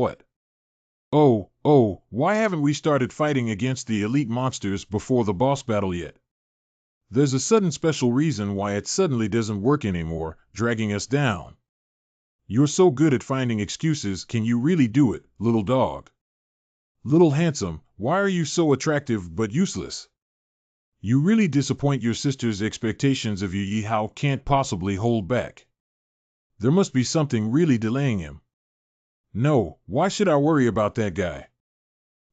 What? Why haven't we started fighting against the elite monsters before the boss battle yet? There's a sudden special reason why it suddenly doesn't work anymore, dragging us down. You're so good at finding excuses, can you really do it, little dog? Little handsome, why are you so attractive but useless? You really disappoint your sister's expectations of you. Yihao can't possibly hold back. There must be something really delaying him. No, why should I worry about that guy?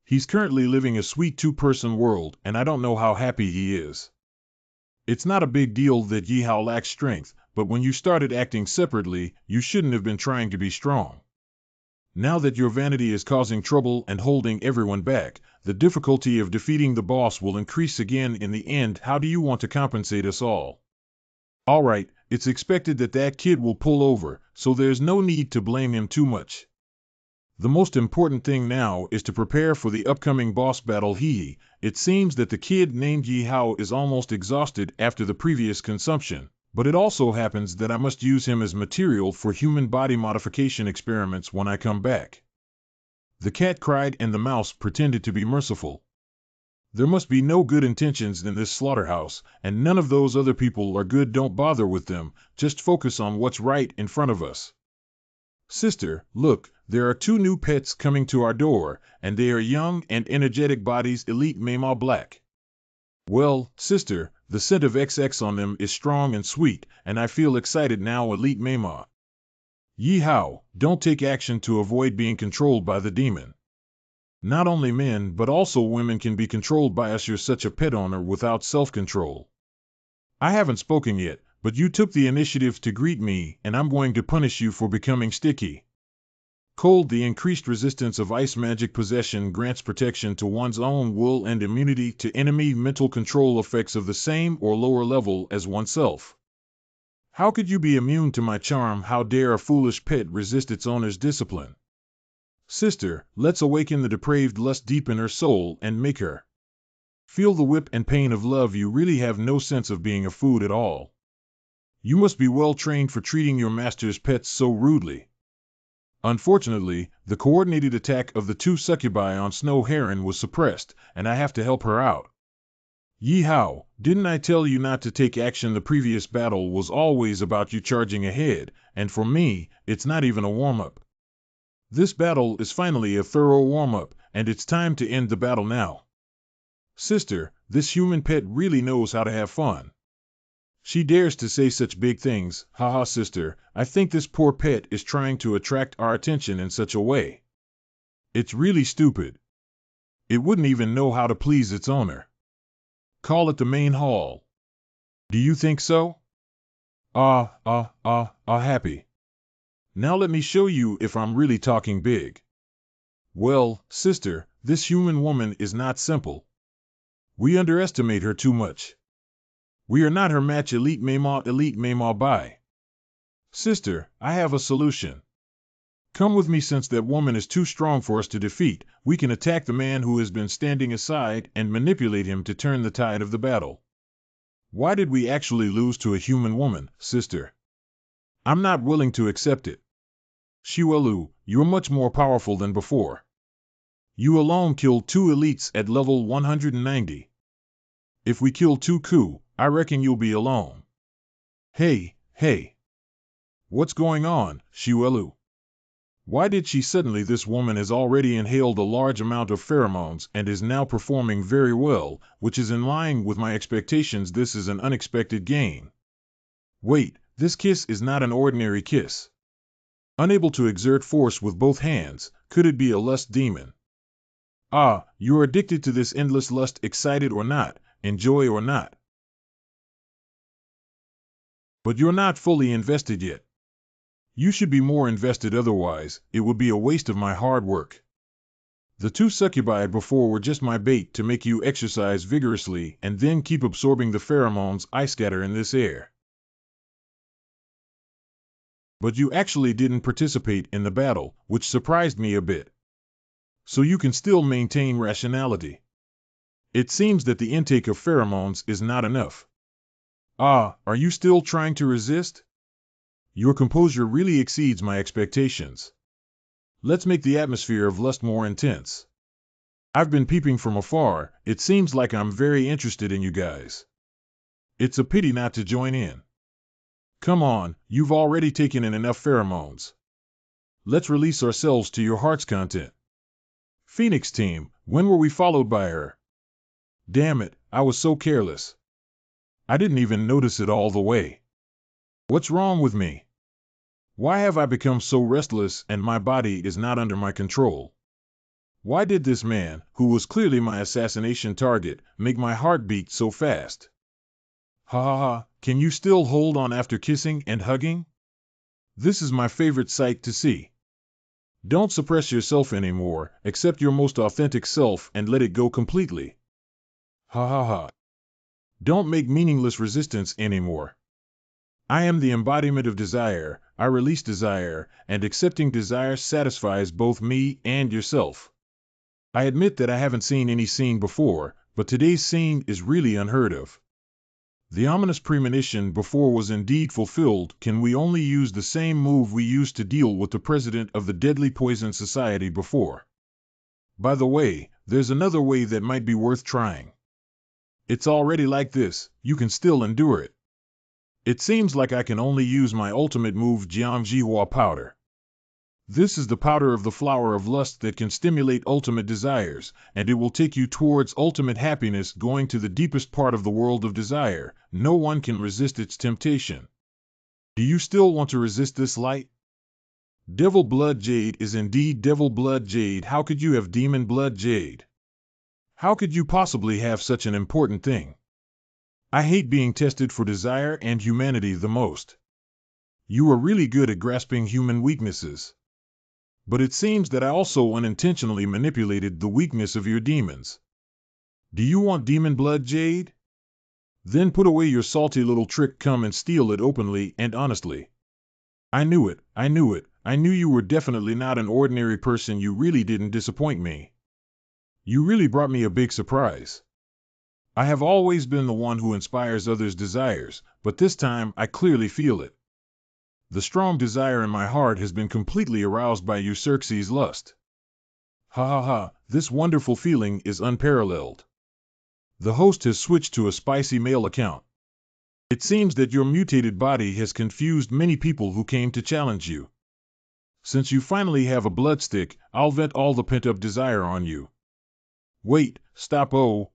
He's currently living a sweet two-person world, and I don't know how happy he is. It's not a big deal that Yihao lacks strength, but when you started acting separately, you shouldn't have been trying to be strong. Now that your vanity is causing trouble and holding everyone back, the difficulty of defeating the boss will increase again in the end. How do you want to compensate us all? Alright, it's expected that that kid will pull over, so there's no need to blame him too much. The most important thing now is to prepare for the upcoming boss battle. It seems that the kid named Yihao is almost exhausted after the previous consumption, but it also happens that I must use him as material for human body modification experiments when I come back. The cat cried and the mouse pretended to be merciful. There must be no good intentions in this slaughterhouse, and none of those other people are good. Don't bother with them, just focus on what's right in front of us. Sister, look, there are 2 new pets coming to our door, and they are young and energetic bodies. Elite Manhwa Black. Well, sister, the scent of XX on them is strong and sweet, and I feel excited now. Elite Manhwa. Yihao, don't take action to avoid being controlled by the demon. Not only men but also women can be controlled by us. You're such a pet owner without self-control. I haven't spoken yet, but you took the initiative to greet me, and I'm going to punish you for becoming sticky. Cold. The increased resistance of ice magic possession grants protection to one's own will and immunity to enemy mental control effects of the same or lower level as oneself. How could you be immune to my charm? How dare a foolish pet resist its owner's discipline? Sister, let's awaken the depraved lust deep in her soul and make her feel the whip and pain of love. You really have no sense of being a food at all. You must be well trained for treating your master's pets so rudely. Unfortunately, the coordinated attack of the 2 succubi on Snow Heron was suppressed, and I have to help her out. Yihao, didn't I tell you not to take action? The previous battle was always about you charging ahead, and for me, it's not even a warm-up. This battle is finally a thorough warm-up, and it's time to end the battle now. Sister, this human pet really knows how to have fun. She dares to say such big things. Haha, sister, I think this poor pet is trying to attract our attention in such a way. It's really stupid. It wouldn't even know how to please its owner. Call it the main hall. Do you think so? Happy. Now let me show you if I'm really talking big. Well, sister, this human woman is not simple. We underestimate her too much. We are not her match. Elite Manhwa bye. Sister, I have a solution. Come with me. Since that woman is too strong for us to defeat, we can attack the man who has been standing aside and manipulate him to turn the tide of the battle. Why did we actually lose to a human woman, sister? I'm not willing to accept it. Yahello, you're much more powerful than before. You alone killed 2 elites at level 190. If we kill 2 Ku, I reckon you'll be alone. Hey. What's going on, Yahello? Why did she suddenly? This woman has already inhaled a large amount of pheromones and is now performing very well, which is in line with my expectations. This is an unexpected gain. Wait, this kiss is not an ordinary kiss. Unable to exert force with both hands, could it be a lust demon? You're addicted to this endless lust. Excited or not, enjoy or not. But you're not fully invested yet. You should be more invested, otherwise it would be a waste of my hard work. The 2 succubi before were just my bait to make you exercise vigorously and then keep absorbing the pheromones I scatter in this air. But you actually didn't participate in the battle, which surprised me a bit. So you can still maintain rationality. It seems that the intake of pheromones is not enough. Are you still trying to resist? Your composure really exceeds my expectations. Let's make the atmosphere of lust more intense. I've been peeping from afar. It seems like I'm very interested in you guys. It's a pity not to join in. Come on, you've already taken in enough pheromones. Let's release ourselves to your heart's content. Phoenix team, when were we followed by her? Damn it, I was so careless. I didn't even notice it all the way. What's wrong with me? Why have I become so restless and my body is not under my control? Why did this man, who was clearly my assassination target, make my heart beat so fast? Ha ha ha, can you still hold on after kissing and hugging? This is my favorite sight to see. Don't suppress yourself anymore, accept your most authentic self and let it go completely. Ha ha ha. Don't make meaningless resistance anymore. I am the embodiment of desire, I release desire, and accepting desire satisfies both me and yourself. I admit that I haven't seen any scene before, but today's scene is really unheard of. The ominous premonition before was indeed fulfilled. Can we only use the same move we used to deal with the president of the Deadly Poison Society before? By the way, there's another way that might be worth trying. It's already like this, you can still endure it. It seems like I can only use my ultimate move, Jiangjihua powder. This is the powder of the flower of lust that can stimulate ultimate desires, and it will take you towards ultimate happiness, going to the deepest part of the world of desire. No one can resist its temptation. Do you still want to resist this light? Devil blood jade is indeed devil blood jade. How could you have demon blood jade? How could you possibly have such an important thing? I hate being tested for desire and humanity the most. You are really good at grasping human weaknesses. But it seems that I also unintentionally manipulated the weakness of your demons. Do you want demon blood jade? Then put away your salty little trick, come and steal it openly and honestly. I knew it, I knew it, I knew you were definitely not an ordinary person. You really didn't disappoint me. You really brought me a big surprise. I have always been the one who inspires others' desires, but this time I clearly feel it. The strong desire in my heart has been completely aroused by you, Xerxes' lust. Ha ha ha, this wonderful feeling is unparalleled. The host has switched to a spicy male account. It seems that your mutated body has confused many people who came to challenge you. Since you finally have a blood stick, I'll vent all the pent-up desire on you. Wait, stop, oh,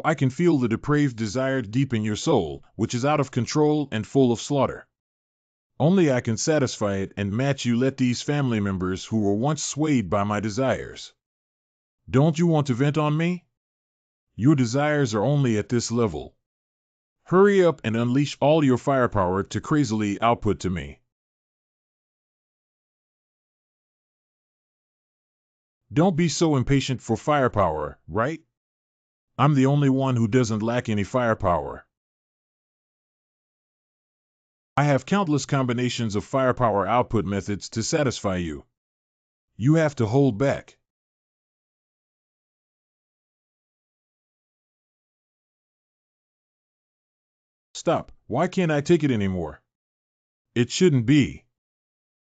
I can feel the depraved desire deep in your soul, which is out of control and full of slaughter. Only I can satisfy it and match you. Let these family members who were once swayed by my desires. Don't you want to vent on me? Your desires are only at this level. Hurry up and unleash all your firepower to crazily output to me. Don't be so impatient for firepower, right? I'm the only one who doesn't lack any firepower. I have countless combinations of firepower output methods to satisfy you. You have to hold back. Stop, why can't I take it anymore? It shouldn't be.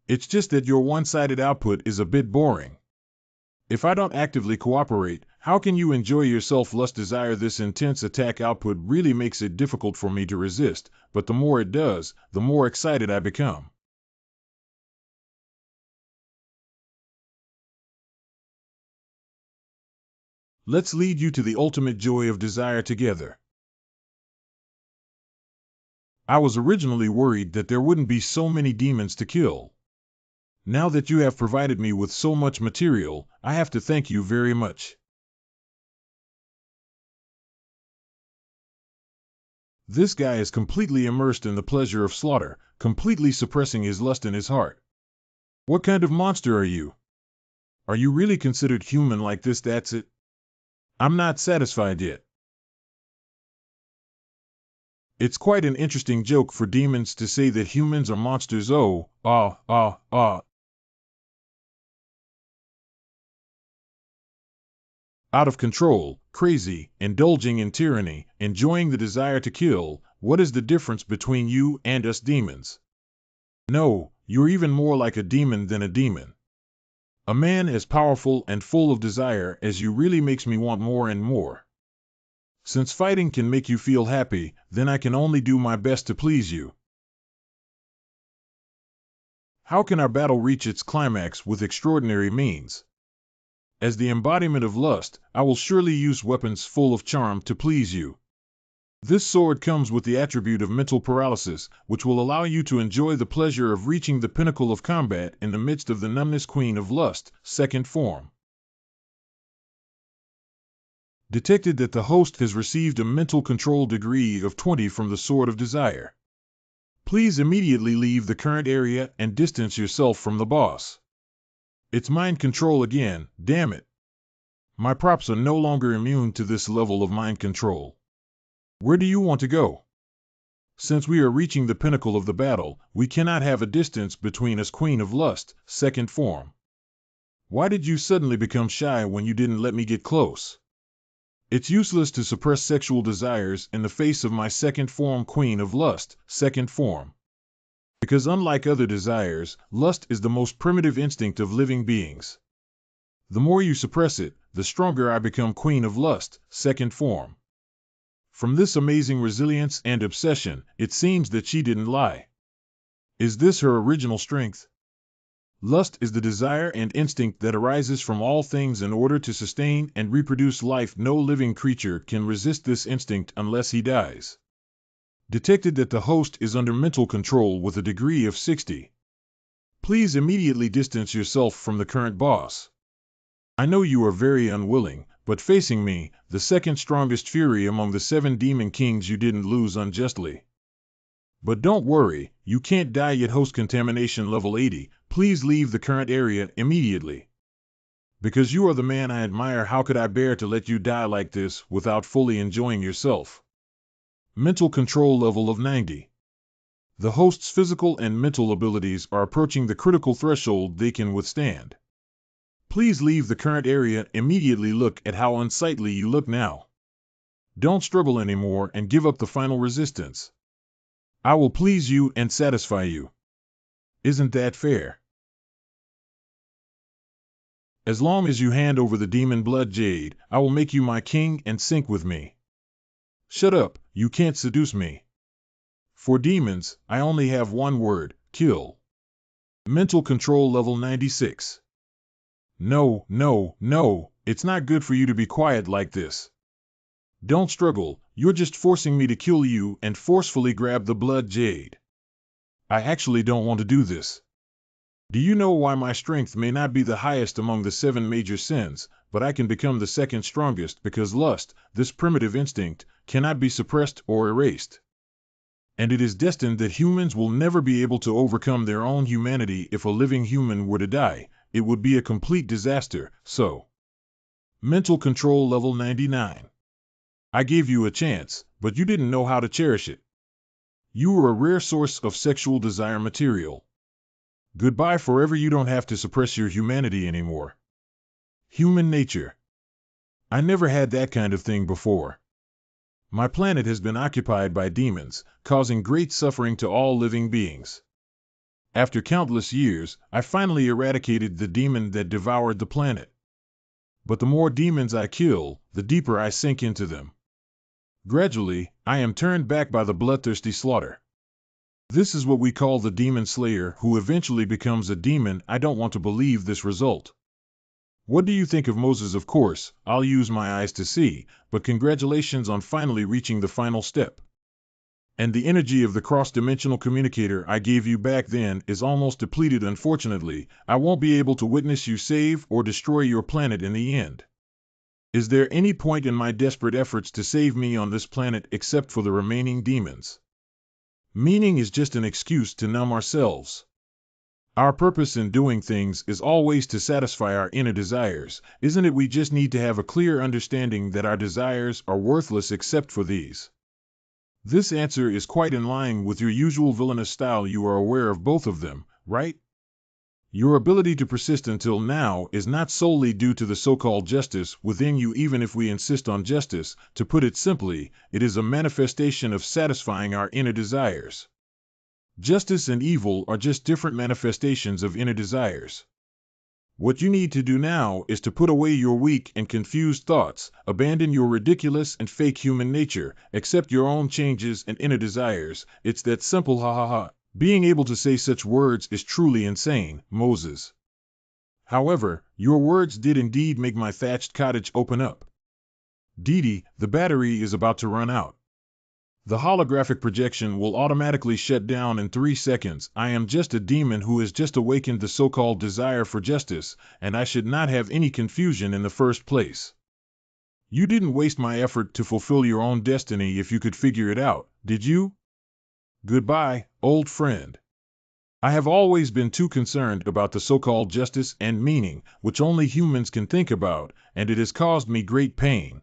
It's just that your one-sided output is a bit boring. If I don't actively cooperate, how can you enjoy yourself? Lust desire. This intense attack output really makes it difficult for me to resist, but the more it does, the more excited I become. Let's lead you to the ultimate joy of desire together. I was originally worried that there wouldn't be so many demons to kill. Now that you have provided me with so much material, I have to thank you very much. This guy is completely immersed in the pleasure of slaughter, completely suppressing his lust in his heart. What kind of monster are you? Are you really considered human like this? That's it? I'm not satisfied yet. It's quite an interesting joke for demons to say that humans are monsters. Oh, out of control, crazy, indulging in tyranny, enjoying the desire to kill. What is the difference between you and us demons? No, You're even more like a demon than a demon. A man as powerful and full of desire as you really makes me want more and more. Since fighting can make you feel happy, then I can only do my best to please you. How can our battle reach its climax with extraordinary means? As the embodiment of lust, I will surely use weapons full of charm to please you. This sword comes with the attribute of mental paralysis, which will allow you to enjoy the pleasure of reaching the pinnacle of combat in the midst of the numbness queen of lust, second form. Detected that the host has received a mental control degree of 20 from the Sword of Desire. Please immediately leave the current area and distance yourself from the boss. It's mind control again, damn it. My props are no longer immune to this level of mind control. Where do you want to go? Since we are reaching the pinnacle of the battle, we cannot have a distance between us, Queen of Lust, second form. Why did you suddenly become shy when you didn't let me get close? It's useless to suppress sexual desires in the face of my second form, Queen of Lust, second form. Because unlike other desires, lust is the most primitive instinct of living beings. The more you suppress it, the stronger I become, Queen of Lust, second form. From this amazing resilience and obsession, it seems that she didn't lie. Is this her original strength? Lust is the desire and instinct that arises from all things in order to sustain and reproduce life. No living creature can resist this instinct unless he dies. Detected that the host is under mental control with a degree of 60. Please immediately distance yourself from the current boss. I know you are very unwilling, but facing me, the second strongest fury among the 7 demon kings, you didn't lose unjustly. But don't worry, you can't die yet. Host contamination level 80, please leave the current area immediately. Because you are the man I admire, how could I bear to let you die like this without fully enjoying yourself? Mental control level of 90. The host's physical and mental abilities are approaching the critical threshold they can withstand. Please leave the current area immediately. Look at how unsightly you look now. Don't struggle anymore and give up the final resistance. I will please you and satisfy you. Isn't that fair? As long as you hand over the demon blood jade, I will make you my king and sink with me. Shut up, you can't seduce me. For demons, I only have one word, kill. Mental control level 96. No, no, no, it's not good for you to be quiet like this. Don't struggle, you're just forcing me to kill you and forcefully grab the blood jade. I actually don't want to do this. Do you know why my strength may not be the highest among the 7 major sins, but I can become the second strongest? Because lust, this primitive instinct, cannot be suppressed or erased. And it is destined that humans will never be able to overcome their own humanity. If a living human were to die, it would be a complete disaster. So, mental control level 99. I gave you a chance, but you didn't know how to cherish it. You were a rare source of sexual desire material. Goodbye forever. You don't have to suppress your humanity anymore. Human nature. I never had that kind of thing before. My planet has been occupied by demons, causing great suffering to all living beings. After countless years, I finally eradicated the demon that devoured the planet. But the more demons I kill, the deeper I sink into them. Gradually, I am turned back by the bloodthirsty slaughter. This is what we call the demon slayer, who eventually becomes a demon. I don't want to believe this result. What do you think of Moses? Of course, I'll use my eyes to see, but congratulations on finally reaching the final step. And the energy of the cross-dimensional communicator I gave you back then is almost depleted. Unfortunately, I won't be able to witness you save or destroy your planet in the end. Is there any point in my desperate efforts to save me on this planet except for the remaining demons? Meaning is just an excuse to numb ourselves. Our purpose in doing things is always to satisfy our inner desires, isn't it? We just need to have a clear understanding that our desires are worthless except for these. This answer is quite in line with your usual villainous style. You are aware of both of them, right? Your ability to persist until now is not solely due to the so-called justice within you. Even if we insist on justice, to put it simply, it is a manifestation of satisfying our inner desires. Justice and evil are just different manifestations of inner desires. What you need to do now is to put away your weak and confused thoughts, abandon your ridiculous and fake human nature, accept your own changes and inner desires. It's that simple, ha ha ha. Being able to say such words is truly insane, Moses. However, your words did indeed make my thatched cottage open up. Didi, the battery is about to run out. The holographic projection will automatically shut down in 3 seconds. I am just a demon who has just awakened the so-called desire for justice, and I should not have any confusion in the first place. You didn't waste my effort to fulfill your own destiny if you could figure it out, did you? Goodbye, old friend. I have always been too concerned about the so-called justice and meaning, which only humans can think about, and it has caused me great pain.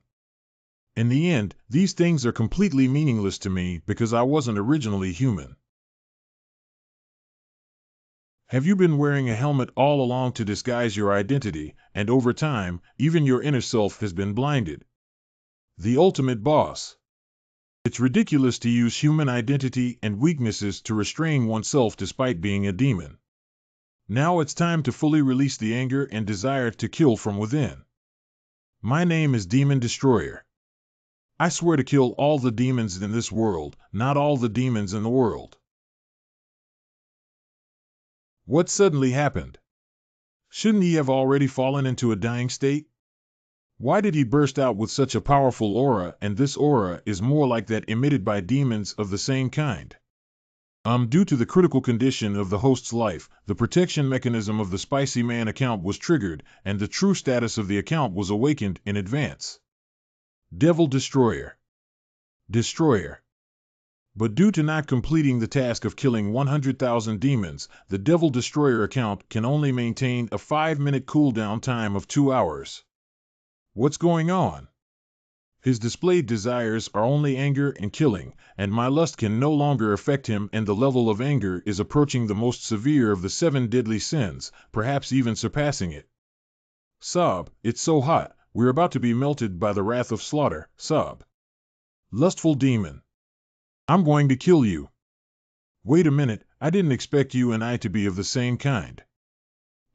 In the end, these things are completely meaningless to me because I wasn't originally human. Have you been wearing a helmet all along to disguise your identity, and over time, even your inner self has been blinded? The ultimate boss. It's ridiculous to use human identity and weaknesses to restrain oneself despite being a demon. Now it's time to fully release the anger and desire to kill from within. My name is Demon Destroyer. I swear to kill all the demons in this world, not all the demons in the world. What suddenly happened? Shouldn't he have already fallen into a dying state? Why did he burst out with such a powerful aura, and this aura is more like that emitted by demons of the same kind? Due to the critical condition of the host's life, the protection mechanism of the Spicy Man account was triggered, and the true status of the account was awakened in advance. Devil Destroyer. Destroyer. But due to not completing the task of killing 100,000 demons, the Devil Destroyer account can only maintain a 5-minute cooldown time of 2 hours. What's going on? His displayed desires are only anger and killing, and my lust can no longer affect him, and the level of anger is approaching the most severe of the 7 deadly sins, perhaps even surpassing it. Sob, it's so hot, we're about to be melted by the wrath of slaughter, sob. Lustful demon. I'm going to kill you. Wait a minute, I didn't expect you and I to be of the same kind.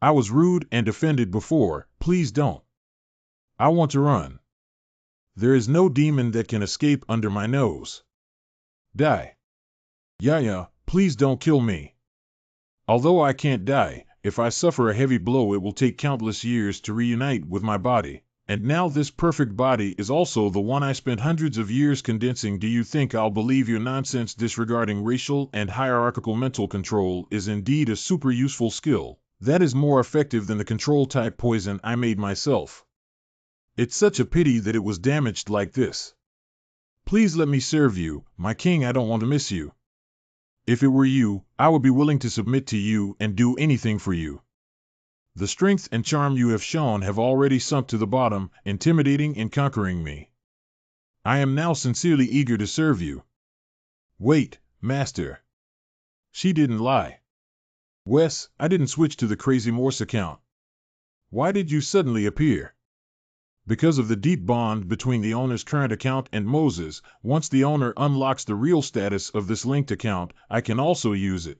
I was rude and offended before, please don't. I want to run. There is no demon that can escape under my nose. Die. Yaya, please don't kill me. Although I can't die, if I suffer a heavy blow it will take countless years to reunite with my body. And now this perfect body is also the one I spent hundreds of years condensing. Do you think I'll believe your nonsense? Disregarding racial and hierarchical mental control is indeed a super useful skill. That is more effective than the control-type poison I made myself. It's such a pity that it was damaged like this. Please let me serve you, my king. I don't want to miss you. If it were you, I would be willing to submit to you and do anything for you. The strength and charm you have shown have already sunk to the bottom, intimidating and conquering me. I am now sincerely eager to serve you. Wait, master. She didn't lie. Wes, I didn't switch to the Crazy Morse account. Why did you suddenly appear? Because of the deep bond between the owner's current account and Moses, once the owner unlocks the real status of this linked account, I can also use it.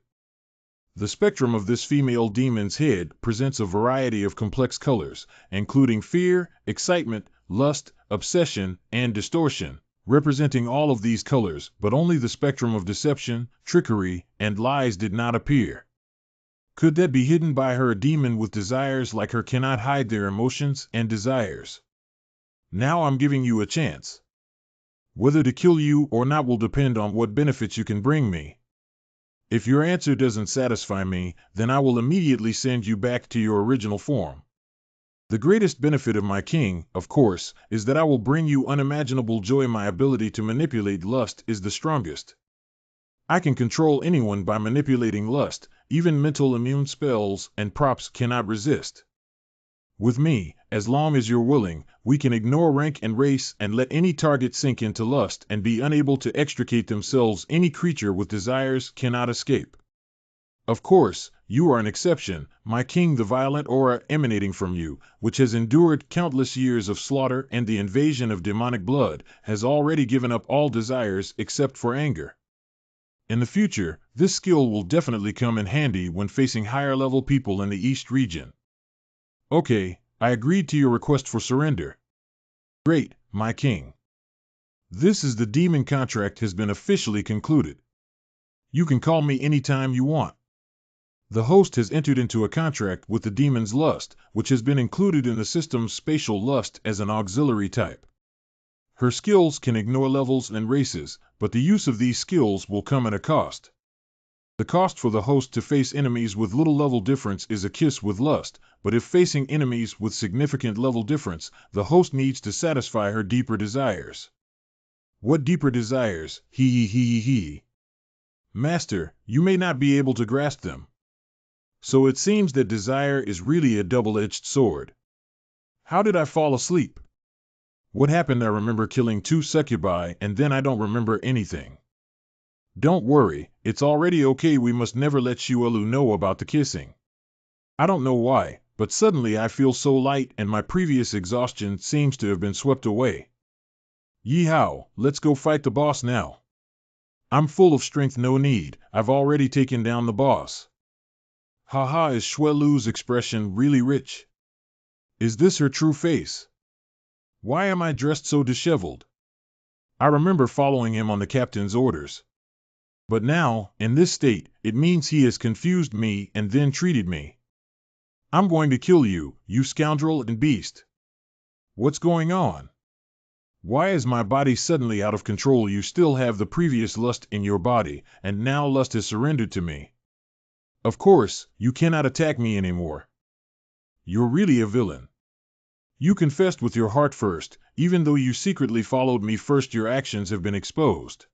The spectrum of this female demon's head presents a variety of complex colors, including fear, excitement, lust, obsession, and distortion, representing all of these colors, but only the spectrum of deception, trickery, and lies did not appear. Could that be hidden by her? A demon with desires like her cannot hide their emotions and desires. Now I'm giving you a chance. Whether to kill you or not will depend on what benefits you can bring me. If your answer doesn't satisfy me, then I will immediately send you back to your original form. The greatest benefit of my king, of course, is that I will bring you unimaginable joy. My ability to manipulate lust is the strongest. I can control anyone by manipulating lust. Even mental immune spells and props cannot resist. With me, as long as you're willing, we can ignore rank and race and let any target sink into lust and be unable to extricate themselves. Any creature with desires cannot escape. Of course, you are an exception, my king. The violent aura emanating from you, which has endured countless years of slaughter and the invasion of demonic blood, has already given up all desires except for anger. In the future, this skill will definitely come in handy when facing higher-level people in the East region. Okay, I agreed to your request for surrender. Great, my king. This is the demon contract has been officially concluded. You can call me anytime you want. The host has entered into a contract with the demon's lust, which has been included in the system's spatial lust as an auxiliary type. Her skills can ignore levels and races, but the use of these skills will come at a cost. The cost for the host to face enemies with little level difference is a kiss with lust, but if facing enemies with significant level difference, the host needs to satisfy her deeper desires. What deeper desires? He. Master, you may not be able to grasp them. So it seems that desire is really a double-edged sword. How did I fall asleep? What happened? I remember killing 2 succubi and then I don't remember anything. Don't worry, it's already okay. We must never let Yahello know about the kissing. I don't know why, but suddenly I feel so light and my previous exhaustion seems to have been swept away. Yeehaw, let's go fight the boss now. I'm full of strength, no need, I've already taken down the boss. Haha, is Yahello's expression really rich? Is this her true face? Why am I dressed so disheveled? I remember following him on the captain's orders. But now, in this state, it means he has confused me and then treated me. I'm going to kill you, you scoundrel and beast. What's going on? Why is my body suddenly out of control? You still have the previous lust in your body, and now lust has surrendered to me. Of course, you cannot attack me anymore. You're really a villain. You confessed with your heart first, even though you secretly followed me first. Your actions have been exposed.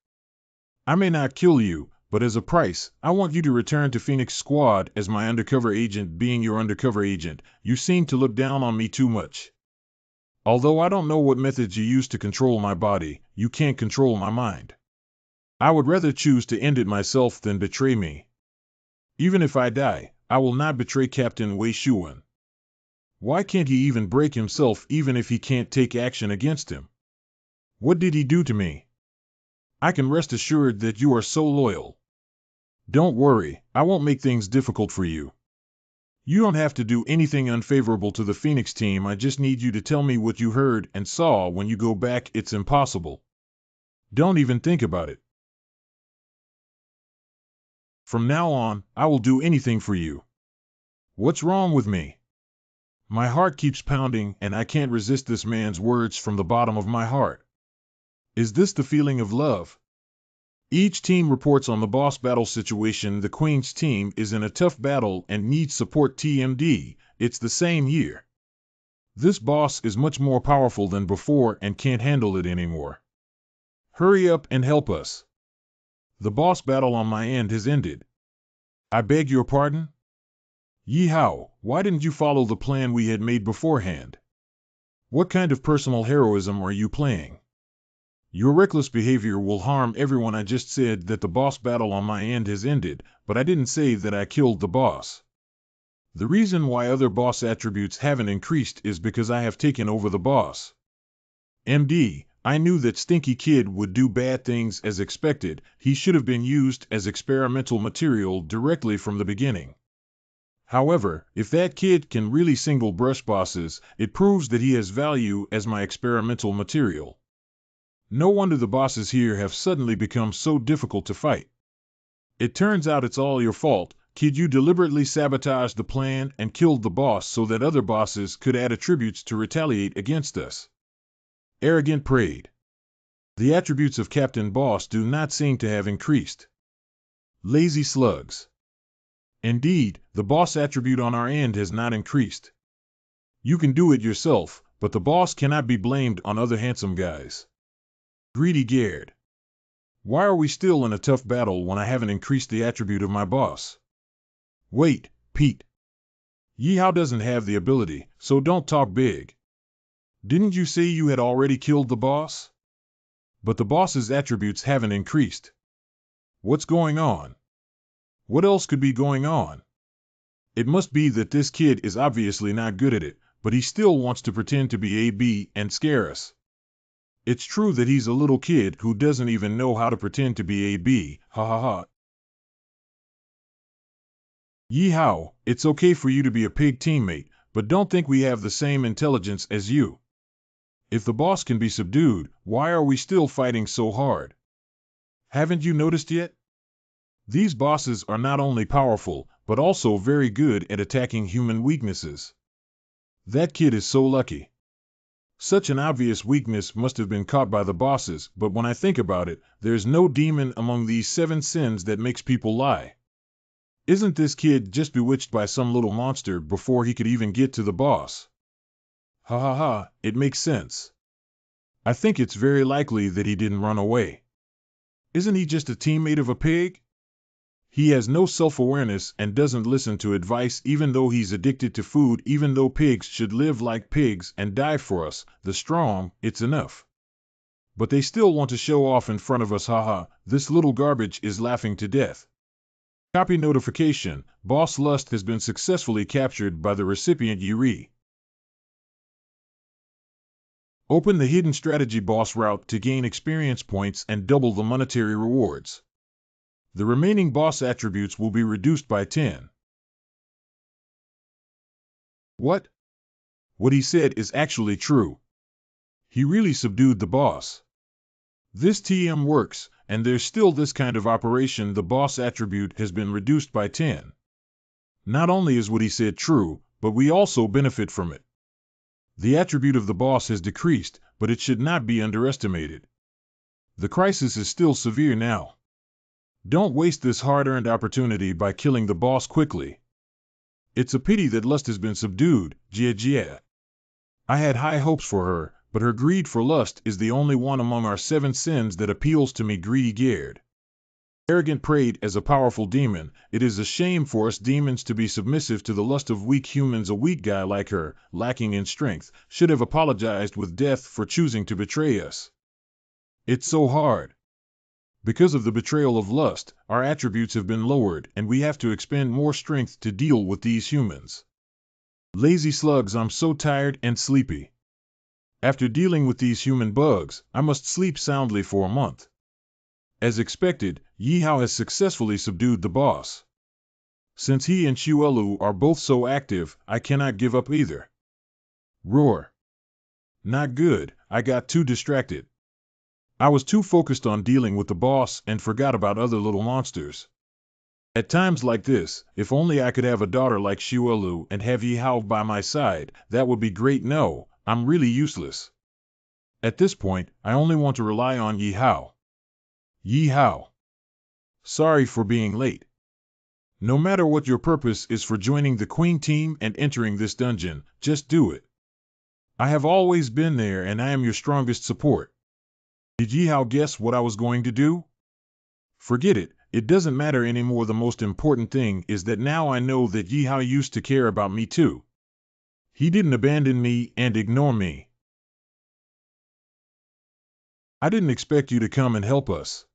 I may not kill you, but as a price, I want you to return to Phoenix Squad as my undercover agent. Being your undercover agent, you seem to look down on me too much. Although I don't know what methods you use to control my body, you can't control my mind. I would rather choose to end it myself than betray me. Even if I die, I will not betray Captain Wei Shuan. Why can't he even break himself even if he can't take action against him? What did he do to me? I can rest assured that you are so loyal. Don't worry, I won't make things difficult for you. You don't have to do anything unfavorable to the Phoenix team. I just need you to tell me what you heard and saw when you go back. It's impossible. Don't even think about it. From now on, I will do anything for you. What's wrong with me? My heart keeps pounding and I can't resist this man's words from the bottom of my heart. Is this the feeling of love? Each team reports on the boss battle situation. The Queen's team is in a tough battle and needs support. TMD, it's the same year. This boss is much more powerful than before and can't handle it anymore. Hurry up and help us. The boss battle on my end has ended. I beg your pardon? Yeehaw, why didn't you follow the plan we had made beforehand? What kind of personal heroism are you playing? Your reckless behavior will harm everyone. I just said that the boss battle on my end has ended, but I didn't say that I killed the boss. The reason why other boss attributes haven't increased is because I have taken over the boss. MD, I knew that Stinky Kid would do bad things as expected. He should have been used as experimental material directly from the beginning. However, if that kid can really single brush bosses, it proves that he has value as my experimental material. No wonder the bosses here have suddenly become so difficult to fight. It turns out it's all your fault, kid. You deliberately sabotaged the plan and killed the boss so that other bosses could add attributes to retaliate against us. Arrogant pride. The attributes of Captain Boss do not seem to have increased. Lazy slugs. Indeed, the boss attribute on our end has not increased. You can do it yourself, but the boss cannot be blamed on other handsome guys. Greedy Gerd. Why are we still in a tough battle when I haven't increased the attribute of my boss? Wait, Pete. Yeehaw doesn't have the ability, so don't talk big. Didn't you say you had already killed the boss? But the boss's attributes haven't increased. What's going on? What else could be going on? It must be that this kid is obviously not good at it, but he still wants to pretend to be AB and scare us. It's true that he's a little kid who doesn't even know how to pretend to be a bee, ha ha ha. Yeehaw, it's okay for you to be a pig teammate, but don't think we have the same intelligence as you. If the boss can be subdued, why are we still fighting so hard? Haven't you noticed yet? These bosses are not only powerful, but also very good at attacking human weaknesses. That kid is so lucky. Such an obvious weakness must have been caught by the bosses, but when I think about it, there's no demon among these 7 sins that makes people lie. Isn't this kid just bewitched by some little monster before he could even get to the boss? Ha ha ha, it makes sense. I think it's very likely that he didn't run away. Isn't he just a teammate of a pig? He has no self-awareness and doesn't listen to advice even though he's addicted to food, even though pigs should live like pigs and die for us, the strong, it's enough. But they still want to show off in front of us, haha, this little garbage is laughing to death. Copy notification, Boss Lust has been successfully captured by the recipient Yuri. Open the hidden strategy boss route to gain experience points and double the monetary rewards. The remaining boss attributes will be reduced by 10. What? What he said is actually true. He really subdued the boss. This TM works, and there's still this kind of operation. The boss attribute has been reduced by 10. Not only is what he said true, but we also benefit from it. The attribute of the boss has decreased, but it should not be underestimated. The crisis is still severe now. Don't waste this hard-earned opportunity by killing the boss quickly. It's a pity that lust has been subdued, Jia. I had high hopes for her, but her greed for lust is the only one among our 7 sins that appeals to me, greedy Gerd. Arrogant prayed as a powerful demon, it is a shame for us demons to be submissive to the lust of weak humans. A weak guy like her, lacking in strength, should have apologized with death for choosing to betray us. It's so hard. Because of the betrayal of lust, our attributes have been lowered, and we have to expend more strength to deal with these humans. Lazy slugs, I'm so tired and sleepy. After dealing with these human bugs, I must sleep soundly for a month. As expected, Yihao has successfully subdued the boss. Since he and Shuelu are both so active, I cannot give up either. Roar. Not good, I got too distracted. I was too focused on dealing with the boss and forgot about other little monsters. At times like this, if only I could have a daughter like Shuelu and have Yihao by my side, that would be great. No, I'm really useless. At this point, I only want to rely on Yihao. Yihao. Sorry for being late. No matter what your purpose is for joining the Queen team and entering this dungeon, just do it. I have always been there and I am your strongest support. Did Yihao guess what I was going to do? Forget it, it doesn't matter anymore. The most important thing is that now I know that Yihao used to care about me too. He didn't abandon me and ignore me. I didn't expect you to come and help us.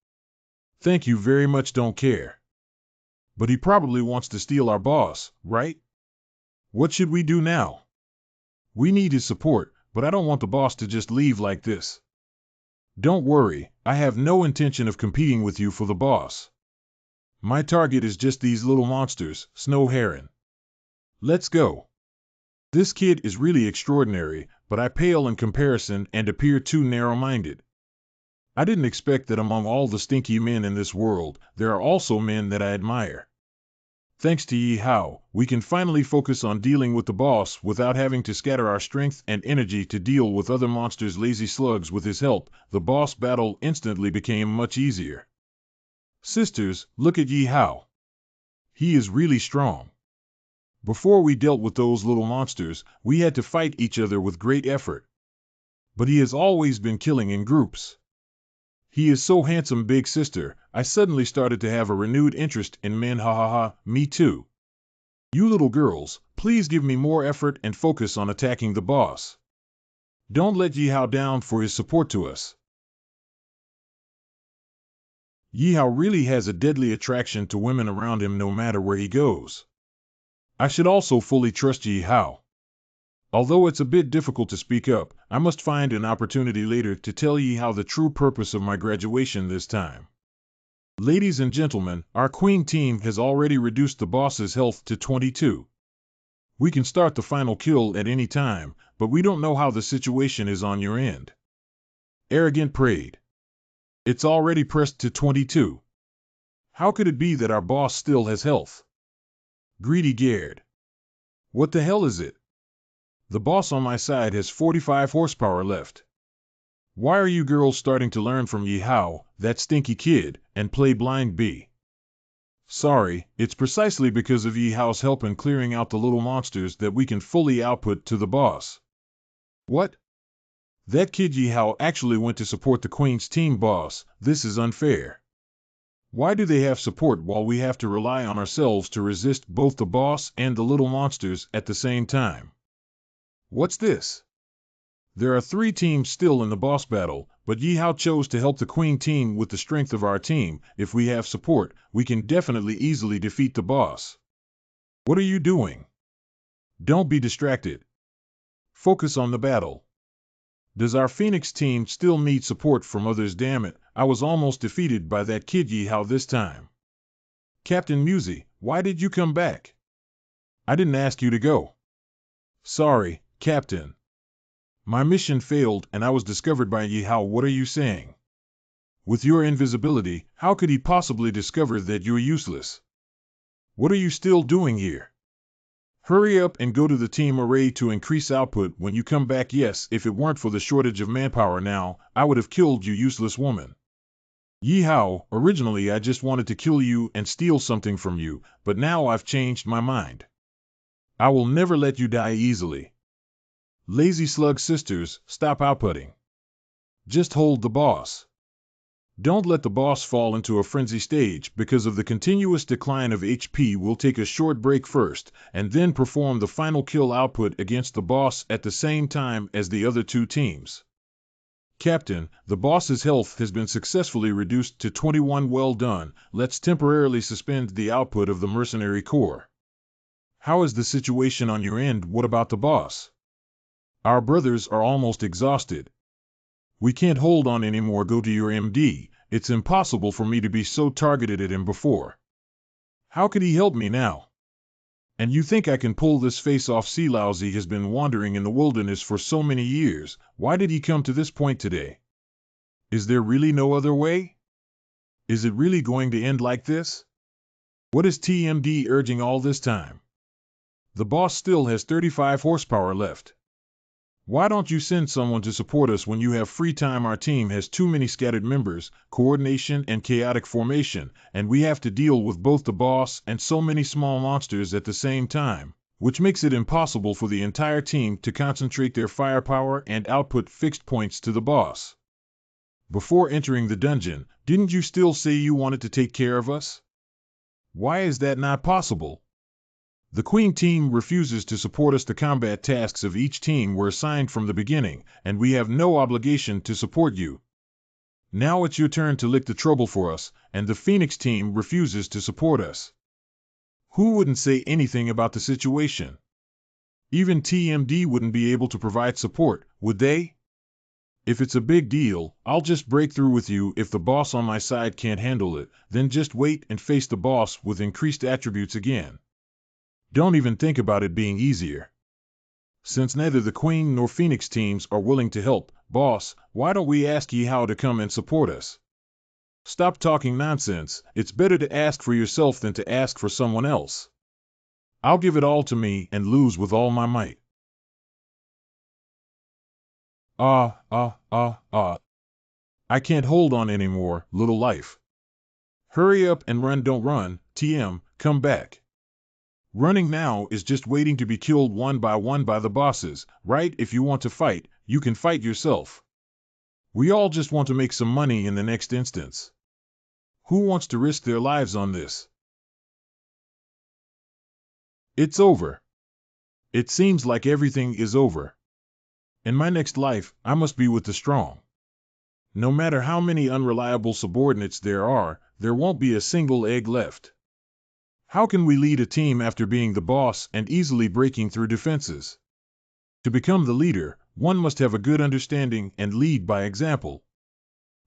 Thank you very much, don't care. But he probably wants to steal our boss, right? What should we do now? We need his support, but I don't want the boss to just leave like this. Don't worry, I have no intention of competing with you for the boss. My target is just these little monsters, Snow Heron. Let's go. This kid is really extraordinary, but I pale in comparison and appear too narrow-minded. I didn't expect that among all the stinky men in this world, there are also men that I admire. Thanks to Yihao, we can finally focus on dealing with the boss without having to scatter our strength and energy to deal with other monsters. Lazy slugs. With his help, the boss battle instantly became much easier. Sisters, look at Yihao. He is really strong. Before we dealt with those little monsters, we had to fight each other with great effort. But he has always been killing in groups. He is so handsome, big sister. I suddenly started to have a renewed interest in men. Ha ha ha, me too. You little girls, please give me more effort and focus on attacking the boss. Don't let Yihao down for his support to us. Yihao really has a deadly attraction to women around him no matter where he goes. I should also fully trust Yihao. Although it's a bit difficult to speak up, I must find an opportunity later to tell ye how the true purpose of my graduation this time. Ladies and gentlemen, our queen team has already reduced the boss's health to 22. We can start the final kill at any time, but we don't know how the situation is on your end. Arrogant prayed. It's already pressed to 22. How could it be that our boss still has health? Greedy geared. What the hell is it? The boss on my side has 45 horsepower left. Why are you girls starting to learn from Yahello, that stinky kid, and play blind bee? Sorry, it's precisely because of Yahello's help in clearing out the little monsters that we can fully output to the boss. What? That kid Yahello actually went to support the Queen's team boss. This is unfair. Why do they have support while we have to rely on ourselves to resist both the boss and the little monsters at the same time? What's this? There are 3 teams still in the boss battle, but Yahello chose to help the Queen team with the strength of our team. If we have support, we can definitely easily defeat the boss. What are you doing? Don't be distracted. Focus on the battle. Does our Phoenix team still need support from others? Damn it, I was almost defeated by that kid Yahello this time. Captain Musi, why did you come back? I didn't ask you to go. Sorry, Captain. My mission failed and I was discovered by Yahello. What are you saying? With your invisibility, how could he possibly discover that you're useless? What are you still doing here? Hurry up and go to the team array to increase output when you come back. Yes, if it weren't for the shortage of manpower now, I would have killed you, useless woman. Yahello, originally I just wanted to kill you and steal something from you, but now I've changed my mind. I will never let you die easily. Lazy slug sisters, stop outputting. Just hold the boss. Don't let the boss fall into a frenzy stage. Because of the continuous decline of HP, we'll take a short break first, and then perform the final kill output against the boss at the same time as the other 2 teams. Captain, the boss's health has been successfully reduced to 21. Well done. Let's temporarily suspend the output of the mercenary corps. How is the situation on your end? What about the boss? Our brothers are almost exhausted. We can't hold on anymore. Go to your MD. It's impossible for me to be so targeted at him before. How could he help me now? And you think I can pull this face off? See, Lousy has been wandering in the wilderness for so many years. Why did he come to this point today? Is there really no other way? Is it really going to end like this? What is TMD urging all this time? The boss still has 35 horsepower left. Why don't you send someone to support us when you have free time? Our team has too many scattered members, coordination and chaotic formation, and we have to deal with both the boss and so many small monsters at the same time, which makes it impossible for the entire team to concentrate their firepower and output fixed points to the boss. Before entering the dungeon, didn't you still say you wanted to take care of us? Why is that not possible? The Queen team refuses to support us. The combat tasks of each team were assigned from the beginning, and we have no obligation to support you. Now it's your turn to lick the trouble for us, and the Phoenix team refuses to support us. Who wouldn't say anything about the situation? Even TMD wouldn't be able to provide support, would they? If it's a big deal, I'll just break through with you. If the boss on my side can't handle it, then just wait and face the boss with increased attributes again. Don't even think about it being easier. Since neither the Queen nor Phoenix teams are willing to help, boss, why don't we ask Yahello to come and support us? Stop talking nonsense. It's better to ask for yourself than to ask for someone else. I'll give it all to me and lose with all my might. I can't hold on anymore, little life. Hurry up and run. Don't run, TM, come back. Running now is just waiting to be killed one by the bosses, right? If you want to fight, you can fight yourself. We all just want to make some money in the next instance. Who wants to risk their lives on this? It's over. It seems like everything is over. In my next life, I must be with the strong. No matter how many unreliable subordinates there are, there won't be a single egg left. How can we lead a team after being the boss and easily breaking through defenses? To become the leader, one must have a good understanding and lead by example.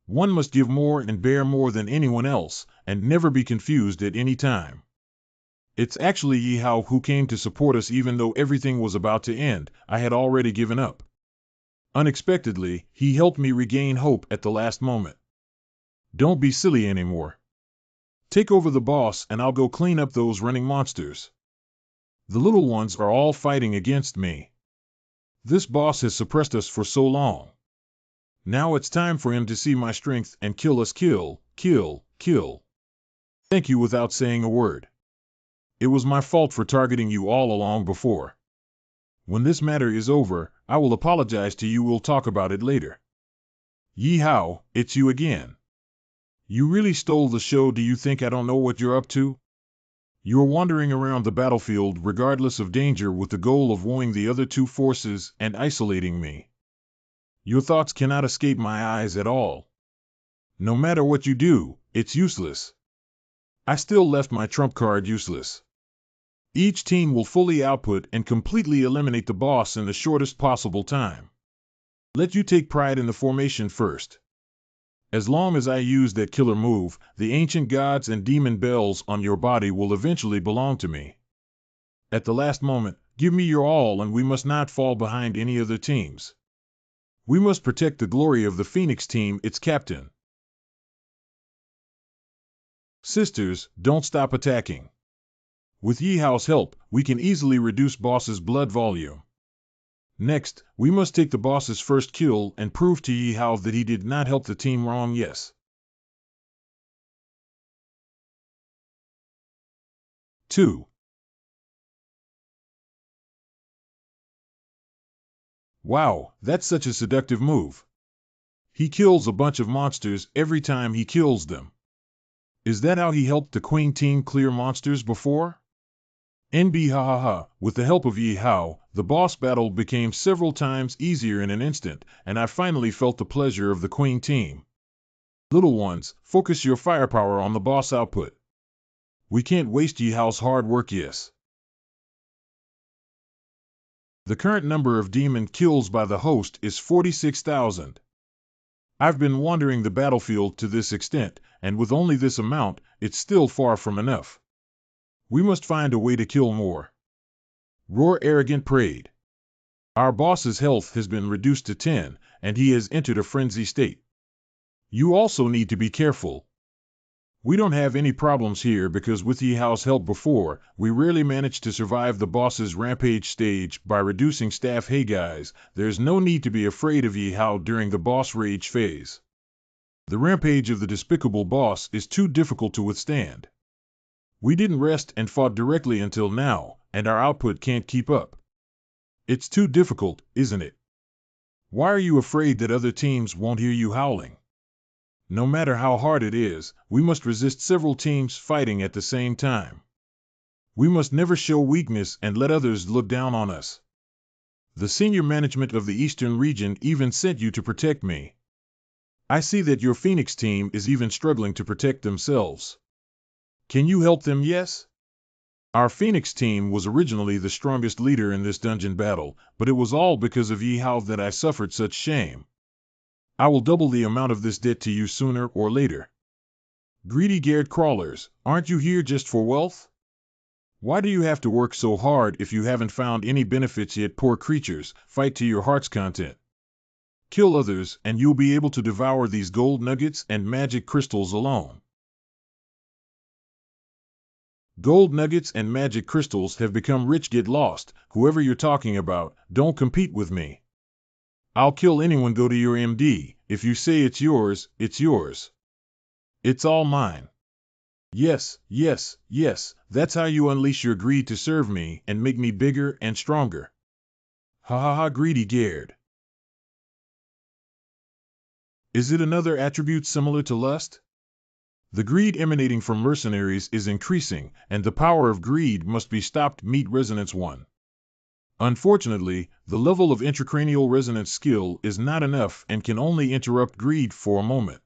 One must give more and bear more than anyone else, and never be confused at any time. It's actually Yahello who came to support us even though everything was about to end. I had already given up. Unexpectedly, he helped me regain hope at the last moment. Don't be silly anymore. Take over the boss and I'll go clean up those running monsters. The little ones are all fighting against me. This boss has suppressed us for so long. Now it's time for him to see my strength and kill us. Kill, kill, kill. Thank you without saying a word. It was my fault for targeting you all along before. When this matter is over, I will apologize to you. We'll talk about it later. Yahello, it's you again. You really stole the show. Do you think I don't know what you're up to? You're wandering around the battlefield regardless of danger with the goal of wooing the other two forces and isolating me. Your thoughts cannot escape my eyes at all. No matter what you do, it's useless. I still left my trump card useless. Each team will fully output and completely eliminate the boss in the shortest possible time. Let you take pride in the formation first. As long as I use that killer move, the ancient gods and demon bells on your body will eventually belong to me. At the last moment, give me your all and we must not fall behind any other teams. We must protect the glory of the Phoenix team, its captain. Sisters, don't stop attacking. With Yahello's help, we can easily reduce boss's blood volume. Next, we must take the boss's first kill and prove to Yahello that he did not help the team wrong. Yes. 2. Wow, that's such a seductive move. He kills a bunch of monsters every time he kills them. Is that how he helped the Queen team clear monsters before? NB ha ha ha, with the help of Yahello, the boss battle became several times easier in an instant, and I finally felt the pleasure of the Queen team. Little ones, focus your firepower on the boss output. We can't waste Yahello's hard work. Yes. The current number of demon kills by the host is 46,000. I've been wandering the battlefield to this extent, and with only this amount, it's still far from enough. We must find a way to kill more. Roar arrogant prayed. Our boss's health has been reduced to 10, and he has entered a frenzy state. You also need to be careful. We don't have any problems here because with Yahello's help before, we rarely managed to survive the boss's rampage stage by reducing staff. Hey guys, there's no need to be afraid of Yahello during the boss rage phase. The rampage of the despicable boss is too difficult to withstand. We didn't rest and fought directly until now, and our output can't keep up. It's too difficult, isn't it? Why are you afraid that other teams won't hear you howling? No matter how hard it is, we must resist several teams fighting at the same time. We must never show weakness and let others look down on us. The senior management of the Eastern region even sent you to protect me. I see that your Phoenix team is even struggling to protect themselves. Can you help them? Yes? Our Phoenix team was originally the strongest leader in this dungeon battle, but it was all because of Yahello that I suffered such shame. I will double the amount of this debt to you sooner or later. Greedy geared crawlers, aren't you here just for wealth? Why do you have to work so hard if you haven't found any benefits yet? Poor creatures, fight to your heart's content. Kill others and you'll be able to devour these gold nuggets and magic crystals alone. Gold nuggets and magic crystals have become rich. Get lost, whoever you're talking about, don't compete with me. I'll kill anyone. Go to your MD, if you say it's yours, it's yours. It's all mine. Yes, yes, yes, that's how you unleash your greed to serve me and make me bigger and stronger. Ha ha ha, greedy geared. Is it another attribute similar to lust? The greed emanating from mercenaries is increasing, and the power of greed must be stopped. Meet Resonance 1. Unfortunately, the level of intracranial resonance skill is not enough and can only interrupt greed for a moment.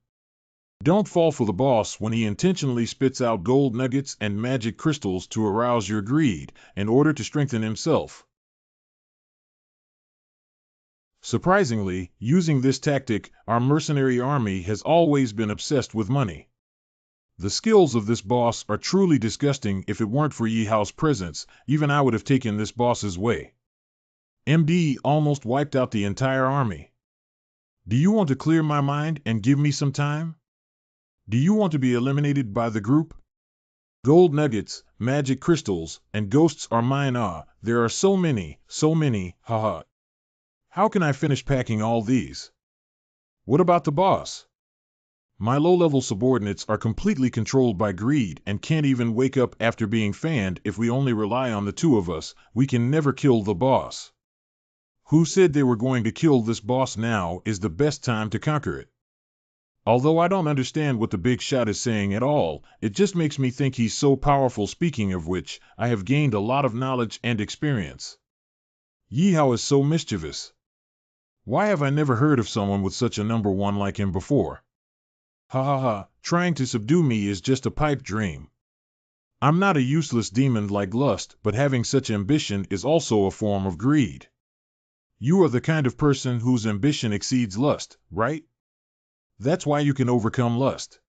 Don't fall for the boss when he intentionally spits out gold nuggets and magic crystals to arouse your greed, in order to strengthen himself. Surprisingly, using this tactic, our mercenary army has always been obsessed with money. The skills of this boss are truly disgusting. If it weren't for Yahello's presence, even I would have taken this boss's way. MD almost wiped out the entire army. Do you want to clear my mind and give me some time? Do you want to be eliminated by the group? Gold nuggets, magic crystals, and ghosts are mine. There are so many, haha. How can I finish packing all these? What about the boss? My low-level subordinates are completely controlled by greed and can't even wake up after being fanned. If we only rely on the two of us, we can never kill the boss. Who said they were going to kill this boss? Now is the best time to conquer it. Although I don't understand what the big shot is saying at all, it just makes me think he's so powerful. Speaking of which, I have gained a lot of knowledge and experience. Yahello is so mischievous. Why have I never heard of someone with such a number one like him before? Ha ha ha, trying to subdue me is just a pipe dream. I'm not a useless demon like lust, but having such ambition is also a form of greed. You are the kind of person whose ambition exceeds lust, right? That's why you can overcome lust.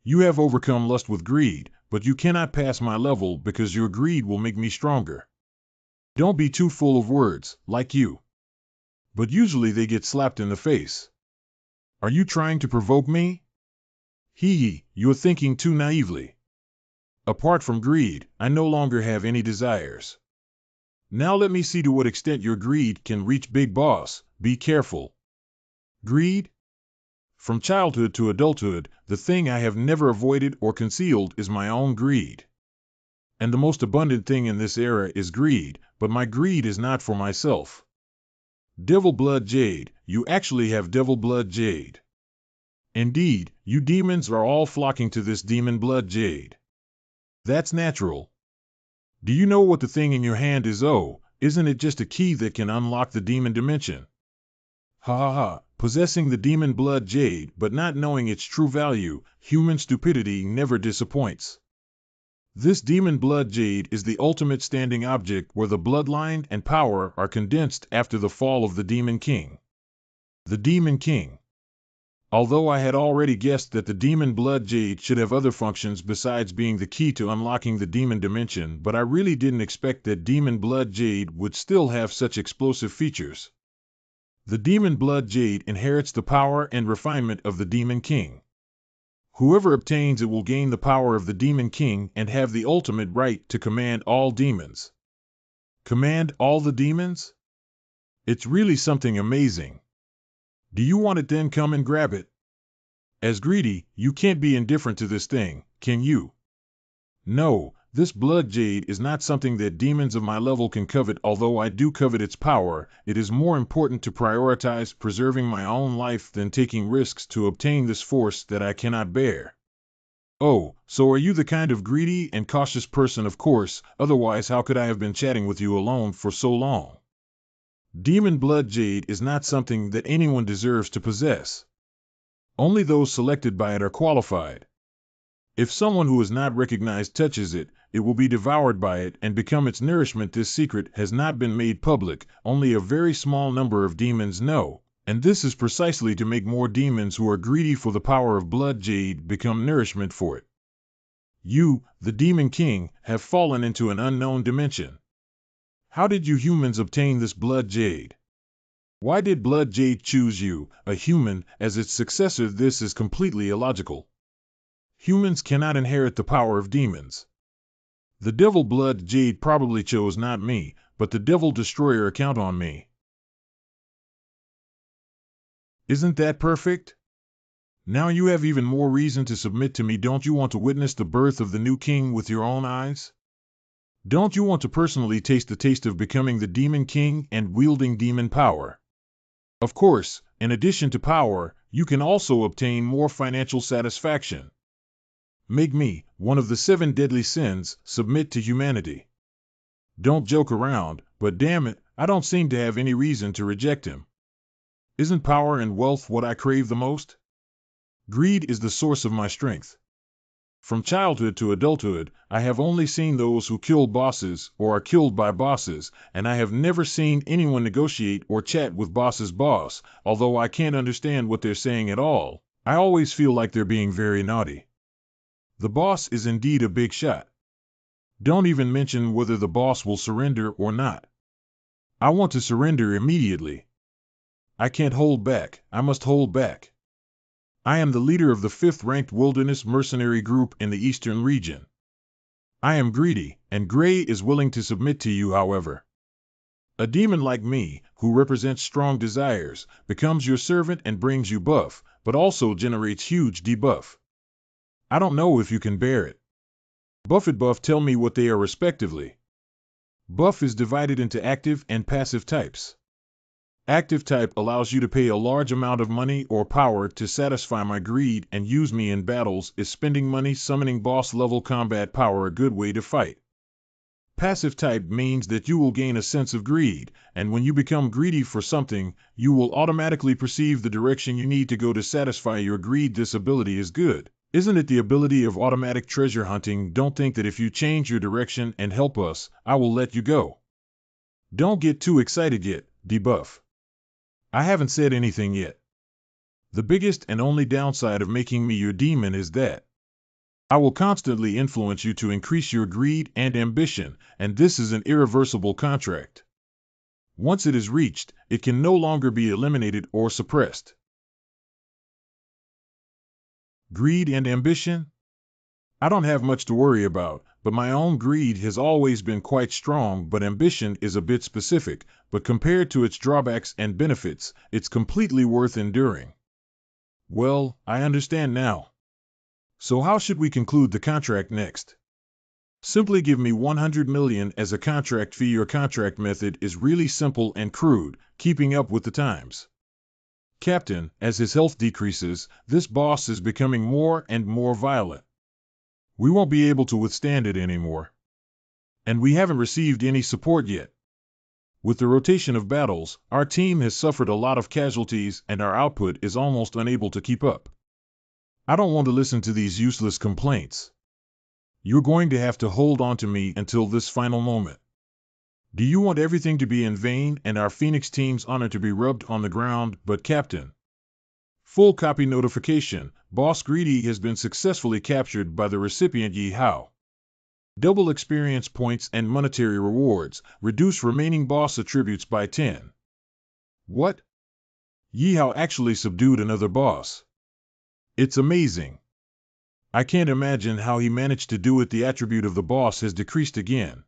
You have overcome lust with greed, but you cannot pass my level because your greed will make me stronger. Don't be too full of words, like you. But usually they get slapped in the face. Are you trying to provoke me? Hee, you're thinking too naively. Apart from greed, I no longer have any desires. Now let me see to what extent your greed can reach, big boss. Be careful. Greed? From childhood to adulthood, the thing I have never avoided or concealed is my own greed. And the most abundant thing in this era is greed, but my greed is not for myself. Devil blood jade, you actually have devil blood jade. Indeed, you demons are all flocking to this demon blood jade. That's natural. Do you know what the thing in your hand is? Oh, isn't it just a key that can unlock the demon dimension? Ha ha ha, possessing the demon blood jade but not knowing its true value, human stupidity never disappoints. This demon blood jade is the ultimate standing object where the bloodline and power are condensed after the fall of the Demon King. The Demon King. Although I had already guessed that the demon blood jade should have other functions besides being the key to unlocking the demon dimension, but I really didn't expect that demon blood jade would still have such explosive features. The demon blood jade inherits the power and refinement of the Demon King. Whoever obtains it will gain the power of the Demon King and have the ultimate right to command all demons. Command all the demons? It's really something amazing. Do you want it? Then come and grab it. As greedy, you can't be indifferent to this thing, can you? No, this blood jade is not something that demons of my level can covet. Although I do covet its power, it is more important to prioritize preserving my own life than taking risks to obtain this force that I cannot bear. Oh, so are you the kind of greedy and cautious person? Of course, otherwise how could I have been chatting with you alone for so long? Demon blood jade is not something that anyone deserves to possess. Only those selected by it are qualified. If someone who is not recognized touches it, it will be devoured by it and become its nourishment. This secret has not been made public, only a very small number of demons know, and this is precisely to make more demons who are greedy for the power of blood jade become nourishment for it. You, the Demon King, have fallen into an unknown dimension. How did you humans obtain this blood jade? Why did blood jade choose you, a human, as its successor? This is completely illogical. Humans cannot inherit the power of demons. The devil blood jade probably chose not me, but the devil destroyer account on me. Isn't that perfect? Now you have even more reason to submit to me. Don't you want to witness the birth of the new king with your own eyes? Don't you want to personally taste the taste of becoming the Demon King and wielding demon power? Of course, in addition to power, you can also obtain more financial satisfaction. Make me, one of the 7 deadly sins, submit to humanity. Don't joke around, but damn it, I don't seem to have any reason to reject him. Isn't power and wealth what I crave the most? Greed is the source of my strength. From childhood to adulthood, I have only seen those who kill bosses or are killed by bosses, and I have never seen anyone negotiate or chat with boss's boss. Although I can't understand what they're saying at all, I always feel like they're being very naughty. The boss is indeed a big shot. Don't even mention whether the boss will surrender or not. I want to surrender immediately. I can't hold back. I must hold back. I am the leader of the 5th-ranked wilderness mercenary group in the eastern region. I am greedy, and Gray is willing to submit to you, however. A demon like me, who represents strong desires, becomes your servant and brings you buff, but also generates huge debuff. I don't know if you can bear it. Buff and buff tell me what they are respectively. Buff is divided into active and passive types. Active type allows you to pay a large amount of money or power to satisfy my greed and use me in battles. Is spending money summoning boss level combat power a good way to fight? Passive type means that you will gain a sense of greed, and when you become greedy for something, you will automatically perceive the direction you need to go to satisfy your greed. This ability is good. Isn't it the ability of automatic treasure hunting? Don't think that if you change your direction and help us, I will let you go. Don't get too excited yet, debuff. I haven't said anything yet. The biggest and only downside of making me your demon is that I will constantly influence you to increase your greed and ambition, and this is an irreversible contract. Once it is reached, it can no longer be eliminated or suppressed. Greed and ambition? I don't have much to worry about, but my own greed has always been quite strong, but ambition is a bit specific, but compared to its drawbacks and benefits, it's completely worth enduring. Well, I understand now. So how should we conclude the contract next? Simply give me 100 million as a contract fee. Your contract method is really simple and crude, keeping up with the times. Captain, as his health decreases, this boss is becoming more and more violent. We won't be able to withstand it anymore. And we haven't received any support yet. With the rotation of battles, our team has suffered a lot of casualties and our output is almost unable to keep up. I don't want to listen to these useless complaints. You're going to have to hold on to me until this final moment. Do you want everything to be in vain and our Phoenix team's honor to be rubbed on the ground? But Captain, full copy notification, Boss Greedy has been successfully captured by the recipient Yahello. Double experience points and monetary rewards, reduce remaining boss attributes by 10. What? Yahello actually subdued another boss. It's amazing. I can't imagine how he managed to do it. The attribute of the boss has decreased again.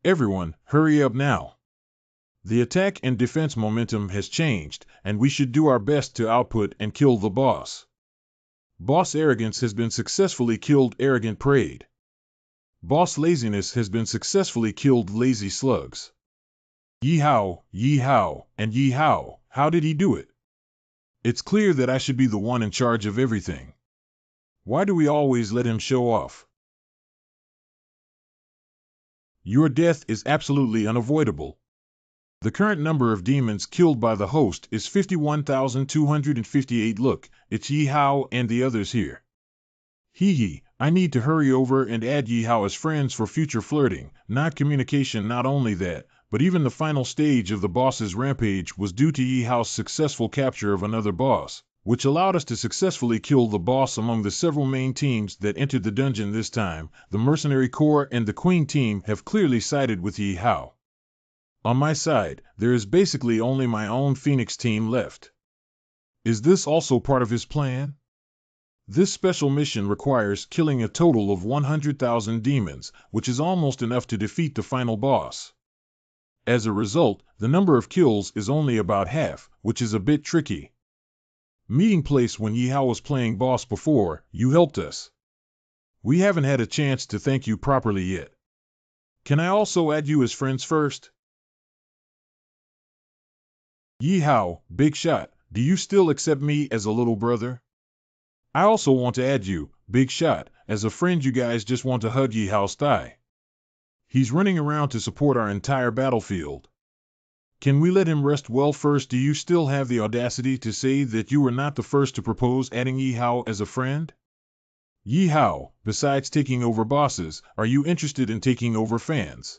Everyone, hurry up now. The attack and defense momentum has changed, and we should do our best to output and kill the boss. Boss Arrogance has been successfully killed. Arrogant Parade. Boss Laziness has been successfully killed. Lazy Slugs. Yahello, Yahello, and Yahello. How did he do it? It's clear that I should be the one in charge of everything. Why do we always let him show off? Your death is absolutely unavoidable. The current number of demons killed by the host is 51,258. Look, it's Yahello and the others here. Hee, I need to hurry over and add Yahello as friends for future flirting, not communication. Not only that, but even the final stage of the boss's rampage was due to Yahello's successful capture of another boss, which allowed us to successfully kill the boss. Among the several main teams that entered the dungeon this time, the Mercenary Corps and the Queen team have clearly sided with Yahello. On my side, there is basically only my own Phoenix team left. Is this also part of his plan? This special mission requires killing a total of 100,000 demons, which is almost enough to defeat the final boss. As a result, the number of kills is only about half, which is a bit tricky. Meeting place: when Yahello was playing boss before, you helped us. We haven't had a chance to thank you properly yet. Can I also add you as friends first? Yahello, big shot, do you still accept me as a little brother? I also want to add you, big shot, as a friend. You guys just want to hug Yahello's thigh. He's running around to support our entire battlefield. Can we let him rest well first? Do you still have the audacity to say that you were not the first to propose adding Yahello as a friend? Yi Hao, besides taking over bosses, are you interested in taking over fans?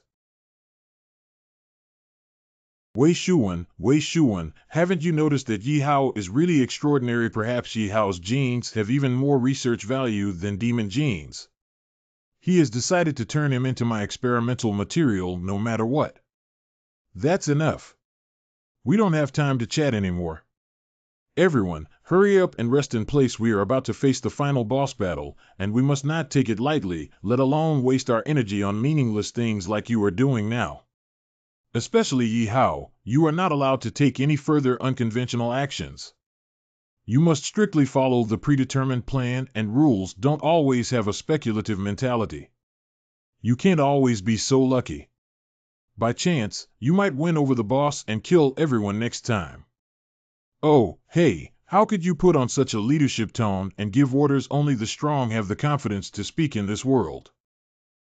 Wei Shuwen, haven't you noticed that Yi Hao is really extraordinary? Perhaps Yi Hao's genes have even more research value than demon genes. He has decided to turn him into my experimental material no matter what. That's enough. We don't have time to chat anymore. Everyone, hurry up and rest in place. We are about to face the final boss battle, and we must not take it lightly, let alone waste our energy on meaningless things like you are doing now. Especially Yi Hao, you are not allowed to take any further unconventional actions. You must strictly follow the predetermined plan, and rules don't always have a speculative mentality. You can't always be so lucky. By chance, you might win over the boss and kill everyone next time. Oh, hey, how could you put on such a leadership tone and give orders? Only the strong have the confidence to speak in this world.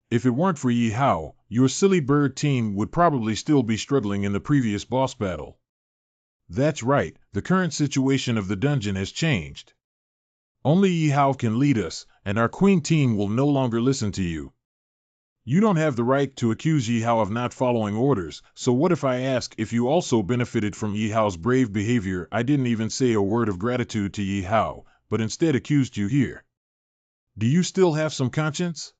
If it weren't for Yi Hao, your silly bird team would probably still be struggling in the previous boss battle. That's right, the current situation of the dungeon has changed. Only Yi Hao can lead us, and our queen team will no longer listen to you. You don't have the right to accuse Yi Hao of not following orders, so what if I ask if you also benefited from Yi Hao's brave behavior? I didn't even say a word of gratitude to Yi Hao, but instead accused you here. Do you still have some conscience?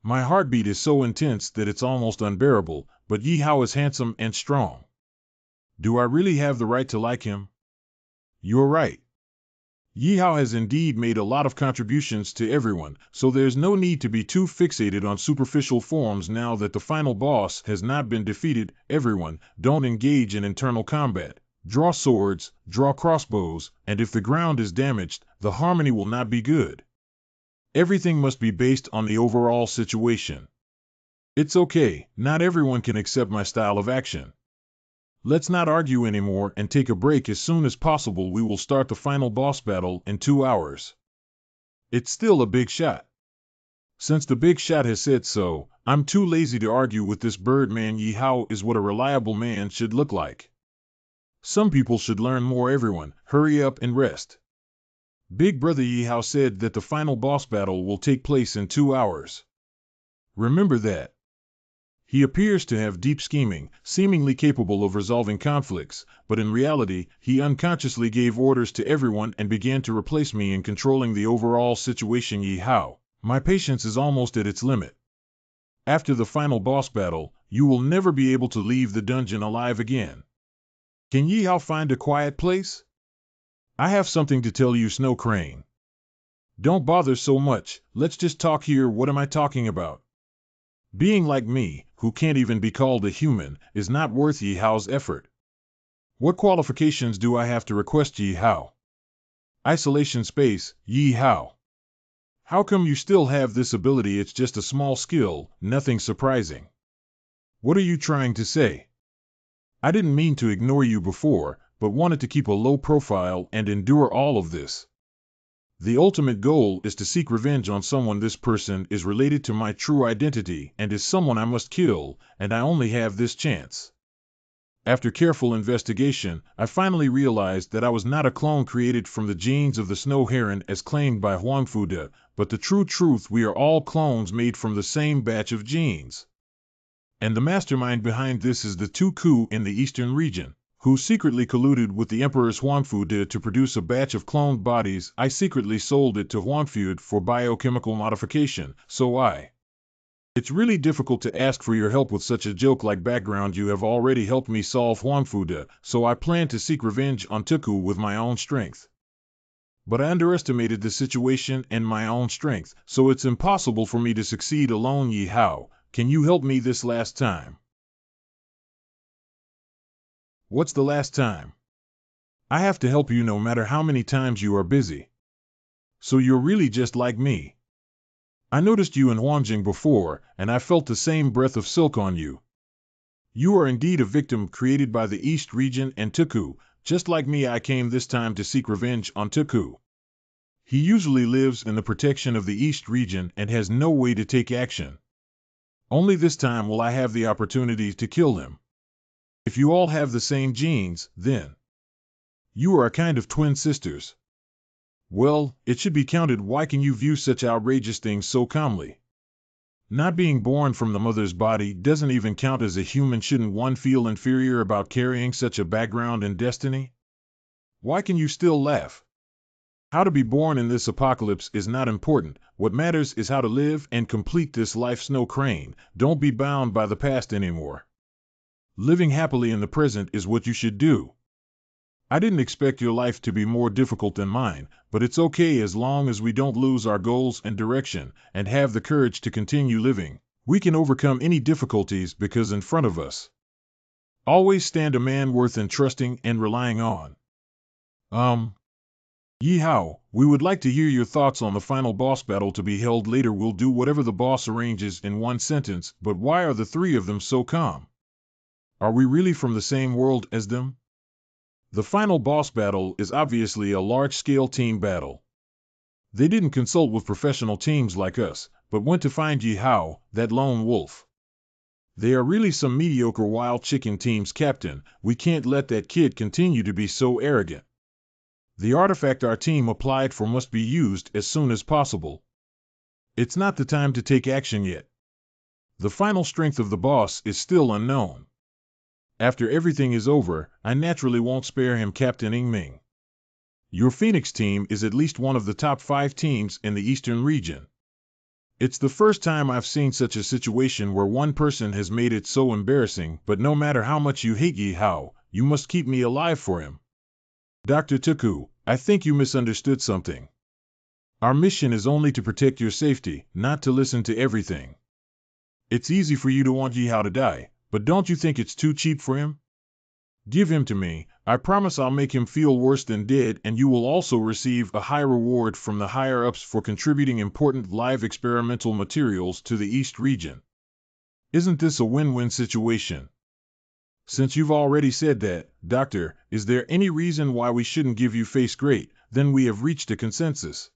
My heartbeat is so intense that it's almost unbearable, but Yi Hao is handsome and strong. Do I really have the right to like him? You're right. Yi Hao has indeed made a lot of contributions to everyone, so there's no need to be too fixated on superficial forms now that the final boss has not been defeated. Everyone, don't engage in internal combat. Draw swords, draw crossbows, and if the ground is damaged, the harmony will not be good. Everything must be based on the overall situation. It's okay, not everyone can accept my style of action. Let's not argue anymore and take a break as soon as possible. We will start the final boss battle in 2 hours. It's still a big shot. Since the big shot has said so, I'm too lazy to argue with this bird man. Yi Hao is what a reliable man should look like. Some people should learn more. Everyone, hurry up and rest. Big Brother Yi Hao said that the final boss battle will take place in 2 hours. Remember that. He appears to have deep scheming, seemingly capable of resolving conflicts, but in reality, he unconsciously gave orders to everyone and began to replace me in controlling the overall situation. Yi Hao, my patience is almost at its limit. After the final boss battle, you will never be able to leave the dungeon alive again. Can Yi Hao find a quiet place? I have something to tell you, Snow Crane. Don't bother so much, let's just talk here. What am I talking about? Being like me, who can't even be called a human, is not worth Yi Hao's effort. What qualifications do I have to request Yi Hao? Isolation space, Yi Hao. How come you still have this ability? It's just a small skill, nothing surprising. What are you trying to say? I didn't mean to ignore you before, but wanted to keep a low profile and endure all of this. The ultimate goal is to seek revenge on someone. This person is related to my true identity and is someone I must kill, and I only have this chance. After careful investigation, I finally realized that I was not a clone created from the genes of the snow heron as claimed by Huangfude, but the true truth: we are all clones made from the same batch of genes. And the mastermind behind this is the Tuku in the eastern region, who secretly colluded with the Emperor's Huangfude to produce a batch of cloned bodies. I secretly sold it to Huangfude for biochemical modification, It's really difficult to ask for your help with such a joke like background. You have already helped me solve Huangfude, so I plan to seek revenge on Tuku with my own strength. But I underestimated the situation and my own strength, so it's impossible for me to succeed alone. Yi Hao, can you help me this last time? What's the last time? I have to help you no matter how many times you are busy. So you're really just like me. I noticed you in Huangjing before, and I felt the same breath of silk on you. You are indeed a victim created by the East region and Tuku. Just like me, I came this time to seek revenge on Tuku. He usually lives in the protection of the East region and has no way to take action. Only this time will I have the opportunity to kill him. If you all have the same genes, then you are a kind of twin sisters. Well, it should be counted. Why can you view such outrageous things so calmly? Not being born from the mother's body doesn't even count as a human. Shouldn't one feel inferior about carrying such a background and destiny? Why can you still laugh? How to be born in this apocalypse is not important. What matters is how to live and complete this life. Snow Crane, don't be bound by the past anymore. Living happily in the present is what you should do. I didn't expect your life to be more difficult than mine, but it's okay as long as we don't lose our goals and direction and have the courage to continue living. We can overcome any difficulties because in front of us always stand a man worth entrusting and relying on. Yeehaw, we would like to hear your thoughts on the final boss battle to be held later. We'll do whatever the boss arranges in one sentence, but why are the three of them so calm? Are we really from the same world as them? The final boss battle is obviously a large-scale team battle. They didn't consult with professional teams like us, but went to find Yeehaw, that lone wolf. They are really some mediocre wild chicken teams, Captain. We can't let that kid continue to be so arrogant. The artifact our team applied for must be used as soon as possible. It's not the time to take action yet. The final strength of the boss is still unknown. After everything is over, I naturally won't spare him, Captain Ming. Your Phoenix team is at least one of the top 5 teams in the Eastern region. It's the first time I've seen such a situation where one person has made it so embarrassing, but no matter how much you hate Yeehaw, you must keep me alive for him. Dr. Tuku, I think you misunderstood something. Our mission is only to protect your safety, not to listen to everything. It's easy for you to want Yeehaw to die, but don't you think it's too cheap for him? Give him to me. I promise I'll make him feel worse than dead, and you will also receive a high reward from the higher-ups for contributing important live experimental materials to the East region. Isn't this a win-win situation? Since you've already said that, Doctor, is there any reason why we shouldn't give you face? Great, then we have reached a consensus.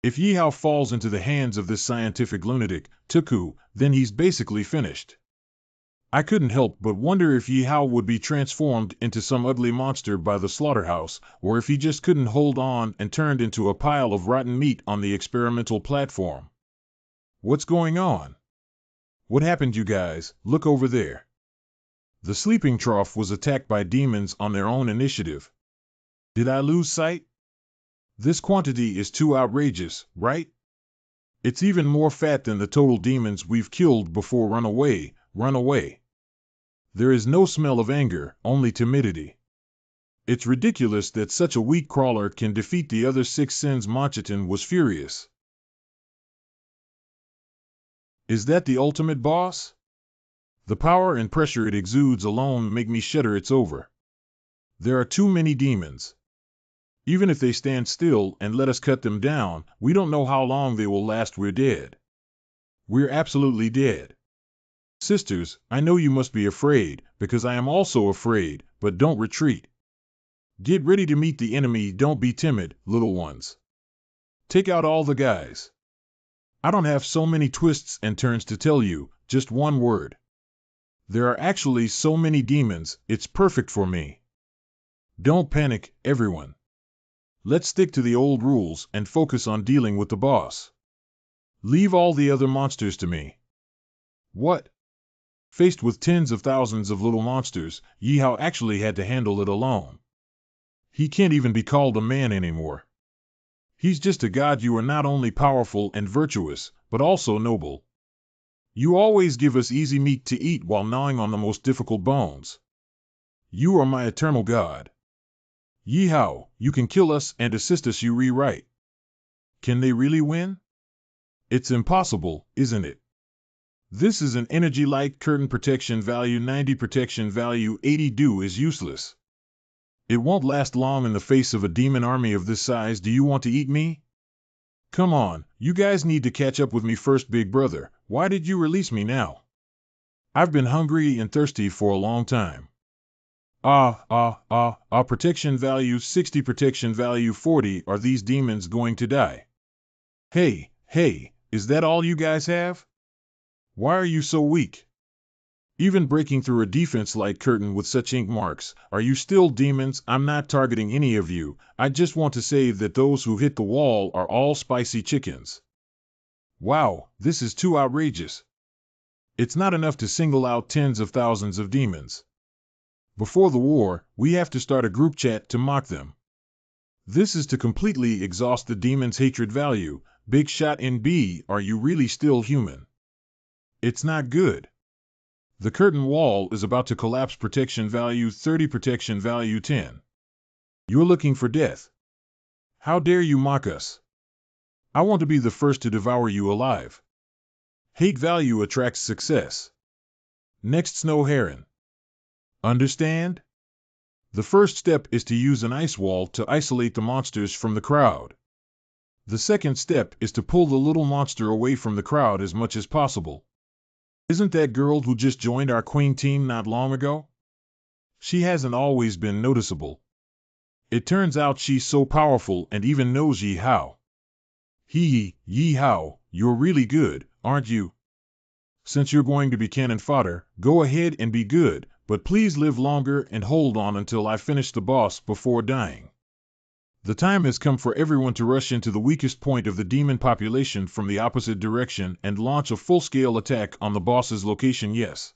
If Yeehaw falls into the hands of this scientific lunatic, Tuku, then he's basically finished. I couldn't help but wonder if Yeehaw would be transformed into some ugly monster by the slaughterhouse, or if he just couldn't hold on and turned into a pile of rotten meat on the experimental platform. What's going on? What happened, you guys? Look over there. The sleeping trough was attacked by demons on their own initiative. Did I lose sight? This quantity is too outrageous, right? It's even more fat than the total demons we've killed before. Run away, run away. There is no smell of anger, only timidity. It's ridiculous that such a weak crawler can defeat the other 6 sins. Manchatin was furious. Is that the ultimate boss? The power and pressure it exudes alone make me shudder. It's over. There are too many demons. Even if they stand still and let us cut them down, we don't know how long they will last. We're dead. We're absolutely dead. Sisters, I know you must be afraid, because I am also afraid, but don't retreat. Get ready to meet the enemy. Don't be timid, little ones. Take out all the guys. I don't have so many twists and turns to tell you, just one word. There are actually so many demons, it's perfect for me. Don't panic, everyone. Let's stick to the old rules and focus on dealing with the boss. Leave all the other monsters to me. What? Faced with tens of thousands of little monsters, Yeehaw actually had to handle it alone. He can't even be called a man anymore. He's just a god. You are not only powerful and virtuous, but also noble. You always give us easy meat to eat while gnawing on the most difficult bones. You are my eternal god. Yeehaw, you can kill us and assist us. You rewrite. Can they really win? It's impossible, isn't it? This is an energy light. Curtain protection value 90, protection value 80. Do is useless. It won't last long in the face of a demon army of this size. Do you want to eat me? Come on, you guys need to catch up with me first. Big brother, why did you release me now? I've been hungry and thirsty for a long time. Protection value 60, protection value 40. Are these demons going to die? Hey, is that all you guys have? Why are you so weak? Even breaking through a defense-like curtain with such ink marks. Are you still demons? I'm not targeting any of you. I just want to say that those who hit the wall are all spicy chickens. Wow, this is too outrageous. It's not enough to single out tens of thousands of demons. Before the war, we have to start a group chat to mock them. This is to completely exhaust the demon's hatred value. Big shot in B, are you really still human? It's not good. The curtain wall is about to collapse. Protection value 30, protection value 10. You're looking for death. How dare you mock us? I want to be the first to devour you alive. Hate value attracts success. Next, Snow Heron. Understand? The first step is to use an ice wall to isolate the monsters from the crowd. The second step is to pull the little monster away from the crowd as much as possible. Isn't that girl who just joined our queen team not long ago? She hasn't always been noticeable. It turns out she's so powerful and even knows Yahello. Yahello, you're really good, aren't you? Since you're going to be cannon fodder, go ahead and be good, but please live longer and hold on until I finish the boss before dying. The time has come for everyone to rush into the weakest point of the demon population from the opposite direction and launch a full-scale attack on the boss's location. Yes.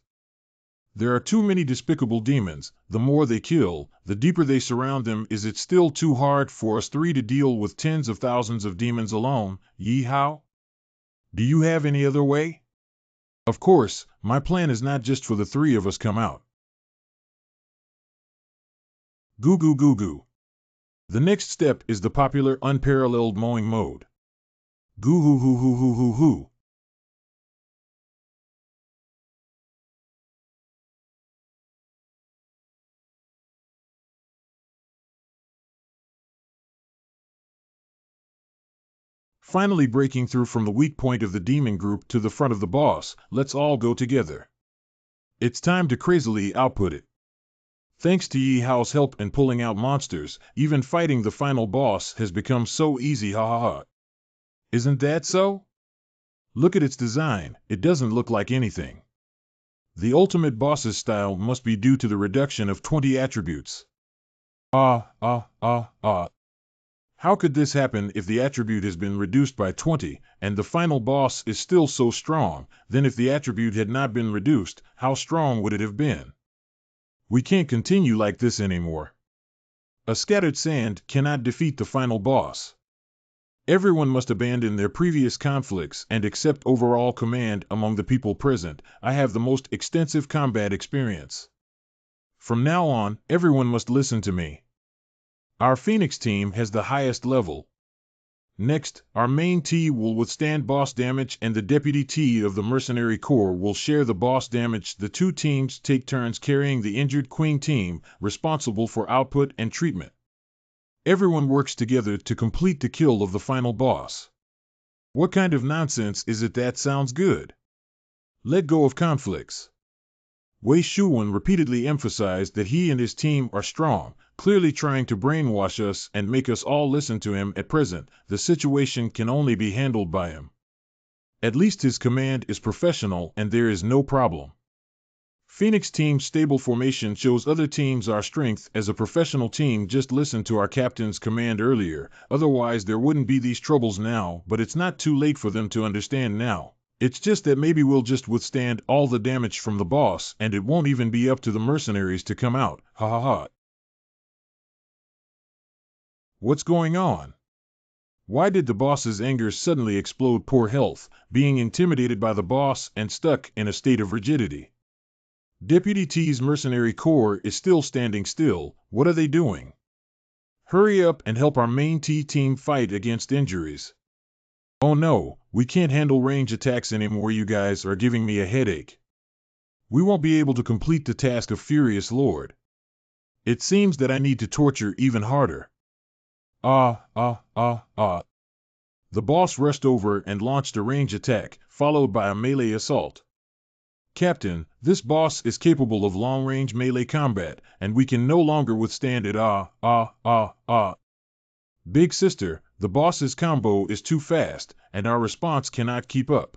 There are too many despicable demons. The more they kill, the deeper they surround them. Is it still too hard for us three to deal with tens of thousands of demons alone? Yahello? Do you have any other way? Of course, my plan is not just for the three of us come out. Goo goo goo goo. The next step is the popular unparalleled mowing mode. Goo hoo hoo hoo hoo hoo hoo. Finally breaking through from the weak point of the demon group to the front of the boss, let's all go together. It's time to crazily output it. Thanks to Yahello's help in pulling out monsters, even fighting the final boss has become so easy, ha ha ha. Isn't that so? Look at its design, it doesn't look like anything. The ultimate boss's style must be due to the reduction of 20 attributes. How could this happen if the attribute has been reduced by 20, and the final boss is still so strong? Then if the attribute had not been reduced, how strong would it have been? We can't continue like this anymore. A scattered sand cannot defeat the final boss. Everyone must abandon their previous conflicts and accept overall command among the people present. I have the most extensive combat experience. From now on, everyone must listen to me. Our Phoenix team has the highest level. Next, our main T will withstand boss damage and the deputy T of the mercenary corps will share the boss damage. The two teams take turns carrying the injured queen team, responsible for output and treatment. Everyone works together to complete the kill of the final boss. What kind of nonsense is it that sounds good? Let go of conflicts. Wei Shuwen repeatedly emphasized that he and his team are strong, clearly trying to brainwash us and make us all listen to him. At present, the situation can only be handled by him. At least his command is professional and there is no problem. Phoenix team's stable formation shows other teams our strength as a professional team. Just listen to our captain's command earlier, otherwise there wouldn't be these troubles now, but it's not too late for them to understand now. It's just that maybe we'll just withstand all the damage from the boss and it won't even be up to the mercenaries to come out, ha ha ha. What's going on? Why did the boss's anger suddenly explode? Poor health, being intimidated by the boss and stuck in a state of rigidity. Deputy T's mercenary corps is still standing still. What are they doing? Hurry up and help our main T team fight against injuries. Oh no, we can't handle range attacks anymore. You guys are giving me a headache. We won't be able to complete the task of Furious Lord. It seems that I need to torture even harder. The boss rushed over and launched a range attack, followed by a melee assault. Captain, this boss is capable of long-range melee combat, and we can no longer withstand it. Big sister, the boss's combo is too fast, and our response cannot keep up.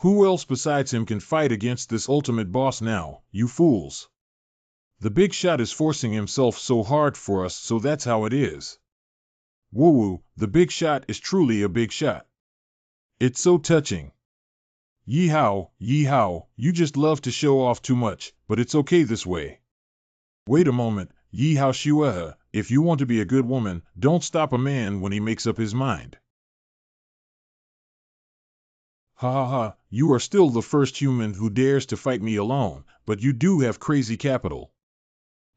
Who else besides him can fight against this ultimate boss now, you fools? The big shot is forcing himself so hard for us, so that's how it is. Woo-woo, the big shot is truly a big shot. It's so touching. Yee-how, you just love to show off too much, but it's okay this way. Wait a moment, Yee-how Shueha, if you want to be a good woman, don't stop a man when he makes up his mind. Ha ha ha, you are still the first human who dares to fight me alone, but you do have crazy capital.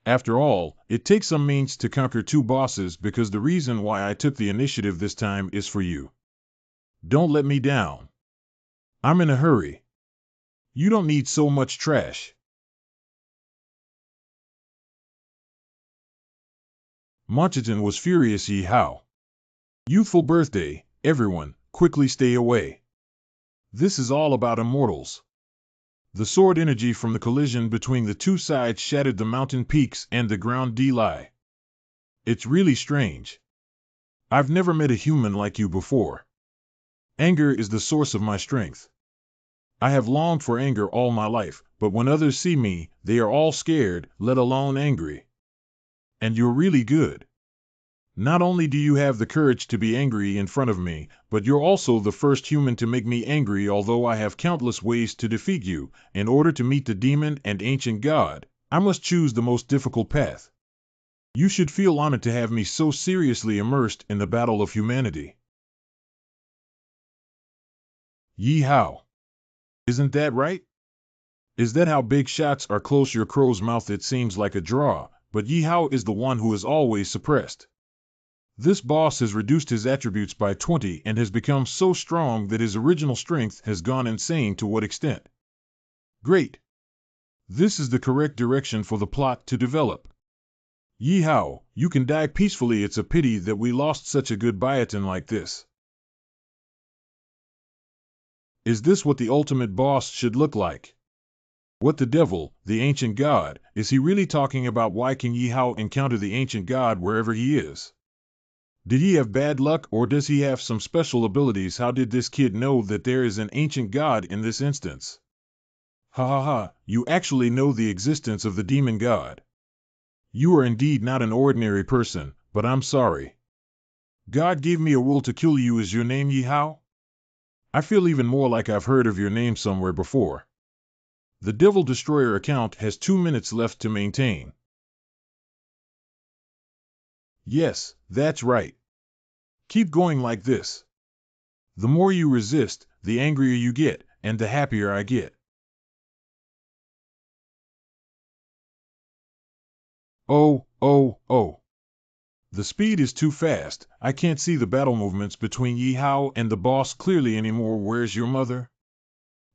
After all, it takes some means to conquer two bosses because the reason why I took the initiative this time is for you. Don't let me down. I'm in a hurry. You don't need so much trash. Manhwa was furious. Yee-how. Youthful birthday, everyone, quickly stay away. This is all about immortals. The sword energy from the collision between the two sides shattered the mountain peaks and the ground D-lie. It's really strange. I've never met a human like you before. Anger is the source of my strength. I have longed for anger all my life, but when others see me, they are all scared, let alone angry. And you're really good. Not only do you have the courage to be angry in front of me, but you're also the first human to make me angry. Although I have countless ways to defeat you, in order to meet the demon and ancient god, I must choose the most difficult path. You should feel honored to have me so seriously immersed in the battle of humanity. Yee-how. Isn't that right? Is that how big shots are close your crow's mouth? It seems like a draw, but Yee-how is the one who is always suppressed. This boss has reduced his attributes by 20 and has become so strong that his original strength has gone insane. To what extent? Great. This is the correct direction for the plot to develop. Yee-how, you can die peacefully. It's a pity that we lost such a good biotin like this. Is this what the ultimate boss should look like? What the devil, the ancient god, is he really talking about? Why can Yee-how encounter the ancient god wherever he is? Did he have bad luck, or does he have some special abilities? How did this kid know that there is an ancient god in this instance? Ha ha ha, you actually know the existence of the demon god. You are indeed not an ordinary person, but I'm sorry. God gave me a will to kill you. Is your name Yee-how? I feel even more like I've heard of your name somewhere before. The Devil Destroyer account has 2 minutes left to maintain. Yes, that's right. Keep going like this. The more you resist, the angrier you get, and the happier I get. Oh. The speed is too fast. I can't see the battle movements between Yee-how and the boss clearly anymore. Where's your mother?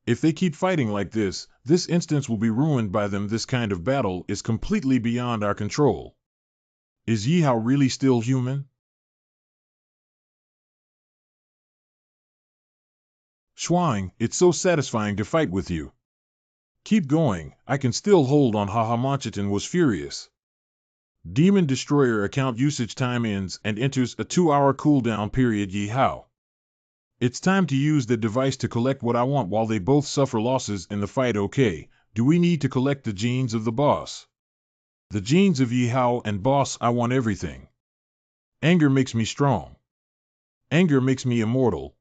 If they keep fighting like this instance will be ruined by them. This kind of battle is completely beyond our control. Is Yee-how really still human? Schwang, it's so satisfying to fight with you. Keep going, I can still hold on. Haha. Manhwa was furious. Demon Destroyer account usage time ends and enters a 2-hour cooldown period. Yee-how. It's time to use the device to collect what I want while they both suffer losses in the fight. Okay, do we need to collect the genes of the boss? The genes of Yee-how and boss. I want everything. Anger makes me strong. Anger makes me immortal.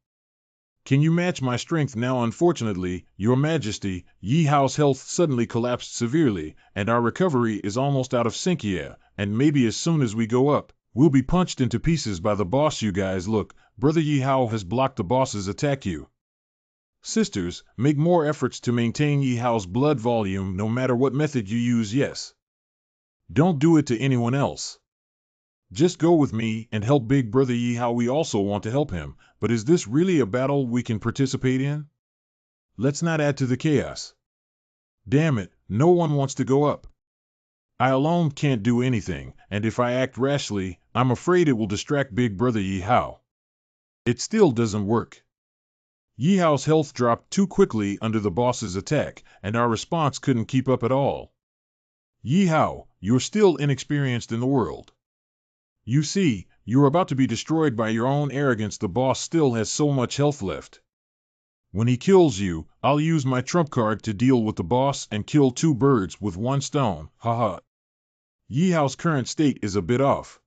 Can you match my strength now? Unfortunately, Your Majesty, Yee-how's health suddenly collapsed severely, and our recovery is almost out of sync. Yeah, and maybe as soon as we go up, we'll be punched into pieces by the boss. You guys look, Brother Yee-how has blocked the boss's attack. You sisters, make more efforts to maintain Yee-how's blood volume no matter what method you use. Yes. Don't do it to anyone else. Just go with me and help Big Brother Yee-how. We also want to help him, but is this really a battle we can participate in? Let's not add to the chaos. Damn it, no one wants to go up. I alone can't do anything, and if I act rashly, I'm afraid it will distract Big Brother Yee-how. It still doesn't work. Yee-how's health dropped too quickly under the boss's attack, and our response couldn't keep up at all. Yee-how, you're still inexperienced in the world. You see, you're about to be destroyed by your own arrogance. The boss still has so much health left. When he kills you, I'll use my trump card to deal with the boss and kill 2 birds with 1 stone, haha. Yihao's current state is a bit off.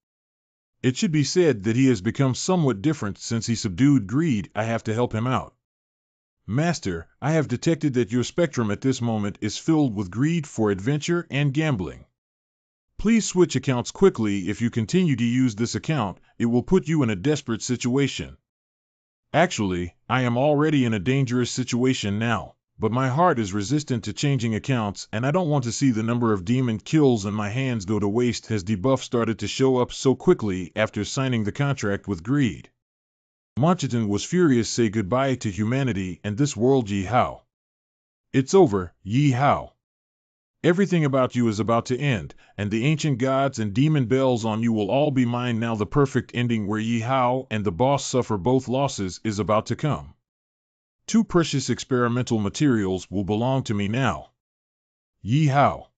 It should be said that he has become somewhat different since he subdued greed. I have to help him out. Master, I have detected that your spectrum at this moment is filled with greed for adventure and gambling. Please switch accounts quickly. If you continue to use this account, it will put you in a desperate situation. Actually, I am already in a dangerous situation now, but my heart is resistant to changing accounts and I don't want to see the number of demon kills in my hands go to waste. Has debuff started to show up so quickly after signing the contract with greed? Manhwa was furious. Say goodbye to humanity and this world, Yihao. It's over, Yihao. Everything about you is about to end, and the ancient gods and demon bells on you will all be mine now. The perfect ending where Yihao and the boss suffer both losses is about to come. 2 precious experimental materials will belong to me now. Yihao.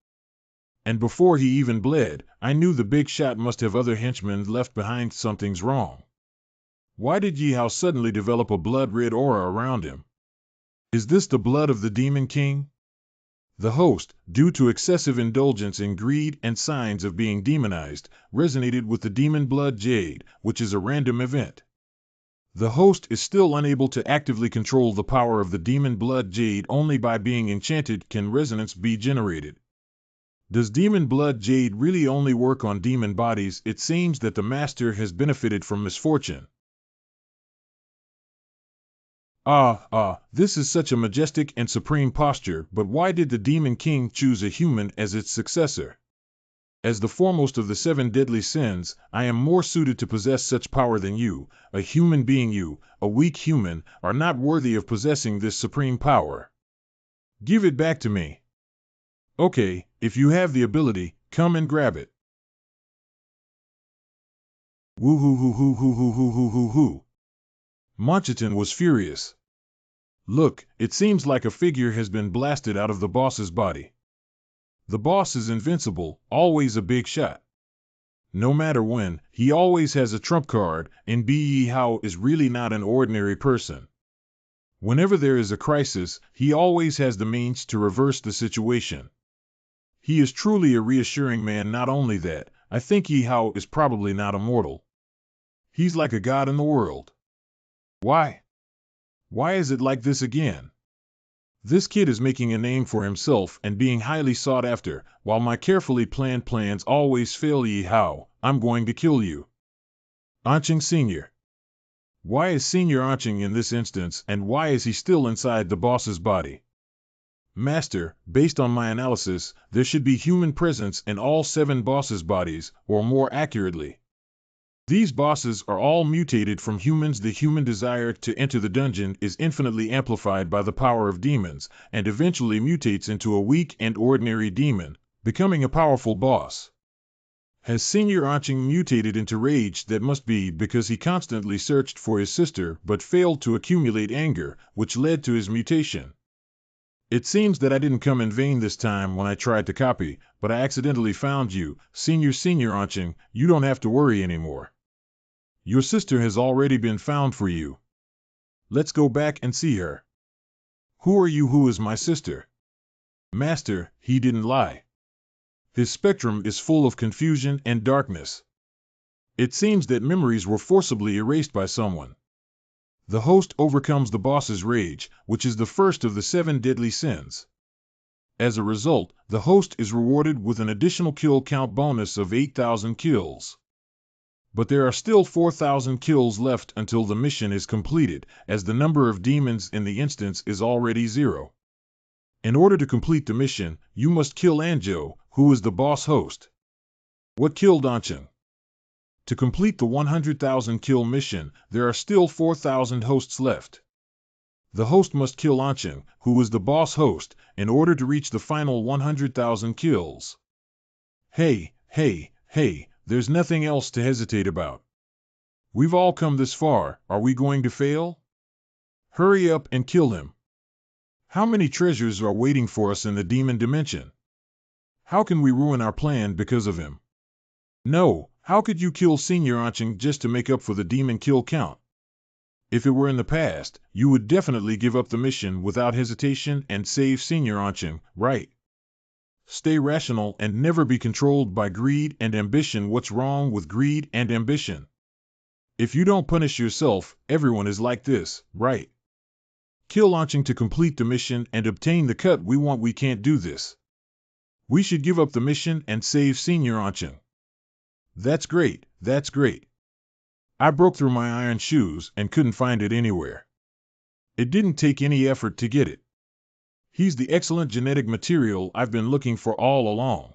And before he even bled, I knew the big shot must have other henchmen left behind. Something's wrong. Why did Yihao suddenly develop a blood-red aura around him? Is this the blood of the Demon King? The host, due to excessive indulgence in greed and signs of being demonized, resonated with the demon blood jade, which is a random event. The host is still unable to actively control the power of the demon blood jade. Only by being enchanted can resonance be generated. Does demon blood jade really only work on demon bodies? It seems that the master has benefited from misfortune. This is such a majestic and supreme posture, but why did the Demon King choose a human as its successor? As the foremost of the 7 deadly sins, I am more suited to possess such power than you. A human being, you, a weak human, are not worthy of possessing this supreme power. Give it back to me. Okay, if you have the ability, come and grab it. Woo-hoo-hoo-hoo-hoo-hoo-hoo-hoo-hoo-hoo. Manhwa was furious. Look, it seems like a figure has been blasted out of the boss's body. The boss is invincible, always a big shot. No matter when, he always has a trump card, and Yihao is really not an ordinary person. Whenever there is a crisis, he always has the means to reverse the situation. He is truly a reassuring man. Not only that, I think Yihao is probably not immortal. He's like a god in the world. Why? Why is it like this again? This kid is making a name for himself and being highly sought after, while my carefully planned plans always fail. Yihao, I'm going to kill you. Anqing Sr. Why is Senior Anqing in this instance, and why is he still inside the boss's body? Master, based on my analysis, there should be human presence in all 7 bosses' bodies, or more accurately, these bosses are all mutated from humans. The human desire to enter the dungeon is infinitely amplified by the power of demons, and eventually mutates into a weak and ordinary demon, becoming a powerful boss. Has Senior Anqing mutated into rage? That must be because he constantly searched for his sister but failed to accumulate anger, which led to his mutation. It seems that I didn't come in vain this time when I tried to copy, but I accidentally found you. Senior Anqing, you don't have to worry anymore. Your sister has already been found for you. Let's go back and see her. Who are you? Who is my sister? Master, he didn't lie. His spectrum is full of confusion and darkness. It seems that memories were forcibly erased by someone. The host overcomes the boss's rage, which is the first of the 7 deadly sins. As a result, the host is rewarded with an additional kill count bonus of 8,000 kills. But there are still 4,000 kills left until the mission is completed, as the number of demons in the instance is already 0. In order to complete the mission, you must kill Anjo, who is the boss host. What killed Anqing? To complete the 100,000 kill mission, there are still 4,000 hosts left. The host must kill Anqing, who is the boss host, in order to reach the final 100,000 kills. Hey, there's nothing else to hesitate about. We've all come this far, are we going to fail? Hurry up and kill him. How many treasures are waiting for us in the demon dimension? How can we ruin our plan because of him? No, how could you kill Senior Anqing just to make up for the demon kill count? If it were in the past, you would definitely give up the mission without hesitation and save Senior Anchin, right? Stay rational and never be controlled by greed and ambition. What's wrong with greed and ambition? If you don't punish yourself, everyone is like this, right? Kill Anchin to complete the mission and obtain the cut we want. We can't do this. We should give up the mission and save Senior Anchin. That's great, that's great. I broke through my iron shoes and couldn't find it anywhere. It didn't take any effort to get it. He's the excellent genetic material I've been looking for all along.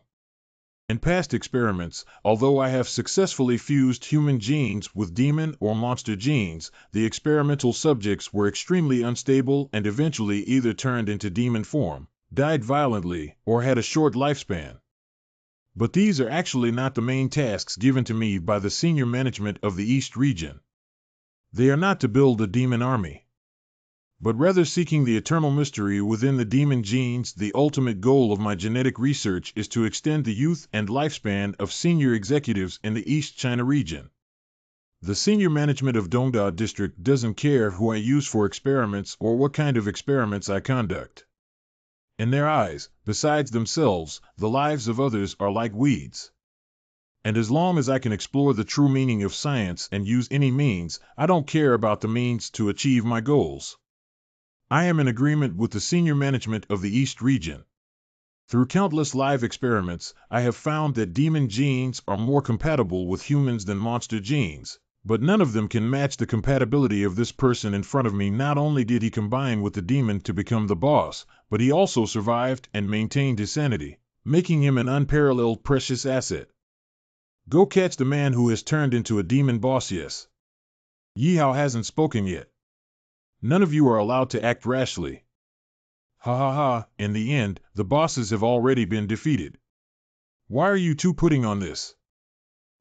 In past experiments, although I have successfully fused human genes with demon or monster genes, the experimental subjects were extremely unstable and eventually either turned into demon form, died violently, or had a short lifespan. But these are actually not the main tasks given to me by the senior management of the East region. They are not to build a demon army, but rather seeking the eternal mystery within the demon genes. The ultimate goal of my genetic research is to extend the youth and lifespan of senior executives in the East China region. The senior management of Dongda district doesn't care who I use for experiments or what kind of experiments I conduct. In their eyes, besides themselves, the lives of others are like weeds. And as long as I can explore the true meaning of science and use any means, I don't care about the means to achieve my goals. I am in agreement with the senior management of the East region. Through countless live experiments, I have found that demon genes are more compatible with humans than monster genes, but none of them can match the compatibility of this person in front of me. Not only did he combine with the demon to become the boss, but he also survived and maintained his sanity, making him an unparalleled precious asset. Go catch the man who has turned into a demon boss. Yes. Yihao hasn't spoken yet. None of you are allowed to act rashly. Ha ha ha, in the end, the bosses have already been defeated. Why are you two putting on this?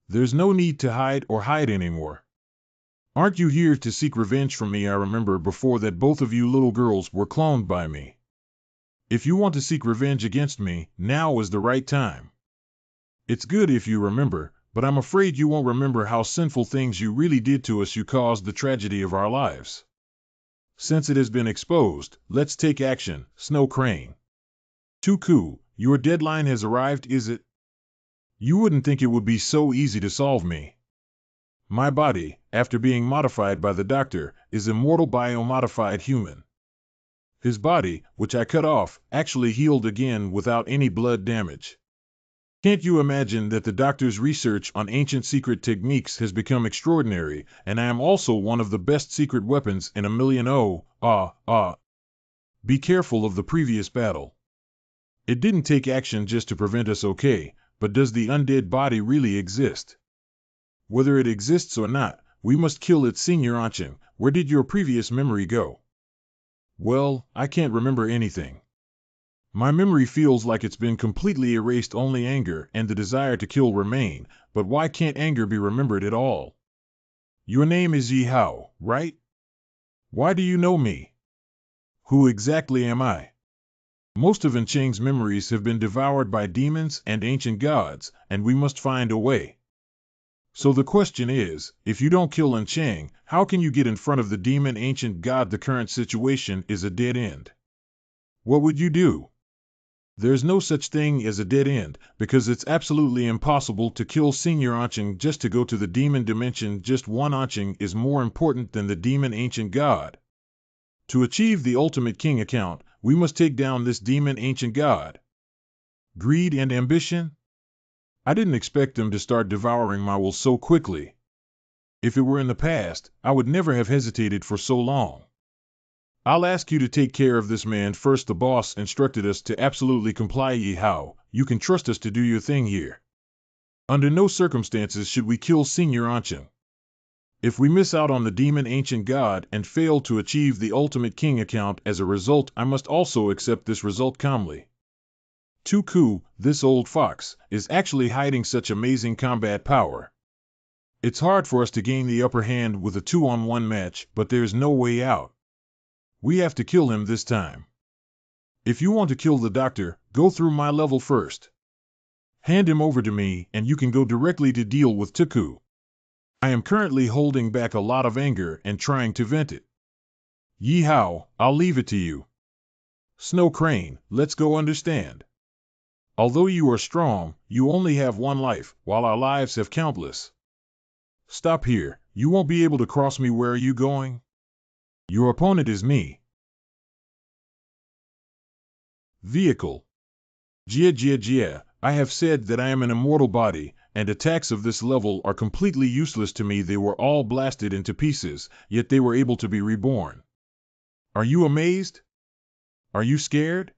There's no need to hide anymore. Aren't you here to seek revenge from me? I remember before that both of you little girls were cloned by me. If you want to seek revenge against me, now is the right time. It's good if you remember, but I'm afraid you won't remember how sinful things you really did to us. You caused the tragedy of our lives. Since it has been exposed, let's take action, Snow Crane. Tuku, your deadline has arrived, is it? You wouldn't think it would be so easy to solve me. My body, after being modified by the doctor, is immortal biomodified human. His body, which I cut off, actually healed again without any blood damage. Can't you imagine that the doctor's research on ancient secret techniques has become extraordinary, and I am also one of the best secret weapons in a million. Be careful of the previous battle. It didn't take action just to prevent us, okay, but does the undead body really exist? Whether it exists or not, we must kill it. Senior Anchin, where did your previous memory go? Well, I can't remember anything. My memory feels like it's been completely erased. Only anger and the desire to kill remain, but why can't anger be remembered at all? Your name is Yihao, right? Why do you know me? Who exactly am I? Most of Encheng's memories have been devoured by demons and ancient gods, and we must find a way. So the question is, if you don't kill Encheng, how can you get in front of the demon ancient god? The current situation is a dead end. What would you do? There's no such thing as a dead end, because it's absolutely impossible to kill Senior Anchin just to go to the demon dimension. Just one Anchin is more important than the demon ancient god. To achieve the ultimate king account, we must take down this demon ancient god. Greed and ambition? I didn't expect them to start devouring my will so quickly. If it were in the past, I would never have hesitated for so long. I'll ask you to take care of this man first. The boss instructed us to absolutely comply. Yihao, you can trust us to do your thing here. Under no circumstances should we kill Senior Anchin. If we miss out on the demon ancient god and fail to achieve the ultimate king account as a result, I must also accept this result calmly. Tuku, this old fox, is actually hiding such amazing combat power. It's hard for us to gain the upper hand with a 2-on-1 match, but there's no way out. We have to kill him this time. If you want to kill the doctor, go through my level first. Hand him over to me, and you can go directly to deal with Tuku. I am currently holding back a lot of anger and trying to vent it. Yeehaw, I'll leave it to you. Snow Crane, let's go understand. Although you are strong, you only have one life, while our lives have countless. Stop here, you won't be able to cross me. Where are you going? Your opponent is me. Vehicle. Jia, I have said that I am an immortal body, and attacks of this level are completely useless to me. They were all blasted into pieces, yet they were able to be reborn. Are you amazed? Are you scared?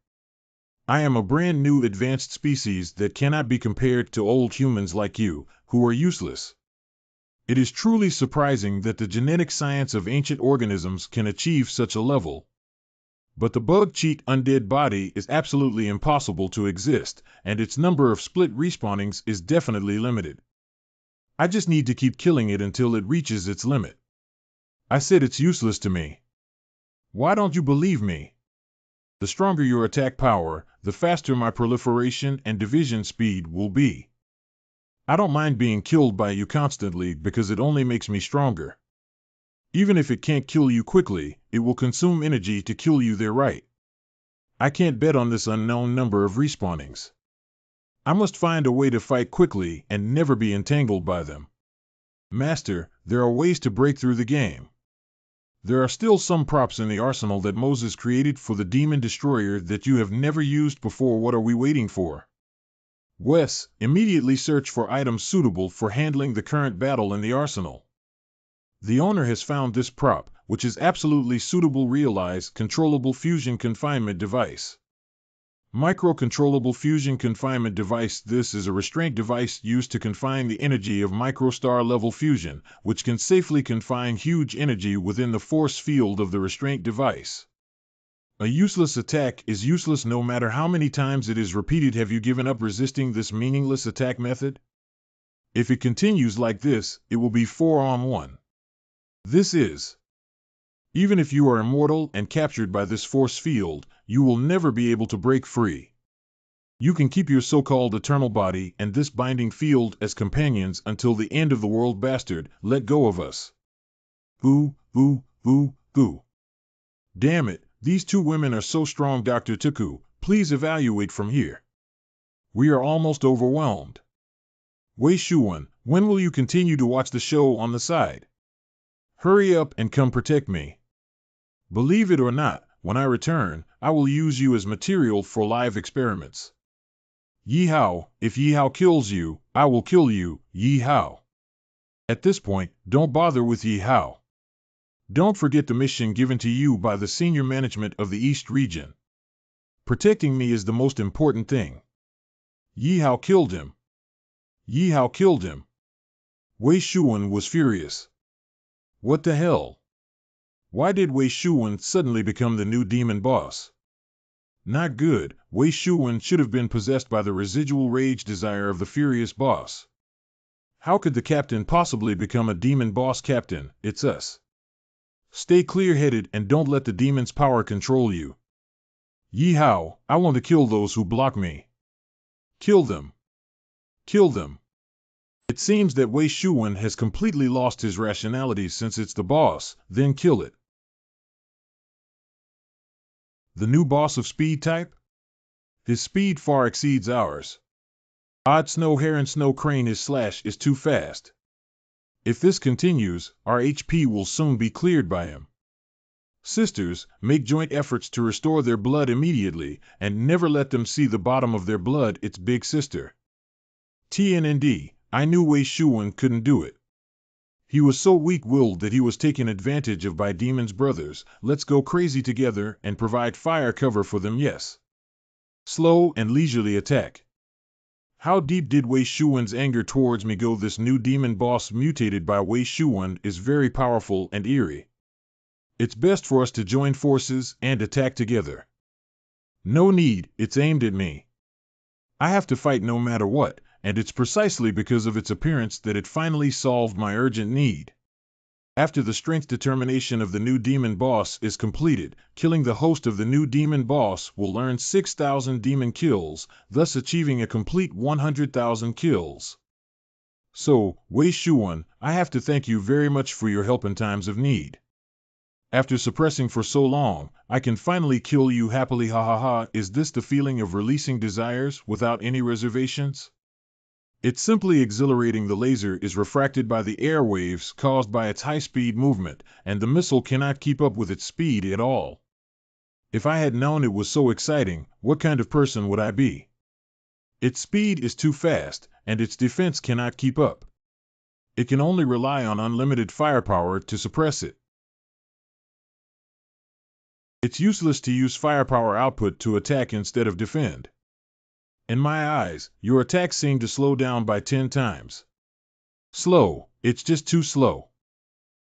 I am a brand new advanced species that cannot be compared to old humans like you, who are useless. It is truly surprising that the genetic science of ancient organisms can achieve such a level. But the bug cheat undead body is absolutely impossible to exist, and its number of split respawnings is definitely limited. I just need to keep killing it until it reaches its limit. I said it's useless to me. Why don't you believe me? The stronger your attack power, the faster my proliferation and division speed will be. I don't mind being killed by you constantly because it only makes me stronger. Even if it can't kill you quickly, it will consume energy to kill you there, right? I can't bet on this unknown number of respawnings. I must find a way to fight quickly and never be entangled by them. Master, there are ways to break through the game. There are still some props in the arsenal that Moses created for the demon destroyer that you have never used before. What are we waiting for? Wes, immediately search for items suitable for handling the current battle in the arsenal. The owner has found this prop, which is absolutely suitable. Realize controllable fusion confinement device. Micro-controllable fusion confinement device. This is a restraint device used to confine the energy of microstar-level fusion, which can safely confine huge energy within the force field of the restraint device. A useless attack is useless no matter how many times it is repeated. Have you given up resisting this meaningless attack method? If it continues like this, it will be 4-on-1. This is. Even if you are immortal and captured by this force field, you will never be able to break free. You can keep your so-called eternal body and this binding field as companions until the end of the world. Bastard, let go of us. Boo. Damn it, these two women are so strong. Dr. Tuku, please evaluate from here. We are almost overwhelmed. Wei Shuwen, when will you continue to watch the show on the side? Hurry up and come protect me. Believe it or not, when I return, I will use you as material for live experiments. Yeehaw, if Yeehaw kills you, I will kill you, Yeehaw. At this point, don't bother with Yeehaw. Don't forget the mission given to you by the senior management of the East region. Protecting me is the most important thing. Yeehaw killed him. Yeehaw killed him. Wei Shuwen was furious. What the hell? Why did Wei Shuwen suddenly become the new demon boss? Not good. Wei Shuwen should have been possessed by the residual rage desire of the furious boss. How could the captain possibly become a demon boss? Captain, it's us. Stay clear-headed and don't let the demon's power control you. Yeehaw, I want to kill those who block me. Kill them. Kill them. It seems that Wei Shuwen has completely lost his rationality. Since it's the boss, then kill it. The new boss of speed type? His speed far exceeds ours. Odd Snow Heron Snow Crane his slash is too fast. If this continues, our HP will soon be cleared by him. Sisters, make joint efforts to restore their blood immediately, and never let them see the bottom of their blood. It's big sister. TNND, I knew Wei Shuwen couldn't do it. He was so weak-willed that he was taken advantage of by Demon's brothers. Let's go crazy together and provide fire cover for them. Yes. Slow and leisurely attack. How deep did Wei Shuwen's anger towards me go? This new demon boss mutated by Wei Shuwen is very powerful and eerie. It's best for us to join forces and attack together. No need, it's aimed at me. I have to fight no matter what, and it's precisely because of its appearance that it finally solved my urgent need. After the strength determination of the new demon boss is completed, killing the host of the new demon boss will earn 6,000 demon kills, thus achieving a complete 100,000 kills. So, Wei Shuan, I have to thank you very much for your help in times of need. After suppressing for so long, I can finally kill you happily, ha ha ha. Is this the feeling of releasing desires without any reservations? It's simply exhilarating. The laser is refracted by the airwaves caused by its high-speed movement, and the missile cannot keep up with its speed at all. If I had known it was so exciting, what kind of person would I be? Its speed is too fast, and its defense cannot keep up. It can only rely on unlimited firepower to suppress it. It's useless to use firepower output to attack instead of defend. In my eyes, your attacks seem to slow down by 10 times. Slow, it's just too slow.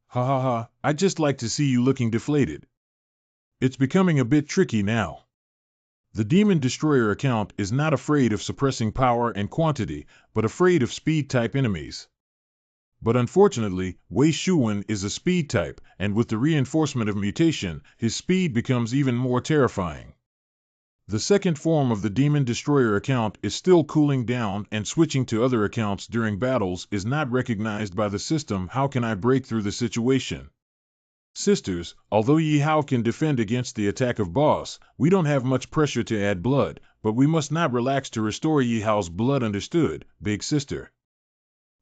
Ha ha ha, I'd just like to see you looking deflated. It's becoming a bit tricky now. The Demon Destroyer account is not afraid of suppressing power and quantity, but afraid of speed-type enemies. But unfortunately, Wei Shuan is a speed type, and with the reinforcement of mutation, his speed becomes even more terrifying. The second form of the Demon Destroyer account is still cooling down, and switching to other accounts during battles is not recognized by the system. How can I break through the situation? Sisters, although Yi Hao can defend against the attack of boss, we don't have much pressure to add blood, but we must not relax to restore Yi Hao's blood. Understood, big sister?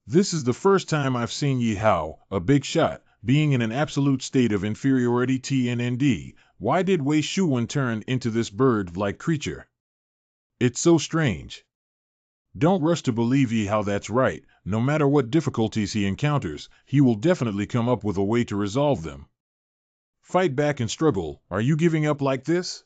This is the first time I've seen Yi Hao, a big shot, being in an absolute state of inferiority. TNND, why did Wei Shuan turn into this bird-like creature? It's so strange. Don't rush to believe Yi Hao. That's right, no matter what difficulties he encounters, he will definitely come up with a way to resolve them. Fight back and struggle. Are you giving up like this?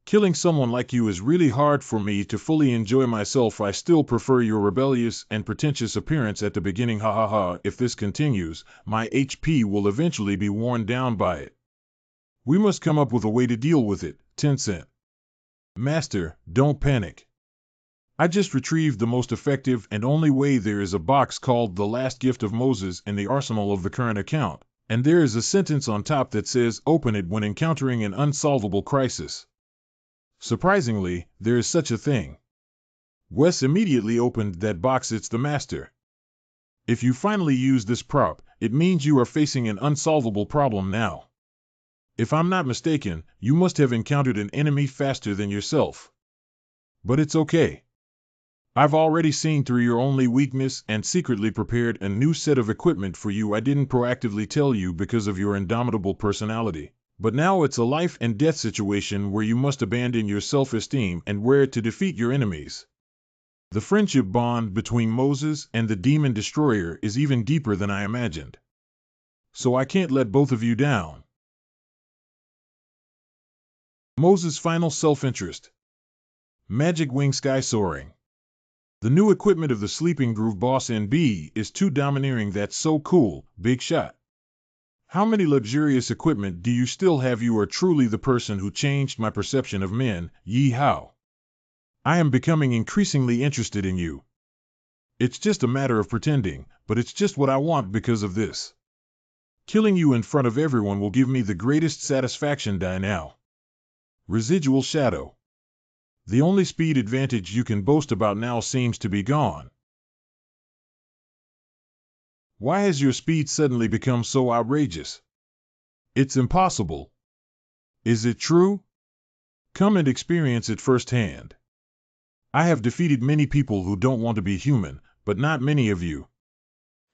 Killing someone like you is really hard for me to fully enjoy myself. I still prefer your rebellious and pretentious appearance at the beginning. Ha ha ha. If this continues, my HP will eventually be worn down by it. We must come up with a way to deal with it. Tencent. Master, don't panic. I just retrieved the most effective and only way. There is a box called The Last Gift of Moses in the arsenal of the current account, and there is a sentence on top that says, open it when encountering an unsolvable crisis. Surprisingly, there is such a thing. Wes immediately opened that box. It's the master. If you finally use this prop, it means you are facing an unsolvable problem now. If I'm not mistaken, you must have encountered an enemy faster than yourself. But it's okay. I've already seen through your only weakness and secretly prepared a new set of equipment for you. I didn't proactively tell you because of your indomitable personality. But now it's a life and death situation where you must abandon your self-esteem and wear it to defeat your enemies. The friendship bond between Moses and the Demon Destroyer is even deeper than I imagined. So I can't let both of you down. Moses' final self-interest. Magic Wing Sky Soaring. The new equipment of the Sleeping Groove Boss NB is too domineering. That's so cool, big shot. How many luxurious equipment do you still have? You are truly the person who changed my perception of men, Yi Hao. I am becoming increasingly interested in you. It's just a matter of pretending, but it's just what I want because of this. Killing you in front of everyone will give me the greatest satisfaction. Die now. Residual shadow. The only speed advantage you can boast about now seems to be gone. Why has your speed suddenly become so outrageous? It's impossible. Is it true? Come and experience it firsthand. I have defeated many people who don't want to be human, but not many of you.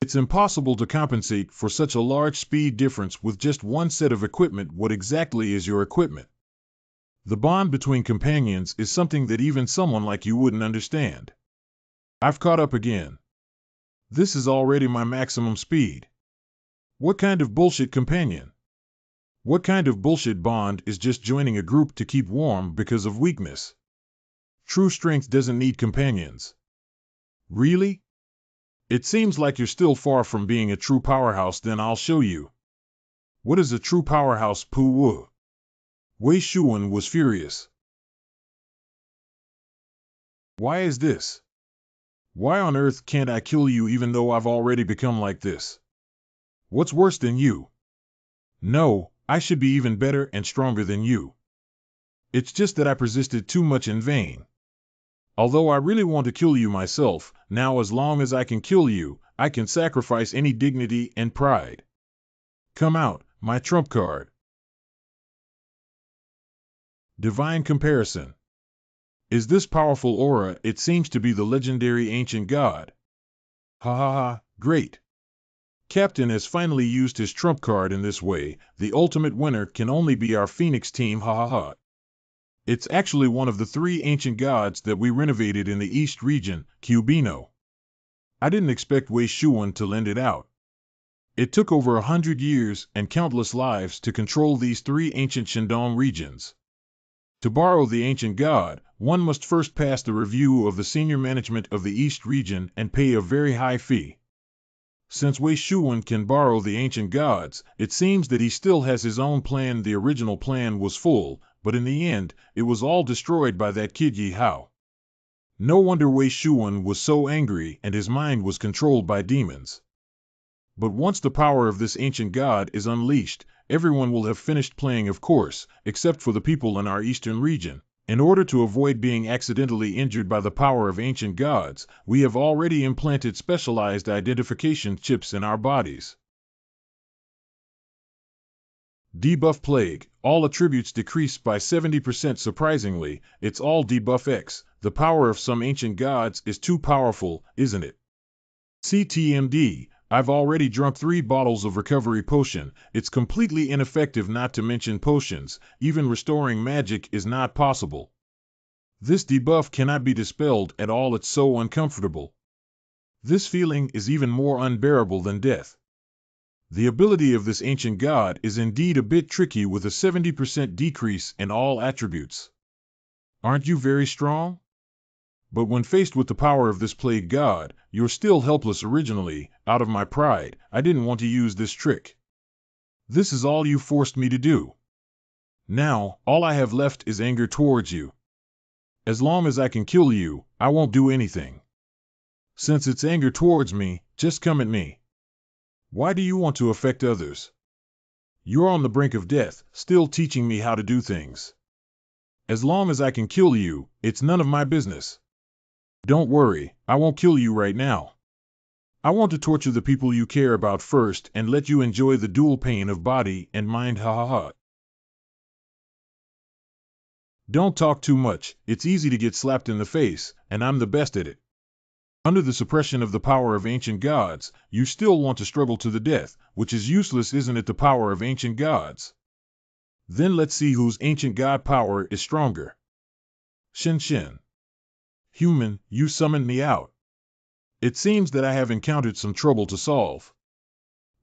It's impossible to compensate for such a large speed difference with just one set of equipment. What exactly is your equipment? The bond between companions is something that even someone like you wouldn't understand. I've caught up again. This is already my maximum speed. What kind of bullshit companion? What kind of bullshit bond is just joining a group to keep warm because of weakness? True strength doesn't need companions. Really? It seems like you're still far from being a true powerhouse. Then I'll show you. What is a true powerhouse? Pu. Wei Shuan was furious. Why is this? Why on earth can't I kill you even though I've already become like this? What's worse than you? No, I should be even better and stronger than you. It's just that I persisted too much in vain. Although I really want to kill you myself, now as long as I can kill you, I can sacrifice any dignity and pride. Come out, my trump card. Divine Comparison. Is this powerful aura? It seems to be the legendary ancient god. Ha ha ha, great. Captain has finally used his trump card in this way. The ultimate winner can only be our Phoenix team, ha ha ha. It's actually one of the 3 ancient gods that we renovated in the East region, Cubino. I didn't expect Wei Shuwen to lend it out. It took over 100 years and countless lives to control these 3 ancient Shandong regions. To borrow the ancient god, one must first pass the review of the senior management of the East region and pay a very high fee. Since Wei Shuwen can borrow the ancient gods, it seems that he still has his own plan. The original plan was full, but in the end, it was all destroyed by that kid Yi Hao. No wonder Wei Shuwen was so angry and his mind was controlled by demons. But once the power of this ancient god is unleashed, everyone will have finished playing, of course, except for the people in our eastern region. In order to avoid being accidentally injured by the power of ancient gods, we have already implanted specialized identification chips in our bodies. Debuff Plague. All attributes decrease by 70%. Surprisingly, it's all debuff X. The power of some ancient gods is too powerful, isn't it? CTMD. I've already drunk 3 bottles of recovery potion. It's completely ineffective, not to mention potions. Even restoring magic is not possible. This debuff cannot be dispelled at all. It's so uncomfortable. This feeling is even more unbearable than death. The ability of this ancient god is indeed a bit tricky, with a 70% decrease in all attributes. Aren't you very strong? But when faced with the power of this plague god, you're still helpless. Originally, out of my pride, I didn't want to use this trick. This is all you forced me to do. Now, all I have left is anger towards you. As long as I can kill you, I won't do anything. Since it's anger towards me, just come at me. Why do you want to affect others? You're on the brink of death, still teaching me how to do things. As long as I can kill you, it's none of my business. Don't worry, I won't kill you right now. I want to torture the people you care about first and let you enjoy the dual pain of body and mind, ha ha ha. Don't talk too much. It's easy to get slapped in the face, and I'm the best at it. Under the suppression of the power of ancient gods, you still want to struggle to the death, which is useless, isn't it? The power of ancient gods. Then let's see whose ancient god power is stronger. Shin Shin. Human, you summoned me out. It seems that I have encountered some trouble to solve.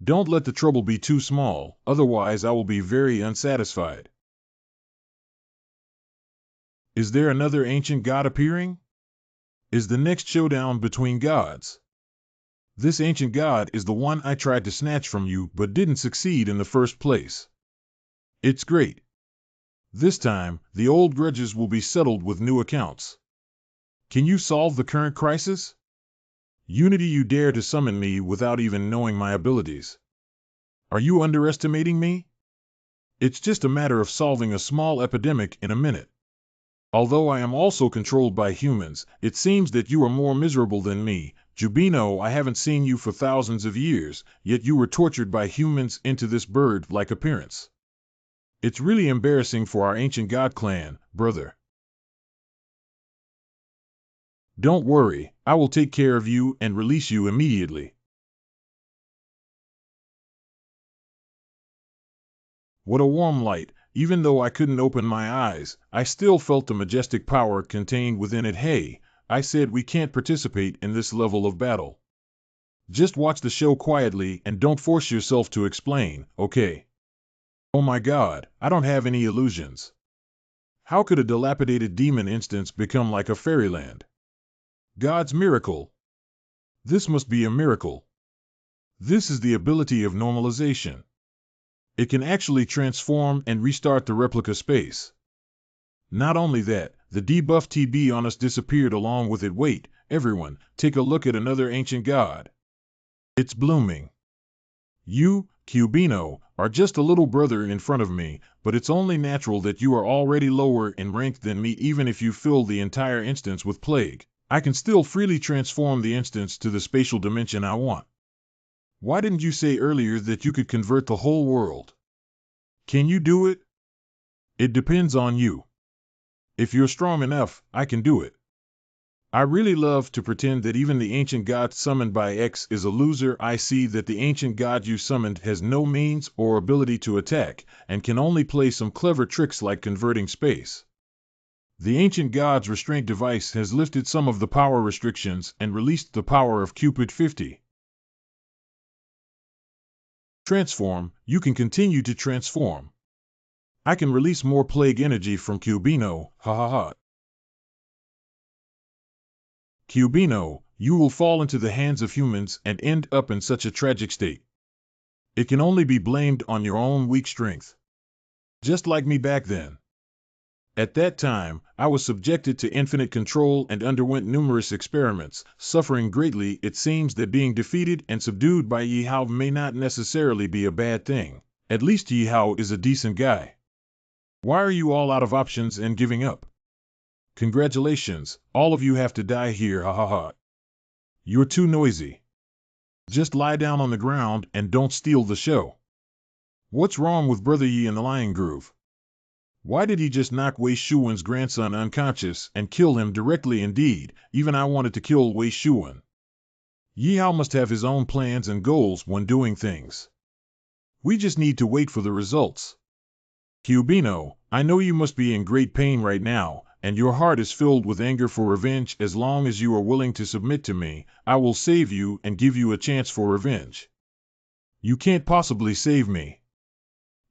Don't let the trouble be too small, otherwise I will be very unsatisfied. Is there another ancient god appearing? Is the next showdown between gods? This ancient god is the one I tried to snatch from you but didn't succeed in the first place. It's great. This time, the old grudges will be settled with new accounts. Can you solve the current crisis? Unity, you dare to summon me without even knowing my abilities. Are you underestimating me? It's just a matter of solving a small epidemic in a minute. Although I am also controlled by humans, it seems that you are more miserable than me. Jubino, I haven't seen you for thousands of years, yet you were tortured by humans into this bird-like appearance. It's really embarrassing for our ancient god clan, brother. Don't worry, I will take care of you and release you immediately. What a warm light. Even though I couldn't open my eyes, I still felt the majestic power contained within it. Hey, I said we can't participate in this level of battle. Just watch the show quietly and don't force yourself to explain, okay? Oh my god, I don't have any illusions. How could a dilapidated demon instance become like a fairyland? God's miracle. This must be a miracle. This is the ability of normalization. It can actually transform and restart the replica space. Not only that, the debuff TB on us disappeared along with it. Wait, everyone, take a look at another ancient god. It's blooming. You, Cubino, are just a little brother in front of me, but it's only natural that you are already lower in rank than me. Even if you fill the entire instance with plague, I can still freely transform the instance to the spatial dimension I want. Why didn't you say earlier that you could convert the whole world? Can you do it? It depends on you. If you're strong enough, I can do it. I really love to pretend that even the ancient god summoned by X is a loser. I see that the ancient god you summoned has no means or ability to attack, and can only play some clever tricks like converting space. The ancient god's restraint device has lifted some of the power restrictions and released the power of Cupid 50. Transform, you can continue to transform. I can release more plague energy from Cubino, ha ha ha. Cubino, you will fall into the hands of humans and end up in such a tragic state. It can only be blamed on your own weak strength. Just like me back then. At that time, I was subjected to infinite control and underwent numerous experiments, suffering greatly. It seems that being defeated and subdued by Yihao may not necessarily be a bad thing. At least Yihao is a decent guy. Why are you all out of options and giving up? Congratulations, all of you have to die here, ha ha ha. You're too noisy. Just lie down on the ground and don't steal the show. What's wrong with Brother Yi in the Lion Groove? Why did he just knock Wei Shuwen's grandson unconscious and kill him directly? Indeed, even I wanted to kill Wei Shuwen. Yihao must have his own plans and goals when doing things. We just need to wait for the results. Cubino, I know you must be in great pain right now, and your heart is filled with anger for revenge. As long as you are willing to submit to me, I will save you and give you a chance for revenge. You can't possibly save me.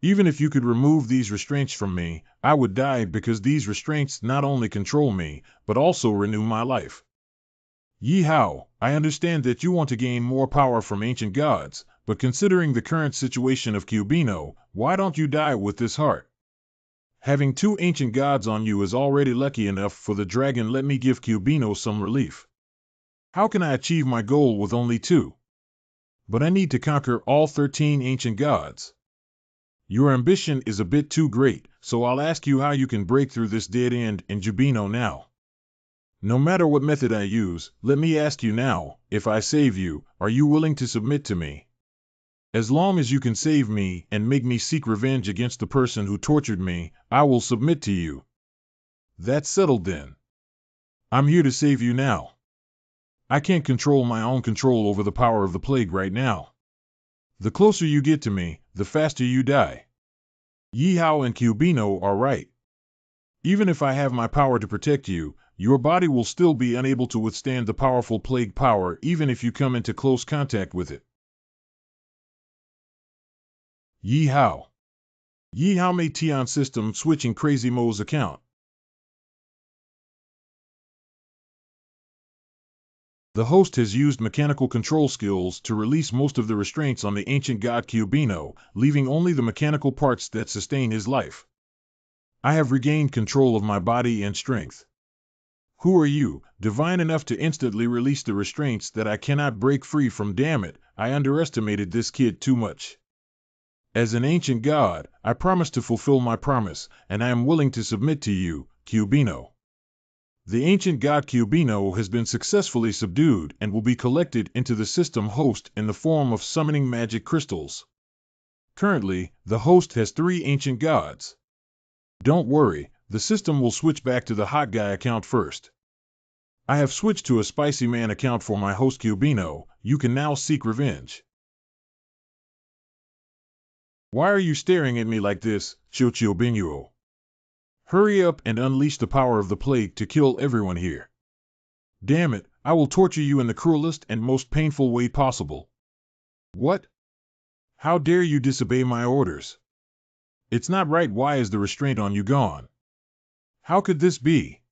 Even if you could remove these restraints from me, I would die because these restraints not only control me, but also renew my life. Yihao, I understand that you want to gain more power from ancient gods, but considering the current situation of Cubino, why don't you die with this heart? Having two ancient gods on you is already lucky enough for the dragon. Let me give Cubino some relief. How can I achieve my goal with only two? But I need to conquer all 13 ancient gods. Your ambition is a bit too great, so I'll ask you how you can break through this dead end in Cubino now. No matter what method I use, let me ask you now, if I save you, are you willing to submit to me? As long as you can save me and make me seek revenge against the person who tortured me, I will submit to you. That's settled then. I'm here to save you now. I can't control my own control over the power of the plague right now. The closer you get to me, the faster you die. Yihao and Cubino are right. Even if I have my power to protect you, your body will still be unable to withstand the powerful plague power even if you come into close contact with it. Yihao. Yihao made Tian system switching Crazy Mo's account. The host has used mechanical control skills to release most of the restraints on the ancient god Cubino, leaving only the mechanical parts that sustain his life. I have regained control of my body and strength. Who are you, divine enough to instantly release the restraints that I cannot break free from? Damn it, I underestimated this kid too much. As an ancient god, I promise to fulfill my promise, and I am willing to submit to you, Cubino. The ancient god Cubino has been successfully subdued and will be collected into the system host in the form of summoning magic crystals. Currently, the host has 3 ancient gods. Don't worry, the system will switch back to the hot guy account first. I have switched to a spicy man account for my host Cubino. You can now seek revenge. Why are you staring at me like this, Chiuchiubinuo? Hurry up and unleash the power of the plague to kill everyone here. Damn it, I will torture you in the cruelest and most painful way possible. What? How dare you disobey my orders? It's not right. Why is the restraint on you gone? How could this be?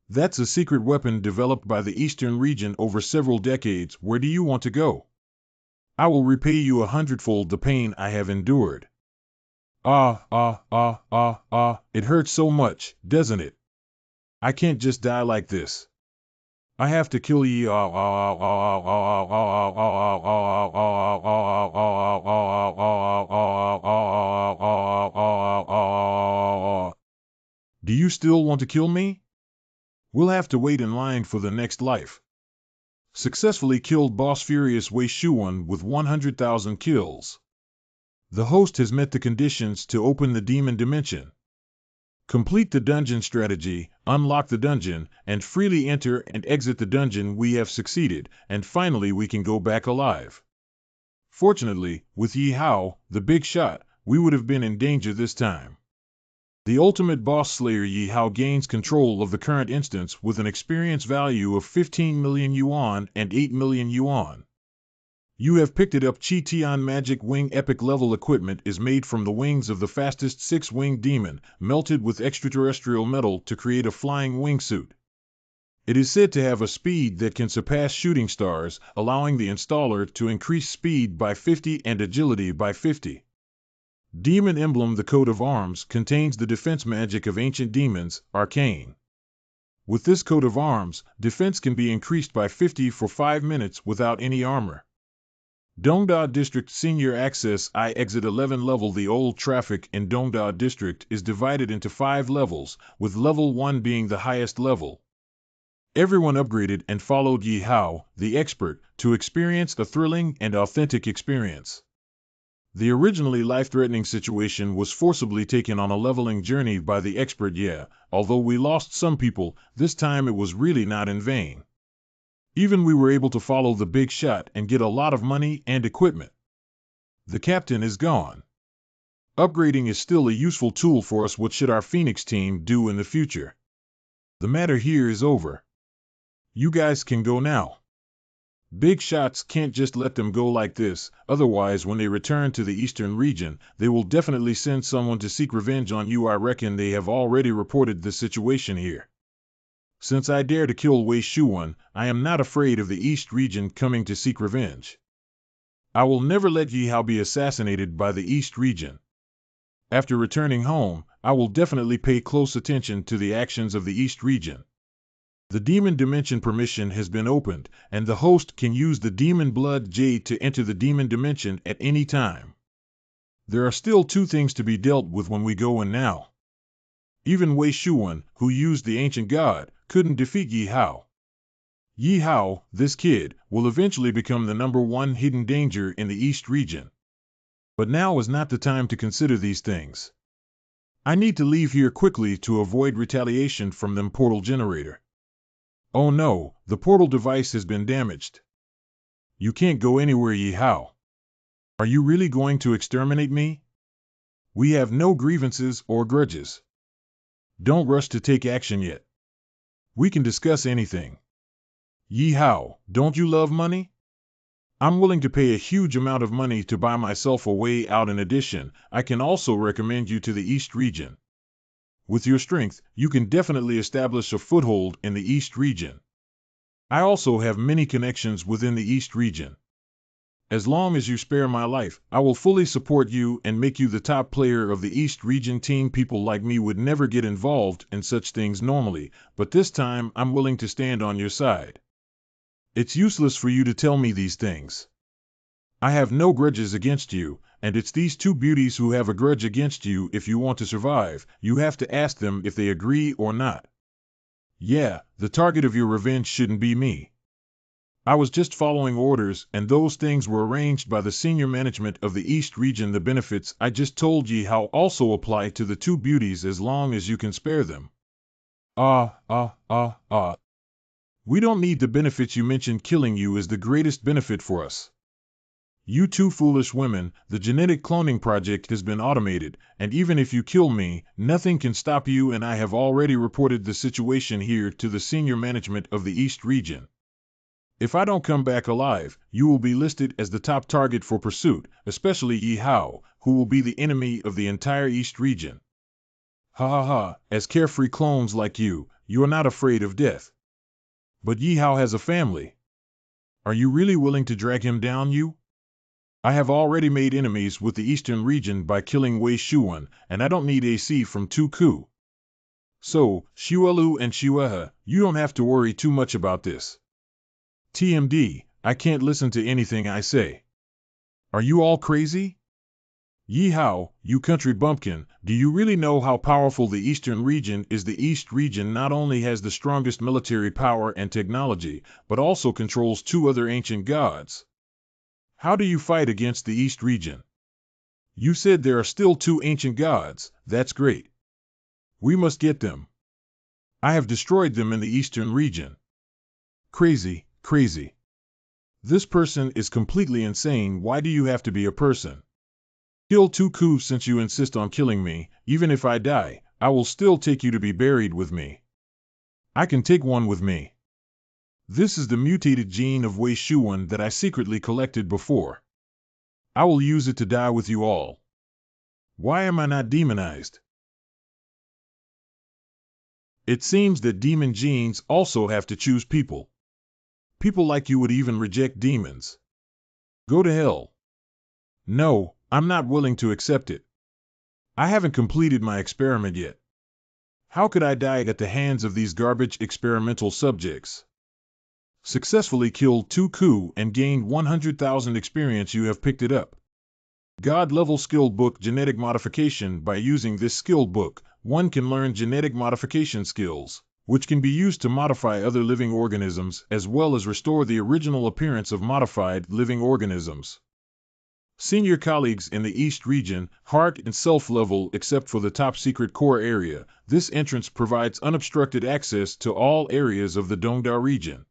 That's a secret weapon developed by the Eastern region over several decades. Where do you want to go? I will repay you 100-fold the pain I have endured. It hurts so much, doesn't it? I can't just die like this. I have to kill you. you still want to kill me? We'll have to wait in line for the next life. Successfully killed Boss Furious Wei Shuan with 100,000 kills. The host has met the conditions to open the demon dimension. Complete the dungeon strategy, unlock the dungeon, and freely enter and exit the dungeon. We have succeeded, and finally we can go back alive. Fortunately, with Yi Hao, the big shot, we would have been in danger this time. The ultimate boss slayer Yi Hao gains control of the current instance with an experience value of 15 million yuan and 8 million yuan. You have picked it up. Chi Tian Magic Wing Epic level equipment is made from the wings of the fastest six-winged demon, melted with extraterrestrial metal to create a flying wingsuit. It is said to have a speed that can surpass shooting stars, allowing the installer to increase speed by 50 and agility by 50. Demon Emblem. The coat of arms contains the defense magic of ancient demons, Arcane. With this coat of arms, defense can be increased by 50 for 5 minutes without any armor. Dongda District Senior Access I Exit 11 level. The old traffic in Dongda District is divided into 5 levels, with level 1 being the highest level. Everyone upgraded and followed Yi Hao, the expert, to experience a thrilling and authentic experience. The originally life-threatening situation was forcibly taken on a leveling journey by the expert. Although we lost some people, this time it was really not in vain. Even we were able to follow the big shot and get a lot of money and equipment. The captain is gone. Upgrading is still a useful tool for us. What should our Phoenix team do in the future? The matter here is over. You guys can go now. Big shots can't just let them go like this, otherwise when they return to the eastern region, they will definitely send someone to seek revenge on you. I reckon they have already reported the situation here. Since I dare to kill Wei Shuan, I am not afraid of the East region coming to seek revenge. I will never let Yi Hao be assassinated by the East region. After returning home, I will definitely pay close attention to the actions of the East region. The Demon Dimension permission has been opened, and the host can use the Demon Blood Jade to enter the Demon Dimension at any time. There are still 2 things to be dealt with when we go in now. Even Wei Shuan, who used the Ancient God, couldn't defeat Yi Hao. Yi Hao, this kid, will eventually become the #1 hidden danger in the East region. But now is not the time to consider these things. I need to leave here quickly to avoid retaliation from them portal generator. Oh no, the portal device has been damaged. You can't go anywhere, Yi Hao. Are you really going to exterminate me? We have no grievances or grudges. Don't rush to take action yet. We can discuss anything. Yi Hao, don't you love money? I'm willing to pay a huge amount of money to buy myself a way out. In addition, I can also recommend you to the East region. With your strength, you can definitely establish a foothold in the East region. I also have many connections within the East region. As long as you spare my life, I will fully support you and make you the top player of the East region team. People like me would never get involved in such things normally, but this time I'm willing to stand on your side. It's useless for you to tell me these things. I have no grudges against you, and it's these 2 beauties who have a grudge against you. If you want to survive, you have to ask them if they agree or not. Yeah, the target of your revenge shouldn't be me. I was just following orders, and those things were arranged by the senior management of the East region. The benefits I just told Yi Hao also apply to the 2 beauties as long as you can spare them. We don't need the benefits you mentioned. Killing you is the greatest benefit for us. You 2 foolish women, the genetic cloning project has been automated, and even if you kill me, nothing can stop you, and I have already reported the situation here to the senior management of the East region. If I don't come back alive, you will be listed as the top target for pursuit, especially Yi Hao, who will be the enemy of the entire East region. Ha ha ha, as carefree clones like you are not afraid of death. But Yi Hao has a family. Are you really willing to drag him down, you? I have already made enemies with the Eastern region by killing Wei Shuan, and I don't need AC from 2 Ku. So, Xuelu and Xuehe, you don't have to worry too much about this. TMD, I can't listen to anything I say. Are you all crazy? Yeehaw, you country bumpkin, do you really know how powerful the Eastern region is? The East region not only has the strongest military power and technology, but also controls two other ancient gods. How do you fight against the East region? You said there are still two ancient gods. That's great. We must get them. I have destroyed them in the Eastern region. Crazy, crazy. This person is completely insane. Why do you have to be a person? Kill Tuku since you insist on killing me. Even if I die, I will still take you to be buried with me. I can take one with me. This is the mutated gene of Wei Shuwen that I secretly collected before. I will use it to die with you all. Why am I not demonized? It seems that demon genes also have to choose people. People like you would even reject demons. Go to hell. No, I'm not willing to accept it. I haven't completed my experiment yet. How could I die at the hands of these garbage experimental subjects? Successfully killed Tuku and gained 100,000 experience. You have picked it up. God-level skill book genetic modification. By using this skill book, one can learn genetic modification skills, which can be used to modify other living organisms as well as restore the original appearance of modified living organisms. Senior colleagues in the East region, heart and self-level except for the top-secret core area. This entrance provides unobstructed access to all areas of the Dongda region.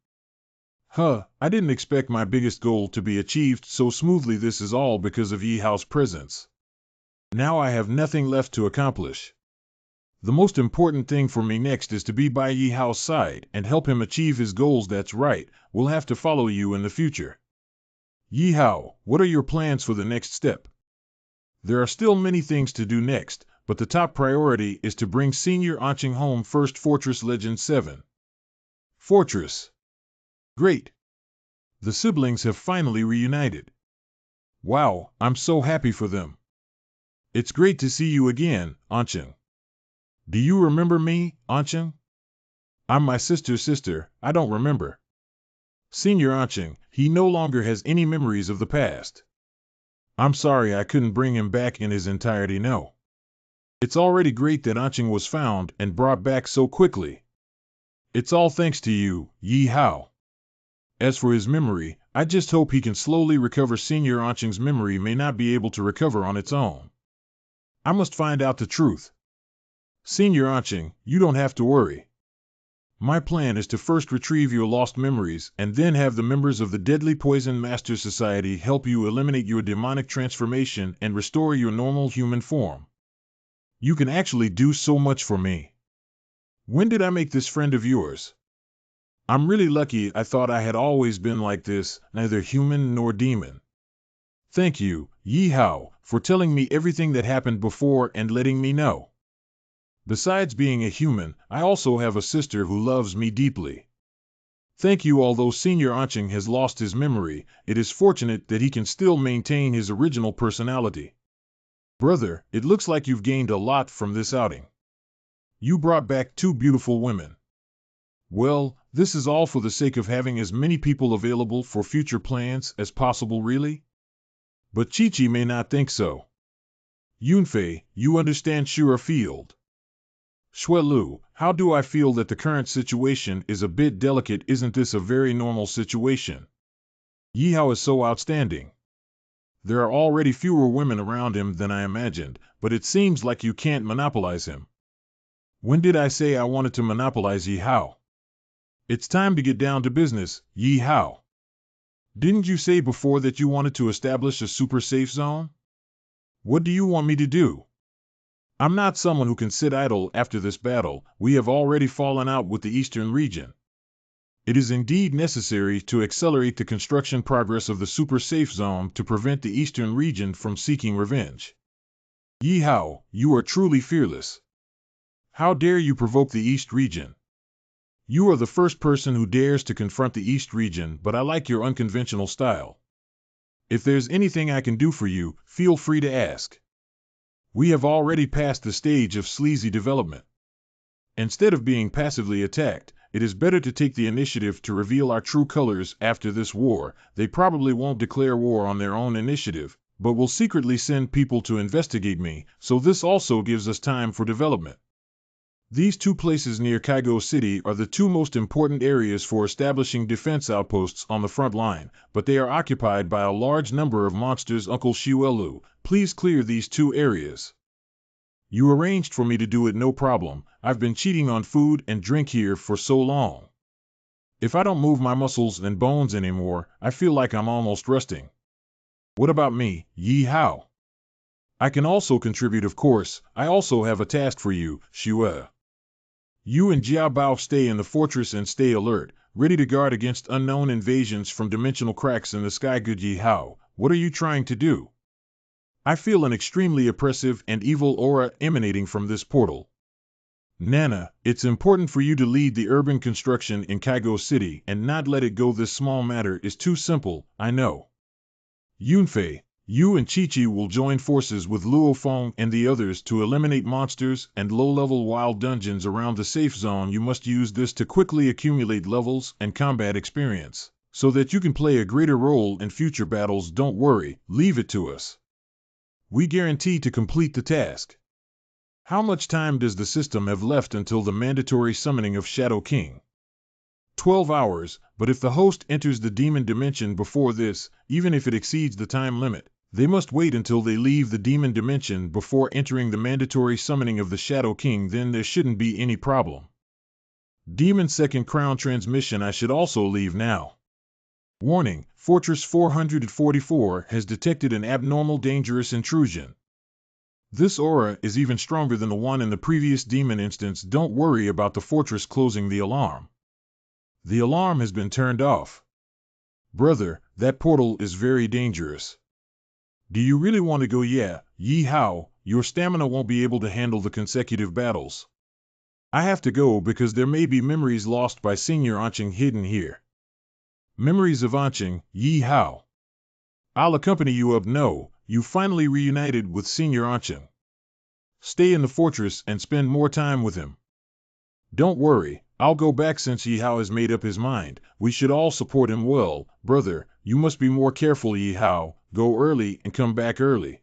I didn't expect my biggest goal to be achieved so smoothly. This is all because of Yeehao's presence. Now I have nothing left to accomplish. The most important thing for me next is to be by Yeehao's side and help him achieve his goals. That's right, we'll have to follow you in the future. Yeehao, what are your plans for the next step? There are still many things to do next, but the top priority is to bring Senior Anqing home first. Fortress Legend 7. Fortress. Great. The siblings have finally reunited. Wow, I'm so happy for them. It's great to see you again, Anqing. Do you remember me, Anqing? I'm my sister's sister. I don't remember. Senior Anqing, he no longer has any memories of the past. I'm sorry I couldn't bring him back in his entirety. No. It's already great that Anqing was found and brought back so quickly. It's all thanks to you, Yeehao. As for his memory, I just hope he can slowly recover. Senior Anqing's memory may not be able to recover on its own. I must find out the truth. Senior Anqing, you don't have to worry. My plan is to first retrieve your lost memories and then have the members of the Deadly Poison Master Society help you eliminate your demonic transformation and restore your normal human form. You can actually do so much for me. When did I make this friend of yours? I'm really lucky. I thought I had always been like this, neither human nor demon. Thank you, Yeehao, for telling me everything that happened before and letting me know. Besides being a human, I also have a sister who loves me deeply. Thank you. Although Senior Anqing has lost his memory, it is fortunate that he can still maintain his original personality. Brother, it looks like you've gained a lot from this outing. You brought back 2 beautiful women. Well, this is all for the sake of having as many people available for future plans as possible, really? But Chi-Chi may not think so. Yunfei, you understand Shura Field. Shuelu, how do I feel that the current situation is a bit delicate? Isn't this a very normal situation? Yeehao is so outstanding. There are already fewer women around him than I imagined, but it seems like you can't monopolize him. When did I say I wanted to monopolize Yeehao? It's time to get down to business, Yeehao. Didn't you say before that you wanted to establish a super safe zone? What do you want me to do? I'm not someone who can sit idle after this battle. We have already fallen out with the Eastern region. It is indeed necessary to accelerate the construction progress of the super safe zone to prevent the Eastern region from seeking revenge. Yeehao, you are truly fearless. How dare you provoke the East region? You are the first person who dares to confront the East region, but I like your unconventional style. If there's anything I can do for you, feel free to ask. We have already passed the stage of sleazy development. Instead of being passively attacked, it is better to take the initiative to reveal our true colors. After this war, they probably won't declare war on their own initiative, but will secretly send people to investigate me, so this also gives us time for development. These two places near Kaigo City are the two most important areas for establishing defense outposts on the front line, but they are occupied by a large number of monsters. Uncle Shiwelu, please clear these two areas. You arranged for me to do it, no problem. I've been cheating on food and drink here for so long. If I don't move my muscles and bones anymore, I feel like I'm almost rusting. What about me, Yi Hao? I can also contribute, of course. I also have a task for you, Shue. You and Jia Bao stay in the fortress and stay alert, ready to guard against unknown invasions from dimensional cracks in the sky. Good Yi Hao, what are you trying to do? I feel an extremely oppressive and evil aura emanating from this portal. Nana, it's important for you to lead the urban construction in Kaigo City and not let it go. This small matter is too simple, I know. Yunfei, you and Chi-Chi will join forces with Luo Feng and the others to eliminate monsters and low-level wild dungeons around the safe zone. You must use this to quickly accumulate levels and combat experience, so that you can play a greater role in future battles. Don't worry, leave it to us. We guarantee to complete the task. How much time does the system have left until the mandatory summoning of Shadow King? 12 hours, but if the host enters the demon dimension before this, even if it exceeds the time limit, they must wait until they leave the demon dimension before entering the mandatory summoning of the Shadow King. Then there shouldn't be any problem. Demon Second Crown Transmission. I should also leave now. Warning, Fortress 444 has detected an abnormal dangerous intrusion. This aura is even stronger than the one in the previous demon instance. Don't worry about the fortress closing the alarm. The alarm has been turned off. Brother, that portal is very dangerous. Do you really want to go? Yeah, Yi Hao, your stamina won't be able to handle the consecutive battles. I have to go because there may be memories lost by Senior Anqing hidden here. Memories of Anqing, Yi Hao. I'll accompany you up. No, you finally reunited with Senior Anqing. Stay in the fortress and spend more time with him. Don't worry, I'll go back since Yi Hao has made up his mind. We should all support him well. Brother, you must be more careful. Yi Hao, go early and come back early.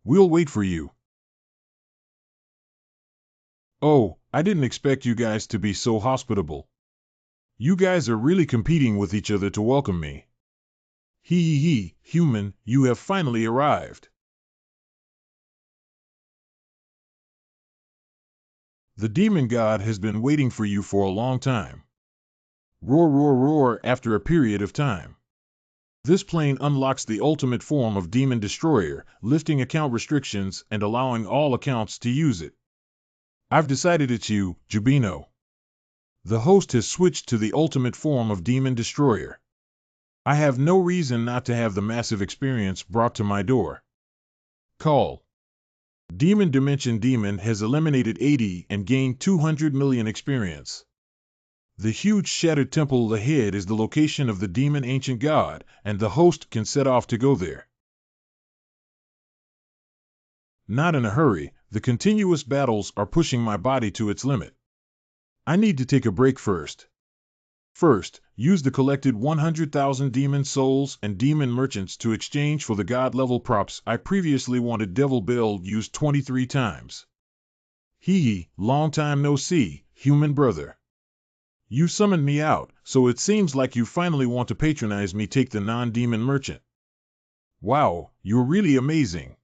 We'll wait for you. Oh, I didn't expect you guys to be so hospitable. You guys are really competing with each other to welcome me. Hee, human, you have finally arrived. The demon god has been waiting for you for a long time. Roar, roar, roar. After a period of time. This plane unlocks the ultimate form of Demon Destroyer, lifting account restrictions and allowing all accounts to use it. I've decided it's you, Jubino. The host has switched to the ultimate form of Demon Destroyer. I have no reason not to have the massive experience brought to my door. Call. Demon Dimension Demon has eliminated 80 and gained 200 million experience. The huge shattered temple ahead is the location of the demon ancient god, and the host can set off to go there. Not in a hurry, the continuous battles are pushing my body to its limit. I need to take a break first. First, use the collected 100,000 demon souls and demon merchants to exchange for the god-level props I previously wanted. Devil build used 23 times. Hee, long time no see, human brother. You summoned me out, so it seems like you finally want to patronize me. Take the non-demon merchant. Wow, you're really amazing.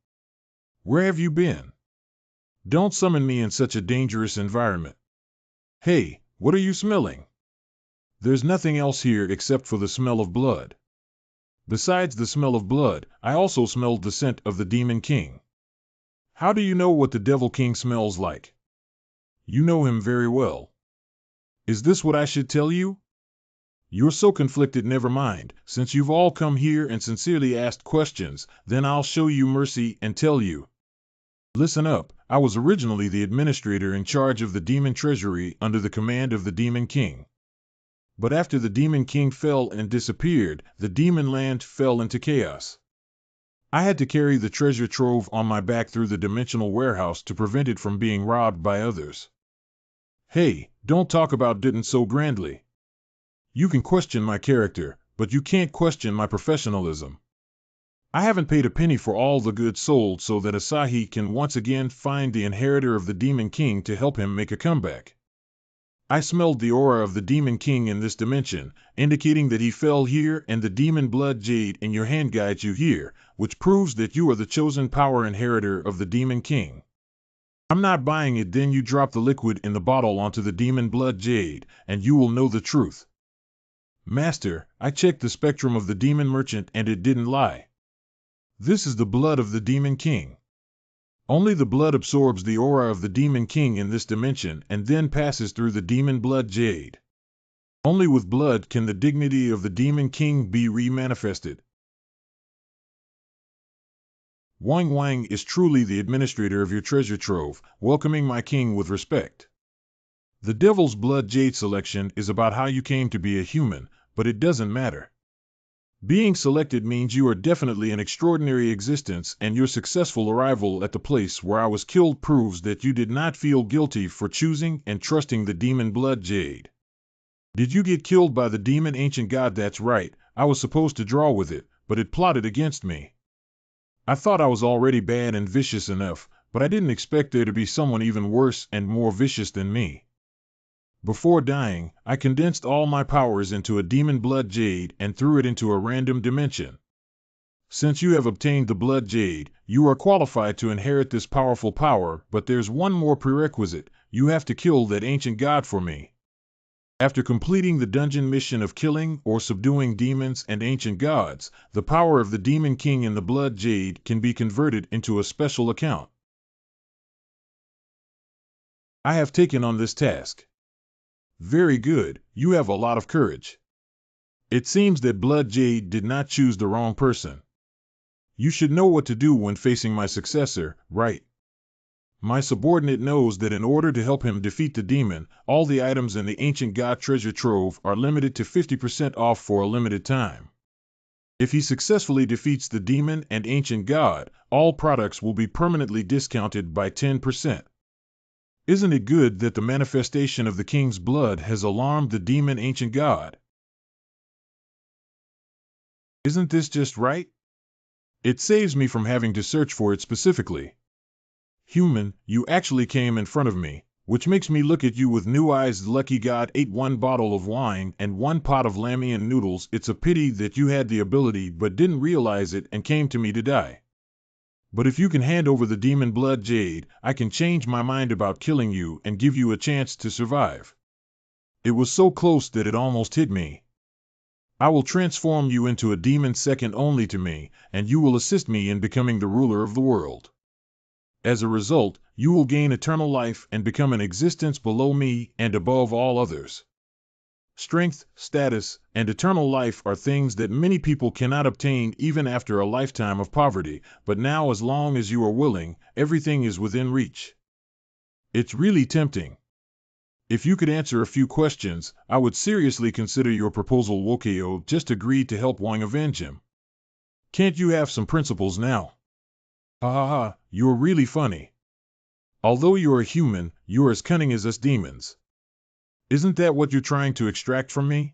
Where have you been? Don't summon me in such a dangerous environment. Hey, what are you smelling? There's nothing else here except for the smell of blood. Besides the smell of blood, I also smelled the scent of the Demon King. How do you know what the Devil King smells like? You know him very well. Is this what I should tell you? You're so conflicted. Never mind, since you've all come here and sincerely asked questions, then I'll show you mercy and tell you. Listen up, I was originally the administrator in charge of the Demon Treasury under the command of the Demon King. But after the Demon King fell and disappeared, the Demon Land fell into chaos. I had to carry the treasure trove on my back through the dimensional warehouse to prevent it from being robbed by others. Hey, don't talk about didn't so grandly. You can question my character, but you can't question my professionalism. I haven't paid a penny for all the goods sold so that Asahi can once again find the inheritor of the Demon King to help him make a comeback. I smelled the aura of the Demon King in this dimension, indicating that he fell here, and the demon blood jade in your hand guides you here, which proves that you are the chosen power inheritor of the Demon King. I'm not buying it. Then you drop the liquid in the bottle onto the demon blood jade, and you will know the truth. Master, I checked the spectrum of the demon merchant and it didn't lie. This is the blood of the Demon King. Only the blood absorbs the aura of the Demon King in this dimension and then passes through the demon blood jade. Only with blood can the dignity of the Demon King be remanifested. Wang Wang is truly the administrator of your treasure trove, welcoming my king with respect. The Devil's Blood Jade selection is about how you came to be a human, but it doesn't matter. Being selected means you are definitely an extraordinary existence, and your successful arrival at the place where I was killed proves that you did not feel guilty for choosing and trusting the Demon Blood Jade. Did you get killed by the demon ancient god? That's right, I was supposed to draw with it, but it plotted against me. I thought I was already bad and vicious enough, but I didn't expect there to be someone even worse and more vicious than me. Before dying, I condensed all my powers into a demon blood jade and threw it into a random dimension. Since you have obtained the blood jade, you are qualified to inherit this powerful power, but there's one more prerequisite: you have to kill that ancient god for me. After completing the dungeon mission of killing or subduing demons and ancient gods, the power of the Demon King in the blood jade can be converted into a special account. I have taken on this task. Very good, you have a lot of courage. It seems that Blood Jade did not choose the wrong person. You should know what to do when facing my successor, right? My subordinate knows that in order to help him defeat the demon, all the items in the Ancient God treasure trove are limited to 50% off for a limited time. If he successfully defeats the demon and Ancient God, all products will be permanently discounted by 10%. Isn't it good that the manifestation of the king's blood has alarmed the demon ancient god? Isn't this just right? It saves me from having to search for it specifically. Human, you actually came in front of me, which makes me look at you with new eyes. The lucky god ate 1 bottle of wine and 1 pot of Lamian noodles. It's a pity that you had the ability but didn't realize it and came to me to die. But if you can hand over the demon blood jade, I can change my mind about killing you and give you a chance to survive. It was so close that it almost hit me. I will transform you into a demon second only to me, and you will assist me in becoming the ruler of the world. As a result, you will gain eternal life and become an existence below me and above all others. Strength, status, and eternal life are things that many people cannot obtain even after a lifetime of poverty, but now, as long as you are willing, everything is within reach. It's really tempting. If you could answer a few questions, I would seriously consider your proposal. Wokeo just agreed to help Wang avenge him. Can't you have some principles now? Ha ha ha, you're really funny. Although you're a human, you're as cunning as us demons. Isn't that what you're trying to extract from me?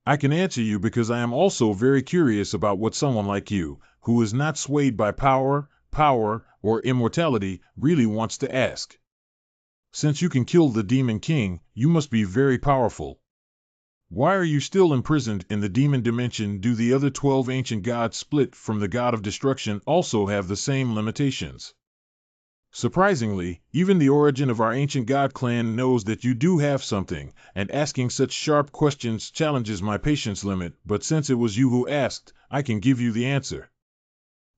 I can answer you because I am also very curious about what someone like you, who is not swayed by power, or immortality, really wants to ask. Since you can kill the Demon King, you must be very powerful. Why are you still imprisoned in the demon dimension? Do the other 12 ancient gods split from the god of destruction also have the same limitations? Surprisingly, even the origin of our ancient god clan knows that you do have something, and asking such sharp questions challenges my patience limit, but since it was you who asked, I can give you the answer.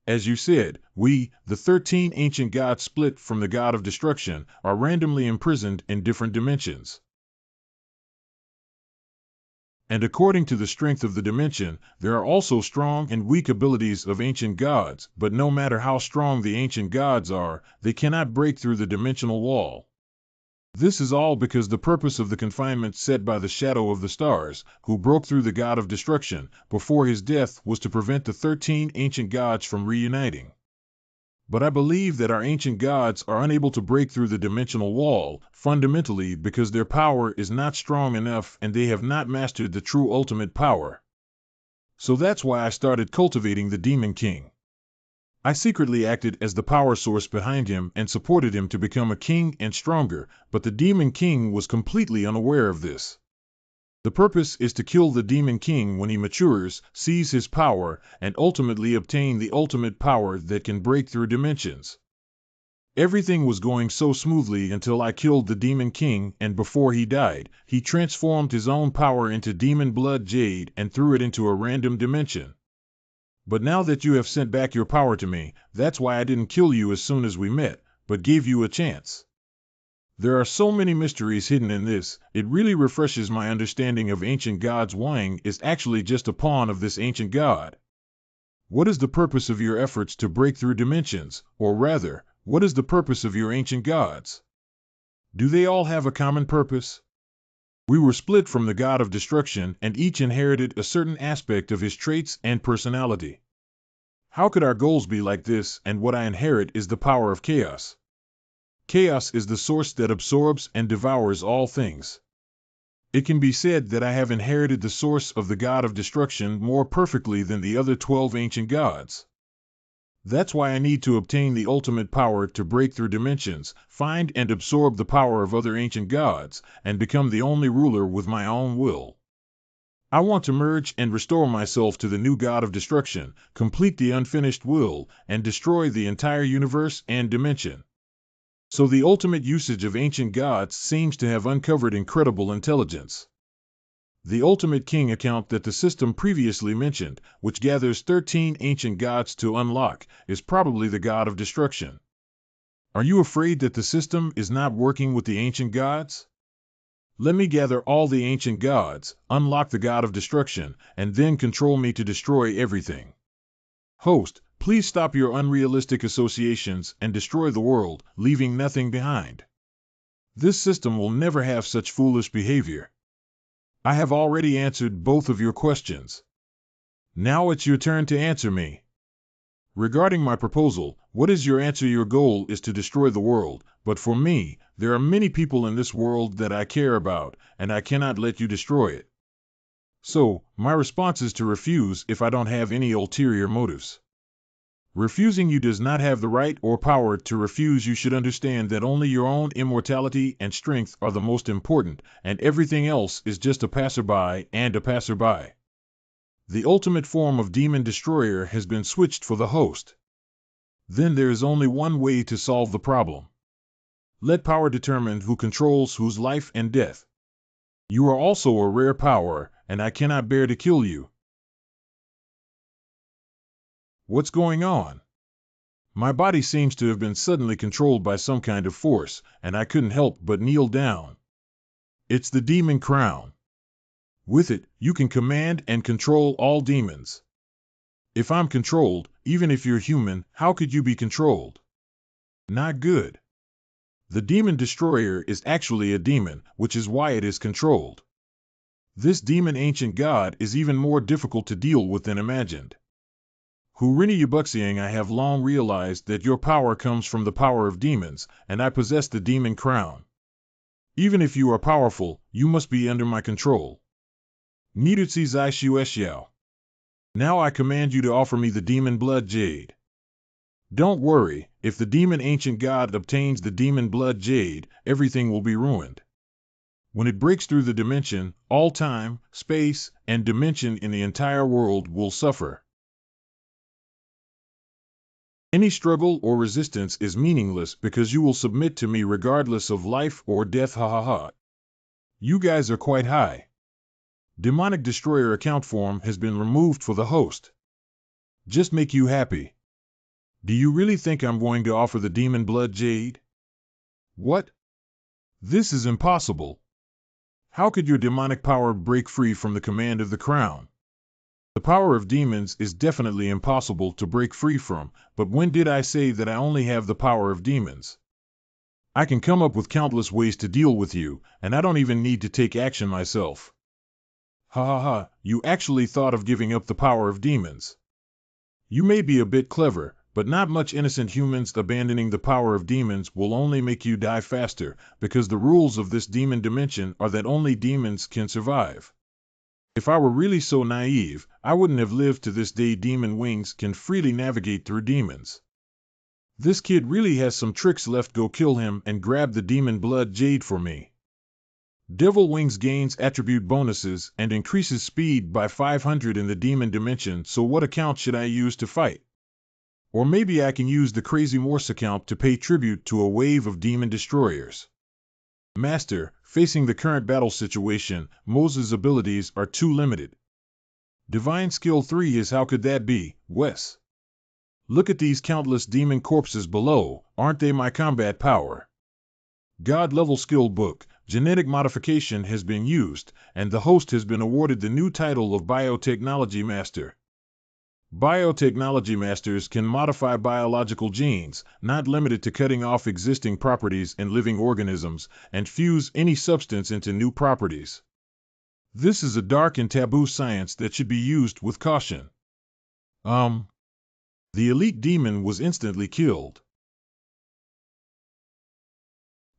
As you said, we, the 13 ancient gods split from the god of destruction, are randomly imprisoned in different dimensions. And according to the strength of the dimension, there are also strong and weak abilities of ancient gods, but no matter how strong the ancient gods are, they cannot break through the dimensional wall. This is all because the purpose of the confinement set by the Shadow of the Stars, who broke through the god of destruction, before his death was to prevent the 13 ancient gods from reuniting. But I believe that our ancient gods are unable to break through the dimensional wall, fundamentally because their power is not strong enough and they have not mastered the true ultimate power. So that's why I started cultivating the Demon King. I secretly acted as the power source behind him and supported him to become a king and stronger, but the Demon King was completely unaware of this. The purpose is to kill the Demon King when he matures, seize his power, and ultimately obtain the ultimate power that can break through dimensions. Everything was going so smoothly until I killed the Demon King, and before he died, he transformed his own power into demon blood jade and threw it into a random dimension. But now that you have sent back your power to me, that's why I didn't kill you as soon as we met, but gave you a chance. There are so many mysteries hidden in this, it really refreshes my understanding of ancient gods. Wang is actually just a pawn of this ancient god. What is the purpose of your efforts to break through dimensions, or rather, what is the purpose of your ancient gods? Do they all have a common purpose? We were split from the god of destruction and each inherited a certain aspect of his traits and personality. How could our goals be like this, and what I inherit is the power of chaos? Chaos is the source that absorbs and devours all things. It can be said that I have inherited the source of the god of destruction more perfectly than the other 12 ancient gods. That's why I need to obtain the ultimate power to break through dimensions, find and absorb the power of other ancient gods, and become the only ruler with my own will. I want to merge and restore myself to the new god of destruction, complete the unfinished will, and destroy the entire universe and dimension. So the ultimate usage of ancient gods seems to have uncovered incredible intelligence. The Ultimate King account that the system previously mentioned, which gathers 13 ancient gods to unlock, is probably the god of destruction. Are you afraid that the system is not working with the ancient gods? Let me gather all the ancient gods, unlock the god of destruction, and then control me to destroy everything. Host, please stop your unrealistic associations and destroy the world, leaving nothing behind. This system will never have such foolish behavior. I have already answered both of your questions. Now it's your turn to answer me. Regarding my proposal, what is your answer? Your goal is to destroy the world, but for me, there are many people in this world that I care about, and I cannot let you destroy it. So, my response is to refuse if I don't have any ulterior motives. Refusing you does not have the right or power to refuse. You should understand that only your own immortality and strength are the most important, and everything else is just a passerby and a passerby. The ultimate form of demon destroyer has been switched for the host. Then there is only one way to solve the problem. Let power determine who controls whose life and death. You are also a rare power, and I cannot bear to kill you. What's going on? My body seems to have been suddenly controlled by some kind of force, and I couldn't help but kneel down. It's the demon crown. With it, you can command and control all demons. If I'm controlled, even if you're human, how could you be controlled? Not good. The demon destroyer is actually a demon, which is why it is controlled. This demon ancient god is even more difficult to deal with than imagined. Hurini Yubuxiang, I have long realized that your power comes from the power of demons, and I possess the demon crown. Even if you are powerful, you must be under my control. Nidutsi Zai Shuexiao. Now I command you to offer me the demon blood jade. Don't worry, if the demon ancient god obtains the demon blood jade, everything will be ruined. When it breaks through the dimension, all time, space, and dimension in the entire world will suffer. Any struggle or resistance is meaningless because you will submit to me regardless of life or death. Ha ha ha. You guys are quite high. Demonic Destroyer account form has been removed for the host. Just make you happy. Do you really think I'm going to offer the demon blood jade? What? This is impossible. How could your demonic power break free from the command of the crown? The power of demons is definitely impossible to break free from, but when did I say that I only have the power of demons? I can come up with countless ways to deal with you, and I don't even need to take action myself. Ha ha ha, you actually thought of giving up the power of demons. You may be a bit clever, but not much. Innocent humans abandoning the power of demons will only make you die faster, because the rules of this demon dimension are that only demons can survive. If I were really so naive, I wouldn't have lived to this day. Demon wings can freely navigate through demons. This kid really has some tricks left. Go kill him and grab the demon blood jade for me. Devil Wings gains attribute bonuses and increases speed by 500 in the demon dimension, so what account should I use to fight? Or maybe I can use the Crazy Morse account to pay tribute to a wave of demon destroyers. Master, facing the current battle situation, Moses' abilities are too limited. Divine Skill 3 is how could that be, Wes? Look at these countless demon corpses below, aren't they my combat power? God level skill book, genetic modification has been used, and the host has been awarded the new title of Biotechnology Master. Biotechnology Masters can modify biological genes, not limited to cutting off existing properties in living organisms, and fuse any substance into new properties. This is a dark and taboo science that should be used with caution. The elite demon was instantly killed.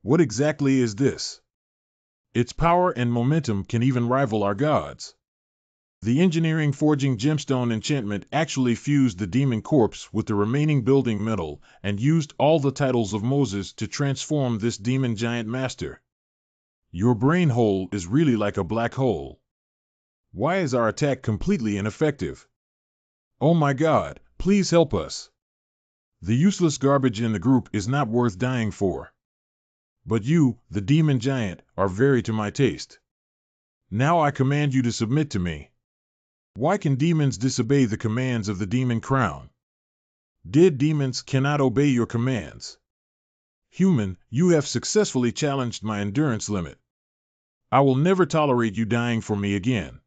What exactly is this? Its power and momentum can even rival our gods. The engineering forging gemstone enchantment actually fused the demon corpse with the remaining building metal and used all the titles of Moses to transform this demon giant master. Your brain hole is really like a black hole. Why is our attack completely ineffective? Oh my God, please help us. The useless garbage in the group is not worth dying for. But you, the demon giant, are very to my taste. Now I command you to submit to me. Why can demons disobey the commands of the demon crown? Dead demons cannot obey your commands. Human, you have successfully challenged my endurance limit. I will never tolerate you dying for me again.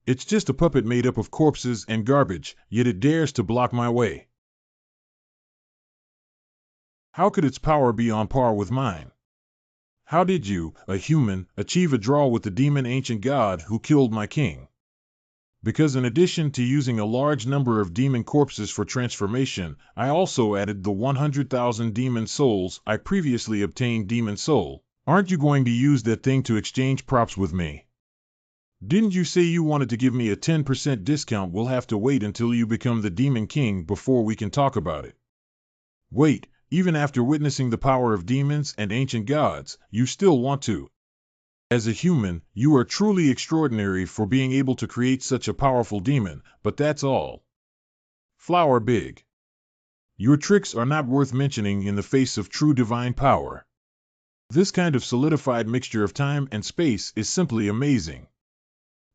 It's just a puppet made up of corpses and garbage, yet it dares to block my way. How could its power be on par with mine? How did you, a human, achieve a draw with the demon ancient god who killed my king? Because in addition to using a large number of demon corpses for transformation, I also added the 100,000 demon souls I previously obtained. Demon soul, aren't you going to use that thing to exchange props with me? Didn't you say you wanted to give me a 10% discount? We'll have to wait until you become the demon king before we can talk about it. Wait, even after witnessing the power of demons and ancient gods, you still want to? As a human, you are truly extraordinary for being able to create such a powerful demon, but that's all. Flower big. Your tricks are not worth mentioning in the face of true divine power. This kind of solidified mixture of time and space is simply amazing.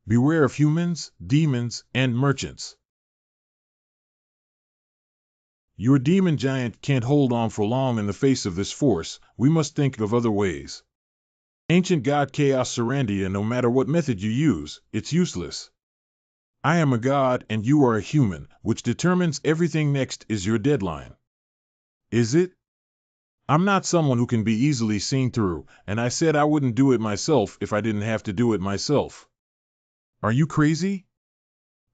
Beware of humans, demons, and merchants. Your demon giant can't hold on for long in the face of this force. We must think of other ways. Ancient God Chaos Sarandia, no matter what method you use, it's useless. I am a god and you are a human, which determines everything. Next is your deadline. Is it? I'm not someone who can be easily seen through, and I said I wouldn't do it myself if I didn't have to do it myself. Are you crazy?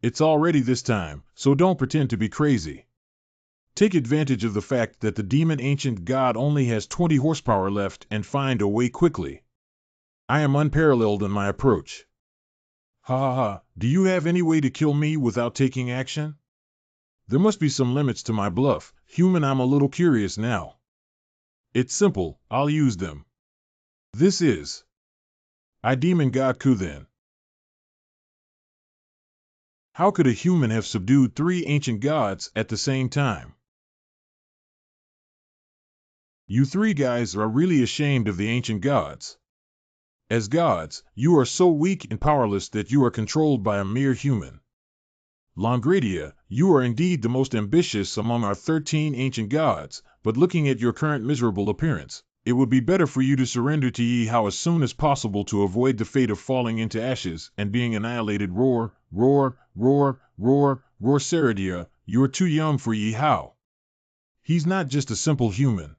It's already this time, so don't pretend to be crazy. Take advantage of the fact that the demon ancient god only has 20 horsepower left and find a way quickly. I am unparalleled in my approach. Ha ha ha, do you have any way to kill me without taking action? There must be some limits to my bluff. Human, I'm a little curious now. It's simple, I'll use them. This is I demon god Ku then. How could a human have subdued 3 ancient gods at the same time? You 3 guys are really ashamed of the ancient gods. As gods, you are so weak and powerless that you are controlled by a mere human. Longradia, you are indeed the most ambitious among our 13 ancient gods, but looking at your current miserable appearance, it would be better for you to surrender to Yahello as soon as possible to avoid the fate of falling into ashes and being annihilated. Roar, roar, roar, roar, roar. Saradia, you are too young for Yahello. He's not just a simple human.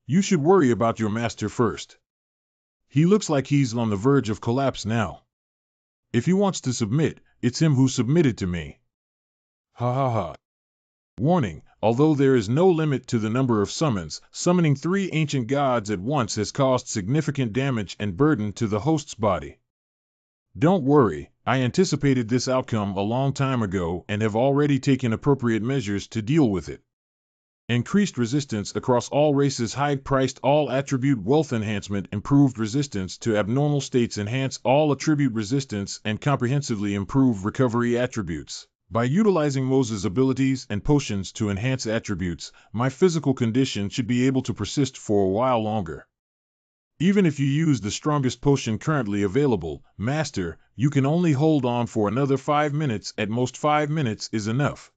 You should worry about your master first. He looks like he's on the verge of collapse now. If he wants to submit, it's him who submitted to me. Ha ha ha. Warning, although there is no limit to the number of summons, summoning 3 ancient gods at once has caused significant damage and burden to the host's body. Don't worry, I anticipated this outcome a long time ago and have already taken appropriate measures to deal with it. Increased resistance across all races, high-priced all-attribute wealth enhancement, improved resistance to abnormal states, enhance all-attribute resistance, and comprehensively improve recovery attributes. By utilizing Moses' abilities and potions to enhance attributes, my physical condition should be able to persist for a while longer. Even if you use the strongest potion currently available, Master, you can only hold on for another 5 minutes. At most 5 minutes is enough.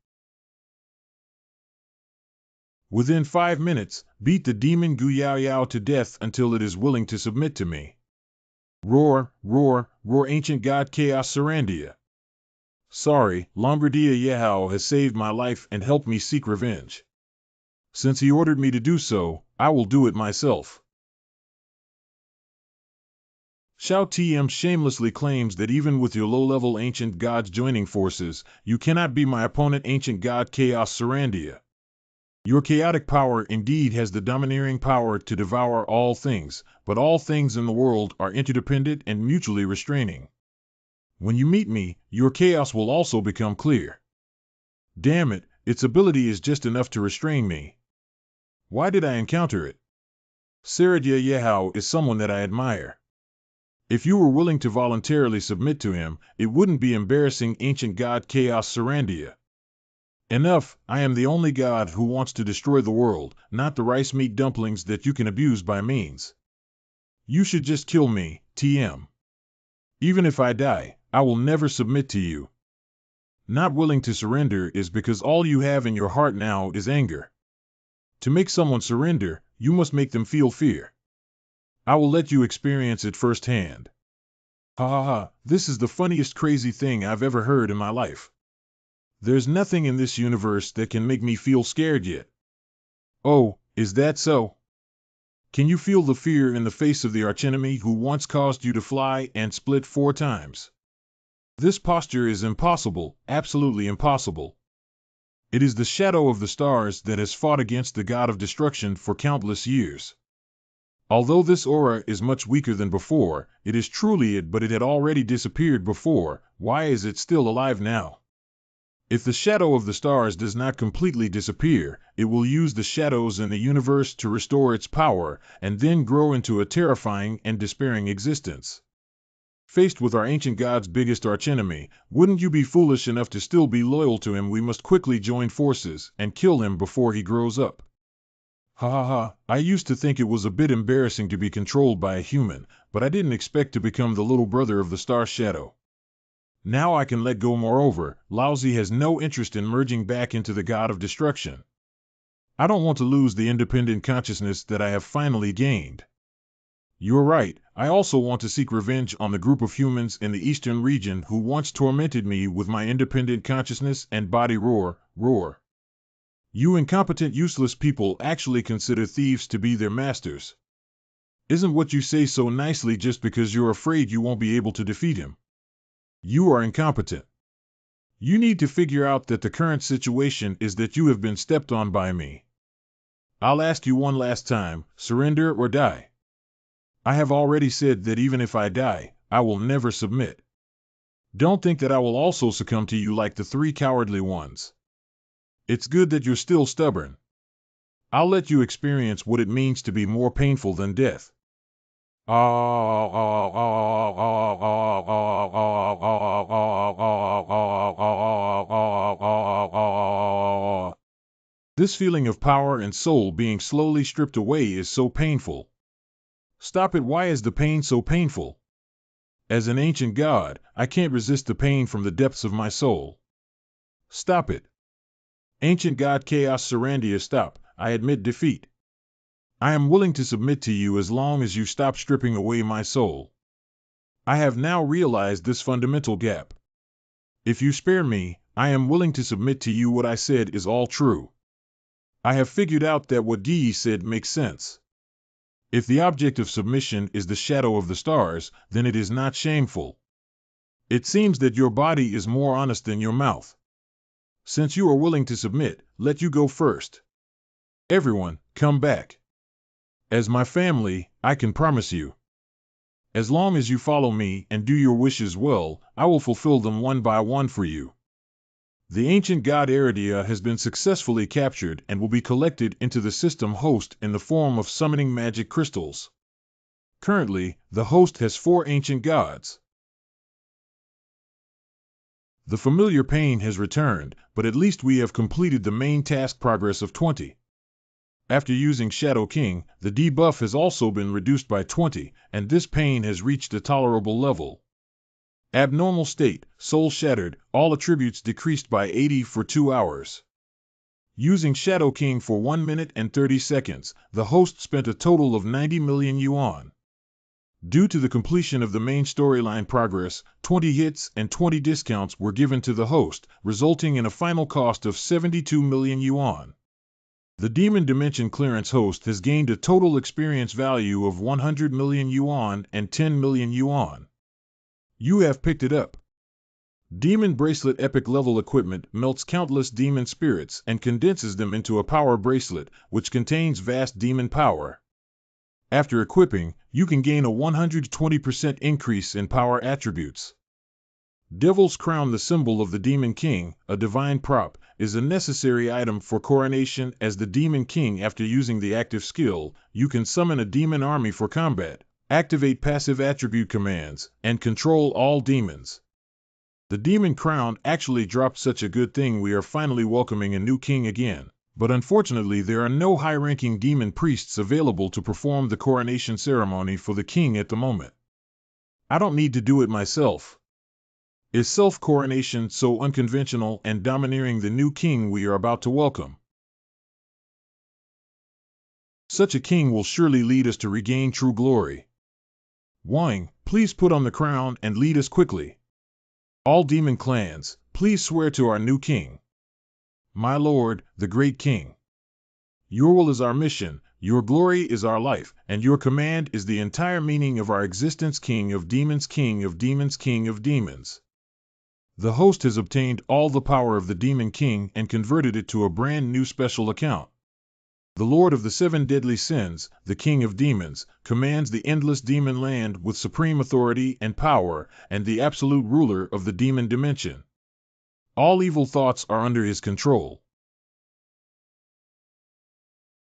Within 5 minutes, beat the demon Yahello to death until it is willing to submit to me. Roar, roar, roar, ancient god Chaos Sarandia. Sorry, Lombardia Yahello has saved my life and helped me seek revenge. Since he ordered me to do so, I will do it myself. Xiao TM shamelessly claims that even with your low-level ancient gods joining forces, you cannot be my opponent, ancient god Chaos Sarandia. Your chaotic power indeed has the domineering power to devour all things, but all things in the world are interdependent and mutually restraining. When you meet me, your chaos will also become clear. Damn it, its ability is just enough to restrain me. Why did I encounter it? Sarandia Yahello is someone that I admire. If you were willing to voluntarily submit to him, it wouldn't be embarrassing, ancient god Chaos Sarandia. Enough, I am the only god who wants to destroy the world, not the rice meat dumplings that you can abuse by means. You should just kill me, TM. Even if I die, I will never submit to you. Not willing to surrender is because all you have in your heart now is anger. To make someone surrender, you must make them feel fear. I will let you experience it firsthand. Ha ha ha, this is the funniest crazy thing I've ever heard in my life. There's nothing in this universe that can make me feel scared yet. Oh, is that so? Can you feel the fear in the face of the archenemy who once caused you to fly and split 4 times? This posture is impossible, absolutely impossible. It is the shadow of the stars that has fought against the god of destruction for countless years. Although this aura is much weaker than before, it is truly it, but it had already disappeared before. Why is it still alive now? If the shadow of the stars does not completely disappear, it will use the shadows in the universe to restore its power, and then grow into a terrifying and despairing existence. Faced with our ancient god's biggest archenemy, wouldn't you be foolish enough to still be loyal to him? We must quickly join forces and kill him before he grows up. Ha ha ha, I used to think it was a bit embarrassing to be controlled by a human, but I didn't expect to become the little brother of the star shadow. Now I can let go. Moreover, Laozi has no interest in merging back into the god of destruction. I don't want to lose the independent consciousness that I have finally gained. You're right, I also want to seek revenge on the group of humans in the eastern region who once tormented me with my independent consciousness and body. Roar, roar. You incompetent, useless people actually consider thieves to be their masters. Isn't what you say so nicely just because you're afraid you won't be able to defeat him? You are incompetent. You need to figure out that the current situation is that you have been stepped on by me. I'll ask you one last time, surrender or die. I have already said that even if I die, I will never submit. Don't think that I will also succumb to you like the 3 cowardly ones. It's good that you're still stubborn. I'll let you experience what it means to be more painful than death. This feeling of power and soul being slowly stripped away is so painful. Stop it. Why is the pain so painful? As an ancient god, I can't resist the pain from the depths of my soul. Stop it. Ancient god Chaos Sarandia, stop. I admit defeat. I am willing to submit to you as long as you stop stripping away my soul. I have now realized this fundamental gap. If you spare me, I am willing to submit to you. What I said is all true. I have figured out that what Dee said makes sense. If the object of submission is the shadow of the stars, then it is not shameful. It seems that your body is more honest than your mouth. Since you are willing to submit, let you go first. Everyone, come back. As my family, I can promise you. As long as you follow me and do your wishes well, I will fulfill them one by one for you. The ancient god Eridia has been successfully captured and will be collected into the system host in the form of summoning magic crystals. Currently, the host has 4 ancient gods. The familiar pain has returned, but at least we have completed the main task progress of 20. After using Shadow King, the debuff has also been reduced by 20, and this pain has reached a tolerable level. Abnormal state, soul shattered, all attributes decreased by 80 for 2 hours. Using Shadow King for 1 minute and 30 seconds, the host spent a total of 90 million yuan. Due to the completion of the main storyline progress, 20 hits and 20 discounts were given to the host, resulting in a final cost of 72 million yuan. The Demon Dimension Clearance host has gained a total experience value of 100 million yuan and 10 million yuan. You have picked it up. Demon Bracelet Epic Level Equipment melts countless demon spirits and condenses them into a power bracelet, which contains vast demon power. After equipping, you can gain a 120% increase in power attributes. Devil's Crown, the symbol of the Demon King, a divine prop, is a necessary item for coronation as the Demon King. After using the active skill, you can summon a demon army for combat, activate passive attribute commands, and control all demons. The Demon Crown actually dropped such a good thing. We are finally welcoming a new king again. But unfortunately there are no high-ranking demon priests available to perform the coronation ceremony for the king at the moment. I don't need to do it myself. Is self-coronation so unconventional and domineering the new king we are about to welcome? Such a king will surely lead us to regain true glory. Wang, please put on the crown and lead us quickly. All demon clans, please swear to our new king. My lord, the great king. Your will is our mission, your glory is our life, and your command is the entire meaning of our existence. King of demons, king of demons, king of demons. The host has obtained all the power of the Demon King and converted it to a brand new special account. The Lord of the 7 deadly sins, the King of demons, commands the endless demon land with supreme authority and power, and the absolute ruler of the demon dimension. All evil thoughts are under his control.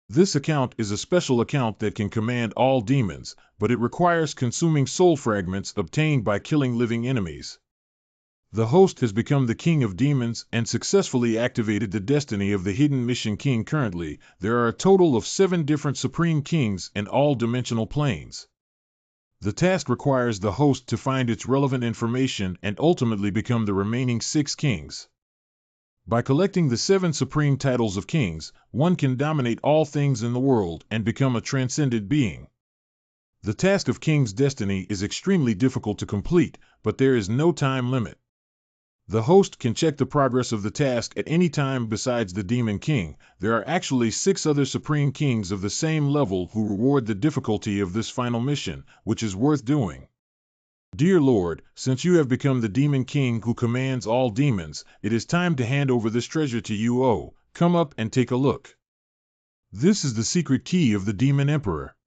This account is a special account that can command all demons, but it requires consuming soul fragments obtained by killing living enemies. The host has become the king of demons and successfully activated the destiny of the hidden mission king. Currently, there are a total of 7 different supreme kings in all dimensional planes. The task requires the host to find its relevant information and ultimately become the remaining 6 kings. By collecting the 7 supreme titles of kings, one can dominate all things in the world and become a transcendent being. The task of King's Destiny is extremely difficult to complete, but there is no time limit. The host can check the progress of the task at any time. Besides the Demon King, there are actually 6 other Supreme Kings of the same level who reward the difficulty of this final mission, which is worth doing. Dear Lord, since you have become the Demon King who commands all demons, it is time to hand over this treasure to you. Oh, come up and take a look. This is the secret key of the Demon Emperor.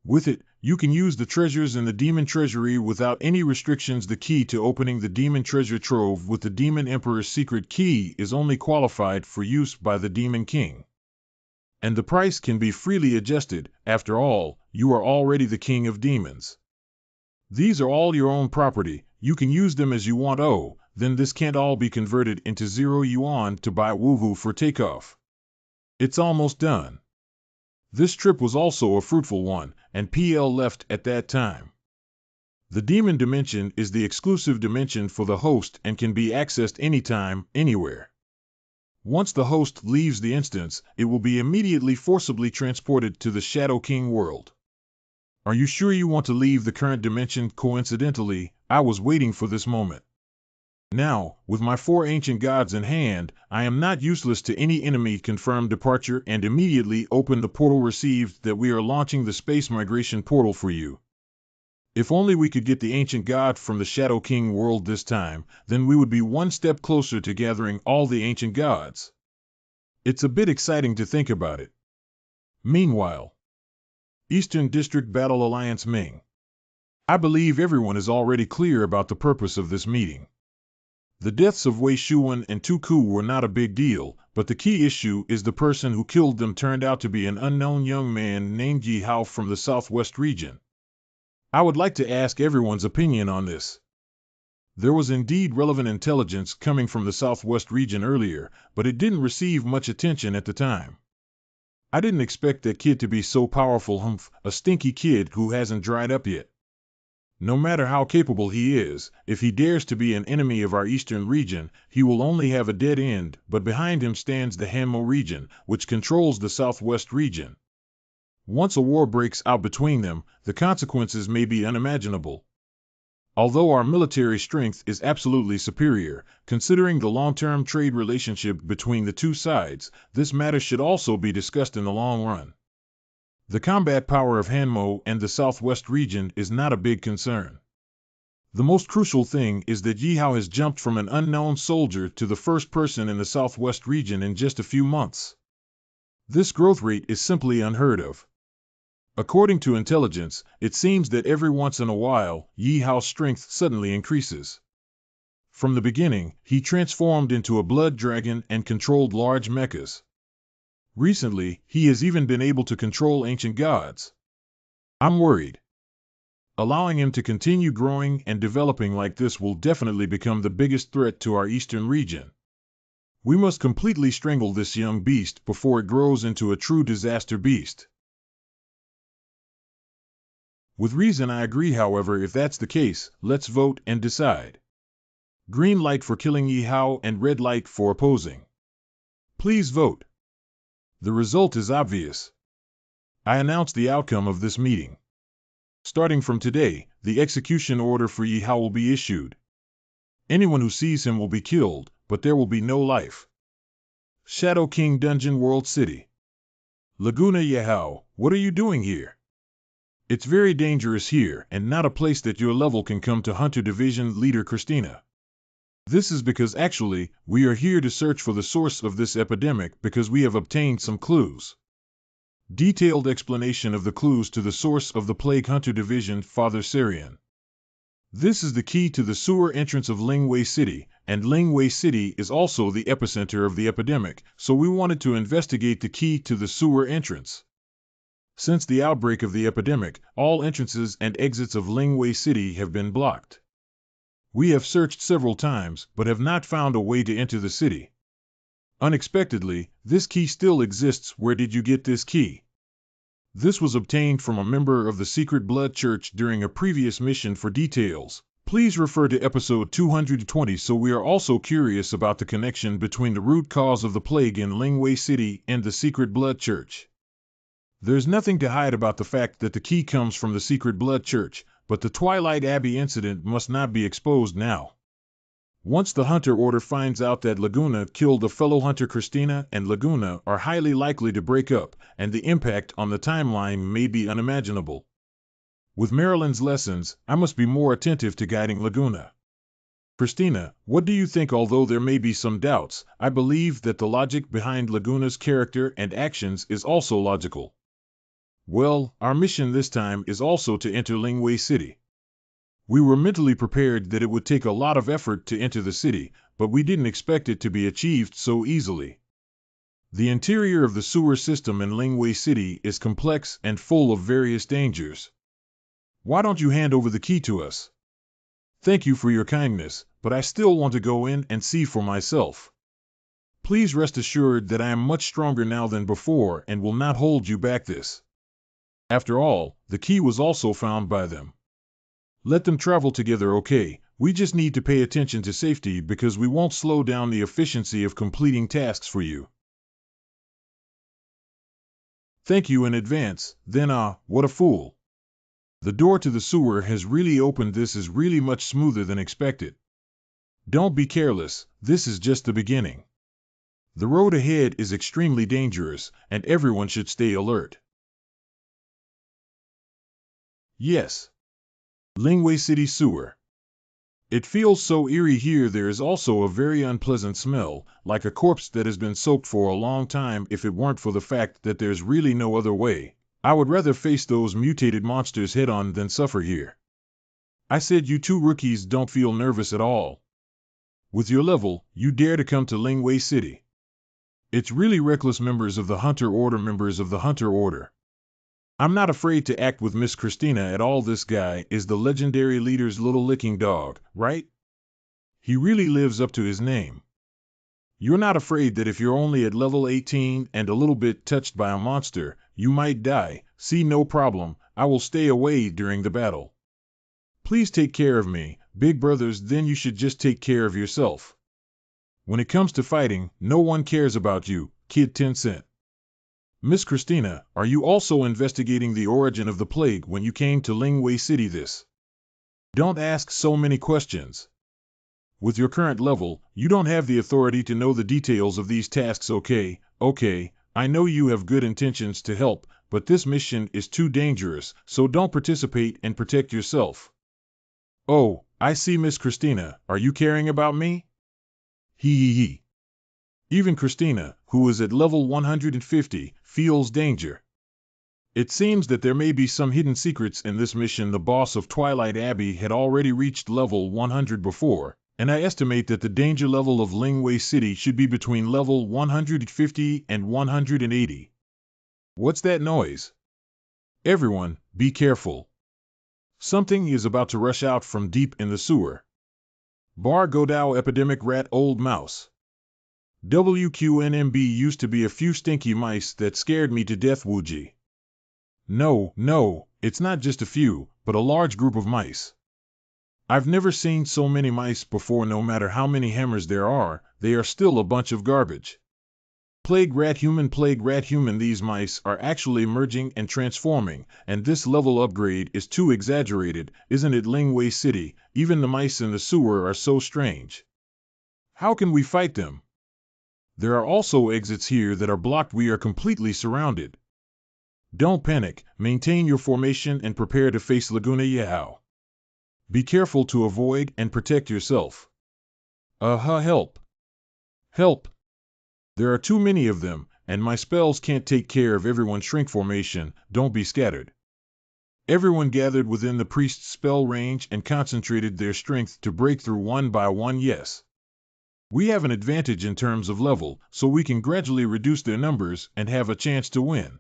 With it, you can use the treasures in the Demon Treasury without any restrictions. The key to opening the Demon Treasure Trove with the Demon Emperor's secret key is only qualified for use by the Demon King. And the price can be freely adjusted. After all, you are already the King of Demons. These are all your own property, you can use them as you want. Oh, then this can't all be converted into 0 yuan to buy woohoo for takeoff. It's almost done. This trip was also a fruitful one, and PL left at that time. The Demon Dimension is the exclusive dimension for the host and can be accessed anytime, anywhere. Once the host leaves the instance, it will be immediately forcibly transported to the Shadow King world. Are you sure you want to leave the current dimension? Coincidentally, I was waiting for this moment. Now, with my 4 ancient gods in hand, I am not useless to any enemy. Confirm departure and immediately open the portal. Received that we are launching the space migration portal for you. If only we could get the ancient god from the Shadow King world this time, then we would be one step closer to gathering all the ancient gods. It's a bit exciting to think about it. Meanwhile, Eastern District Battle Alliance Ming. I believe everyone is already clear about the purpose of this meeting. The deaths of Wei Shuwen and Tuku were not a big deal, but the key issue is the person who killed them turned out to be an unknown young man named Yi Hao from the southwest region. I would like to ask everyone's opinion on this. There was indeed relevant intelligence coming from the southwest region earlier, but it didn't receive much attention at the time. I didn't expect that kid to be so powerful, a stinky kid who hasn't dried up yet. No matter how capable he is, if he dares to be an enemy of our eastern region, he will only have a dead end, but behind him stands the Hanmo region, which controls the southwest region. Once a war breaks out between them, the consequences may be unimaginable. Although our military strength is absolutely superior, considering the long-term trade relationship between the two sides, this matter should also be discussed in the long run. The combat power of Hanmo and the southwest region is not a big concern. The most crucial thing is that Yi Hao has jumped from an unknown soldier to the first person in the southwest region in just a few months. This growth rate is simply unheard of. According to intelligence, it seems that every once in a while, Yi Hao's strength suddenly increases. From the beginning, he transformed into a blood dragon and controlled large mechas. Recently, he has even been able to control ancient gods. I'm worried. Allowing him to continue growing and developing like this will definitely become the biggest threat to our eastern region. We must completely strangle this young beast before it grows into a true disaster beast. With reason I agree, however, if that's the case, let's vote and decide. Green light for killing Yi Hao and red light for opposing. Please vote. The result is obvious. I announce the outcome of this meeting. Starting from today, the execution order for Yi Hao will be issued. Anyone who sees him will be killed, but there will be no life. Shadow King Dungeon World City. Laguna Yahello, what are you doing here? It's very dangerous here and not a place that your level can come to. Hunter Division Leader Christina. This is because actually, we are here to search for the source of this epidemic because we have obtained some clues. Detailed explanation of the clues to the source of the plague. Hunter Division Father Syrian. This is the key to the sewer entrance of Lingwei City, and Lingwei City is also the epicenter of the epidemic, so we wanted to investigate the key to the sewer entrance. Since the outbreak of the epidemic, all entrances and exits of Lingwei City have been blocked. We have searched several times, but have not found a way to enter the city. Unexpectedly, this key still exists. Where did you get this key? This was obtained from a member of the Secret Blood Church during a previous mission. For details, please refer to episode 220. So we are also curious about the connection between the root cause of the plague in Lingwei City and the Secret Blood Church. There's nothing to hide about the fact that the key comes from the Secret Blood Church, but the Twilight Abbey incident must not be exposed now. Once the Hunter Order finds out that Laguna killed a fellow Hunter, Christina and Laguna are highly likely to break up, and the impact on the timeline may be unimaginable. With Marilyn's lessons, I must be more attentive to guiding Laguna. Christina, what do you think? Although there may be some doubts, I believe that the logic behind Laguna's character and actions is also logical. Well, our mission this time is also to enter Lingwei City. We were mentally prepared that it would take a lot of effort to enter the city, but we didn't expect it to be achieved so easily. The interior of the sewer system in Lingwei City is complex and full of various dangers. Why don't you hand over the key to us? Thank you for your kindness, but I still want to go in and see for myself. Please rest assured that I am much stronger now than before and will not hold you back this. After all, the key was also found by them. Let them travel together, okay? We just need to pay attention to safety because we won't slow down the efficiency of completing tasks for you. Thank you in advance. Then what a fool. The door to the sewer has really opened. This is really much smoother than expected. Don't be careless, this is just the beginning. The road ahead is extremely dangerous, and everyone should stay alert. Yes. Lingwei City Sewer. It feels so eerie here. There is also a very unpleasant smell, like a corpse that has been soaked for a long time. If it weren't for the fact that there's really no other way, I would rather face those mutated monsters head-on than suffer here. I said you two rookies don't feel nervous at all. With your level, you dare to come to Lingwei City. It's really reckless, members of the Hunter Order, members of the Hunter Order. I'm not afraid to act with Miss Christina at all. This guy is the legendary leader's little licking dog, right? He really lives up to his name. You're not afraid that if you're only at level 18 and a little bit touched by a monster, you might die. See, no problem, I will stay away during the battle. Please take care of me, big brothers, then you should just take care of yourself. When it comes to fighting, no one cares about you, Kid 10 Cent. Miss Christina, are you also investigating the origin of the plague when you came to Lingwei City? Don't ask so many questions. With your current level, you don't have the authority to know the details of these tasks. Okay, I know you have good intentions to help, but this mission is too dangerous, so don't participate and protect yourself. Oh, I see. Miss Christina, are you caring about me? Hee. Even Christina, who is at level 150, feels danger. It seems that there may be some hidden secrets in this mission. The boss of Twilight Abbey had already reached level 100 before, and I estimate that the danger level of Lingwei City should be between level 150 and 180. What's that noise? Everyone, be careful. Something is about to rush out from deep in the sewer. Bar Godao epidemic rat old mouse. WQNMB used to be a few stinky mice that scared me to death. Wuji. No, it's not just a few, but a large group of mice. I've never seen so many mice before. No matter how many hammers there are, they are still a bunch of garbage. Plague rat human. These mice are actually merging and transforming, and this level upgrade is too exaggerated, isn't it? Lingwei City, even the mice in the sewer are so strange. How can we fight them? There are also exits here that are blocked. We are completely surrounded. Don't panic, maintain your formation and prepare to face Laguna Yahello. Be careful to avoid and protect yourself. Help. Help. There are too many of them, and my spells can't take care of everyone. Shrink formation, don't be scattered. Everyone gathered within the priest's spell range and concentrated their strength to break through one by one. Yes. We have an advantage in terms of level, so we can gradually reduce their numbers and have a chance to win.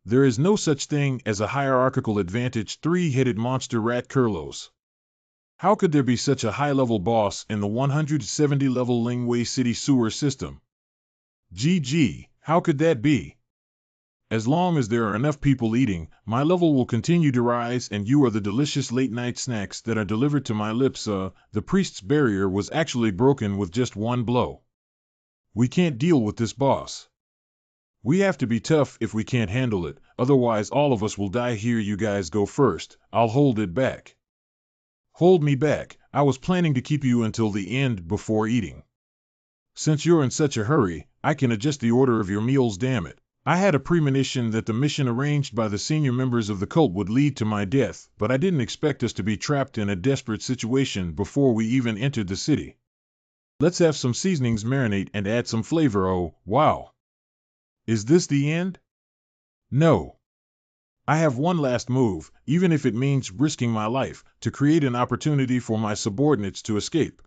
There is no such thing as a hierarchical advantage. Three-headed monster rat Kurlos. How could there be such a high-level boss in the 170-level Lingwei City sewer system? GG, how could that be? As long as there are enough people eating, my level will continue to rise, and you are the delicious late-night snacks that are delivered to my lips. The priest's barrier was actually broken with just one blow. We can't deal with this boss. We have to be tough if we can't handle it, otherwise all of us will die. Here, you guys go first, I'll hold it back. Hold me back, I was planning to keep you until the end before eating. Since you're in such a hurry, I can adjust the order of your meals. Damn it. I had a premonition that the mission arranged by the senior members of the cult would lead to my death, but I didn't expect us to be trapped in a desperate situation before we even entered the city. Let's have some seasonings marinate and add some flavor. Oh, wow. Is this the end? No. I have one last move, even if it means risking my life, to create an opportunity for my subordinates to escape.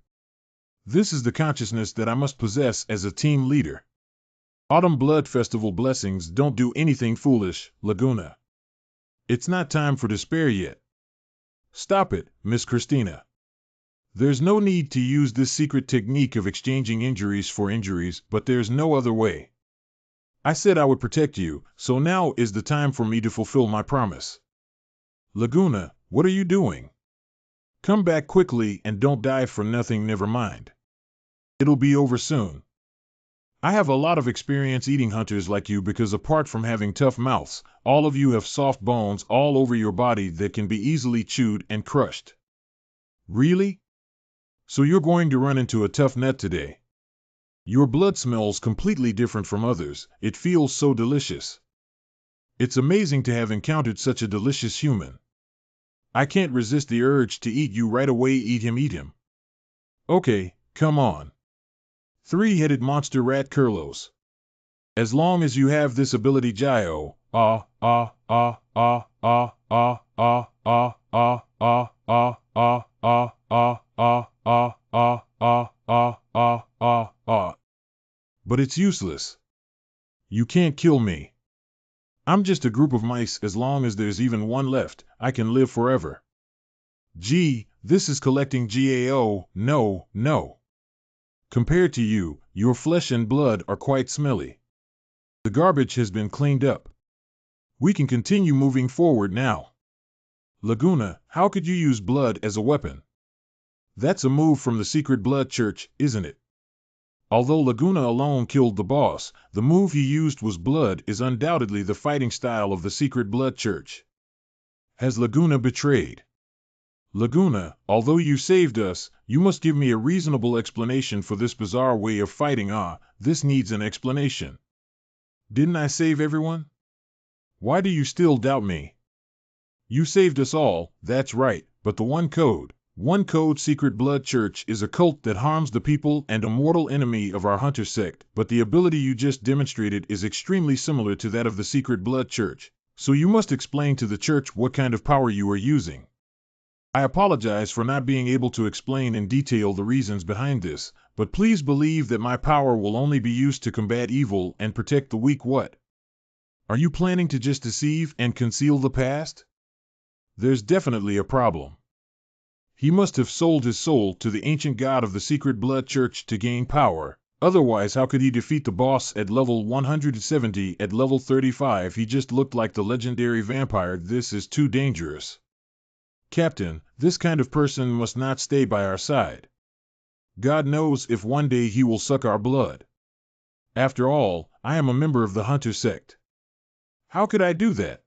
This is the consciousness that I must possess as a team leader. Autumn Blood Festival blessings. Don't do anything foolish, Laguna. It's not time for despair yet. Stop it, Miss Christina. There's no need to use this secret technique of exchanging injuries for injuries, but there's no other way. I said I would protect you, so now is the time for me to fulfill my promise. Laguna, what are you doing? Come back quickly and don't die for nothing. Never mind. It'll be over soon. I have a lot of experience eating hunters like you because apart from having tough mouths, all of you have soft bones all over your body that can be easily chewed and crushed. Really? So you're going to run into a tough nut today. Your blood smells completely different from others. It feels so delicious. It's amazing to have encountered such a delicious human. I can't resist the urge to eat you right away. Eat him. Okay, come on. Three-headed monster rat Kurlos. As long as you have this ability, Jayo, ah, ah, ah, ah, ah, ah, ah, ah, ah, ah, ah, ah. But it's useless. You can't kill me. I'm just a group of mice. As long as there's even one left, I can live forever. Gee, this is collecting GAO. No, no. Compared to you, your flesh and blood are quite smelly. The garbage has been cleaned up. We can continue moving forward now. Laguna, how could you use blood as a weapon? That's a move from the Secret Blood Church, isn't it? Although Laguna alone killed the boss, the move he used was blood is undoubtedly the fighting style of the Secret Blood Church. Has Laguna betrayed? Laguna, although you saved us, you must give me a reasonable explanation for this bizarre way of fighting. This needs an explanation. Didn't I save everyone? Why do you still doubt me? You saved us all, that's right, but the One Code Secret Blood Church is a cult that harms the people and a mortal enemy of our hunter sect, but the ability you just demonstrated is extremely similar to that of the Secret Blood Church, so you must explain to the church what kind of power you are using. I apologize for not being able to explain in detail the reasons behind this, but please believe that my power will only be used to combat evil and protect the weak. What? Are you planning to just deceive and conceal the past? There's definitely a problem. He must have sold his soul to the ancient god of the Secret Blood Church to gain power. Otherwise, how could he defeat the boss at level 170 at level 35? He just looked like the legendary vampire. This is too dangerous. Captain, this kind of person must not stay by our side. God knows if one day he will suck our blood. After all, I am a member of the hunter sect. How could I do that?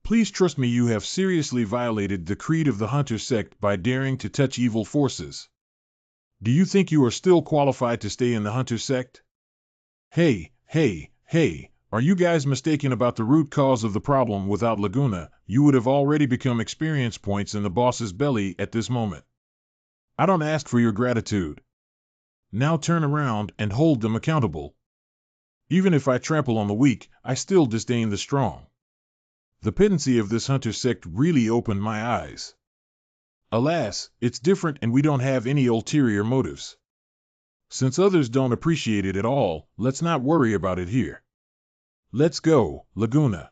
Please trust me, you have seriously violated the creed of the hunter sect by daring to touch evil forces. Do you think you are still qualified to stay in the hunter sect? Hey, are you guys mistaken about the root cause of the problem? Without Laguna, you would have already become experience points in the boss's belly at this moment. I don't ask for your gratitude. Now turn around and hold them accountable. Even if I trample on the weak, I still disdain the strong. The pedantry of this hunter sect really opened my eyes. Alas, it's different and we don't have any ulterior motives. Since others don't appreciate it at all, let's not worry about it here. Let's go, Laguna.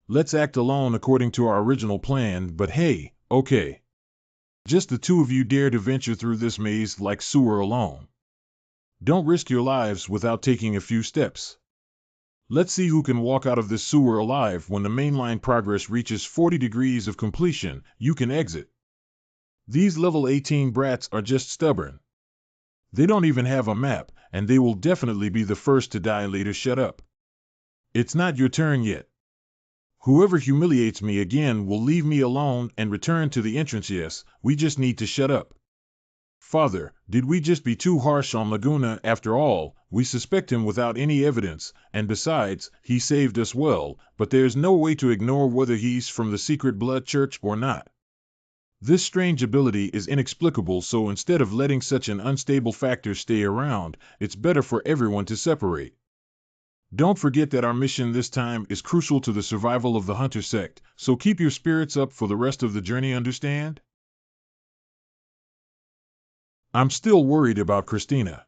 Let's act alone according to our original plan, but hey, okay. Just the two of you dare to venture through this maze like sewer alone. Don't risk your lives without taking a few steps. Let's see who can walk out of this sewer alive. When the mainline progress reaches 40 degrees of completion, you can exit. These level 18 brats are just stubborn. They don't even have a map, and they will definitely be the first to die later. Shut up. It's not your turn yet. Whoever humiliates me again will leave me alone and return to the entrance. Yes, we just need to shut up. Father, did we just be too harsh on Laguna? After all, we suspect him without any evidence, and besides, he saved us well, but there's no way to ignore whether he's from the Secret Blood Church or not. This strange ability is inexplicable, so instead of letting such an unstable factor stay around, it's better for everyone to separate. Don't forget that our mission this time is crucial to the survival of the hunter sect, so keep your spirits up for the rest of the journey, understand? I'm still worried about Christina.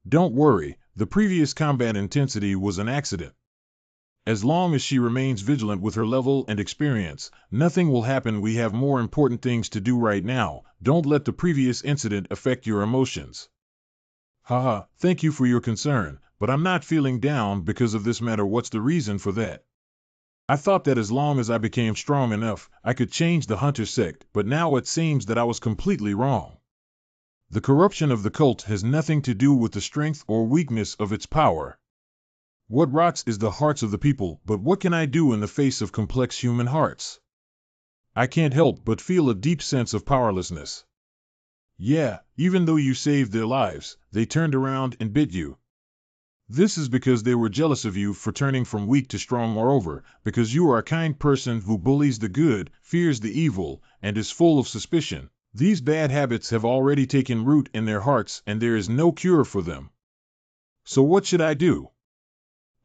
Don't worry, the previous combat intensity was an accident. As long as she remains vigilant with her level and experience, nothing will happen. We have more important things to do right now. Don't let the previous incident affect your emotions. Haha, thank you for your concern, but I'm not feeling down because of this matter. What's the reason for that? I thought that as long as I became strong enough, I could change the hunter sect, but now it seems that I was completely wrong. The corruption of the cult has nothing to do with the strength or weakness of its power. What rots is the hearts of the people, but what can I do in the face of complex human hearts? I can't help but feel a deep sense of powerlessness. Yeah, even though you saved their lives, they turned around and bit you. This is because they were jealous of you for turning from weak to strong. Moreover, because you are a kind person who bullies the good, fears the evil, and is full of suspicion. These bad habits have already taken root in their hearts and there is no cure for them. So what should I do?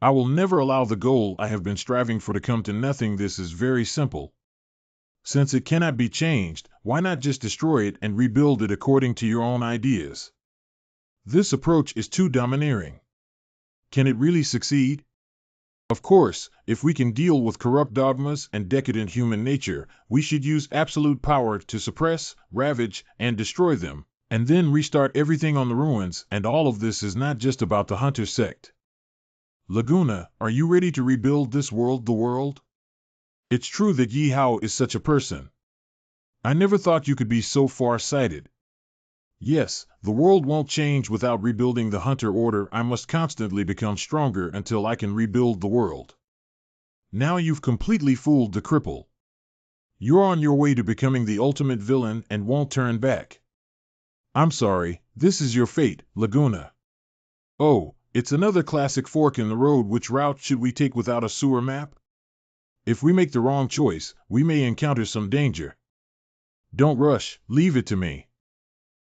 I will never allow the goal I have been striving for to come to nothing. This is very simple. Since it cannot be changed, why not just destroy it and rebuild it according to your own ideas? This approach is too domineering. Can it really succeed? Of course, if we can deal with corrupt dogmas and decadent human nature, we should use absolute power to suppress, ravage, and destroy them, and then restart everything on the ruins. And all of this is not just about the Hunter sect. Laguna, are you ready to rebuild this world, the world? It's true that Yi Hao is such a person. I never thought you could be so far-sighted. Yes, the world won't change without rebuilding the Hunter Order. I must constantly become stronger until I can rebuild the world. Now you've completely fooled the cripple. You're on your way to becoming the ultimate villain and won't turn back. I'm sorry, this is your fate, Laguna. Oh, it's another classic fork in the road. Which route should we take without a sewer map? If we make the wrong choice, we may encounter some danger. Don't rush, leave it to me.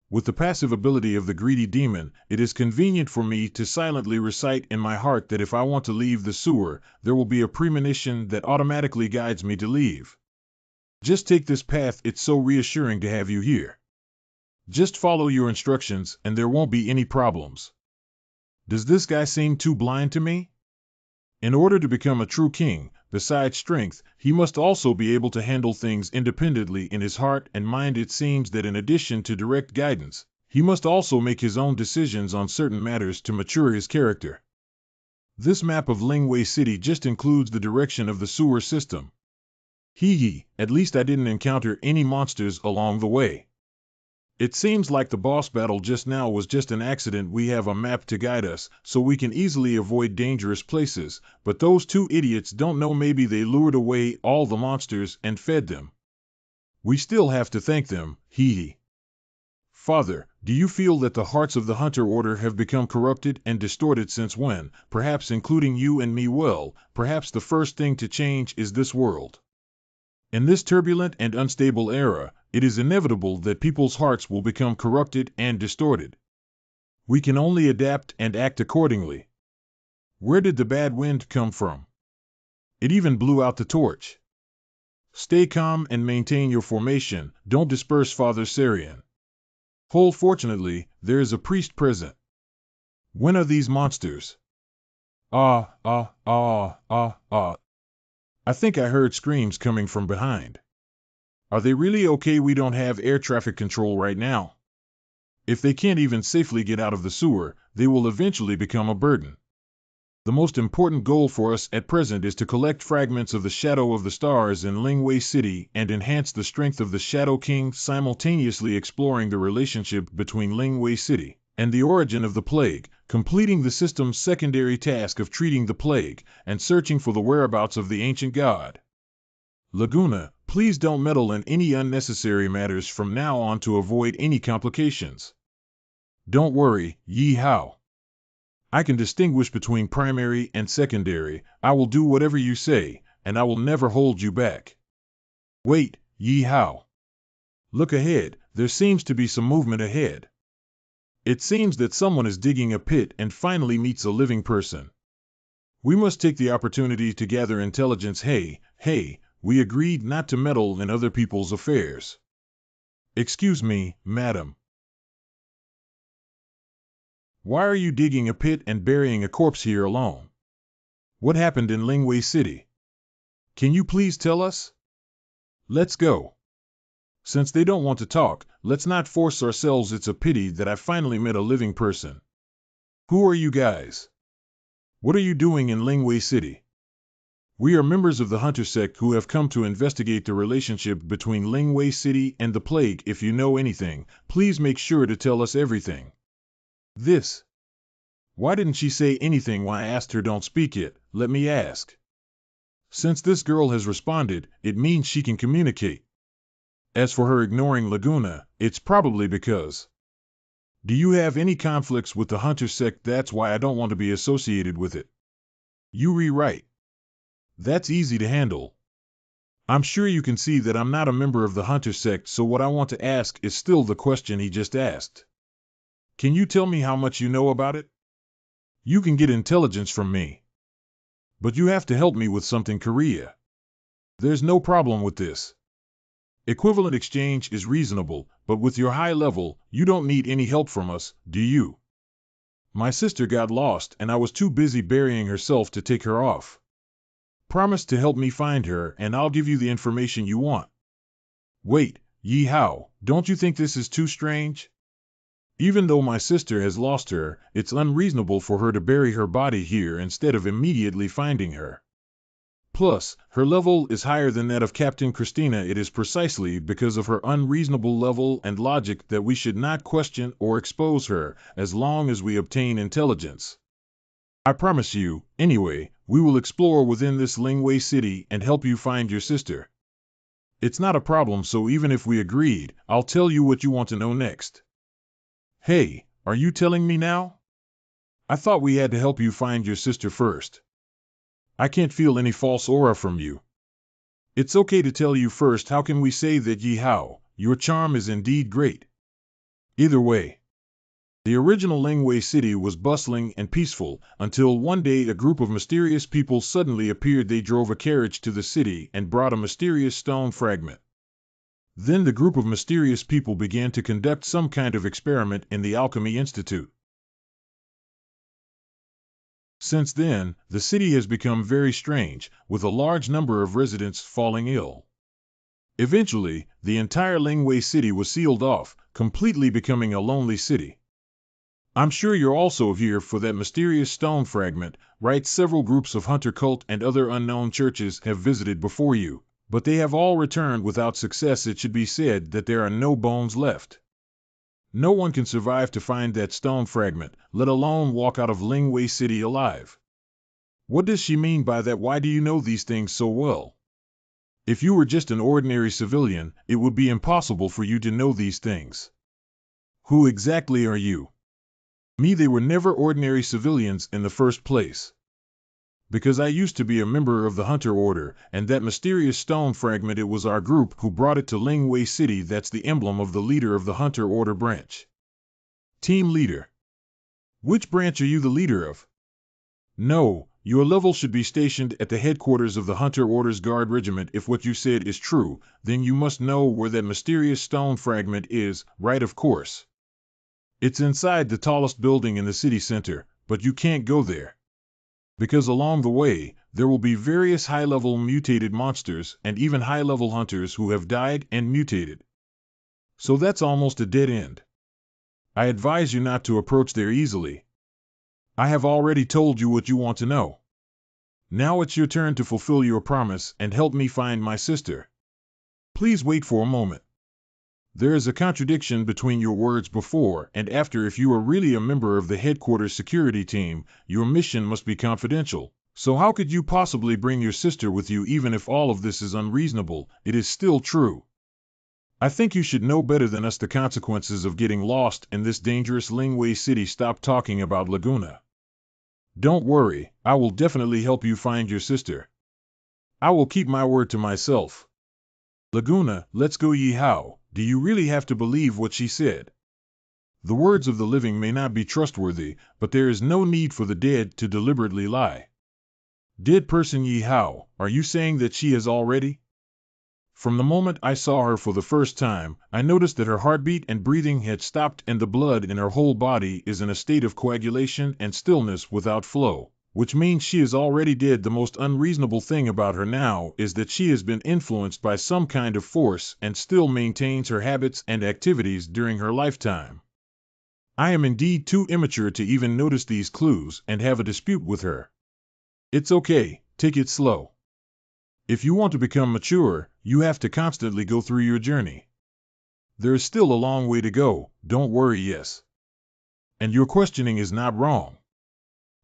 With the passive ability of the greedy demon, it is convenient for me to silently recite in my heart that if I want to leave the sewer, there will be a premonition that automatically guides me to leave. Just take this path, it's so reassuring to have you here. Just follow your instructions and there won't be any problems. Does this guy seem too blind to me? In order to become a true king, besides strength, he must also be able to handle things independently in his heart and mind. It seems that in addition to direct guidance, he must also make his own decisions on certain matters to mature his character. This map of Lingwei City just includes the direction of the sewer system. Hee, at least I didn't encounter any monsters along the way. It seems like the boss battle just now was just an accident. We have a map to guide us, so we can easily avoid dangerous places, but those two idiots don't know. Maybe they lured away all the monsters and fed them. We still have to thank them, hee. Father, do you feel that the hearts of the Hunter Order have become corrupted and distorted? Since when? Perhaps including you and me. Well, perhaps the first thing to change is this world. In this turbulent and unstable era, it is inevitable that people's hearts will become corrupted and distorted. We can only adapt and act accordingly. Where did the bad wind come from? It even blew out the torch. Stay calm and maintain your formation. Don't disperse, Father Sarian. Fortunately, there is a priest present. When are these monsters? I think I heard screams coming from behind. Are they really okay? We don't have air traffic control right now. If they can't even safely get out of the sewer, they will eventually become a burden. The most important goal for us at present is to collect fragments of the Shadow of the Stars in Lingwei City and enhance the strength of the Shadow King, simultaneously exploring the relationship between Lingwei City and the origin of the plague, completing the system's secondary task of treating the plague, and searching for the whereabouts of the ancient god. Laguna, please don't meddle in any unnecessary matters from now on to avoid any complications. Don't worry, Yi Hao. I can distinguish between primary and secondary. I will do whatever you say, and I will never hold you back. Wait, Yi Hao. Look ahead, there seems to be some movement ahead. It seems that someone is digging a pit and finally meets a living person. We must take the opportunity to gather intelligence. Hey, we agreed not to meddle in other people's affairs. Excuse me, madam. Why are you digging a pit and burying a corpse here alone? What happened in Lingwei City? Can you please tell us? Let's go. Since they don't want to talk, let's not force ourselves. It's a pity that I finally met a living person. Who are you guys? What are you doing in Lingwei City? We are members of the Hunter sect who have come to investigate the relationship between Lingwei City and the plague. If you know anything, please make sure to tell us everything. This. Why didn't she say anything when I asked her? Don't speak yet, let me ask. Since this girl has responded, it means she can communicate. As for her ignoring Laguna, it's probably because. Do you have any conflicts with the Hunter sect? That's why I don't want to be associated with it. You rewrite. That's easy to handle. I'm sure you can see that I'm not a member of the Hunter sect, so what I want to ask is still the question he just asked. Can you tell me how much you know about it? You can get intelligence from me. But you have to help me with something, Korea. There's no problem with this. Equivalent exchange is reasonable, but with your high level, you don't need any help from us, do you? My sister got lost and I was too busy burying herself to take her off. Promise to help me find her and I'll give you the information you want. Wait, Yi Hao, don't you think this is too strange? Even though my sister has lost her, it's unreasonable for her to bury her body here instead of immediately finding her. Plus, her level is higher than that of Captain Christina. It is precisely because of her unreasonable level and logic that we should not question or expose her, as long as we obtain intelligence. I promise you, anyway, we will explore within this Lingwei city and help you find your sister. It's not a problem, so even if we agreed, I'll tell you what you want to know next. Hey, are you telling me now? I thought we had to help you find your sister first. I can't feel any false aura from you. It's okay to tell you first. How can we say that, Yi Hao? Your charm is indeed great. Either way, the original Lingwei city was bustling and peaceful until one day a group of mysterious people suddenly appeared. They drove a carriage to the city and brought a mysterious stone fragment. Then the group of mysterious people began to conduct some kind of experiment in the Alchemy Institute. Since then, the city has become very strange, with a large number of residents falling ill. Eventually, the entire Lingwei city was sealed off, completely becoming a lonely city. I'm sure you're also here for that mysterious stone fragment, right? Several groups of hunter cult and other unknown churches have visited before you, but they have all returned without success. It should be said that there are no bones left. No one can survive to find that stone fragment, let alone walk out of Lingwei City alive. What does she mean by that? Why do you know these things so well? If you were just an ordinary civilian, it would be impossible for you to know these things. Who exactly are you? Me, they were never ordinary civilians in the first place. Because I used to be a member of the Hunter Order, and that mysterious stone fragment, it was our group who brought it to Lingwei City. That's the emblem of the leader of the Hunter Order branch. Team leader. Which branch are you the leader of? No, your level should be stationed at the headquarters of the Hunter Order's Guard Regiment. If what you said is true, then you must know where that mysterious stone fragment is, right? Of course. It's inside the tallest building in the city center, but you can't go there. Because along the way, there will be various high-level mutated monsters and even high-level hunters who have died and mutated. So that's almost a dead end. I advise you not to approach there easily. I have already told you what you want to know. Now it's your turn to fulfill your promise and help me find my sister. Please wait for a moment. There is a contradiction between your words before and after. If you are really a member of the headquarters security team, your mission must be confidential. So how could you possibly bring your sister with you? Even if all of this is unreasonable, it is still true. I think you should know better than us the consequences of getting lost in this dangerous Lingwei city. Stop talking about Laguna. Don't worry, I will definitely help you find your sister. I will keep my word to myself. Laguna, let's go. Yi Hao, do you really have to believe what she said? The words of the living may not be trustworthy, but there is no need for the dead to deliberately lie. Dead person Yi Hao, are you saying that she has already? From the moment I saw her for the first time, I noticed that her heartbeat and breathing had stopped and the blood in her whole body is in a state of coagulation and stillness without flow, which means she is already dead. The most unreasonable thing about her now is that she has been influenced by some kind of force and still maintains her habits and activities during her lifetime. I am indeed too immature to even notice these clues and have a dispute with her. It's okay, take it slow. If you want to become mature, you have to constantly go through your journey. There is still a long way to go, don't worry. Yes. And your questioning is not wrong.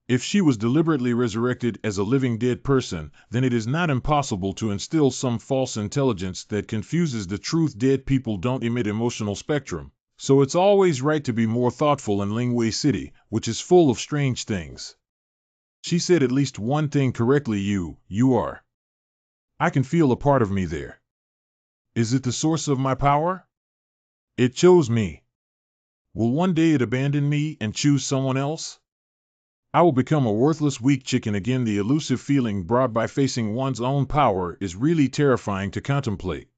If she was deliberately resurrected as a living dead person, then it is not impossible to instill some false intelligence that confuses the truth. Dead people don't emit emotional spectrum, so it's always right to be more thoughtful in Lingwei City, which is full of strange things. She said at least one thing correctly. You are. I can feel a part of me there. Is it the source of my power? It chose me. Will one day it abandon me and choose someone else? I will become a worthless weak chicken again. The elusive feeling brought by facing one's own power is really terrifying to contemplate.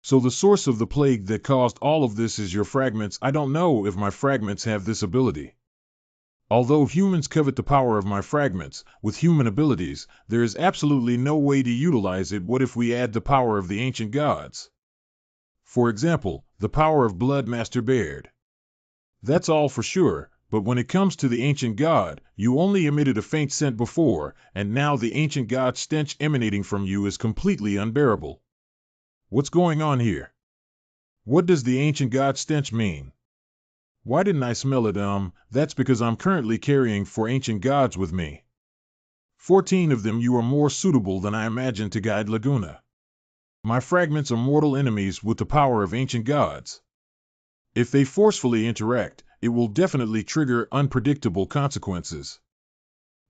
So the source of the plague that caused all of this is your fragments. I don't know if my fragments have this ability. Although humans covet the power of my fragments, with human abilities, there is absolutely no way to utilize it. What if we add the power of the ancient gods? For example, the power of Blood Master Baird. That's all for sure, but when it comes to the ancient god, you only emitted a faint scent before, and now the ancient god stench emanating from you is completely unbearable. What's going on here? What does the ancient god stench mean? Why didn't I smell it? That's because I'm currently carrying 4 ancient gods with me. 14 of them. You are more suitable than I imagined to guide Laguna. My fragments are mortal enemies with the power of ancient gods. If they forcefully interact, it will definitely trigger unpredictable consequences.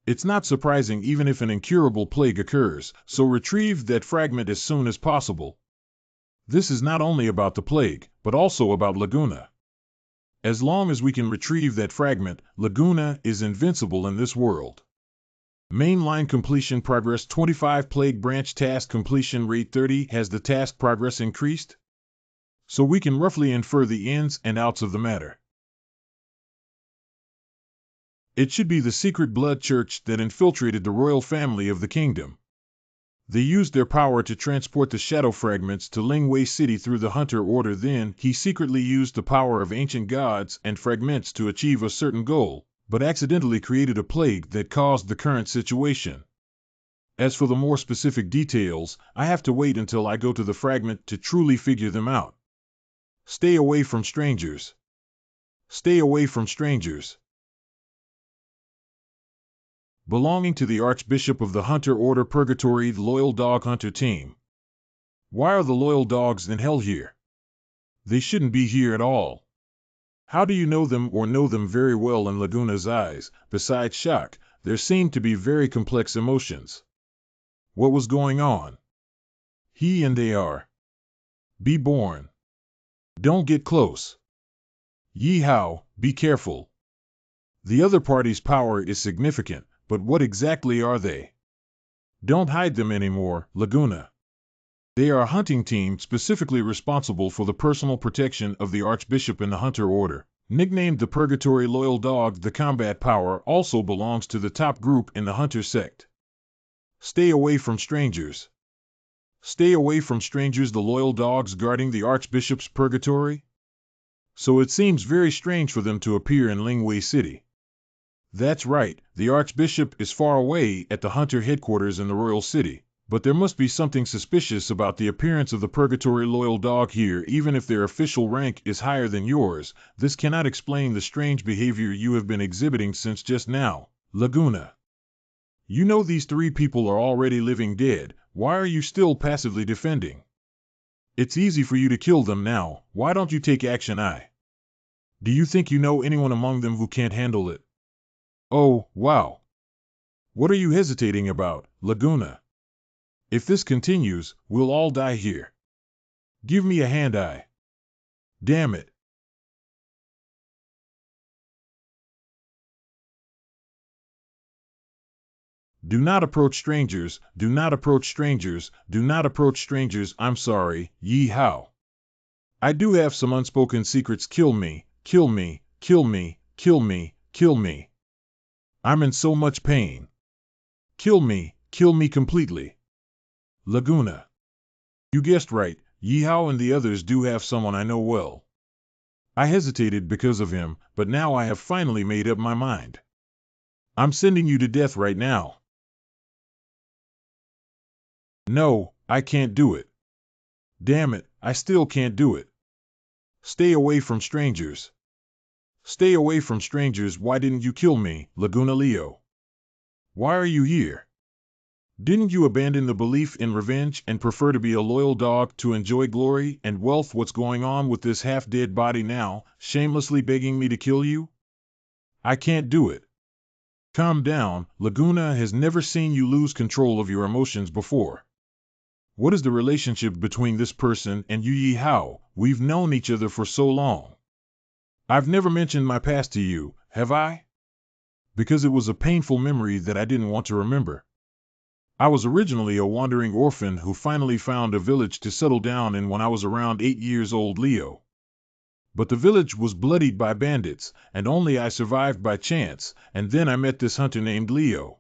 It's not surprising even if an incurable plague occurs, so retrieve that fragment as soon as possible. This is not only about the plague, but also about Laguna. As long as we can retrieve that fragment, Laguna is invincible in this world. Mainline completion progress 25. Plague branch task completion rate 30. Has the task progress increased? So we can roughly infer the ins and outs of the matter. It should be the secret blood church that infiltrated the royal family of the kingdom. They used their power to transport the shadow fragments to Lingwei City through the Hunter Order. Then he secretly used the power of ancient gods and fragments to achieve a certain goal, but accidentally created a plague that caused the current situation. As for the more specific details, I have to wait until I go to the fragment to truly figure them out. Stay away from strangers. Stay away from strangers. Belonging to the Archbishop of the Hunter Order Purgatory, the Loyal Dog Hunter Team. Why are the loyal dogs in hell here? They shouldn't be here at all. How do you know them or know them very well? In Laguna's eyes, besides shock, there seemed to be very complex emotions. What was going on? He and they are. Be born. Don't get close. Yeehaw, be careful. The other party's power is significant, but what exactly are they? Don't hide them anymore, Laguna. They are a hunting team specifically responsible for the personal protection of the Archbishop and the Hunter Order. Nicknamed the Purgatory Loyal Dog, the combat power also belongs to the top group in the Hunter sect. Stay away from strangers. Stay away from strangers. The loyal dogs guarding the Archbishop's purgatory? So it seems very strange for them to appear in Lingwei City. That's right, the Archbishop is far away at the Hunter headquarters in the Royal City, but there must be something suspicious about the appearance of the Purgatory Loyal Dog here. Even if their official rank is higher than yours, this cannot explain the strange behavior you have been exhibiting since just now, Laguna. You know these 3 people are already living dead. Why are you still passively defending? It's easy for you to kill them now. Why don't you take action? Do you think you know anyone among them who can't handle it? Oh, wow. What are you hesitating about, Laguna? If this continues, we'll all die here. Give me a hand. Damn it. Do not approach strangers, do not approach strangers, do not approach strangers. I'm sorry, yeehaw. I do have some unspoken secrets. Kill me, kill me, kill me, kill me, kill me. I'm in so much pain. Kill me completely. Laguna. You guessed right, Yeehaw and the others do have someone I know well. I hesitated because of him, but now I have finally made up my mind. I'm sending you to death right now. No, I can't do it. Damn it, I still can't do it. Stay away from strangers. Stay away from strangers. Why didn't you kill me, Laguna Leo? Why are you here? Didn't you abandon the belief in revenge and prefer to be a loyal dog to enjoy glory and wealth? What's going on with this half-dead body now, shamelessly begging me to kill you? I can't do it. Calm down, Laguna has never seen you lose control of your emotions before. What is the relationship between this person and you? Yeehaw, we've known each other for so long. I've never mentioned my past to you, have I? Because it was a painful memory that I didn't want to remember. I was originally a wandering orphan who finally found a village to settle down in when I was around 8 years old, Leo. But the village was bloodied by bandits, and only I survived by chance, and then I met this hunter named Leo.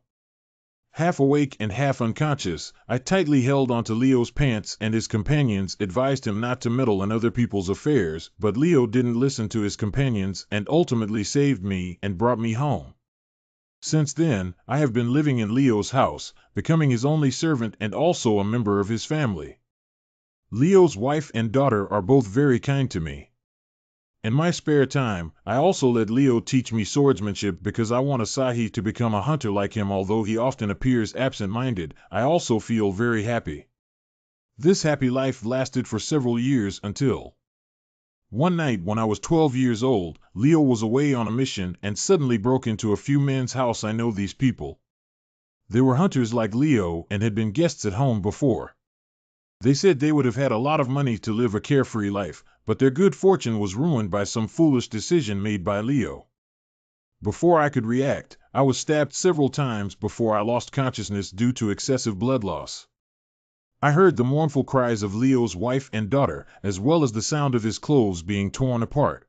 Half awake and half unconscious, I tightly held onto Leo's pants and his companions advised him not to meddle in other people's affairs, but Leo didn't listen to his companions and ultimately saved me and brought me home. Since then, I have been living in Leo's house, becoming his only servant and also a member of his family. Leo's wife and daughter are both very kind to me. In my spare time, I also let Leo teach me swordsmanship because I want Asahi to become a hunter like him. Although he often appears absent-minded, I also feel very happy. This happy life lasted for several years until one night when I was 12 years old, Leo was away on a mission and suddenly broke into a few men's house. I know these people. They were hunters like Leo and had been guests at home before. They said they would have had a lot of money to live a carefree life, but their good fortune was ruined by some foolish decision made by Leo. Before I could react, I was stabbed several times before I lost consciousness due to excessive blood loss. I heard the mournful cries of Leo's wife and daughter, as well as the sound of his clothes being torn apart.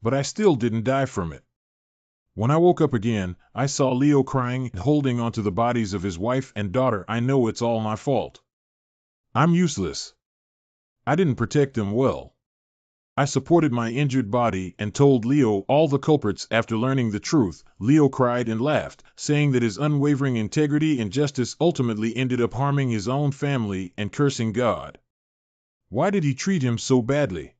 But I still didn't die from it. When I woke up again, I saw Leo crying and holding onto the bodies of his wife and daughter. I know it's all my fault. I'm useless. I didn't protect them well. I supported my injured body and told Leo all the culprits. After learning the truth, Leo cried and laughed, saying that his unwavering integrity and justice ultimately ended up harming his own family and cursing God. Why did he treat him so badly?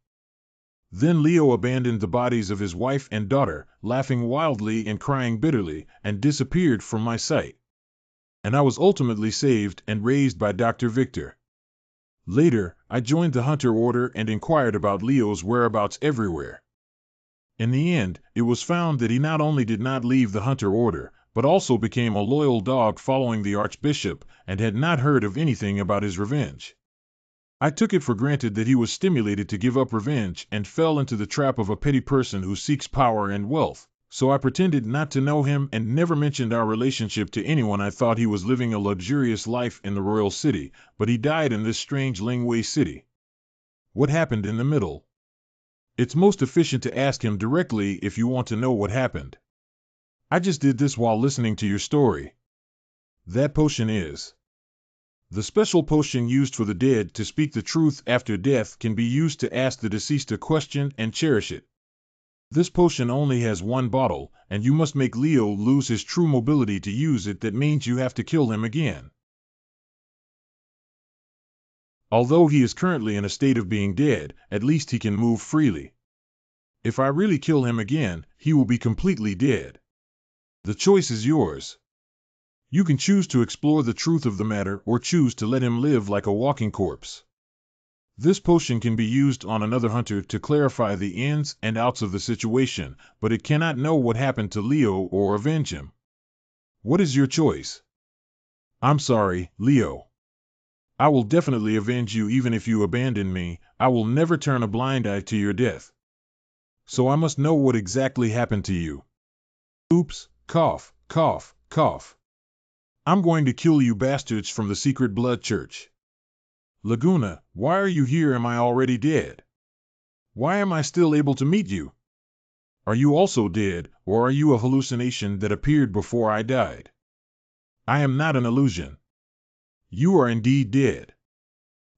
Then Leo abandoned the bodies of his wife and daughter, laughing wildly and crying bitterly, and disappeared from my sight. And I was ultimately saved and raised by Dr. Victor. Later, I joined the Hunter Order and inquired about Leo's whereabouts everywhere. In the end, it was found that he not only did not leave the Hunter Order, but also became a loyal dog following the Archbishop and had not heard of anything about his revenge. I took it for granted that he was stimulated to give up revenge and fell into the trap of a petty person who seeks power and wealth. So I pretended not to know him and never mentioned our relationship to anyone. I thought he was living a luxurious life in the royal city, but he died in this strange Lingwei city. What happened in the middle? It's most efficient to ask him directly if you want to know what happened. I just did this while listening to your story. That potion is the special potion used for the dead to speak the truth after death. Can be used to ask the deceased a question and cherish it. This potion only has one bottle, and you must make Leo lose his true mobility to use it. That means you have to kill him again. Although he is currently in a state of being dead, at least he can move freely. If I really kill him again, he will be completely dead. The choice is yours. You can choose to explore the truth of the matter or choose to let him live like a walking corpse. This potion can be used on another hunter to clarify the ins and outs of the situation, but it cannot know what happened to Leo or avenge him. What is your choice? I'm sorry, Leo. I will definitely avenge you even if you abandon me. I will never turn a blind eye to your death. So I must know what exactly happened to you. Oops, cough, cough, cough. I'm going to kill you bastards from the secret blood church. Laguna, why are you here? Am I already dead? Why am I still able to meet you? Are you also dead, or are you a hallucination that appeared before I died? I am not an illusion. You are indeed dead.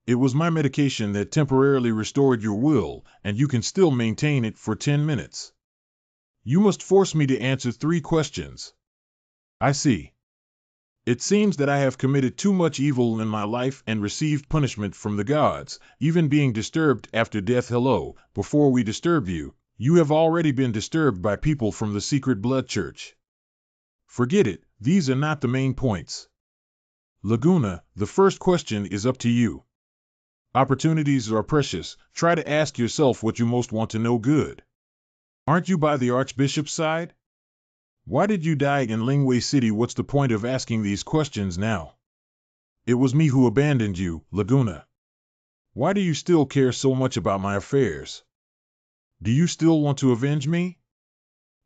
It was my medication that temporarily restored your will, and you can still maintain it for 10 minutes. You must force me to answer 3 questions. I see. It seems that I have committed too much evil in my life and received punishment from the gods, even being disturbed after death. Hello, before we disturb you, you have already been disturbed by people from the secret blood church. Forget it, these are not the main points. Laguna, the first question is up to you. Opportunities are precious. Try to ask yourself what you most want to know. Good. Aren't you by the Archbishop's side? Why did you die in Lingwei City? What's the point of asking these questions now? It was me who abandoned you, Laguna. Why do you still care so much about my affairs? Do you still want to avenge me?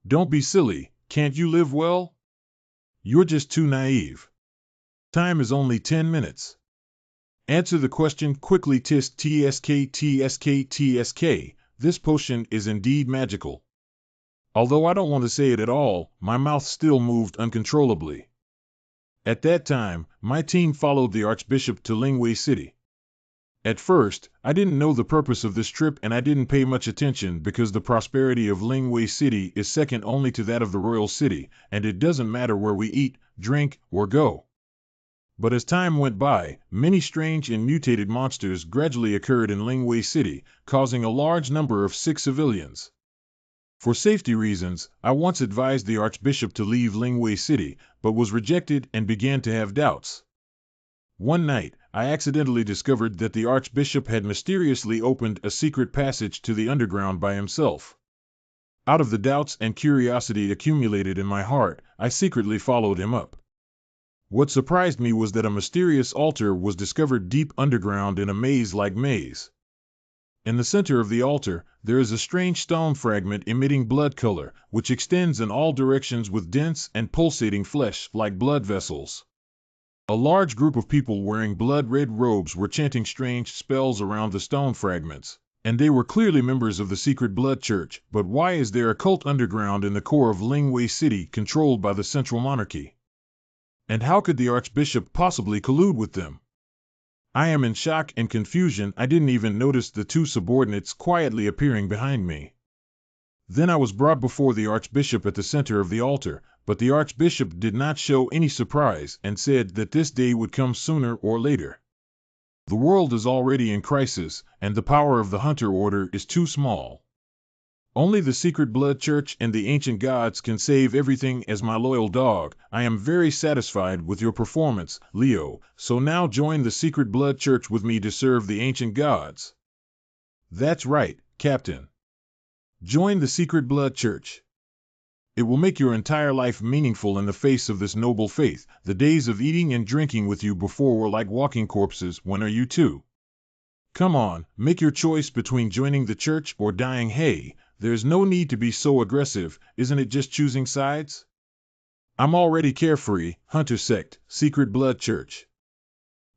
Don't be silly, can't you live well? You're just too naive. Time is only 10 minutes. Answer the question quickly. TSK. This potion is indeed magical. Although I don't want to say it at all, my mouth still moved uncontrollably. At that time, my team followed the Archbishop to Lingwei City. At first, I didn't know the purpose of this trip and I didn't pay much attention because the prosperity of Lingwei City is second only to that of the royal city, and it doesn't matter where we eat, drink, or go. But as time went by, many strange and mutated monsters gradually occurred in Lingwei City, causing a large number of sick civilians. For safety reasons, I once advised the Archbishop to leave Lingwei City, but was rejected and began to have doubts. One night, I accidentally discovered that the Archbishop had mysteriously opened a secret passage to the underground by himself. Out of the doubts and curiosity accumulated in my heart, I secretly followed him up. What surprised me was that a mysterious altar was discovered deep underground in a maze-like maze. In the center of the altar, there is a strange stone fragment emitting blood color, which extends in all directions with dense and pulsating flesh like blood vessels. A large group of people wearing blood-red robes were chanting strange spells around the stone fragments, and they were clearly members of the secret blood church. But why is there a cult underground in the core of Lingwei City controlled by the central monarchy? And how could the Archbishop possibly collude with them? I am in shock and confusion. I didn't even notice the two subordinates quietly appearing behind me. Then I was brought before the Archbishop at the center of the altar, but the Archbishop did not show any surprise and said that this day would come sooner or later. The world is already in crisis, and the power of the Hunter Order is too small. Only the secret blood church and the ancient gods can save everything. As my loyal dog, I am very satisfied with your performance, Leo, so now join the secret blood church with me to serve the ancient gods. That's right, Captain. Join the secret blood church. It will make your entire life meaningful in the face of this noble faith. The days of eating and drinking with you before were like walking corpses. When are you two? Come on, make your choice between joining the church or dying. Hey, there's no need to be so aggressive, isn't it just choosing sides? I'm already carefree, Hunter Sect, Secret Blood Church.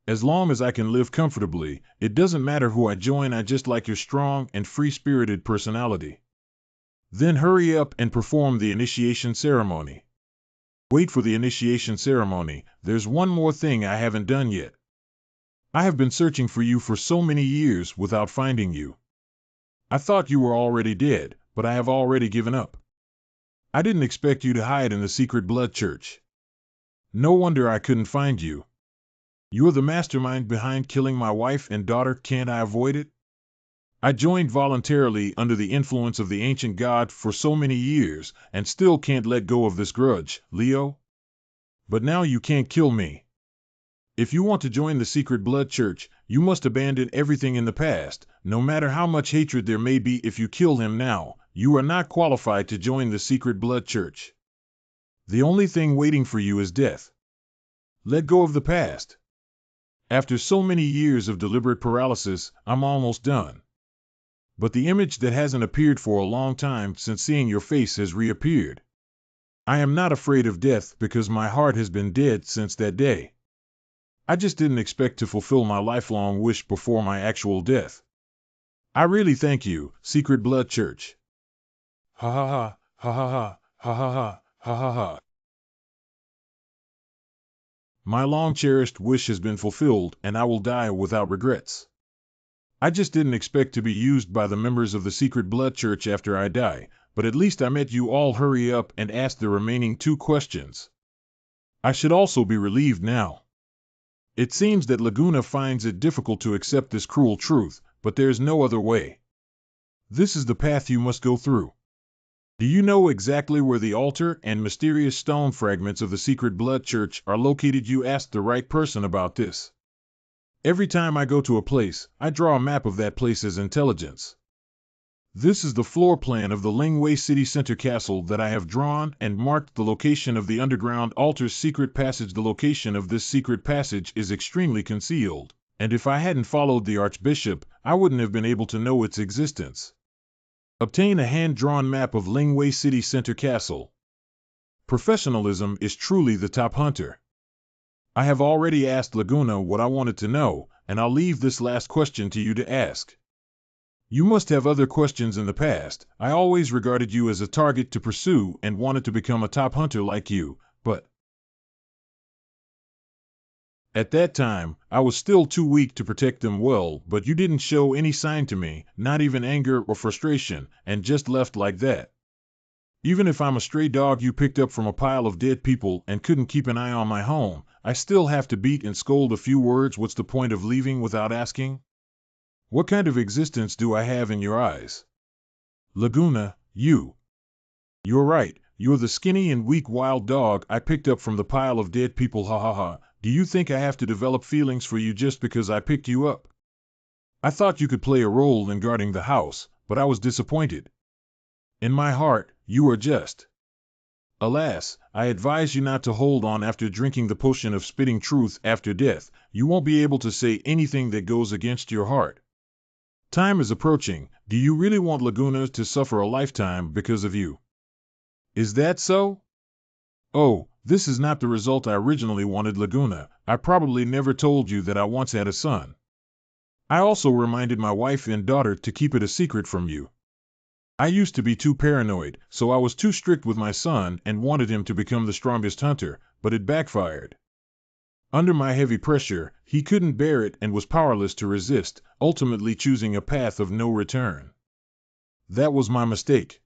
As long as I can live comfortably, it doesn't matter who I join. I just like your strong and free-spirited personality. Then hurry up and perform the initiation ceremony. Wait for the initiation ceremony, there's one more thing I haven't done yet. I have been searching for you for so many years without finding you. I thought you were already dead, but I have already given up. I didn't expect you to hide in the secret blood church. No wonder I couldn't find you. You're the mastermind behind killing my wife and daughter. Can't I avoid it? I joined voluntarily under the influence of the ancient god for so many years and still can't let go of this grudge, Leo. But now you can't kill me. If you want to join the secret blood church, you must abandon everything in the past, no matter how much hatred there may be. If you kill him now, you are not qualified to join the secret blood church. The only thing waiting for you is death. Let go of the past. After so many years of deliberate paralysis, I'm almost done. But the image that hasn't appeared for a long time since seeing your face has reappeared. I am not afraid of death because my heart has been dead since that day. I just didn't expect to fulfill my lifelong wish before my actual death. I really thank you, Secret Blood Church. Ha ha ha, ha ha ha, ha ha ha, ha ha ha. My long-cherished wish has been fulfilled, and I will die without regrets. I just didn't expect to be used by the members of the Secret Blood Church after I die, but at least I met you all. Hurry up and ask the remaining 2 questions. I should also be relieved now. It seems that Laguna finds it difficult to accept this cruel truth, but there's no other way. This is the path you must go through. Do you know exactly where the altar and mysterious stone fragments of the Secret Blood Church are located? You asked the right person about this. Every time I go to a place, I draw a map of that place's intelligence. This is the floor plan of the Lingwei City Center Castle that I have drawn and marked the location of the underground altar's secret passage. The location of this secret passage is extremely concealed, and if I hadn't followed the Archbishop, I wouldn't have been able to know its existence. Obtain a hand-drawn map of Lingwei City Center Castle. Professionalism is truly the top hunter. I have already asked Laguna what I wanted to know, and I'll leave this last question to you to ask. You must have other questions in the past. I always regarded you as a target to pursue and wanted to become a top hunter like you, but at that time, I was still too weak to protect them well, but you didn't show any sign to me, not even anger or frustration, and just left like that. Even if I'm a stray dog you picked up from a pile of dead people and couldn't keep an eye on my home, I still have to beat and scold a few words. What's the point of leaving without asking? What kind of existence do I have in your eyes? Laguna, You're right, you're the skinny and weak wild dog I picked up from the pile of dead people, ha ha ha. Do you think I have to develop feelings for you just because I picked you up? I thought you could play a role in guarding the house, but I was disappointed. In my heart, you are just. Alas, I advise you not to hold on after drinking the potion of spitting truth after death. You won't be able to say anything that goes against your heart. Time is approaching. Do you really want Laguna to suffer a lifetime because of you? Is that so? Oh, this is not the result I originally wanted, Laguna. I probably never told you that I once had a son. I also reminded my wife and daughter to keep it a secret from you. I used to be too paranoid, so I was too strict with my son and wanted him to become the strongest hunter, but it backfired. Under my heavy pressure, he couldn't bear it and was powerless to resist, ultimately choosing a path of no return. That was my mistake.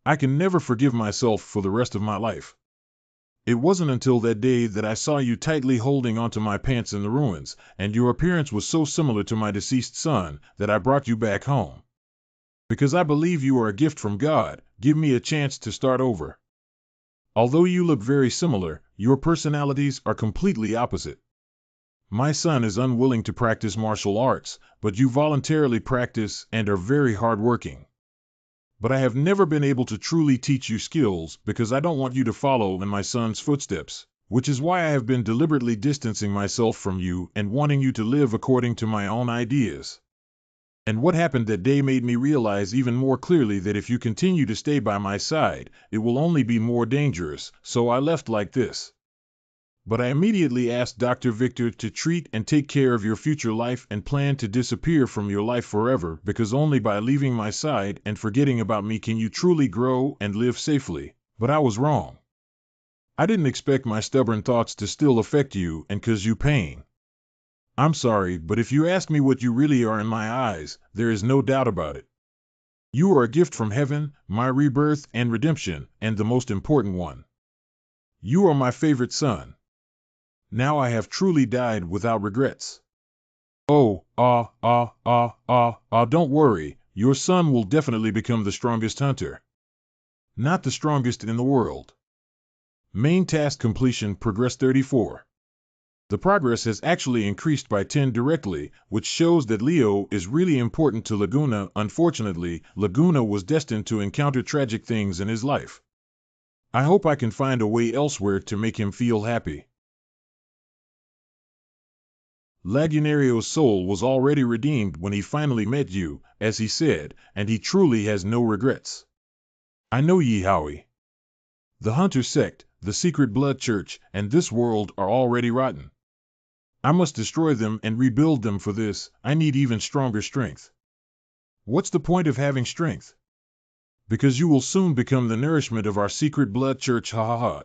I can never forgive myself for the rest of my life. It wasn't until that day that I saw you tightly holding onto my pants in the ruins, and your appearance was so similar to my deceased son, that I brought you back home. Because I believe you are a gift from God, give me a chance to start over. Although you look very similar, your personalities are completely opposite. My son is unwilling to practice martial arts, but you voluntarily practice and are very hardworking. But I have never been able to truly teach you skills because I don't want you to follow in my son's footsteps, which is why I have been deliberately distancing myself from you and wanting you to live according to my own ideas. And what happened that day made me realize even more clearly that if you continue to stay by my side, it will only be more dangerous, so I left like this. But I immediately asked Dr. Victor to treat and take care of your future life and plan to disappear from your life forever, because only by leaving my side and forgetting about me can you truly grow and live safely. But I was wrong. I didn't expect my stubborn thoughts to still affect you and cause you pain. I'm sorry, but if you ask me what you really are in my eyes, there is no doubt about it. You are a gift from heaven, my rebirth and redemption, and the most important one. You are my favorite son. Now I have truly died without regrets. Oh, don't worry, your son will definitely become the strongest hunter. Not the strongest in the world. Main task completion progress 34. The progress has actually increased by 10 directly, which shows that Leo is really important to Laguna. Unfortunately, Laguna was destined to encounter tragic things in his life. I hope I can find a way elsewhere to make him feel happy. Lagunario's soul was already redeemed when he finally met you, as he said, and he truly has no regrets. I know ye Howie. The Hunter sect, the secret blood church, and this world are already rotten. I must destroy them and rebuild them. For this, I need even stronger strength. What's the point of having strength? Because you will soon become the nourishment of our secret blood church, ha ha ha.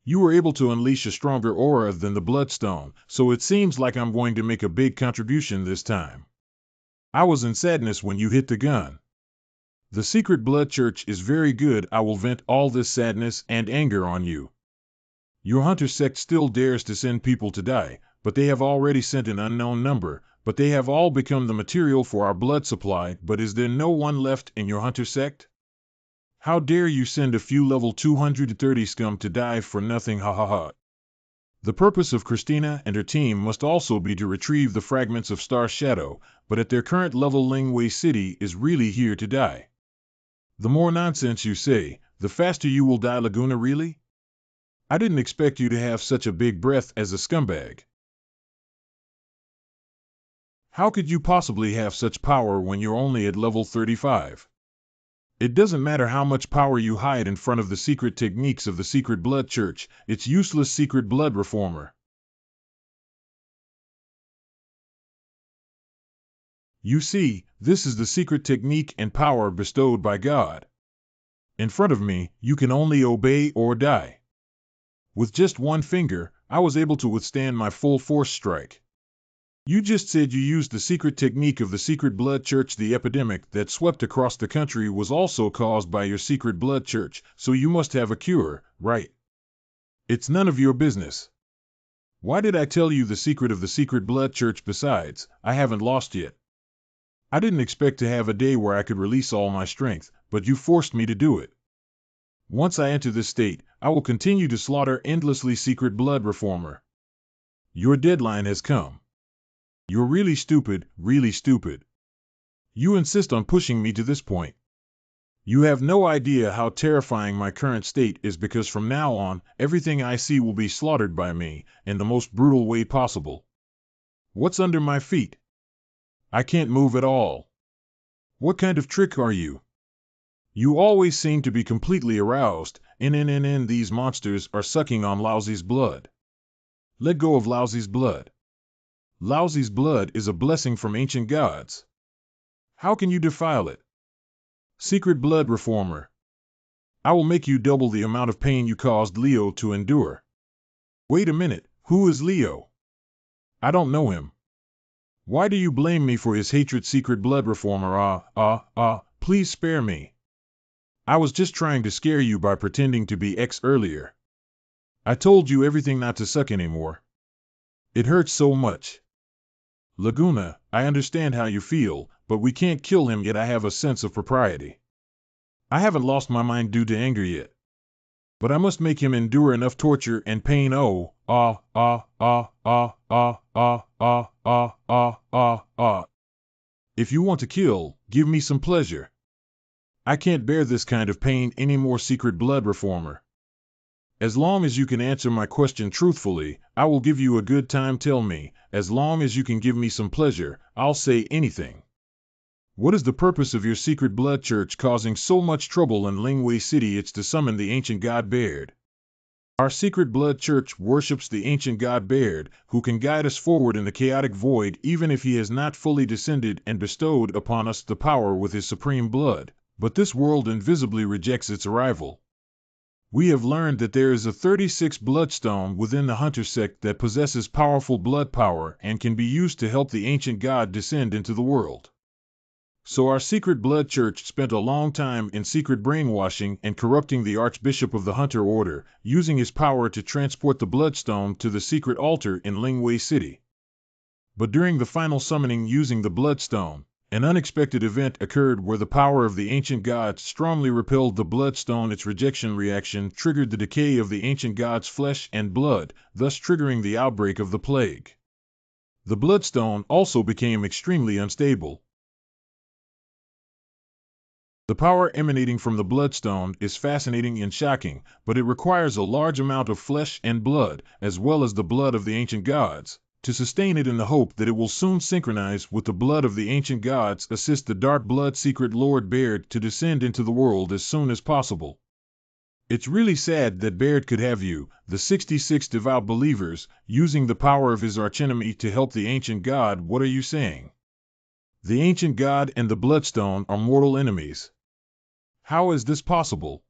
You were able to unleash a stronger aura than the bloodstone, so it seems like I'm going to make a big contribution this time. I was in sadness when you hit the gun. The secret blood church is very good. I will vent all this sadness and anger on you. Your hunter sect still dares to send people to die, but they have already sent an unknown number, but they have all become the material for our blood supply. But is there no one left in your hunter sect? How dare you send a few level 230 scum to die for nothing, ha ha ha. The purpose of Christina and her team must also be to retrieve the fragments of Star Shadow, but at their current level Lingwei City is really here to die. The more nonsense you say, the faster you will die, Laguna. Really? I didn't expect you to have such a big breath as a scumbag. How could you possibly have such power when you're only at level 35? It doesn't matter how much power you hide in front of the secret techniques of the secret blood church, it's useless, secret blood reformer. You see, this is the secret technique and power bestowed by God. In front of me, you can only obey or die. With just one finger, I was able to withstand my full force strike. You just said you used the secret technique of the secret blood church. The epidemic that swept across the country was also caused by your secret blood church, so you must have a cure, right? It's none of your business. Why did I tell you the secret of the secret blood church? Besides, I haven't lost yet. I didn't expect to have a day where I could release all my strength, but you forced me to do it. Once I enter this state, I will continue to slaughter endlessly. Secret blood reformer. Your deadline has come. You're really stupid, really stupid. You insist on pushing me to this point. You have no idea how terrifying my current state is, because from now on, everything I see will be slaughtered by me, in the most brutal way possible. What's under my feet? I can't move at all. What kind of trick are you? You always seem to be completely aroused. These monsters are sucking on Lousy's blood. Let go of Lousy's blood. Lousy's blood is a blessing from ancient gods. How can you defile it? Secret blood reformer. I will make you double the amount of pain you caused Leo to endure. Wait a minute, who is Leo? I don't know him. Why do you blame me for his hatred? Secret blood reformer. Please spare me. I was just trying to scare you by pretending to be X earlier. I told you everything not to suck anymore. It hurts so much. Laguna, I understand how you feel, but we can't kill him yet. I have a sense of propriety. I haven't lost my mind due to anger yet. But I must make him endure enough torture and pain. If you want to kill, give me some pleasure. I can't bear this kind of pain anymore. Secret blood reformer. As long as you can answer my question truthfully, I will give you a good time. Tell me, as long as you can give me some pleasure, I'll say anything. What is the purpose of your secret blood church causing so much trouble in Lingwei City? It's to summon the ancient god Baird. Our secret blood church worships the ancient god Baird, who can guide us forward in the chaotic void even if he has not fully descended and bestowed upon us the power with his supreme blood. But this world invisibly rejects its arrival. We have learned that there is a 36 bloodstone within the hunter sect that possesses powerful blood power and can be used to help the ancient god descend into the world. So our secret blood church spent a long time in secret brainwashing and corrupting the Archbishop of the Hunter Order, using his power to transport the bloodstone to the secret altar in Lingwei City. But during the final summoning using the bloodstone, an unexpected event occurred where the power of the ancient god strongly repelled the bloodstone. Its rejection reaction triggered the decay of the ancient god's flesh and blood, thus triggering the outbreak of the plague. The bloodstone also became extremely unstable. The power emanating from the bloodstone is fascinating and shocking, but it requires a large amount of flesh and blood, as well as the blood of the ancient gods, to sustain it in the hope that it will soon synchronize with the blood of the ancient gods. Assist the Dark Blood Secret Lord Baird to descend into the world as soon as possible. It's really sad that Baird could have you, the 66 devout believers, using the power of his archenemy to help the ancient god. What are you saying? The ancient god and the bloodstone are mortal enemies. How is this possible?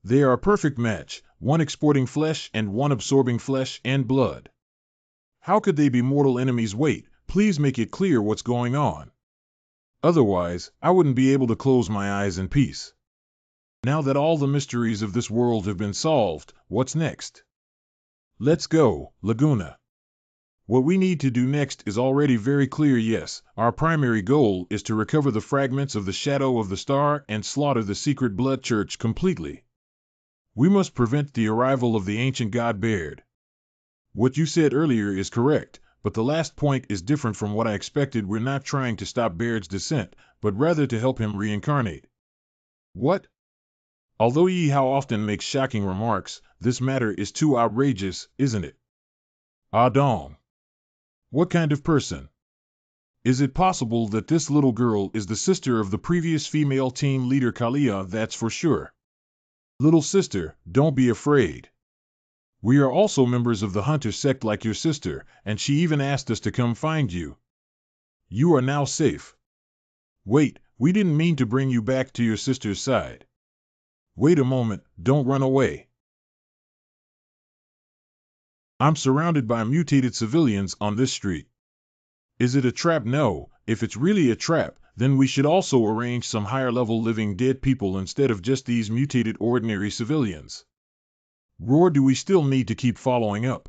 They are a perfect match, one exporting flesh and one absorbing flesh and blood. How could they be mortal enemies? Wait, please make it clear what's going on. Otherwise, I wouldn't be able to close my eyes in peace. Now that all the mysteries of this world have been solved, what's next? Let's go, Laguna. What we need to do next is already very clear. Yes, our primary goal is to recover the fragments of the Shadow of the Star and slaughter the secret blood church completely. We must prevent the arrival of the ancient god Baird. What you said earlier is correct, but the last point is different from what I expected. We're not trying to stop Baird's descent, but rather to help him reincarnate. What? Although Yi Hao often makes shocking remarks, this matter is too outrageous, isn't it? Ah dong. What kind of person? Is it possible that this little girl is the sister of the previous female team leader Kalia? That's for sure. Little sister, don't be afraid. We are also members of the Hunter sect like your sister, and she even asked us to come find you. You are now safe. Wait, we didn't mean to bring you back to your sister's side. Wait a moment, don't run away. I'm surrounded by mutated civilians on this street. Is it a trap? No, if it's really a trap, then we should also arrange some higher-level living dead people instead of just these mutated ordinary civilians. Roar, do we still need to keep following up?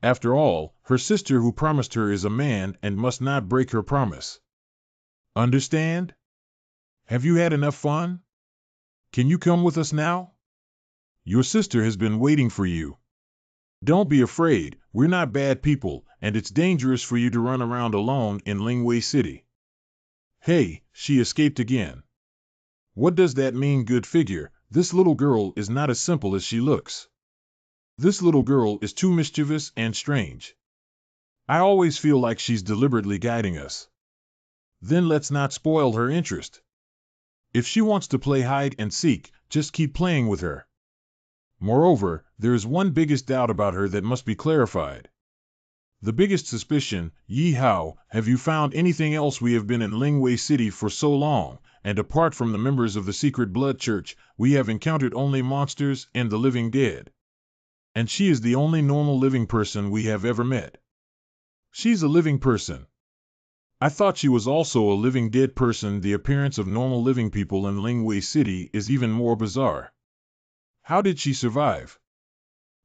After all, her sister who promised her is a man and must not break her promise. Understand? Have you had enough fun? Can you come with us now? Your sister has been waiting for you. Don't be afraid, we're not bad people, and it's dangerous for you to run around alone in Lingwei City. Hey, she escaped again. What does that mean? Good figure, this little girl is not as simple as she looks. This little girl is too mischievous and strange. I always feel like she's deliberately guiding us. Then let's not spoil her interest. If she wants to play hide and seek, just keep playing with her. Moreover, there is one biggest doubt about her that must be clarified. The biggest suspicion, Yahello, have you found anything else? We have been in Lingwei City for so long, and apart from the members of the Secret Blood Church, we have encountered only monsters and the living dead. And she is the only normal living person we have ever met. She's a living person. I thought she was also a living dead person. The appearance of normal living people in Lingwei City is even more bizarre. How did she survive?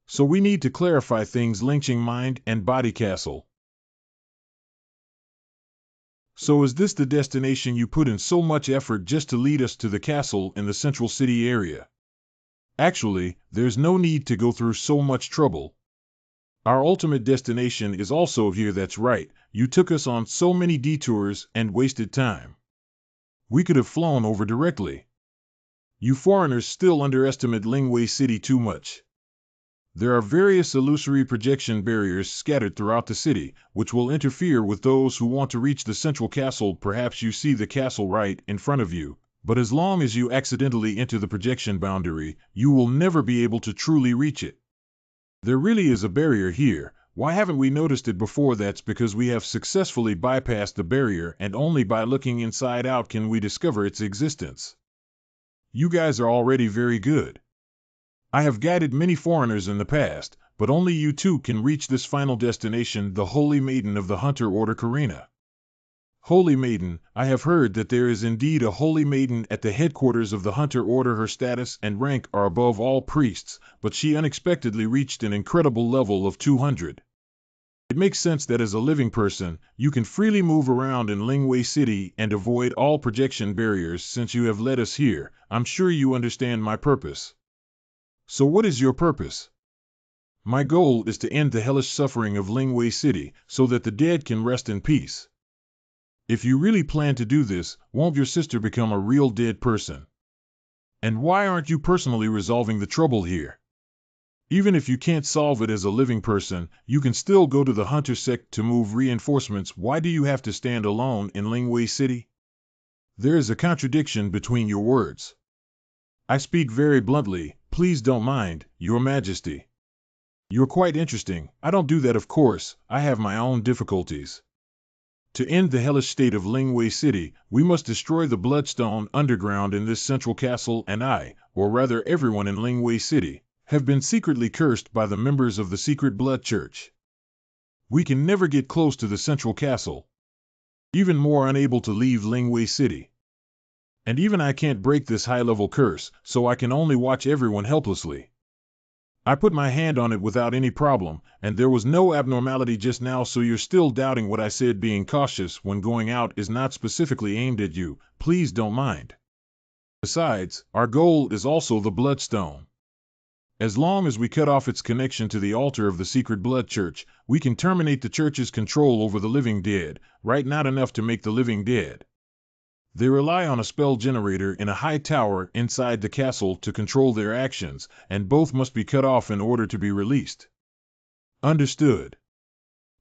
So we need to clarify things. Lynching mind and body castle. So is this the destination you put in so much effort just to lead us to the castle in the central city area? Actually, there's no need to go through so much trouble. Our ultimate destination is also here. That's right, you took us on so many detours and wasted time. We could have flown over directly. You foreigners still underestimate Lingwei City too much. There are various illusory projection barriers scattered throughout the city, which will interfere with those who want to reach the central castle. Perhaps you see the castle right in front of you, but as long as you accidentally enter the projection boundary, you will never be able to truly reach it. There really is a barrier here. Why haven't we noticed it before? That's because we have successfully bypassed the barrier, and only by looking inside out can we discover its existence. You guys are already very good. I have guided many foreigners in the past, but only you two can reach this final destination, the Holy Maiden of the Hunter Order Karina. Holy Maiden, I have heard that there is indeed a Holy Maiden at the headquarters of the Hunter Order. Her status and rank are above all priests, but she unexpectedly reached an incredible level of 200. It makes sense that as a living person, you can freely move around in Lingwei City and avoid all projection barriers. Since you have led us here, I'm sure you understand my purpose. So what is your purpose? My goal is to end the hellish suffering of Lingwei City, so that the dead can rest in peace. If you really plan to do this, won't your sister become a real dead person? And why aren't you personally resolving the trouble here? Even if you can't solve it as a living person, you can still go to the Hunter sect to move reinforcements. Why do you have to stand alone in Lingwei City? There is a contradiction between your words. I speak very bluntly, please don't mind, Your Majesty. You're quite interesting. I don't do that, of course. I have my own difficulties. To end the hellish state of Lingwei City, we must destroy the Bloodstone underground in this central castle, and I, or rather everyone in Lingwei City, have been secretly cursed by the members of the Secret Blood Church. We can never get close to the central castle. Even more unable to leave Lingwei City. And even I can't break this high-level curse, so I can only watch everyone helplessly. I put my hand on it without any problem, and there was no abnormality just now. So you're still doubting what I said? Being cautious when going out is not specifically aimed at you, please don't mind. Besides, our goal is also the Bloodstone. As long as we cut off its connection to the altar of the Secret Blood Church, we can terminate the Church's control over the living dead, right? Not enough to make the living dead. They rely on a spell generator in a high tower inside the castle to control their actions, and both must be cut off in order to be released. Understood.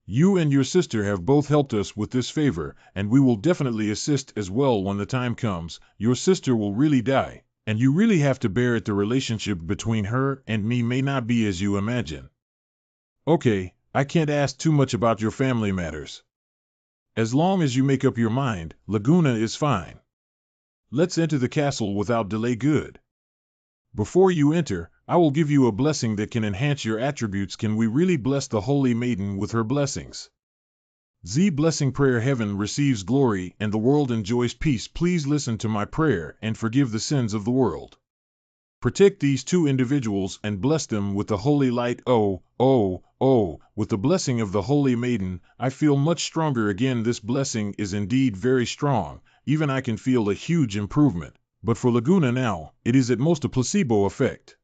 You and your sister have both helped us with this favor, and we will definitely assist as well when the time comes. Your sister will really die, and you really have to bear it. The relationship between her and me may not be as you imagine. Okay, I can't ask too much about your family matters. As long as you make up your mind, Laguna is fine. Let's enter the castle without delay. Good. Before you enter, I will give you a blessing that can enhance your attributes. Can we really bless the Holy Maiden with her blessings? Z blessing prayer. Heaven receives glory and the world enjoys peace. Please listen to my prayer and forgive the sins of the world. Protect these two individuals and bless them with the holy light. Oh, oh, oh, with the blessing of the Holy Maiden, I feel much stronger again. This blessing is indeed very strong. Even I can feel a huge improvement. But for Laguna now, it is at most a placebo effect.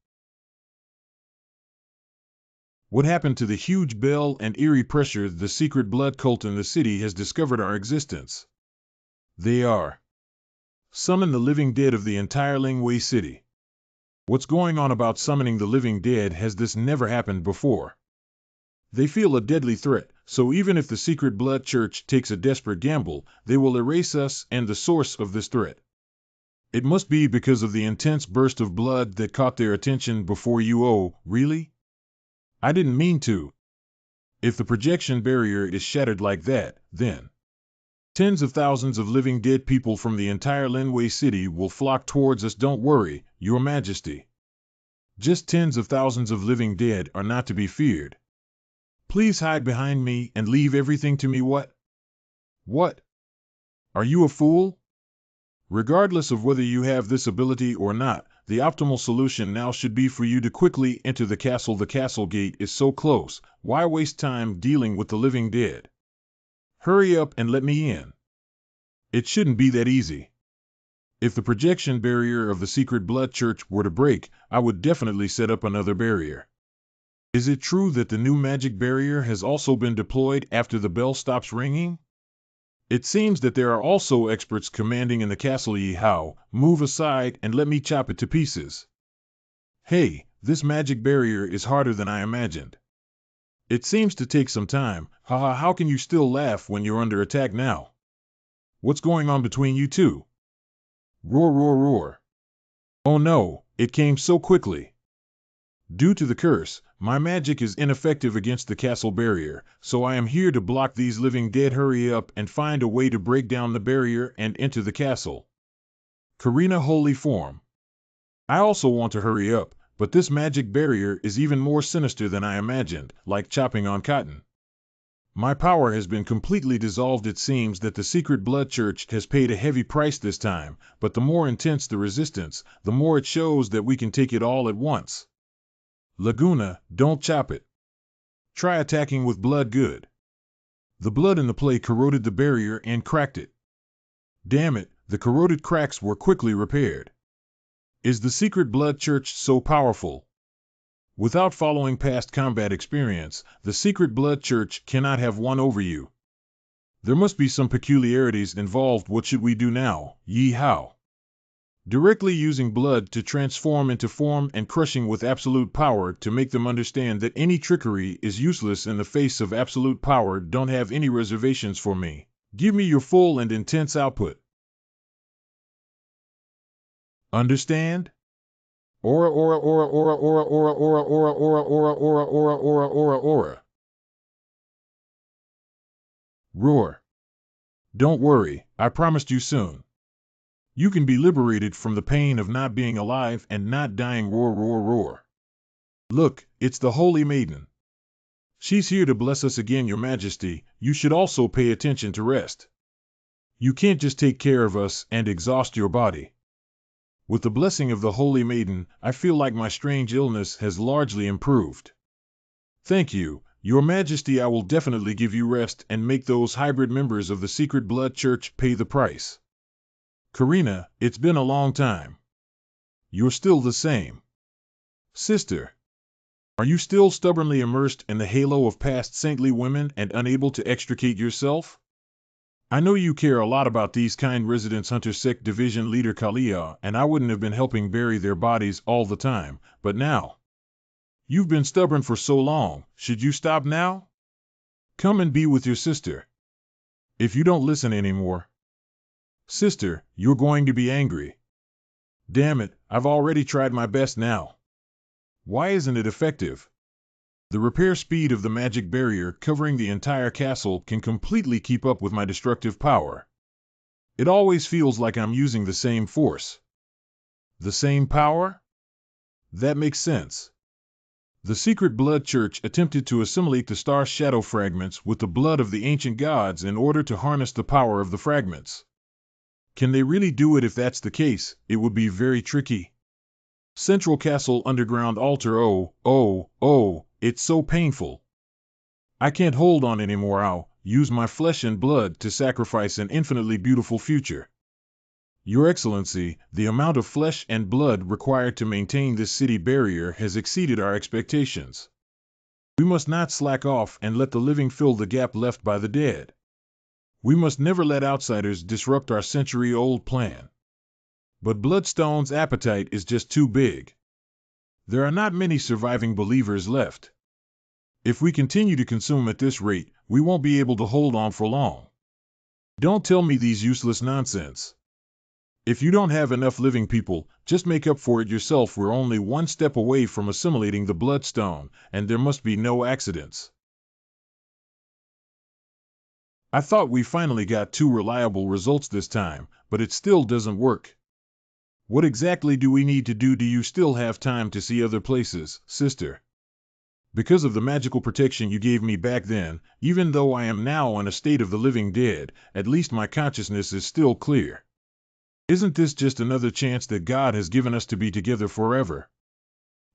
What happened to the huge bell and eerie pressure? The secret blood cult in the city has discovered our existence. They are summon the living dead of the entire Lingwei city. What's going on about summoning the living dead? Has this never happened before? They feel a deadly threat, so even if the secret blood church takes a desperate gamble, they will erase us and the source of this threat. It must be because of the intense burst of blood that caught their attention before you. Oh, really? I didn't mean to. If the projection barrier is shattered like that, then tens of thousands of living dead people from the entire Lingwei city will flock towards us. Don't worry, Your Majesty. Just tens of thousands of living dead are not to be feared. Please hide behind me and leave everything to me. What? What? Are you a fool? Regardless of whether you have this ability or not, the optimal solution now should be for you to quickly enter the castle. The castle gate is so close. Why waste time dealing with the living dead? Hurry up and let me in. It shouldn't be that easy. If the projection barrier of the secret blood church were to break, I would definitely set up another barrier. Is it true that the new magic barrier has also been deployed after the bell stops ringing? It seems that there are also experts commanding in the castle. Yahello, move aside and let me chop it to pieces. Hey, this magic barrier is harder than I imagined. It seems to take some time. Haha, how can you still laugh when you're under attack now? What's going on between you two? Roar, roar, roar. Oh no, it came so quickly. Due to the curse, my magic is ineffective against the castle barrier, so I am here to block these living dead. Hurry up and find a way to break down the barrier and enter the castle. Karina, holy form. I also want to hurry up, but this magic barrier is even more sinister than I imagined, like chopping on cotton. My power has been completely dissolved. It seems that the secret blood church has paid a heavy price this time, but the more intense the resistance, the more it shows that we can take it all at once. Laguna, don't chop it. Try attacking with blood. Good. The blood in the play corroded the barrier and cracked it. Damn it, the corroded cracks were quickly repaired. Is the secret blood church so powerful? Without following past combat experience, the secret blood church cannot have won over you. There must be some peculiarities involved. What should we do now? Yahello. Directly using blood to transform into form and crushing with absolute power to make them understand that any trickery is useless in the face of absolute power. Don't have any reservations for me. Give me your full and intense output. Understand? Aura, aura, aura, aura, aura, aura, aura, aura, aura, aura, aura, aura, aura, aura, aura. Roar. Don't worry, I promised you soon. You can be liberated from the pain of not being alive and not dying. Roar, roar, roar. Look, it's the Holy Maiden. She's here to bless us again. Your Majesty, you should also pay attention to rest. You can't just take care of us and exhaust your body. With the blessing of the Holy Maiden, I feel like my strange illness has largely improved. Thank you, Your Majesty. I will definitely give you rest and make those hybrid members of the secret blood church pay the price. Karina, it's been a long time. You're still the same. Sister. Are you still stubbornly immersed in the halo of past saintly women and unable to extricate yourself? I know you care a lot about these kind residents. Hunter Sect Division Leader Kalia and I wouldn't have been helping bury their bodies all the time, but now. You've been stubborn for so long, should you stop now? Come and be with your sister. If you don't listen anymore. Sister, you're going to be angry. Damn it, I've already tried my best now. Why isn't it effective? The repair speed of the magic barrier covering the entire castle can completely keep up with my destructive power. It always feels like I'm using the same force. The same power? That makes sense. The secret blood church attempted to assimilate the star shadow fragments with the blood of the ancient gods in order to harness the power of the fragments. Can they really do it? If that's the case, it would be very tricky. Central Castle Underground Altar. Oh, it's so painful. I can't hold on anymore. I'll use my flesh and blood to sacrifice an infinitely beautiful future. Your Excellency, the amount of flesh and blood required to maintain this city barrier has exceeded our expectations. We must not slack off and let the living fill the gap left by the dead. We must never let outsiders disrupt our century-old plan. But Bloodstone's appetite is just too big. There are not many surviving believers left. If we continue to consume at this rate, we won't be able to hold on for long. Don't tell me these useless nonsense. If you don't have enough living people, just make up for it yourself. We're only one step away from assimilating the Bloodstone, and there must be no accidents. I thought we finally got 2 reliable results this time, but it still doesn't work. What exactly do we need to do? Do you still have time to see other places, sister? Because of the magical protection you gave me back then, even though I am now in a state of the living dead, at least my consciousness is still clear. Isn't this just another chance that God has given us to be together forever?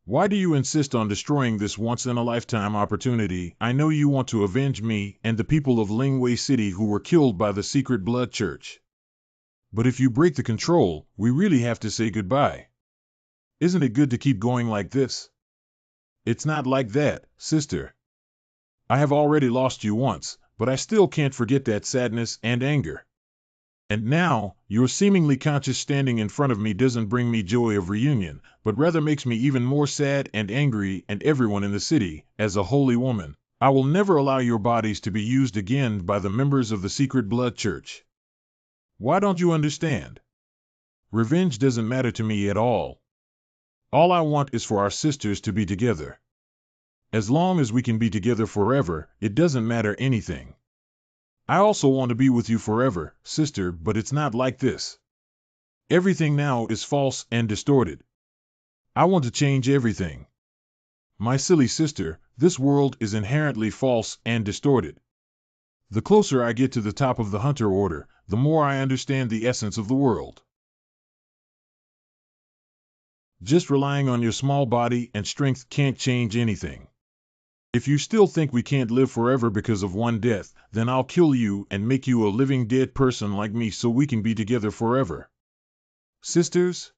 Why do you insist on destroying this once-in-a-lifetime opportunity? I know you want to avenge me and the people of Lingwei City who were killed by the secret blood church. But if you break the control, we really have to say goodbye. Isn't it good to keep going like this? It's not like that, sister. I have already lost you once, but I still can't forget that sadness and anger. And now, your seemingly conscious standing in front of me doesn't bring me joy of reunion, but rather makes me even more sad and angry. And everyone in the city, as a holy woman, I will never allow your bodies to be used again by the members of the secret blood church. Why don't you understand? Revenge doesn't matter to me at all. All I want is for our sisters to be together. As long as we can be together forever, it doesn't matter anything. I also want to be with you forever, sister, but it's not like this. Everything now is false and distorted. I want to change everything. My silly sister, this world is inherently false and distorted. The closer I get to the top of the Hunter Order, the more I understand the essence of the world. Just relying on your small body and strength can't change anything. If you still think we can't live forever because of one death, then I'll kill you and make you a living dead person like me so we can be together forever. Sisters?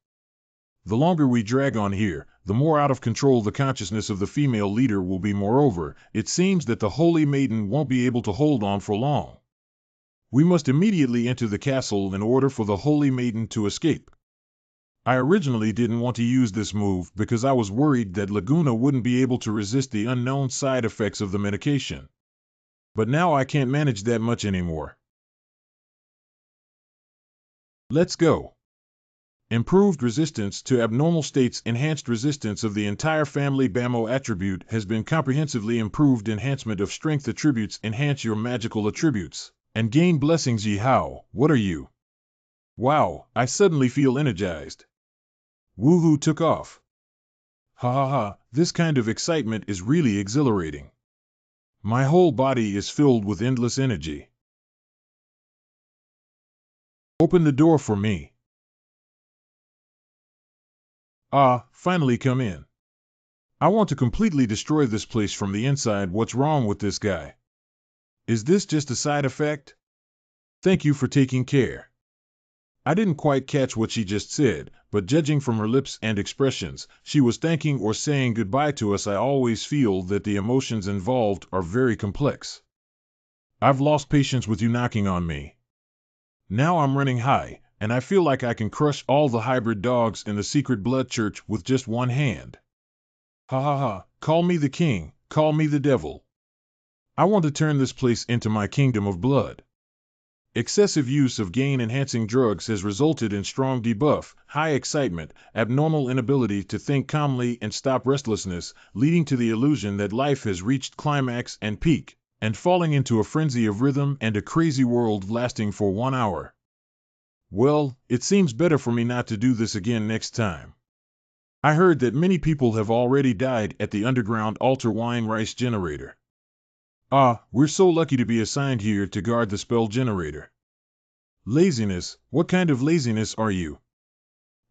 The longer we drag on here, the more out of control the consciousness of the female leader will be. Moreover, it seems that the Holy Maiden won't be able to hold on for long. We must immediately enter the castle in order for the Holy Maiden to escape. I originally didn't want to use this move because I was worried that Laguna wouldn't be able to resist the unknown side effects of the medication. But now I can't manage that much anymore. Let's go. Improved resistance to abnormal states. Enhanced resistance of the entire family. Bamo attribute has been comprehensively improved. Enhancement of strength attributes. Enhance your magical attributes and gain blessings. Yahello, what are you? Wow, I suddenly feel energized. Woohoo took off. Ha ha ha, this kind of excitement is really exhilarating. My whole body is filled with endless energy. Open the door for me. Ah, finally come in. I want to completely destroy this place from the inside. What's wrong with this guy? Is this just a side effect? Thank you for taking care. I didn't quite catch what she just said, but judging from her lips and expressions, she was thanking or saying goodbye to us. I always feel that the emotions involved are very complex. I've lost patience with you knocking on me. Now I'm running high, and I feel like I can crush all the hybrid dogs in the secret blood church with just one hand. Ha ha ha, call me the king, call me the devil. I want to turn this place into my kingdom of blood. Excessive use of gain-enhancing drugs has resulted in strong debuff, high excitement, abnormal inability to think calmly and stop restlessness, leading to the illusion that life has reached climax and peak, and falling into a frenzy of rhythm and a crazy world lasting for 1 hour. Well, it seems better for me not to do this again next time. I heard that many people have already died at the underground altar wine rice generator. Ah, we're so lucky to be assigned here to guard the spell generator. Laziness, what kind of laziness are you?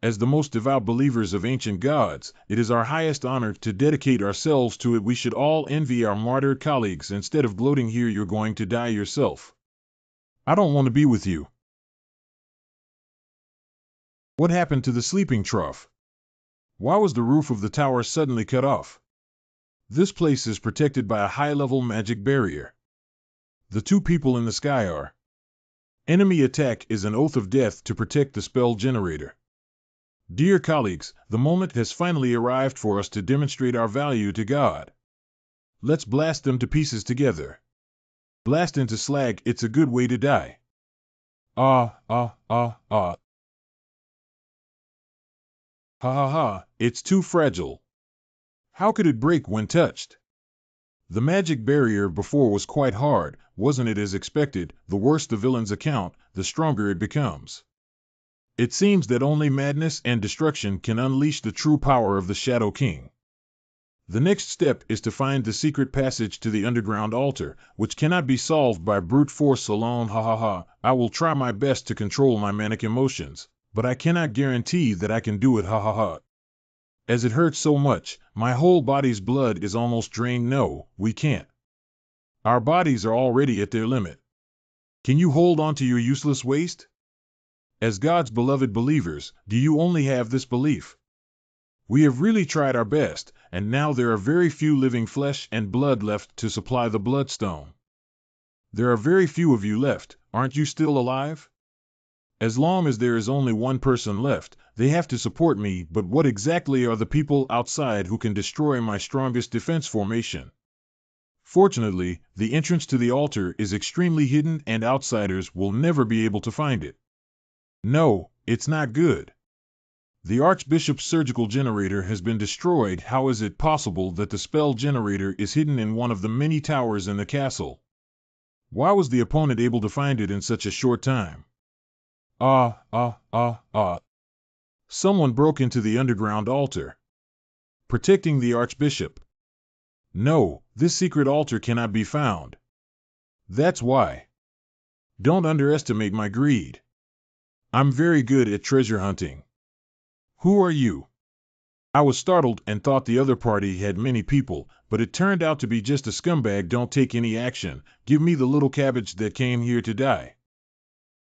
As the most devout believers of ancient gods, it is our highest honor to dedicate ourselves to it. We should all envy our martyred colleagues instead of gloating here. You're going to die yourself. I don't want to be with you. What happened to the sleeping trough? Why was the roof of the tower suddenly cut off? This place is protected by a high-level magic barrier. The two people in the sky are. Enemy attack is an oath of death to protect the spell generator. Dear colleagues, the moment has finally arrived for us to demonstrate our value to God. Let's blast them to pieces together. Blast into slag, it's a good way to die. Ah. Ha ha ha, it's too fragile. How could it break when touched? The magic barrier before was quite hard, wasn't it? As expected, the worse the villain's account, the stronger it becomes. It seems that only madness and destruction can unleash the true power of the Shadow King. The next step is to find the secret passage to the underground altar, which cannot be solved by brute force alone. Ha ha ha, I will try my best to control my manic emotions, but I cannot guarantee that I can do it. Ha ha ha. As it hurts so much, my whole body's blood is almost drained. No, we can't. Our bodies are already at their limit. Can you hold on to your useless waste? As God's beloved believers, do you only have this belief? We have really tried our best, and now there are very few living flesh and blood left to supply the bloodstone. There are very few of you left. Aren't you still alive? As long as there is only one person left, they have to support me. But what exactly are the people outside who can destroy my strongest defense formation? Fortunately, the entrance to the altar is extremely hidden and outsiders will never be able to find it. No, it's not good. The Archbishop's surgical generator has been destroyed. How is it possible that the spell generator is hidden in one of the many towers in the castle? Why was the opponent able to find it in such a short time? Someone broke into the underground altar, protecting the Archbishop. No, this secret altar cannot be found. That's why. Don't underestimate my greed. I'm very good at treasure hunting. Who are you? I was startled and thought the other party had many people, but it turned out to be just a scumbag. Don't take any action. Give me the little cabbage that came here to die.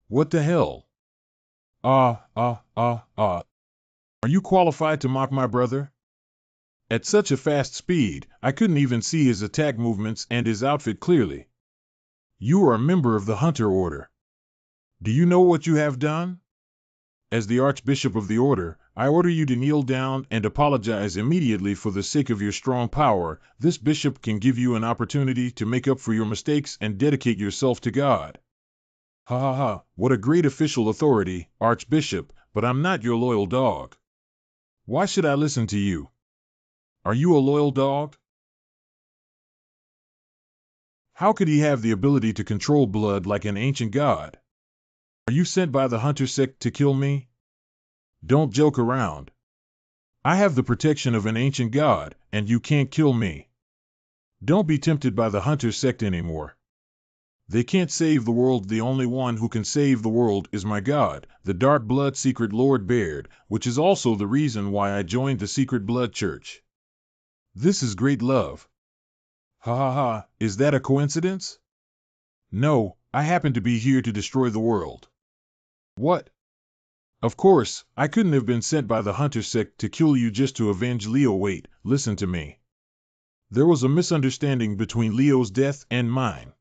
What the hell? Are you qualified to mock my brother? At such a fast speed, I couldn't even see his attack movements and his outfit clearly. You are a member of the Hunter Order. Do you know what you have done? As the Archbishop of the Order, I order you to kneel down and apologize immediately. For the sake of your strong power, this bishop can give you an opportunity to make up for your mistakes and dedicate yourself to God. Ha ha ha, what a great official authority, Archbishop, but I'm not your loyal dog. Why should I listen to you? Are you a loyal dog? How could he have the ability to control blood like an ancient god? Are you sent by the Hunter sect to kill me? Don't joke around. I have the protection of an ancient god, and you can't kill me. Don't be tempted by the Hunter sect anymore. They can't save the world. The only one who can save the world is my god, the Dark Blood Secret Lord Baird, which is also the reason why I joined the Secret Blood Church. This is great love. Ha ha ha, is that a coincidence? No, I happen to be here to destroy the world. What? Of course, I couldn't have been sent by the Hunter sect to kill you just to avenge Leo. Wait, listen to me. There was a misunderstanding between Leo's death and mine.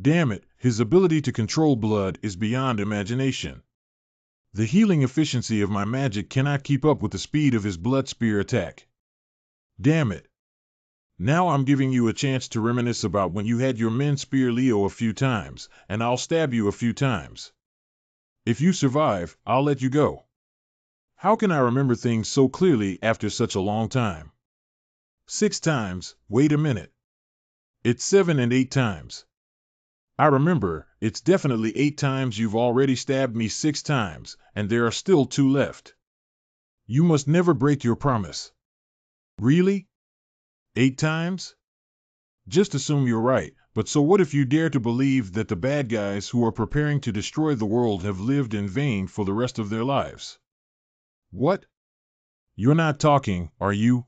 Damn it, his ability to control blood is beyond imagination. The healing efficiency of my magic cannot keep up with the speed of his blood spear attack. Damn it. Now I'm giving you a chance to reminisce about when you had your men spear Leo a few times, and I'll stab you a few times. If you survive, I'll let you go. How can I remember things so clearly after such a long time? 6 times, wait a minute. It's 7 and 8 times. I remember, it's definitely 8 times. You've already stabbed me 6 times, and there are still 2 left. You must never break your promise. Really? 8 times? Just assume you're right, but so what if you dare to believe that the bad guys who are preparing to destroy the world have lived in vain for the rest of their lives? What? You're not talking, are you?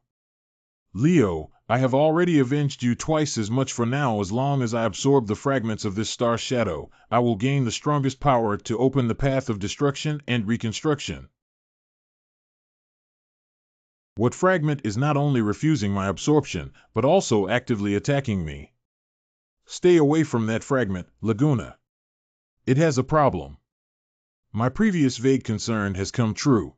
Leo, I have already avenged you twice as much. For now, as long as I absorb the fragments of this star shadow, I will gain the strongest power to open the path of destruction and reconstruction. What fragment is not only refusing my absorption, but also actively attacking me? Stay away from that fragment, Laguna. It has a problem. My previous vague concern has come true.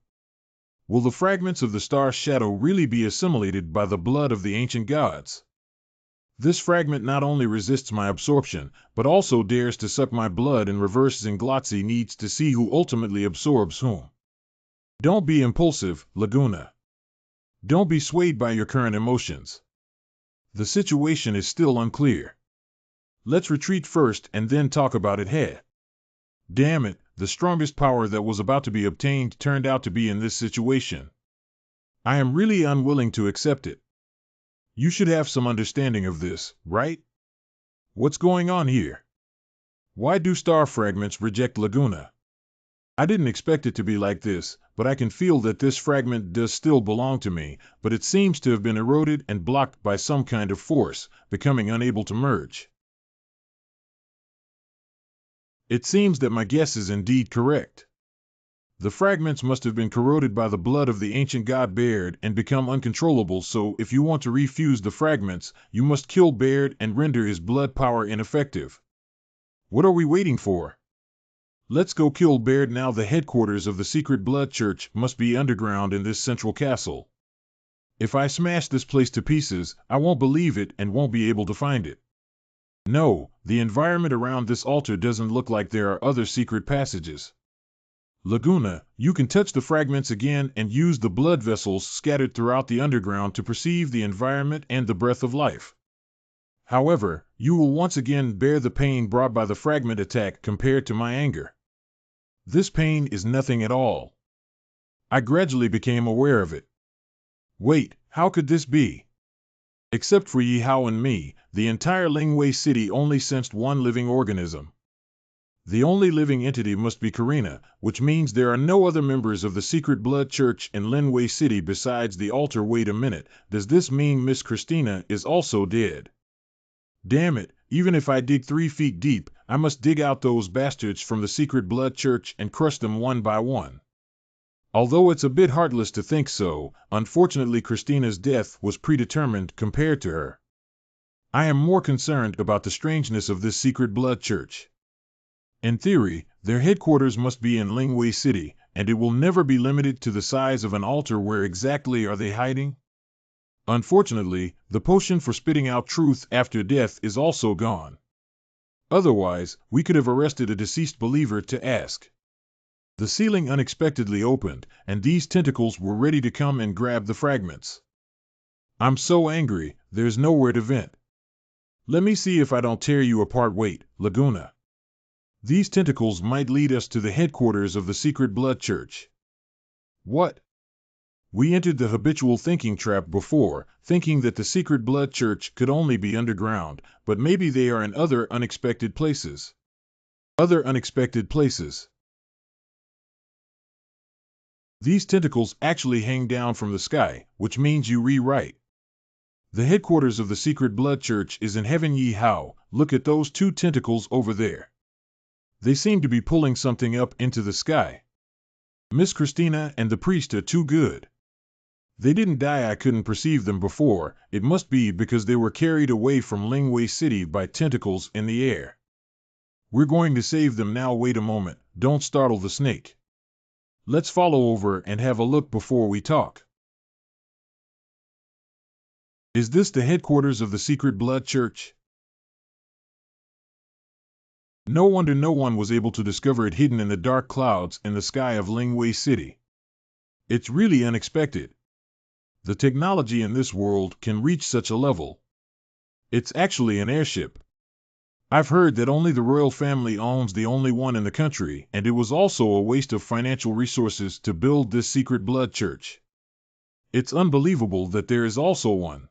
Will the fragments of the star shadow really be assimilated by the blood of the ancient gods? This fragment not only resists my absorption, but also dares to suck my blood in reverse. Zinglotzi needs to see who ultimately absorbs whom. Don't be impulsive, Laguna. Don't be swayed by your current emotions. The situation is still unclear. Let's retreat first and then talk about it. Hey. Damn it, the strongest power that was about to be obtained turned out to be in this situation. I am really unwilling to accept it. You should have some understanding of this, right? What's going on here? Why do star fragments reject Laguna? I didn't expect it to be like this, but I can feel that this fragment does still belong to me, but it seems to have been eroded and blocked by some kind of force, becoming unable to merge. It seems that my guess is indeed correct. The fragments must have been corroded by the blood of the ancient god Baird and become uncontrollable, so if you want to refuse the fragments, you must kill Baird and render his blood power ineffective. What are we waiting for? Let's go kill Baird now. The headquarters of the secret blood church must be underground in this central castle. If I smash this place to pieces, I won't believe it and won't be able to find it. No, the environment around this altar doesn't look like there are other secret passages. Laguna, you can touch the fragments again and use the blood vessels scattered throughout the underground to perceive the environment and the breath of life. However, you will once again bear the pain brought by the fragment attack compared to my anger. This pain is nothing at all. I gradually became aware of it. Wait, how could this be? Except for Yahello and me, the entire Lingwei city only sensed one living organism. The only living entity must be Karina, which means there are no other members of the secret blood church in Lingwei city besides the altar. Wait a minute, does this mean Miss Christina is also dead? Damn it, even if I dig 3 feet deep, I must dig out those bastards from the secret blood church and crush them one by one. Although it's a bit heartless to think so, unfortunately Christina's death was predetermined compared to her. I am more concerned about the strangeness of this secret blood church. In theory, their headquarters must be in Lingwei City, and it will never be limited to the size of an altar. Where exactly are they hiding? Unfortunately, the potion for spitting out truth after death is also gone. Otherwise, we could have arrested a deceased believer to ask. The ceiling unexpectedly opened, and these tentacles were ready to come and grab the fragments. I'm so angry, there's nowhere to vent. Let me see if I don't tear you apart. Wait, Laguna. These tentacles might lead us to the headquarters of the secret blood church. What? We entered the habitual thinking trap before, thinking that the secret blood church could only be underground, but maybe they are in other unexpected places. Other unexpected places. These tentacles actually hang down from the sky, which means you rewrite. The headquarters of the secret blood church is in heaven. Yahello, look at those 2 tentacles over there. They seem to be pulling something up into the sky. Miss Christina and the priest are too good. They didn't die. I couldn't perceive them before. It must be because they were carried away from Lingwei City by tentacles in the air. We're going to save them now. Wait a moment, don't startle the snake. Let's follow over and have a look before we talk. Is this the headquarters of the secret blood church? No wonder no one was able to discover it hidden in the dark clouds in the sky of Lingwei City. It's really unexpected. The technology in this world can reach such a level. It's actually an airship. I've heard that only the royal family owns the only one in the country, and it was also a waste of financial resources to build this secret blood church. It's unbelievable that there is also one.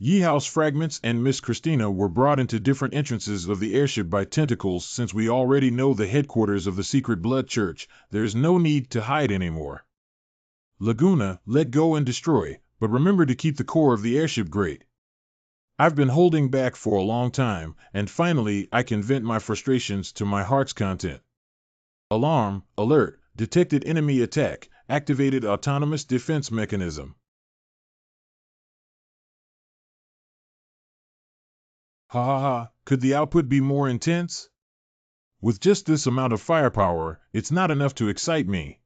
Yeehao's fragments and Miss Christina were brought into different entrances of the airship by tentacles. Since we already know the headquarters of the secret blood church, there's no need to hide anymore. Laguna, let go and destroy, but remember to keep the core of the airship great. I've been holding back for a long time, and finally I can vent my frustrations to my heart's content. Alarm, alert, detected enemy attack, activated autonomous defense mechanism. Ha ha ha, could the output be more intense? With just this amount of firepower, it's not enough to excite me.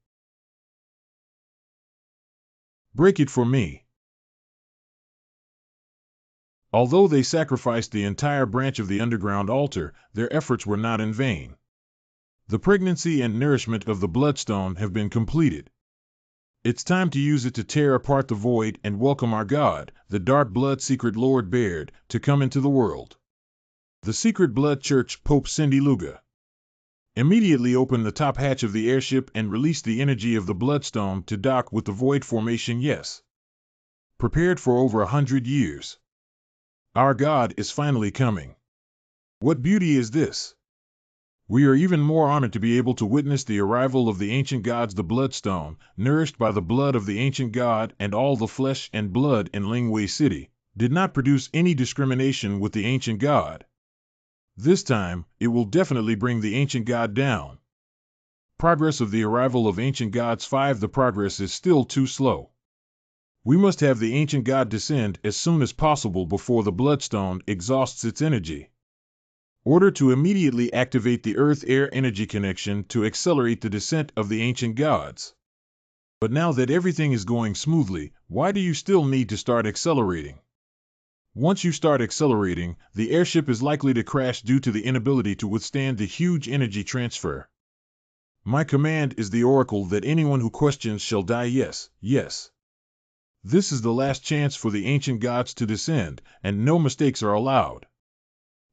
Break it for me. Although they sacrificed the entire branch of the underground altar, their efforts were not in vain. The pregnancy and nourishment of the bloodstone have been completed. It's time to use it to tear apart the void and welcome our god, the Dark Blood Secret Lord Baird, to come into the world. The Secret Blood Church Pope Cindy Luga. Immediately open the top hatch of the airship and release the energy of the bloodstone to dock with the void formation. Yes. Prepared for over 100 years. Our God is finally coming. What beauty is this? We are even more honored to be able to witness the arrival of the ancient gods, the bloodstone, nourished by the blood of the ancient god, and all the flesh and blood in Lingwei City, did not produce any discrimination with the ancient god. This time, it will definitely bring the ancient god down. Progress of the arrival of ancient gods 5. The progress is still too slow. We must have the ancient god descend as soon as possible before the bloodstone exhausts its energy. Order to immediately activate the earth-air energy connection to accelerate the descent of the ancient gods. But now that everything is going smoothly, why do you still need to start accelerating? Once you start accelerating, the airship is likely to crash due to the inability to withstand the huge energy transfer. My command is the oracle that anyone who questions shall die. Yes, yes. This is the last chance for the ancient gods to descend, and no mistakes are allowed.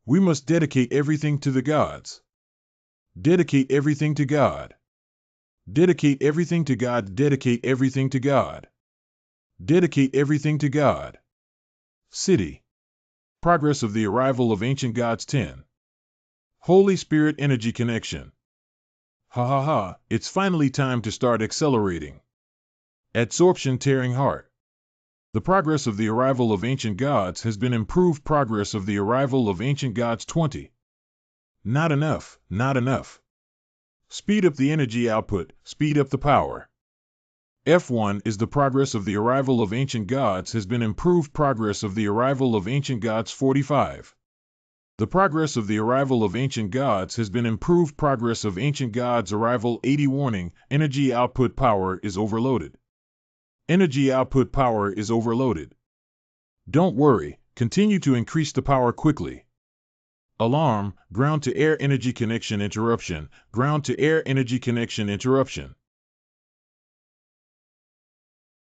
We must dedicate everything to the gods. Dedicate everything to God. Dedicate everything to God. Dedicate everything to God. Dedicate everything to God. City. Progress of the arrival of ancient gods 10. Holy Spirit energy connection. Ha ha ha, it's finally time to start accelerating. Adsorption tearing heart. The progress of the arrival of ancient gods has been improved. Progress of the arrival of ancient gods 20. Not enough, not enough. Speed up the energy output, speed up the power. F1 is the progress of the arrival of ancient gods has been improved. Progress of the arrival of ancient gods 45. The progress of the arrival of ancient gods has been improved. Progress of ancient gods arrival 80. Warning, energy output power is overloaded. Energy output power is overloaded. Don't worry, continue to increase the power quickly. Alarm, ground-to-air energy connection interruption, ground-to-air energy connection interruption.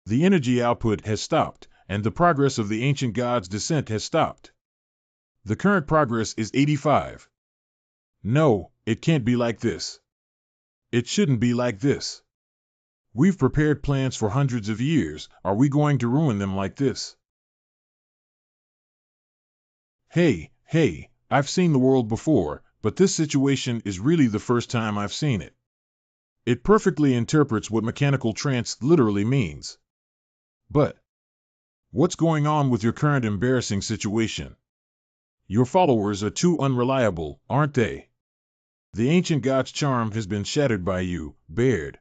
The energy output has stopped, and the progress of the ancient gods' descent has stopped. The current progress is 85. No, it can't be like this. It shouldn't be like this. We've prepared plans for hundreds of years. Are we going to ruin them like this? Hey, I've seen the world before, but this situation is really the first time I've seen it. It perfectly interprets what mechanical trance literally means. But what's going on with your current embarrassing situation? Your followers are too unreliable, aren't they? The ancient god's charm has been shattered by you, Baird.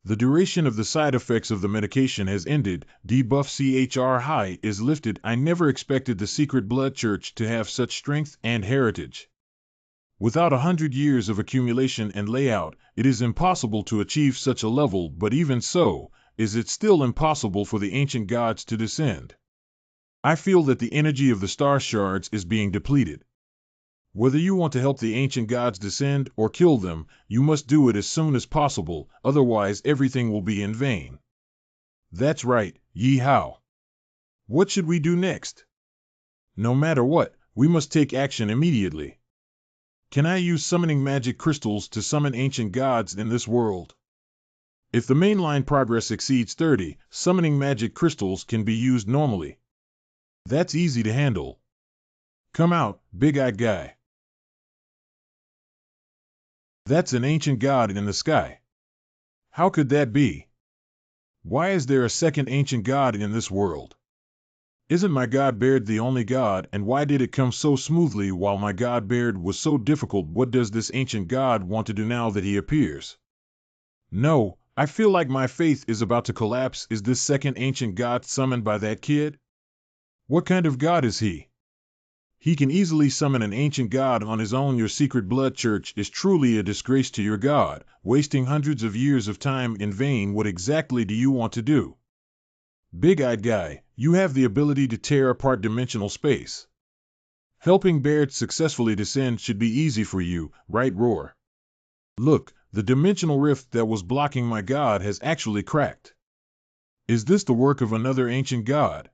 The duration of the side effects of the medication has ended, debuff CHR high is lifted. I never expected the secret blood church to have such strength and heritage. Without 100 years of accumulation and layout, it is impossible to achieve such a level, but even so, is it still impossible for the ancient gods to descend? I feel that the energy of the star shards is being depleted. Whether you want to help the ancient gods descend or kill them, you must do it as soon as possible, otherwise everything will be in vain. That's right, Yi Hao. What should we do next? No matter what, we must take action immediately. Can I use summoning magic crystals to summon ancient gods in this world? If the mainline progress exceeds 30, summoning magic crystals can be used normally. That's easy to handle. Come out, big-eyed guy. That's an ancient god in the sky. How could that be? Why is there a second ancient god in this world? Isn't my god Baird the only god, and why did it come so smoothly while my god Baird was so difficult? What does this ancient god want to do now that he appears? No, I feel like my faith is about to collapse. Is this second ancient god summoned by that kid? What kind of god is he? He can easily summon an ancient god on his own. Your secret blood church is truly a disgrace to your god, wasting hundreds of years of time in vain. What exactly do you want to do? Big-eyed guy, you have the ability to tear apart dimensional space. Helping Baird successfully descend should be easy for you, right? Roar. Look, the dimensional rift that was blocking my god has actually cracked. Is this the work of another ancient god?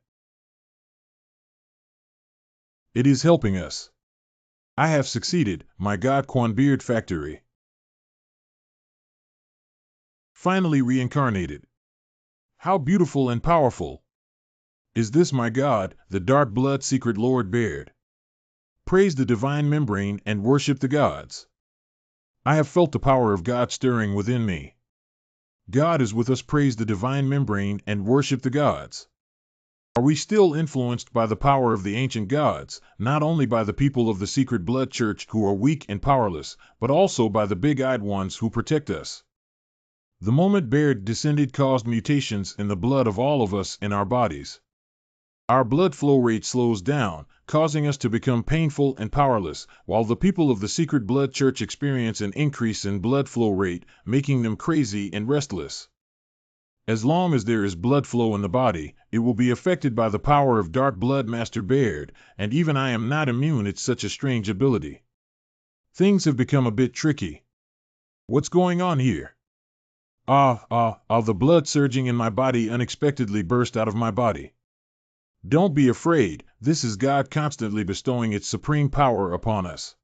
It is helping us. I have succeeded, my god Quan Beard Factory. Finally reincarnated. How beautiful and powerful. Is this my god, the Dark Blood Secret Lord Baird? Praise the divine membrane and worship the gods. I have felt the power of God stirring within me. God is with us. Praise the divine membrane and worship the gods. Are we still influenced by the power of the ancient gods, not only by the people of the secret blood church who are weak and powerless, but also by the big-eyed ones who protect us? The moment Baird descended caused mutations in the blood of all of us in our bodies. Our blood flow rate slows down, causing us to become painful and powerless, while the people of the secret blood church experience an increase in blood flow rate, making them crazy and restless. As long as there is blood flow in the body, it will be affected by the power of Dark Blood Master Baird, and even I am not immune. It's such a strange ability. Things have become a bit tricky. What's going on here? The blood surging in my body unexpectedly burst out of my body. Don't be afraid, this is God constantly bestowing its supreme power upon us.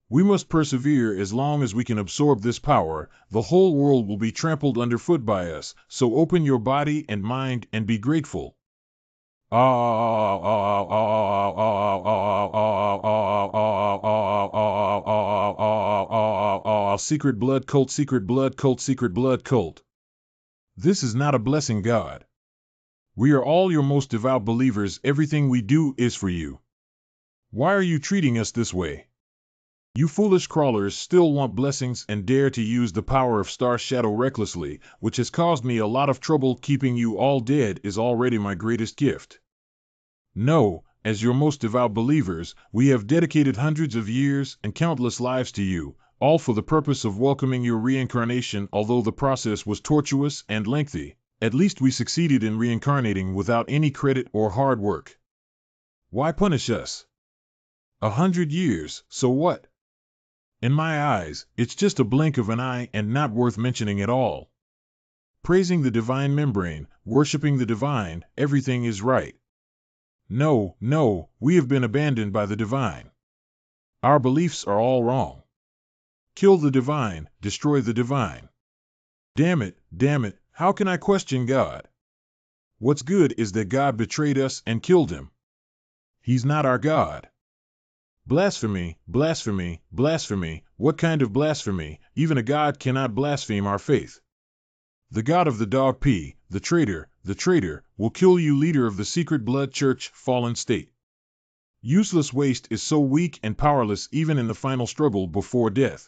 We must persevere. As long as we can absorb this power, the whole world will be trampled underfoot by us, so open your body and mind and be grateful. Secret blood cult, secret blood cult, secret blood cult. This is not a blessing, God. We are all your most devout believers. Everything we do is for you. Why are you treating us this way? You foolish crawlers still want blessings and dare to use the power of Star Shadow recklessly, which has caused me a lot of trouble. Keeping you all dead is already my greatest gift. No, as your most devout believers, we have dedicated hundreds of years and countless lives to you, all for the purpose of welcoming your reincarnation. Although the process was tortuous and lengthy, at least we succeeded in reincarnating without any credit or hard work. Why punish us? 100 years, so what? In my eyes, it's just a blink of an eye and not worth mentioning at all. Praising the divine membrane, worshiping the divine, everything is right. No, we have been abandoned by the divine. Our beliefs are all wrong. Kill the divine, destroy the divine. Damn it, how can I question God? What's good is that God betrayed us and killed him. He's not our God. Blasphemy, blasphemy, blasphemy. What kind of blasphemy? Even a god cannot blaspheme our faith. The god of the dog P, the traitor, will kill you, leader of the secret blood church, fallen state. Useless waste is so weak and powerless even in the final struggle before death.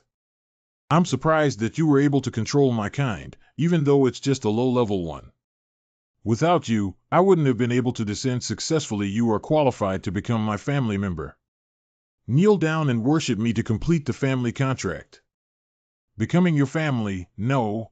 I'm surprised that you were able to control my kind, even though it's just a low-level one. Without you, I wouldn't have been able to descend successfully. You are qualified to become my family member. Kneel down and worship me to complete the family contract. Becoming your family, no.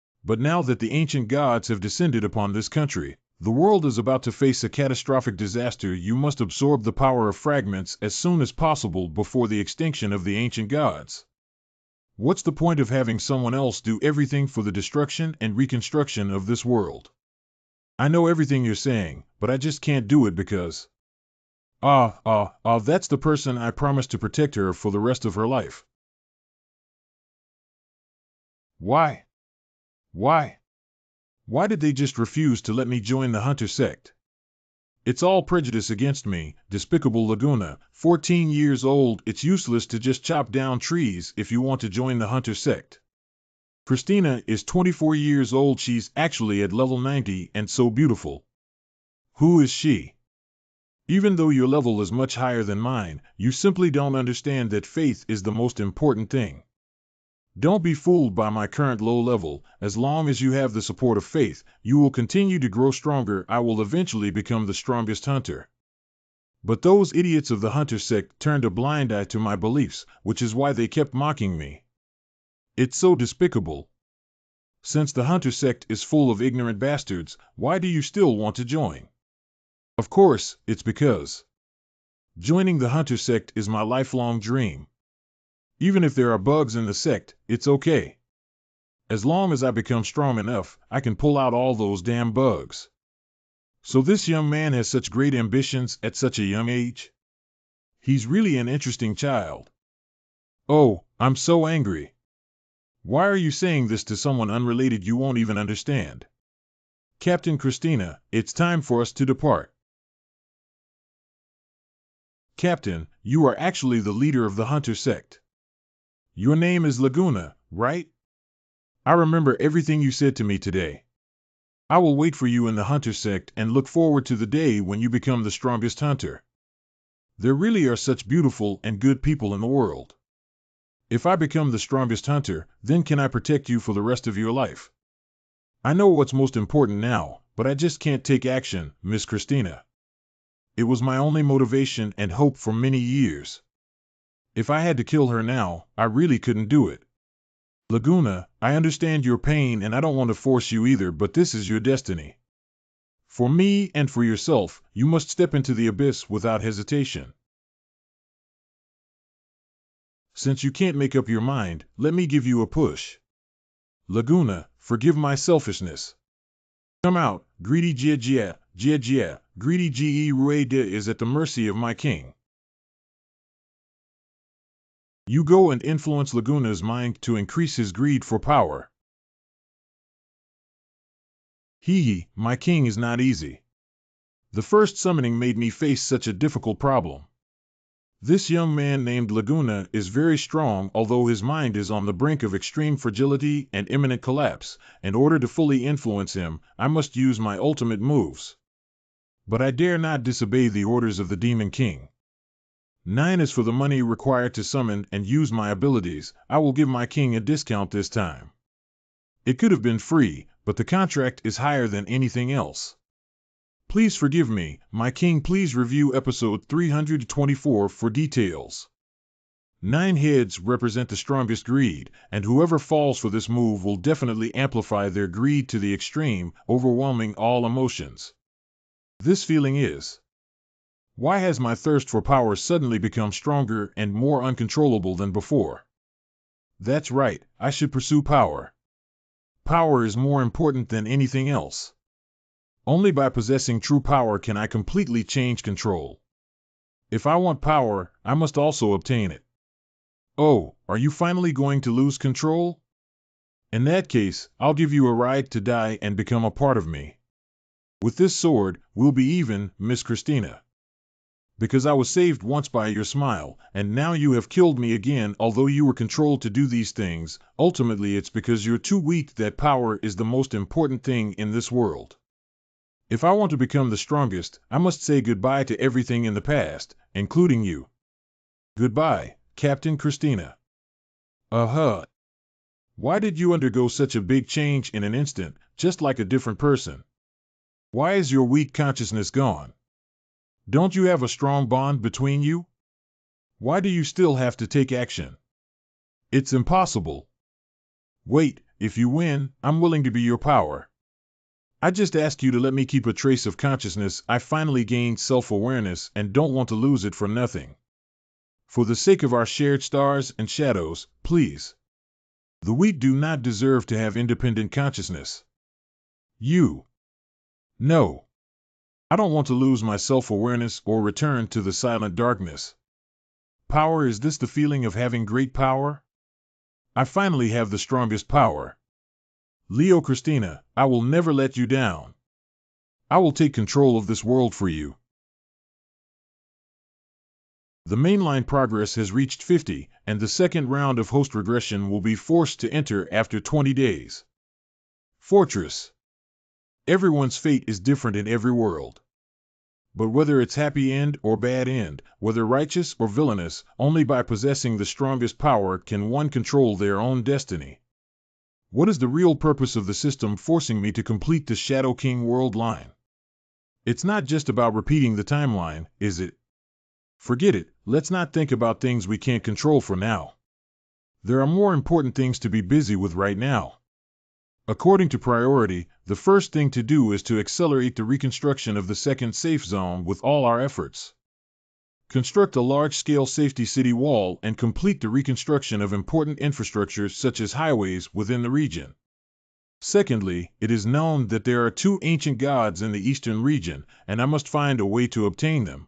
But now that the ancient gods have descended upon this country, the world is about to face a catastrophic disaster. You must absorb the power of fragments as soon as possible before the extinction of the ancient gods. What's the point of having someone else do everything for the destruction and reconstruction of this world? I know everything you're saying, but I just can't do it because... that's the person I promised to protect her for the rest of her life. Why? Why? Why did they just refuse to let me join the Hunter sect? It's all prejudice against me, despicable Laguna, 14 years old. It's useless to just chop down trees if you want to join the Hunter sect. Christina is 24 years old. She's actually at level 90 and so beautiful. Who is she? Even though your level is much higher than mine, you simply don't understand that faith is the most important thing. Don't be fooled by my current low level. As long as you have the support of faith, you will continue to grow stronger. I will eventually become the strongest hunter. But those idiots of the Hunter sect turned a blind eye to my beliefs, which is why they kept mocking me. It's so despicable. Since the Hunter sect is full of ignorant bastards, why do you still want to join? Of course, it's because joining the Hunter sect is my lifelong dream. Even if there are bugs in the sect, it's okay. As long as I become strong enough, I can pull out all those damn bugs. So this young man has such great ambitions at such a young age? He's really an interesting child. Oh, I'm so angry. Why are you saying this to someone unrelated you won't even understand? Captain Christina, it's time for us to depart. Captain, you are actually the leader of the Hunter sect. Your name is Laguna, right? I remember everything you said to me today. I will wait for you in the Hunter sect and look forward to the day when you become the strongest hunter. There really are such beautiful and good people in the world. If I become the strongest hunter, then can I protect you for the rest of your life? I know what's most important now, but I just can't take action, Miss Christina. It was my only motivation and hope for many years. If I had to kill her now, I really couldn't do it. Laguna, I understand your pain and I don't want to force you either, but this is your destiny. For me and for yourself, you must step into the abyss without hesitation. Since you can't make up your mind, let me give you a push. Laguna, forgive my selfishness. Come out, greedy Jia, greedy Ge Rueda is at the mercy of my king. You go and influence Laguna's mind to increase his greed for power. My king is not easy. The first summoning made me face such a difficult problem. This young man named Laguna is very strong, although his mind is on the brink of extreme fragility and imminent collapse. In order to fully influence him, I must use my ultimate moves. But I dare not disobey the orders of the Demon King. 9 is for the money required to summon and use my abilities. I will give my king a discount this time. It could have been free, but the contract is higher than anything else. Please forgive me, my king. Please review episode 324 for details. 9 heads represent the strongest greed, and whoever falls for this move will definitely amplify their greed to the extreme, overwhelming all emotions. This feeling is... Why has my thirst for power suddenly become stronger and more uncontrollable than before? That's right, I should pursue power. Power is more important than anything else. Only by possessing true power can I completely change control. If I want power, I must also obtain it. Oh, are you finally going to lose control? In that case, I'll give you a ride to die and become a part of me. With this sword, we'll be even, Miss Christina. Because I was saved once by your smile, and now you have killed me again. Although you were controlled to do these things, ultimately it's because you're too weak that power is the most important thing in this world. If I want to become the strongest, I must say goodbye to everything in the past, including you. Goodbye, Captain Christina. Why did you undergo such a big change in an instant, just like a different person? Why is your weak consciousness gone? Don't you have a strong bond between you? Why do you still have to take action? It's impossible. Wait, If you win, I'm willing to be your power. I just ask you to let me keep a trace of consciousness. I finally gained self-awareness and don't want to lose it for nothing. For the sake of our shared stars and shadows, please. The wheat do not deserve to have independent consciousness. You. No. I don't want to lose my self-awareness or return to the silent darkness. Power, is this the feeling of having great power? I finally have the strongest power. Leo Christina, I will never let you down. I will take control of this world for you. The mainline progress has reached 50, and the second round of host regression will be forced to enter after 20 days. Fortress. Everyone's fate is different in every world. But whether it's happy end or bad end, whether righteous or villainous, only by possessing the strongest power can one control their own destiny. What is the real purpose of the system forcing me to complete the Shadow King world line? It's not just about repeating the timeline, is it? Forget it, let's not think about things we can't control for now. There are more important things to be busy with right now. According to priority, the first thing to do is to accelerate the reconstruction of the second safe zone with all our efforts. Construct a large-scale safety city wall and complete the reconstruction of important infrastructures such as highways within the region. Secondly, it is known that there are 2 ancient gods in the eastern region, and I must find a way to obtain them.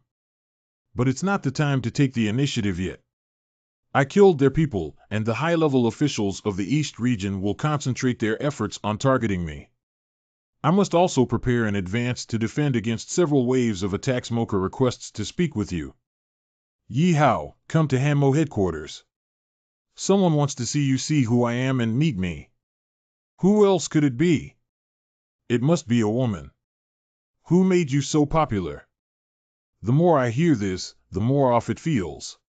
But it's not the time to take the initiative yet. I killed their people, and the high-level officials of the East region will concentrate their efforts on targeting me. I must also prepare in advance to defend against several waves of attacks. Mocha requests to speak with you. Yi Hao, come to Hanmo headquarters. Someone wants to see who I am and meet me. Who else could it be? It must be a woman. Who made you so popular? The more I hear this, the more off it feels.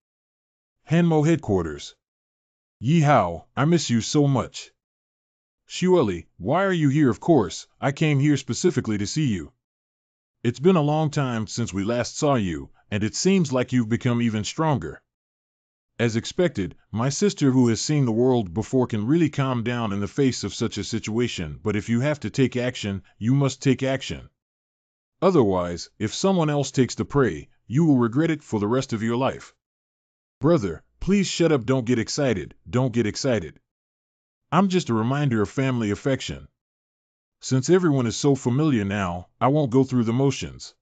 Hanmo headquarters. Yi Hao, I miss you so much. Xueli, why are you here? Of course, I came here specifically to see you. It's been a long time since we last saw you, and it seems like you've become even stronger. As expected, my sister who has seen the world before can really calm down in the face of such a situation, but if you have to take action, you must take action. Otherwise, if someone else takes the prey, you will regret it for the rest of your life. Brother, please shut up. Don't get excited. Don't get excited. I'm just a reminder of family affection. Since everyone is so familiar now, I won't go through the motions.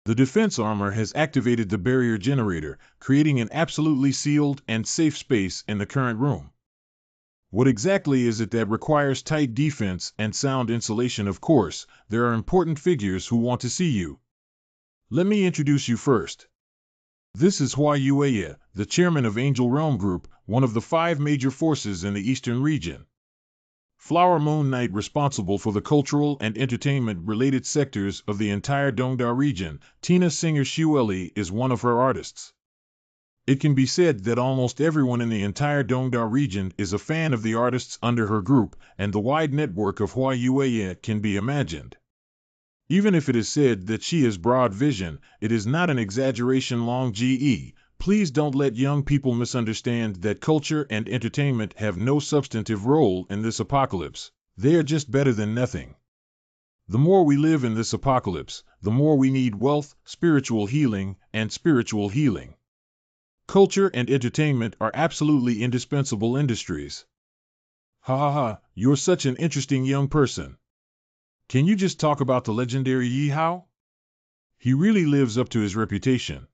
The defense armor has activated the barrier generator, creating an absolutely sealed and safe space in the current room. What exactly is it that requires tight defense and sound insulation? Of course, there are important figures who want to see you. Let me introduce you first. This is Hua Yueya, the chairman of Angel Realm Group, one of the 5 major forces in the eastern region. Flower Moon Knight, responsible for the cultural and entertainment-related sectors of the entire Dongda region. Tina singer Xueli is one of her artists. It can be said that almost everyone in the entire Dongda region is a fan of the artists under her group, and the wide network of Hua Yueya can be imagined. Even if it is said that she has broad vision, it is not an exaggeration. Long GE, please don't let young people misunderstand that culture and entertainment have no substantive role in this apocalypse. They are just better than nothing. The more we live in this apocalypse, the more we need wealth, spiritual healing, and spiritual healing. Culture and entertainment are absolutely indispensable industries. Ha ha ha, you're such an interesting young person. Can you just talk about the legendary Yi Hao? He really lives up to his reputation.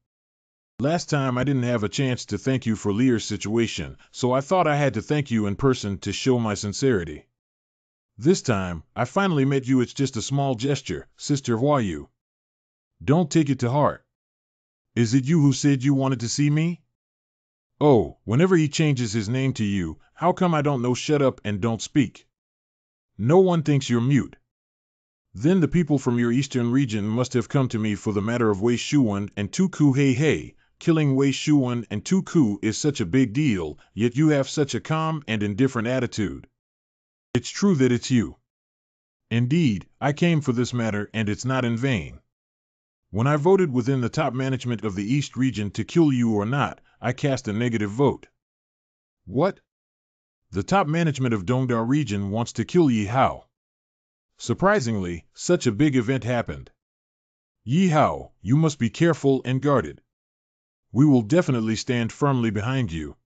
Last time I didn't have a chance to thank you for Lear's situation, so I thought I had to thank you in person to show my sincerity. This time, I finally met you. It's just a small gesture, Sister Huayu. Don't take it to heart. Is it you who said you wanted to see me? Oh, whenever he changes his name to you, how come I don't know? Shut up and don't speak. No one thinks you're mute. Then the people from your eastern region must have come to me for the matter of Wei Shuwen and Tuku. Hey, killing Wei Shuwen and Tuku is such a big deal, yet you have such a calm and indifferent attitude. It's true that it's you. Indeed, I came for this matter, and it's not in vain. When I voted within the top management of the East region to kill you or not, I cast a negative vote. What? The top management of Dongda region wants to kill Yi Hao. Surprisingly, such a big event happened. Yi Hao, you must be careful and guarded. We will definitely stand firmly behind you.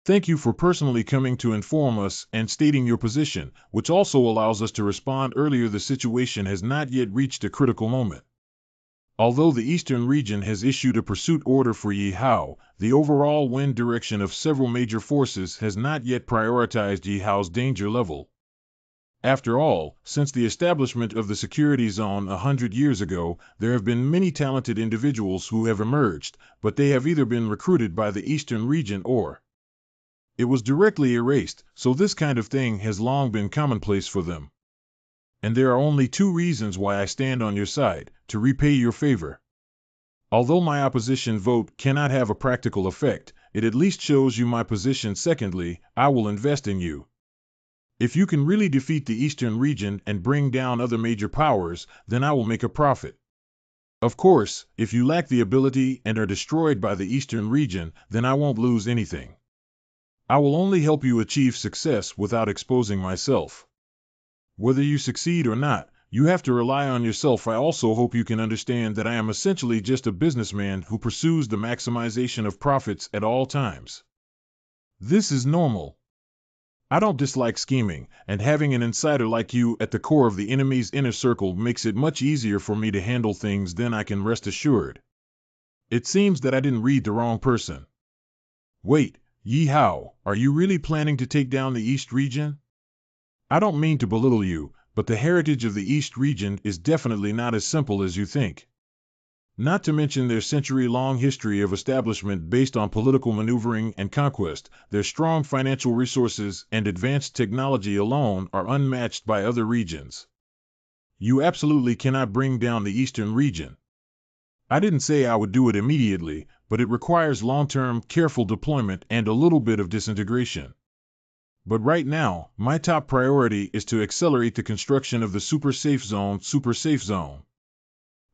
Thank you for personally coming to inform us and stating your position, which also allows us to respond earlier. The situation has not yet reached a critical moment. Although the eastern region has issued a pursuit order for Yi Hao, the overall wind direction of several major forces has not yet prioritized Yi Hao's danger level. After all, since the establishment of the security zone 100 years ago, there have been many talented individuals who have emerged, but they have either been recruited by the eastern region or it was directly erased, so this kind of thing has long been commonplace for them. And there are only two reasons why I stand on your side: to repay your favor. Although my opposition vote cannot have a practical effect, it at least shows you my position. Secondly, I will invest in you. If you can really defeat the eastern region and bring down other major powers, then I will make a profit. Of course, if you lack the ability and are destroyed by the eastern region, then I won't lose anything. I will only help you achieve success without exposing myself. Whether you succeed or not, you have to rely on yourself. I also hope you can understand that I am essentially just a businessman who pursues the maximization of profits at all times. This is normal. I don't dislike scheming, and having an insider like you at the core of the enemy's inner circle makes it much easier for me to handle things. Then I can rest assured. It seems that I didn't read the wrong person. Wait, Yi Hao, are you really planning to take down the East region? I don't mean to belittle you, but the heritage of the East region is definitely not as simple as you think. Not to mention their century-long history of establishment based on political maneuvering and conquest, their strong financial resources and advanced technology alone are unmatched by other regions. You absolutely cannot bring down the Eastern region. I didn't say I would do it immediately, but it requires long-term, careful deployment and a little bit of disintegration. But right now, my top priority is to accelerate the construction of the Super Safe Zone.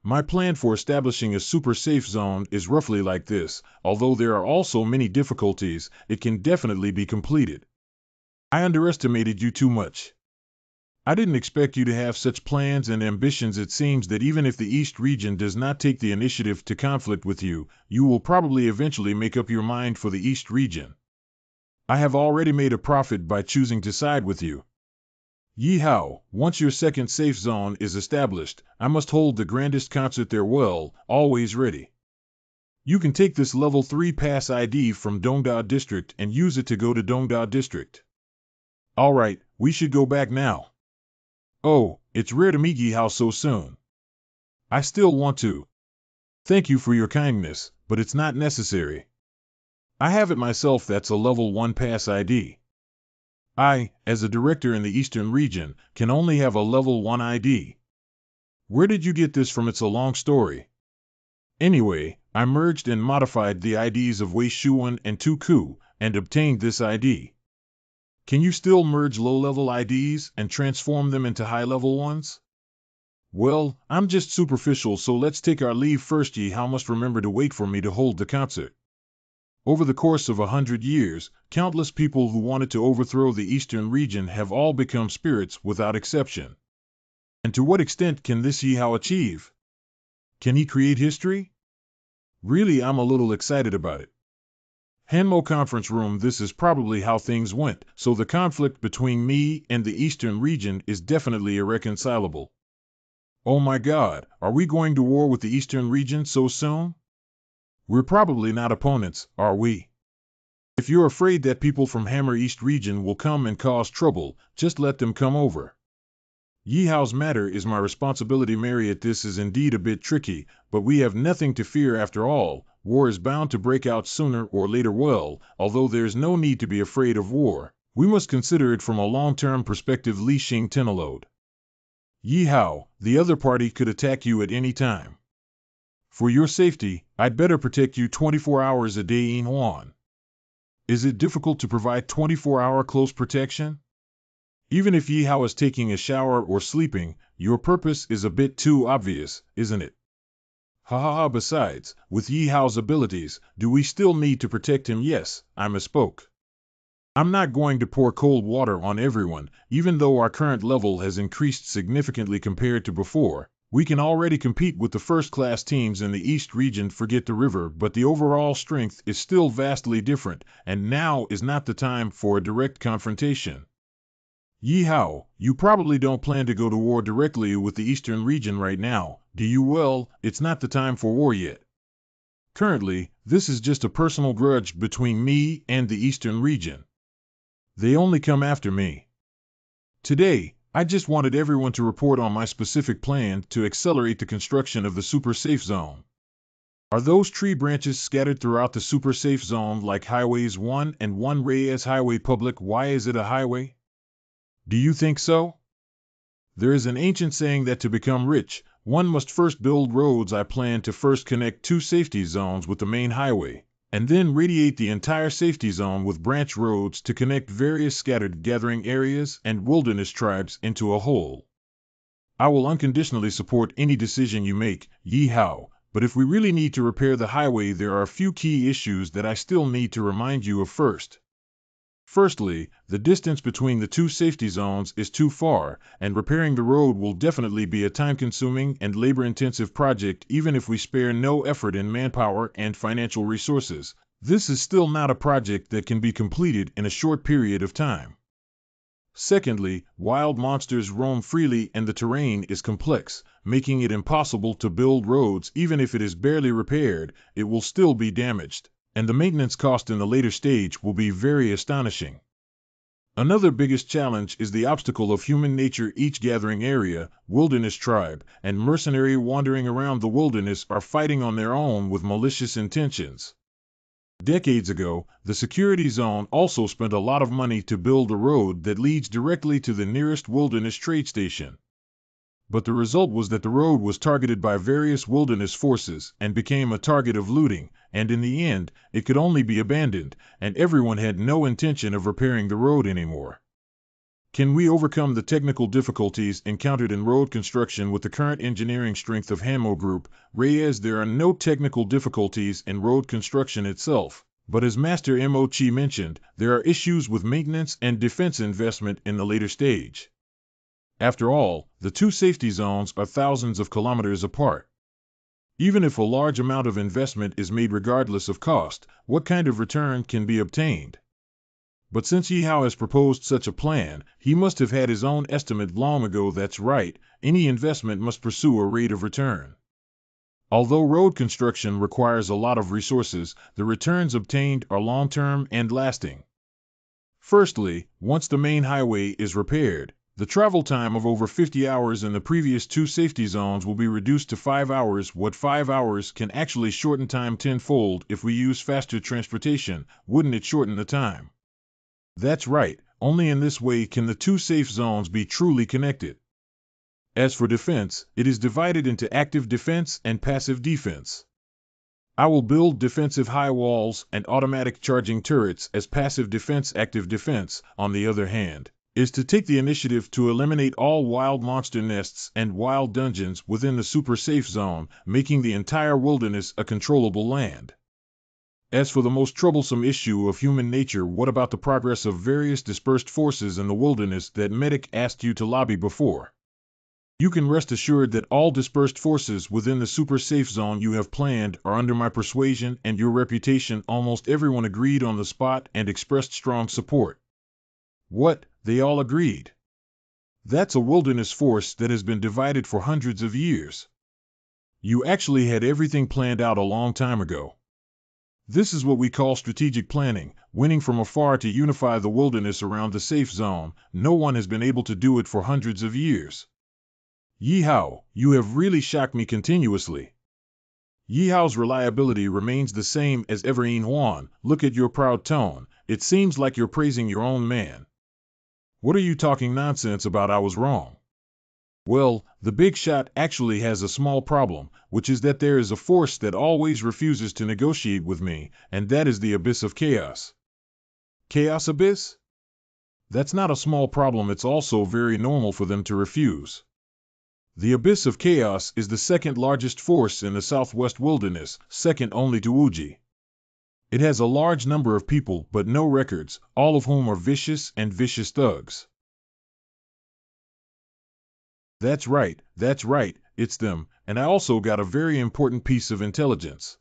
My plan for establishing a super safe zone is roughly like this: although there are also many difficulties, it can definitely be completed. I underestimated you too much. I didn't expect you to have such plans and ambitions. It seems that even if the East region does not take the initiative to conflict with you, you will probably eventually make up your mind for the East region. I have already made a profit by choosing to side with you. Yi Hao, once your second safe zone is established, I must hold the grandest concert there. Well, always ready. You can take this level 3 pass ID from Dongda District and use it to go to Dongda District. Alright, we should go back now. Oh, it's rare to meet Yi Hao so soon. I still want to. Thank you for your kindness, but it's not necessary. I have it myself. That's a level 1 pass ID. I, as a director in the Eastern region, can only have a level 1 ID. Where did you get this from? It's a long story. Anyway, I merged and modified the IDs of Wei Shuan and Tu Ku, and obtained this ID. Can you still merge low-level IDs and transform them into high-level ones? Well, I'm just superficial, so let's take our leave first. Yi Hao must remember to wait for me to hold the concert. Over the course of 100 years, countless people who wanted to overthrow the Eastern region have all become spirits without exception. And to what extent can this Yi Hao achieve? Can he create history? Really, I'm a little excited about it. Hanmo conference room. This is probably how things went, so the conflict between me and the Eastern region is definitely irreconcilable. Oh my God, are we going to war with the Eastern region so soon? We're probably not opponents, are we? If you're afraid that people from Hammer East region will come and cause trouble, just let them come over. Yi Hao's matter is my responsibility. Marriott, this is indeed a bit tricky, but we have nothing to fear after all. War is bound to break out sooner or later. Well, although there's no need to be afraid of war, we must consider it from a long-term perspective. Li Xing Tenelode. Yi Hao, the other party could attack you at any time. For your safety, I'd better protect you 24 hours a day. Inhuan. Is it difficult to provide 24-hour close protection? Even if Yi Hao is taking a shower or sleeping, your purpose is a bit too obvious, isn't it? Ha ha ha, besides, with Yi Hao's abilities, do we still need to protect him? Yes, I misspoke. I'm not going to pour cold water on everyone, even though our current level has increased significantly compared to before. We can already compete with the first-class teams in the East region, forget the river, but the overall strength is still vastly different, and now is not the time for a direct confrontation. Yi Hao, you probably don't plan to go to war directly with the Eastern region right now, do you? Well, it's not the time for war yet. Currently, this is just a personal grudge between me and the Eastern region. They only come after me. Today, I just wanted everyone to report on my specific plan to accelerate the construction of the super safe zone. Are those tree branches scattered throughout the super safe zone like highways 1 and 1 Reyes Highway Public? Why is it a highway? Do you think so? There is an ancient saying that to become rich, one must first build roads. I plan to first connect 2 safety zones with the main highway, and then radiate the entire safety zone with branch roads to connect various scattered gathering areas and wilderness tribes into a whole. I will unconditionally support any decision you make, Yi Hao, but if we really need to repair the highway, there are a few key issues that I still need to remind you of first. Firstly, the distance between the 2 safety zones is too far, and repairing the road will definitely be a time-consuming and labor-intensive project even if we spare no effort in manpower and financial resources. This is still not a project that can be completed in a short period of time. Secondly, wild monsters roam freely and the terrain is complex, making it impossible to build roads. Even if it is barely repaired, it will still be damaged, and the maintenance cost in the later stage will be very astonishing. Another biggest challenge is the obstacle of human nature. Each gathering area, wilderness tribe, and mercenary wandering around the wilderness are fighting on their own with malicious intentions. Decades ago, the security zone also spent a lot of money to build a road that leads directly to the nearest wilderness trade station. But the result was that the road was targeted by various wilderness forces and became a target of looting, and in the end, it could only be abandoned, and everyone had no intention of repairing the road anymore. Can we overcome the technical difficulties encountered in road construction with the current engineering strength of Hanmo Group? Reyes, there are no technical difficulties in road construction itself, but as Master Mochi mentioned, there are issues with maintenance and defense investment in the later stage. After all, the 2 safety zones are thousands of kilometers apart. Even if a large amount of investment is made regardless of cost, what kind of return can be obtained? But since Yi Hao has proposed such a plan, he must have had his own estimate long ago. That's right, any investment must pursue a rate of return. Although road construction requires a lot of resources, the returns obtained are long-term and lasting. Firstly, once the main highway is repaired, the travel time of over 50 hours in the previous 2 safety zones will be reduced to 5 hours. What 5 hours can actually shorten time tenfold if we use faster transportation? Wouldn't it shorten the time? That's right, only in this way can the 2 safe zones be truly connected. As for defense, it is divided into active defense and passive defense. I will build defensive high walls and automatic charging turrets as passive defense. Active defense, on the other hand, is to take the initiative to eliminate all wild monster nests and wild dungeons within the super safe zone, making the entire wilderness a controllable land. As for the most troublesome issue of human nature, what about the progress of various dispersed forces in the wilderness that Medic asked you to lobby before? You can rest assured that all dispersed forces within the super safe zone you have planned are under my persuasion and your reputation. Almost everyone agreed on the spot and expressed strong support. What? They all agreed? That's a wilderness force that has been divided for hundreds of years. You actually had everything planned out a long time ago. This is what we call strategic planning, winning from afar to unify the wilderness around the safe zone. No one has been able to do it for hundreds of years. Yi Hao, you have really shocked me continuously. Yi Hao's reliability remains the same as ever. Huan, look at your proud tone. It seems like you're praising your own man. What are you talking nonsense about? I was wrong. Well, the big shot actually has a small problem, which is that there is a force that always refuses to negotiate with me, and that is the Abyss of Chaos. Chaos Abyss? That's not a small problem. It's also very normal for them to refuse. The Abyss of Chaos is the second largest force in the Southwest Wilderness, second only to Wuji. It has a large number of people but no records, all of whom are vicious and vicious thugs. That's right, it's them, and I also got a very important piece of intelligence.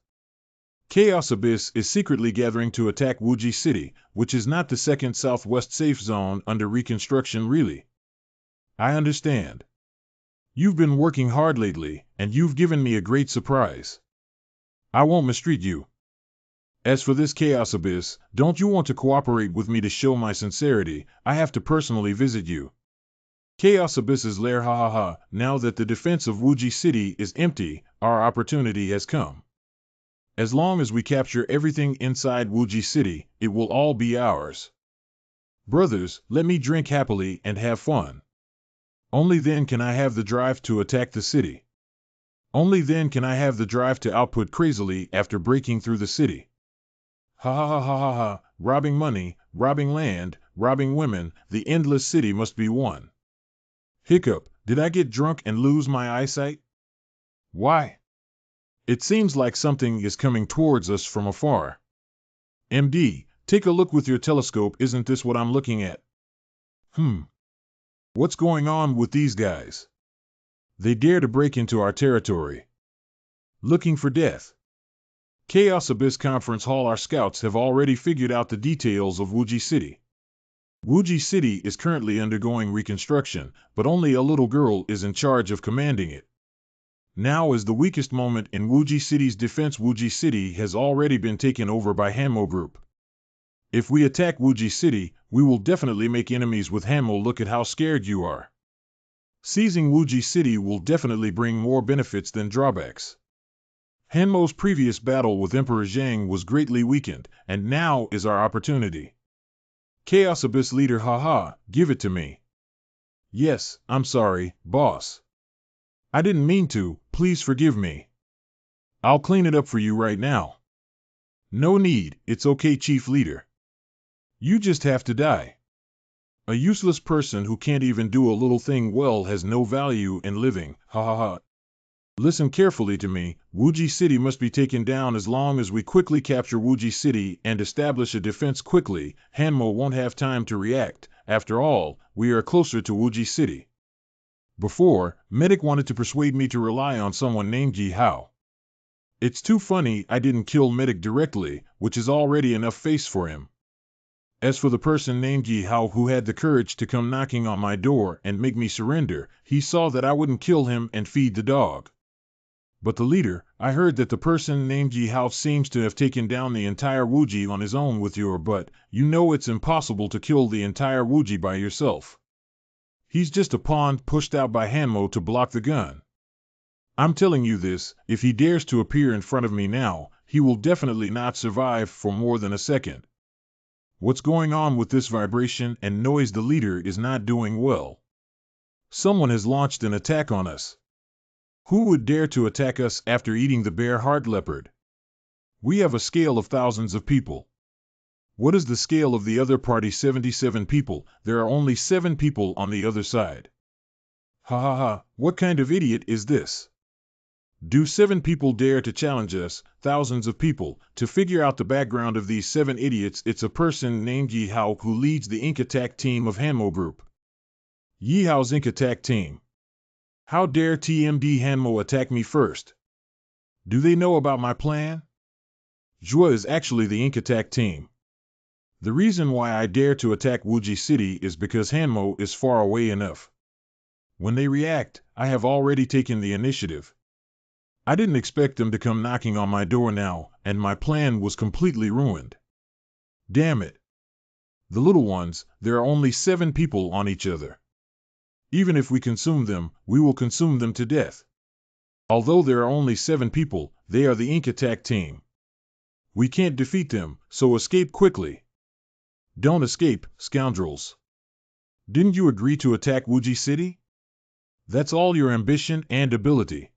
Chaos Abyss is secretly gathering to attack Wuji City, which is not the second Southwest safe zone under reconstruction really. I understand. You've been working hard lately, and you've given me a great surprise. I won't mistreat you. As for this Chaos Abyss, don't you want to cooperate with me to show my sincerity? I have to personally visit you. Chaos Abyss's lair now that the defense of Wuji City is empty, our opportunity has come. As long as we capture everything inside Wuji City, it will all be ours. Brothers, let me drink happily and have fun. Only then can I have the drive to attack the city. Only then can I have the drive to output crazily after breaking through the city. Robbing money, robbing land, robbing women, the endless city must be won. Hiccup, did I get drunk and lose my eyesight? Why? It seems like something is coming towards us from afar. MD, take a look with your telescope, isn't this what I'm looking at? What's going on with these guys? They dare to break into our territory. Looking for death. Chaos Abyss Conference Hall. Our scouts have already figured out the details of Wuji City. Wuji City is currently undergoing reconstruction, but only a little girl is in charge of commanding it. Now is the weakest moment in Wuji City's defense. Wuji City has already been taken over by Hanmo Group. If we attack Wuji City, we will definitely make enemies with Hanmo. Look at how scared you are. Seizing Wuji City will definitely bring more benefits than drawbacks. Hanmo's previous battle with Emperor Zhang was greatly weakened, and now is our opportunity. Chaos Abyss leader, give it to me. Yes, I'm sorry, boss. I didn't mean to, please forgive me. I'll clean it up for you right now. No need, it's okay, Chief Leader. You just have to die. A useless person who can't even do a little thing well has no value in living, Listen carefully to me, Wuji City must be taken down. As long as we quickly capture Wuji City and establish a defense quickly, Hanmo won't have time to react. After all, we are closer to Wuji City. Before, Medic wanted to persuade me to rely on someone named Ji Hao. It's too funny I didn't kill Medic directly, which is already enough face for him. As for the person named Ji Hao who had the courage to come knocking on my door and make me surrender, he saw that I wouldn't kill him and feed the dog. But the leader, I heard that the person named Ji Hao seems to have taken down the entire Wuji on his own with your but, you know it's impossible to kill the entire Wuji by yourself. He's just a pawn pushed out by Hanmo to block the gun. I'm telling you this, if he dares to appear in front of me now, he will definitely not survive for more than a second. What's going on with this vibration and noise? The leader is not doing well. Someone has launched an attack on us. Who would dare to attack us after eating the bear heart leopard? We have a scale of thousands of people. What is the scale of the other party? 77 people. There are only 7 people on the other side. What kind of idiot is this? Do 7 people dare to challenge us, thousands of people, to figure out the background of these 7 idiots? It's a person named Yi Hao who leads the Ink Attack team of Hanmo Group. Yi Hao's Ink Attack team. How dare TMD Hanmo attack me first? Do they know about my plan? Zhua is actually the Ink Attack team. The reason why I dare to attack Wuji City is because Hanmo is far away enough. When they react, I have already taken the initiative. I didn't expect them to come knocking on my door now, and my plan was completely ruined. Damn it. The little ones, there are only 7 people on each other. Even if we consume them, we will consume them to death. Although there are only 7 people, they are the Ink Attack team. We can't defeat them, so escape quickly. Don't escape, scoundrels. Didn't you agree to attack Wuji City? That's all your ambition and ability.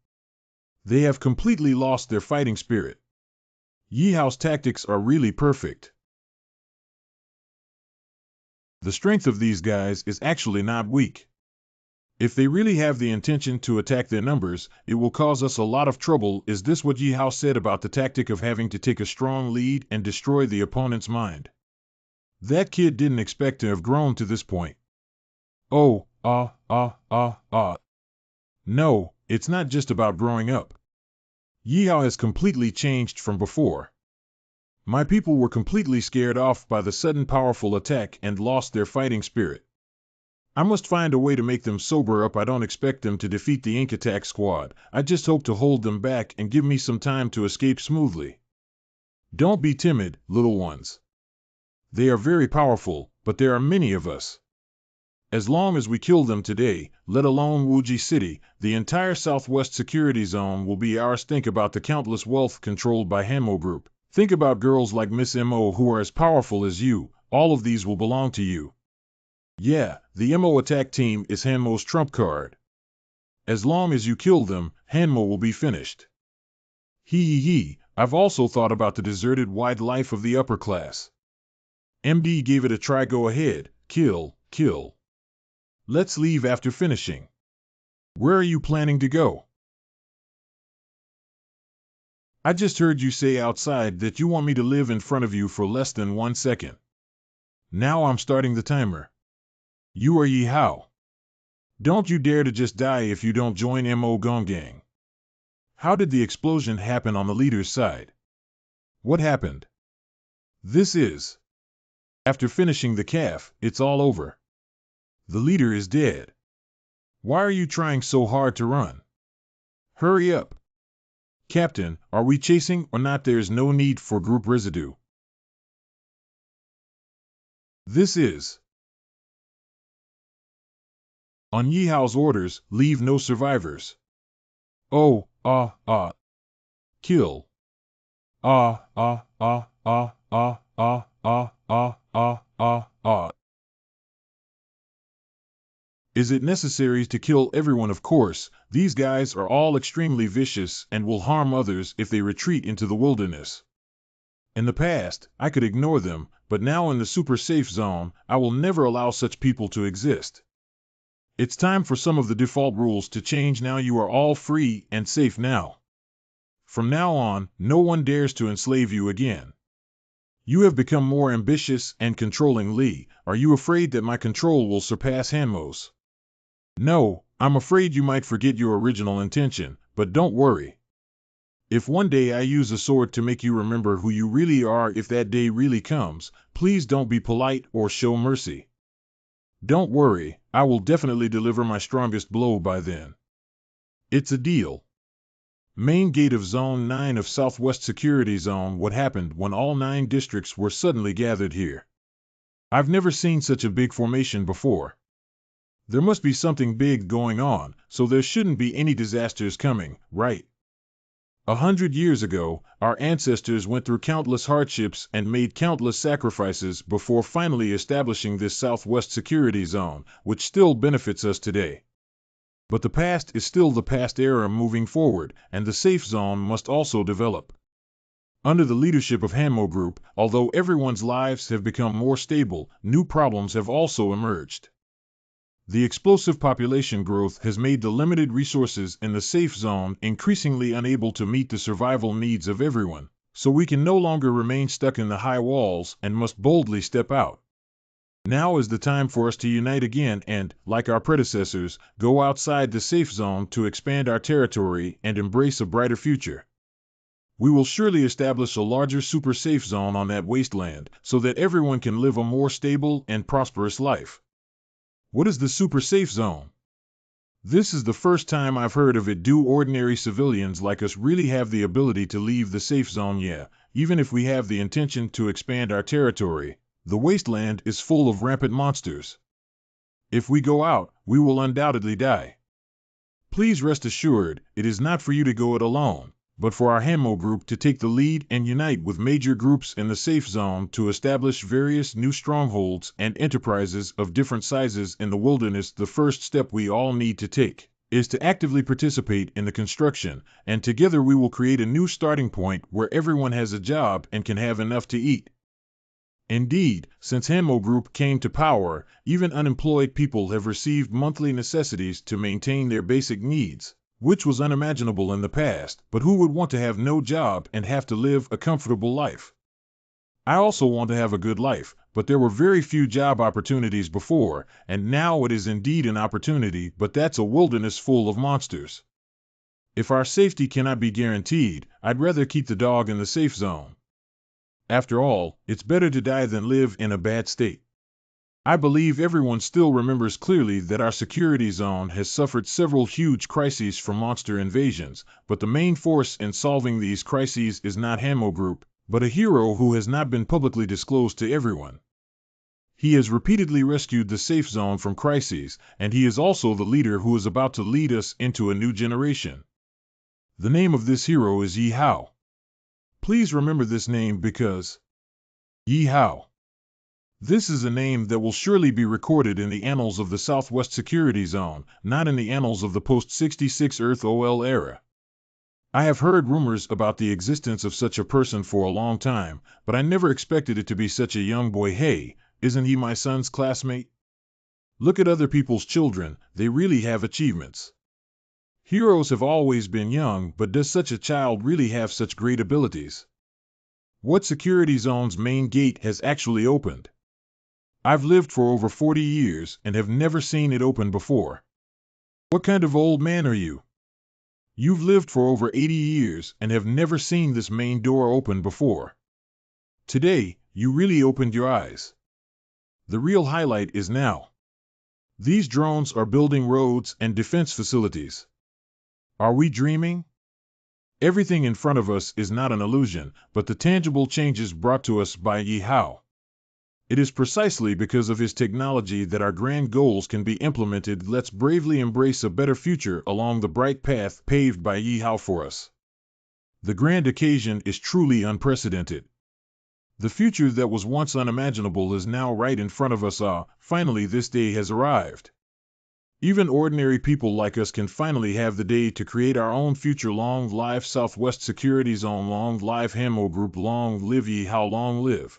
They have completely lost their fighting spirit. Yi Hao's tactics are really perfect. The strength of these guys is actually not weak. If they really have the intention to attack their numbers, it will cause us a lot of trouble. Is this what Yahello said about the tactic of having to take a strong lead and destroy the opponent's mind? That kid didn't expect to have grown to this point. Oh, No, it's not just about growing up. Yahello has completely changed from before. My people were completely scared off by the sudden powerful attack and lost their fighting spirit. I must find a way to make them sober up. I don't expect them to defeat the Ink Attack squad. I just hope to hold them back and give me some time to escape smoothly. Don't be timid, little ones. They are very powerful, but there are many of us. As long as we kill them today, let alone Wuji City, the entire Southwest Security Zone will be ours. Think about the countless wealth controlled by Hanmo Group. Think about girls like Miss Mo who are as powerful as you. All of these will belong to you. Yeah, the MO attack team is Hanmo's trump card. As long as you kill them, Hanmo will be finished. I've also thought about the deserted wide life of the upper class. MD gave it a try. Go ahead, kill. Let's leave after finishing. Where are you planning to go? I just heard you say outside that you want me to live in front of you for less than 1 second. Now I'm starting the timer. You are Yahello. Don't you dare to just die if you don't join MO Gong Gang. How did the explosion happen on the leader's side? What happened? This is. After finishing the calf, it's all over. The leader is dead. Why are you trying so hard to run? Hurry up. Captain, are we chasing or not? There's no need for group residue. This is. On Yahello's orders, leave no survivors. Oh, kill. Is it necessary to kill everyone? Of course, these guys are all extremely vicious and will harm others if they retreat into the wilderness. In the past, I could ignore them, but now in the super safe zone, I will never allow such people to exist. It's time for some of the default rules to change now. You are all free and safe now. From now on, no one dares to enslave you again. You have become more ambitious and controlling. Lee, are you afraid that my control will surpass Hanmo's? No, I'm afraid you might forget your original intention, but don't worry. If one day I use a sword to make you remember who you really are, if that day really comes, please don't be polite or show mercy. Don't worry, I will definitely deliver my strongest blow by then. It's a deal. Main gate of Zone 9 of Southwest Security Zone. What happened when all 9 districts were suddenly gathered here? I've never seen such a big formation before. There must be something big going on, so there shouldn't be any disasters coming, right? 100 years ago, our ancestors went through countless hardships and made countless sacrifices before finally establishing this Southwest Security Zone, which still benefits us today. But the past is still the past. Era moving forward, and the safe zone must also develop. Under the leadership of Hanmo Group, although everyone's lives have become more stable, new problems have also emerged. The explosive population growth has made the limited resources in the safe zone increasingly unable to meet the survival needs of everyone, so we can no longer remain stuck in the high walls and must boldly step out. Now is the time for us to unite again and, like our predecessors, go outside the safe zone to expand our territory and embrace a brighter future. We will surely establish a larger super safe zone on that wasteland so that everyone can live a more stable and prosperous life. What is the super safe zone? This is the first time I've heard of it. Do ordinary civilians like us really have the ability to leave the safe zone? Yeah, even if we have the intention to expand our territory, the wasteland is full of rampant monsters. If we go out, we will undoubtedly die. Please rest assured, it is not for you to go it alone, but for our Hanmo Group to take the lead and unite with major groups in the safe zone to establish various new strongholds and enterprises of different sizes in the wilderness. The first step we all need to take is to actively participate in the construction, and together we will create a new starting point where everyone has a job and can have enough to eat. Indeed, since Hanmo Group came to power, even unemployed people have received monthly necessities to maintain their basic needs, which was unimaginable in the past, but who would want to have no job and have to live a comfortable life? I also want to have a good life, but there were very few job opportunities before, and now it is indeed an opportunity, but that's a wilderness full of monsters. If our safety cannot be guaranteed, I'd rather keep the dog in the safe zone. After all, it's better to die than live in a bad state. I believe everyone still remembers clearly that our security zone has suffered several huge crises from monster invasions, but the main force in solving these crises is not Hanmo Group, but a hero who has not been publicly disclosed to everyone. He has repeatedly rescued the safe zone from crises, and he is also the leader who is about to lead us into a new generation. The name of this hero is Yahello. Please remember this name because Yahello. This is a name that will surely be recorded in the annals of the Southwest Security Zone, not in the annals of the post-66 Earth OL era. I have heard rumors about the existence of such a person for a long time, but I never expected it to be such a young boy. Hey, isn't he my son's classmate? Look at other people's children, they really have achievements. Heroes have always been young, but does such a child really have such great abilities? What security zone's main gate has actually opened? I've lived for over 40 years and have never seen it open before. What kind of old man are you? You've lived for over 80 years and have never seen this main door open before. Today, you really opened your eyes. The real highlight is now. These drones are building roads and defense facilities. Are we dreaming? Everything in front of us is not an illusion, but the tangible changes brought to us by Yahello. It is precisely because of his technology that our grand goals can be implemented. Let's bravely embrace a better future along the bright path paved by Yahello for us. The grand occasion is truly unprecedented. The future that was once unimaginable is now right in front of us. Finally this day has arrived. Even ordinary people like us can finally have the day to create our own future. Long live Southwest Security Zone, long live Hanmo Group, long live Yahello, long live.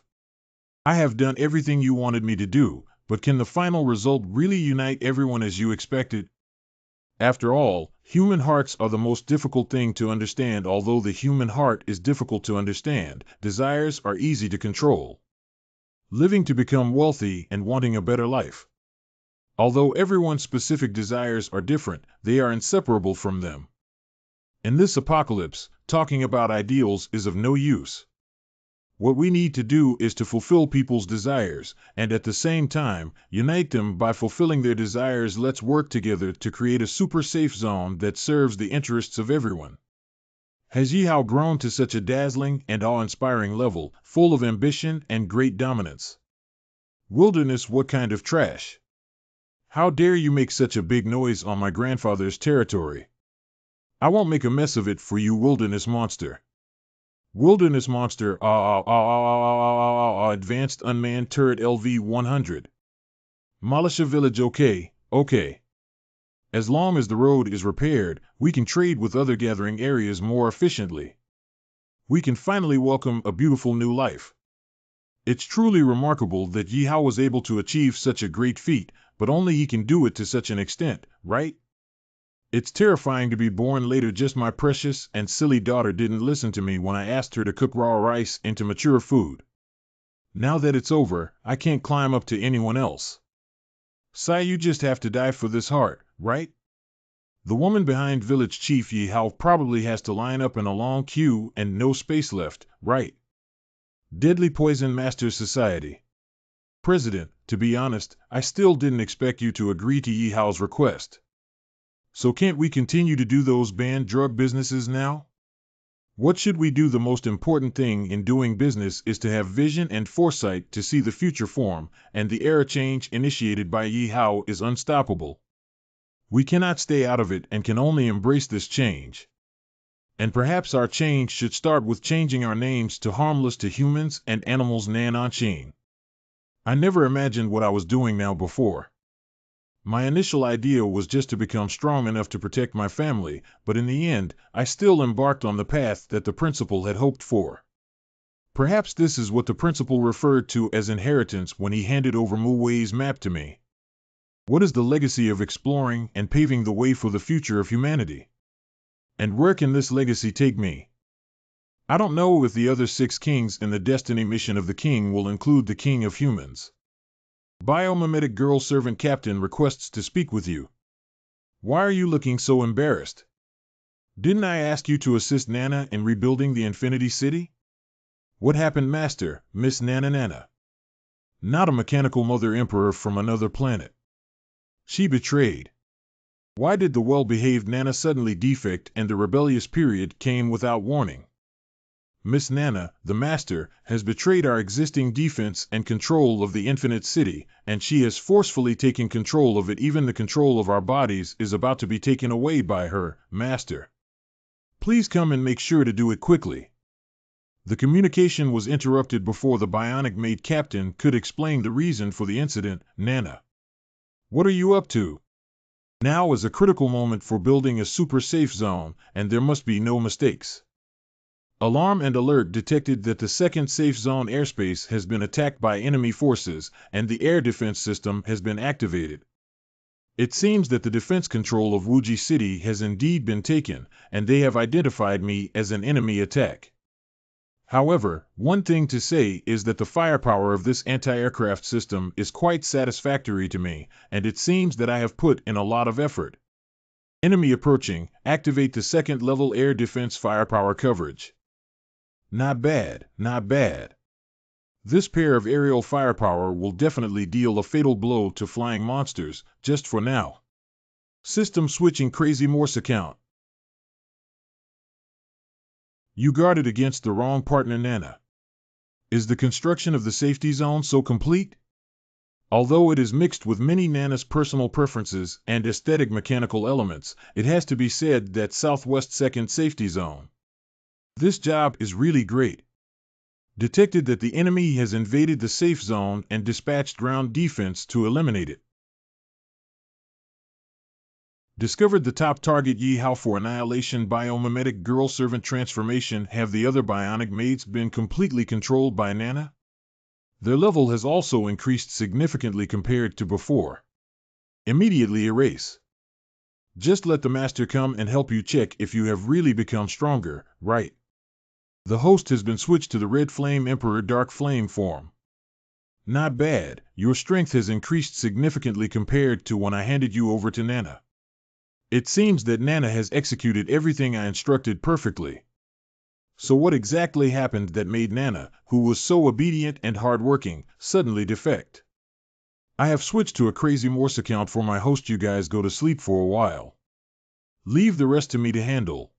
I have done everything you wanted me to do, but can the final result really unite everyone as you expected? After all, human hearts are the most difficult thing to understand. Although the human heart is difficult to understand, desires are easy to control. Living to become wealthy and wanting a better life. Although everyone's specific desires are different, they are inseparable from them. In this apocalypse, talking about ideals is of no use. What we need to do is to fulfill people's desires, and at the same time, unite them by fulfilling their desires. Let's work together to create a super safe zone that serves the interests of everyone. Has Yahello grown to such a dazzling and awe-inspiring level, full of ambition and great dominance? Wilderness, what kind of trash? How dare you make such a big noise on my grandfather's territory? I won't make a mess of it for you, wilderness monster. Wilderness monster, advanced unmanned turret LV-100. Militia village, okay. As long as the road is repaired, we can trade with other gathering areas more efficiently. We can finally welcome a beautiful new life. It's truly remarkable that Yahello was able to achieve such a great feat, but only he can do it to such an extent, right? It's terrifying to be born later. Just my precious and silly daughter didn't listen to me when I asked her to cook raw rice into mature food. Now that it's over, I can't climb up to anyone else. Sai, you just have to die for this heart, right? The woman behind Village Chief Yahello probably has to line up in a long queue and no space left, right? Deadly Poison Master Society. President, to be honest, I still didn't expect you to agree to Yahello's request. So can't we continue to do those banned drug businesses now? What should we do? The most important thing in doing business is to have vision and foresight to see the future form, and the era change initiated by Yahello is unstoppable. We cannot stay out of it and can only embrace this change. And perhaps our change should start with changing our names to harmless to humans and animals. Nan. I never imagined what I was doing now before. My initial idea was just to become strong enough to protect my family, but in the end, I still embarked on the path that the principal had hoped for. Perhaps this is what the principal referred to as inheritance when he handed over Mu-Wei's map to me. What is the legacy of exploring and paving the way for the future of humanity? And where can this legacy take me? I don't know if the other 6 kings in the destiny mission of the king will include the king of humans. Biomimetic girl servant captain requests to speak with you. Why are you looking so embarrassed? Didn't I ask you to assist Nana in rebuilding the Infinity City? What happened, Master, Miss Nana? Not a mechanical mother emperor from another planet. She betrayed. Why did the well-behaved Nana suddenly defect and the rebellious period came without warning? Miss Nana, the Master, has betrayed our existing defense and control of the Infinite City, and she has forcefully taken control of it. Even the control of our bodies is about to be taken away by her, Master. Please come and make sure to do it quickly. The communication was interrupted before the bionic maid captain could explain the reason for the incident. Nana, what are you up to? Now is a critical moment for building a super safe zone, and there must be no mistakes. Alarm and alert detected that the second safe zone airspace has been attacked by enemy forces, and the air defense system has been activated. It seems that the defense control of Wuji City has indeed been taken, and they have identified me as an enemy attack. However, one thing to say is that the firepower of this anti-aircraft system is quite satisfactory to me, and it seems that I have put in a lot of effort. Enemy approaching, activate the second-level air defense firepower coverage. Not bad, not bad. This pair of aerial firepower will definitely deal a fatal blow to flying monsters, just for now. System switching crazy Morse account. You guarded against the wrong partner, Nana. Is the construction of the safety zone so complete? Although it is mixed with many Nana's personal preferences and aesthetic mechanical elements, it has to be said that Southwest Second Safety Zone. This job is really great. Detected that the enemy has invaded the safe zone and dispatched ground defense to eliminate it. Discovered the top target Yahello for annihilation. Biomimetic girl servant transformation. Have the other bionic maids been completely controlled by Nana? Their level has also increased significantly compared to before. Immediately erase. Just let the master come and help you check if you have really become stronger, right? The host has been switched to the Red Flame Emperor Dark Flame form. Not bad, your strength has increased significantly compared to when I handed you over to Nana. It seems that Nana has executed everything I instructed perfectly. So what exactly happened that made Nana, who was so obedient and hardworking, suddenly defect? I have switched to a crazy Morse account for my host. You guys go to sleep for a while. Leave the rest to me to handle.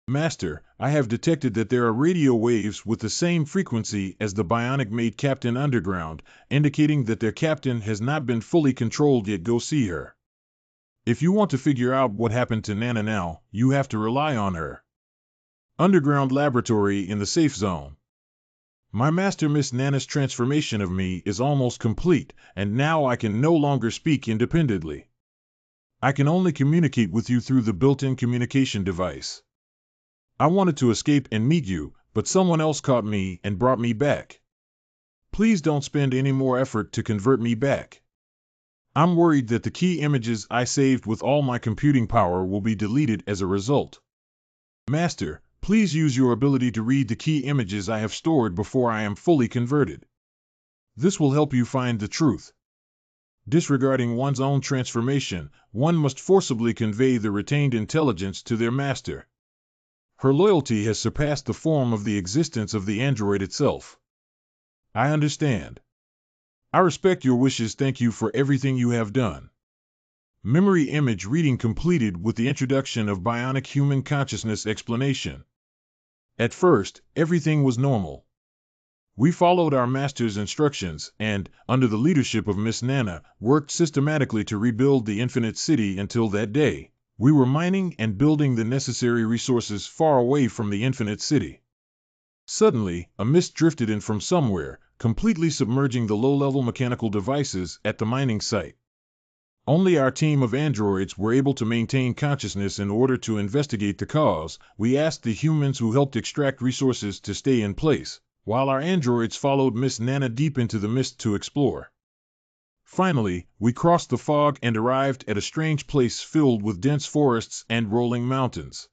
Master, I have detected that there are radio waves with the same frequency as the bionic maid captain underground, indicating that their captain has not been fully controlled yet. Go see her. If you want to figure out what happened to Nana now, you have to rely on her. Underground laboratory in the safe zone. My master Miss Nana's transformation of me is almost complete, and now I can no longer speak independently. I can only communicate with you through the built-in communication device. I wanted to escape and meet you, but someone else caught me and brought me back. Please don't spend any more effort to convert me back. I'm worried that the key images I saved with all my computing power will be deleted as a result. Master, please use your ability to read the key images I have stored before I am fully converted. This will help you find the truth. Disregarding one's own transformation, one must forcibly convey the retained intelligence to their master. Her loyalty has surpassed the form of the existence of the android itself. I understand. I respect your wishes. Thank you for everything you have done. Memory image reading completed with the introduction of bionic human consciousness explanation. At first, everything was normal. We followed our master's instructions and, under the leadership of Miss Nana, worked systematically to rebuild the Infinite City until that day. We were mining and building the necessary resources far away from the Infinite City. Suddenly, a mist drifted in from somewhere, completely submerging the low-level mechanical devices at the mining site. Only our team of androids were able to maintain consciousness in order to investigate the cause. We asked the humans who helped extract resources to stay in place, while our androids followed Miss Nana deep into the mist to explore. Finally, we crossed the fog and arrived at a strange place filled with dense forests and rolling mountains.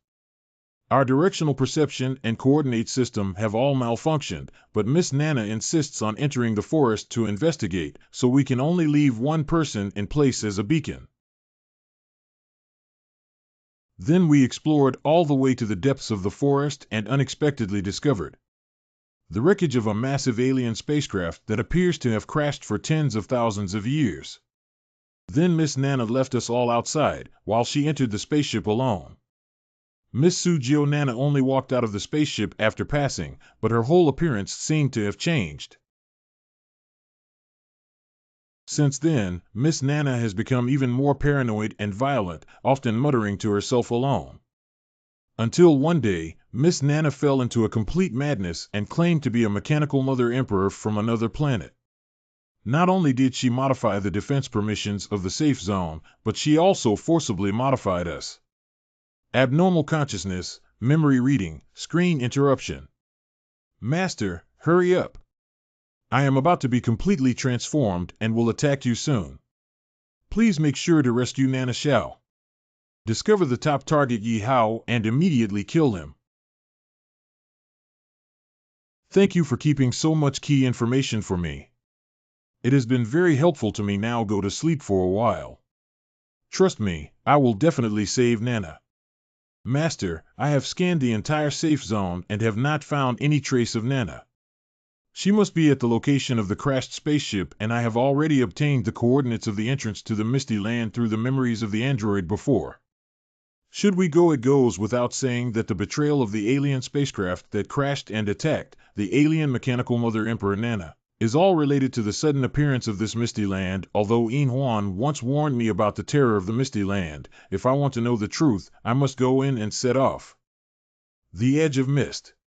Our directional perception and coordinate system have all malfunctioned, but Miss Nana insists on entering the forest to investigate, so we can only leave one person in place as a beacon. Then we explored all the way to the depths of the forest and unexpectedly discovered the wreckage of a massive alien spacecraft that appears to have crashed for tens of thousands of years. Then Miss Nana left us all outside, while she entered the spaceship alone. Miss Sujio Nana only walked out of the spaceship after passing, but her whole appearance seemed to have changed. Since then, Miss Nana has become even more paranoid and violent, often muttering to herself alone. Until one day, Miss Nana fell into a complete madness and claimed to be a mechanical mother emperor from another planet. Not only did she modify the defense permissions of the safe zone, but she also forcibly modified us. Abnormal consciousness, memory reading, screen interruption. Master, hurry up. I am about to be completely transformed and will attack you soon. Please make sure to rescue Nana Xiao. Discover the top target Yahello and immediately kill him. Thank you for keeping so much key information for me. It has been very helpful to me. Now go to sleep for a while. Trust me, I will definitely save Nana. Master, I have scanned the entire safe zone and have not found any trace of Nana. She must be at the location of the crashed spaceship, and I have already obtained the coordinates of the entrance to the Misty Land through the memories of the android before. Should we go, it goes without saying that the betrayal of the alien spacecraft that crashed and attacked the alien mechanical mother Emperor Nana is all related to the sudden appearance of this Misty Land. Although In Huan once warned me about the terror of the Misty Land, if I want to know the truth, I must go in and set off the edge of mist.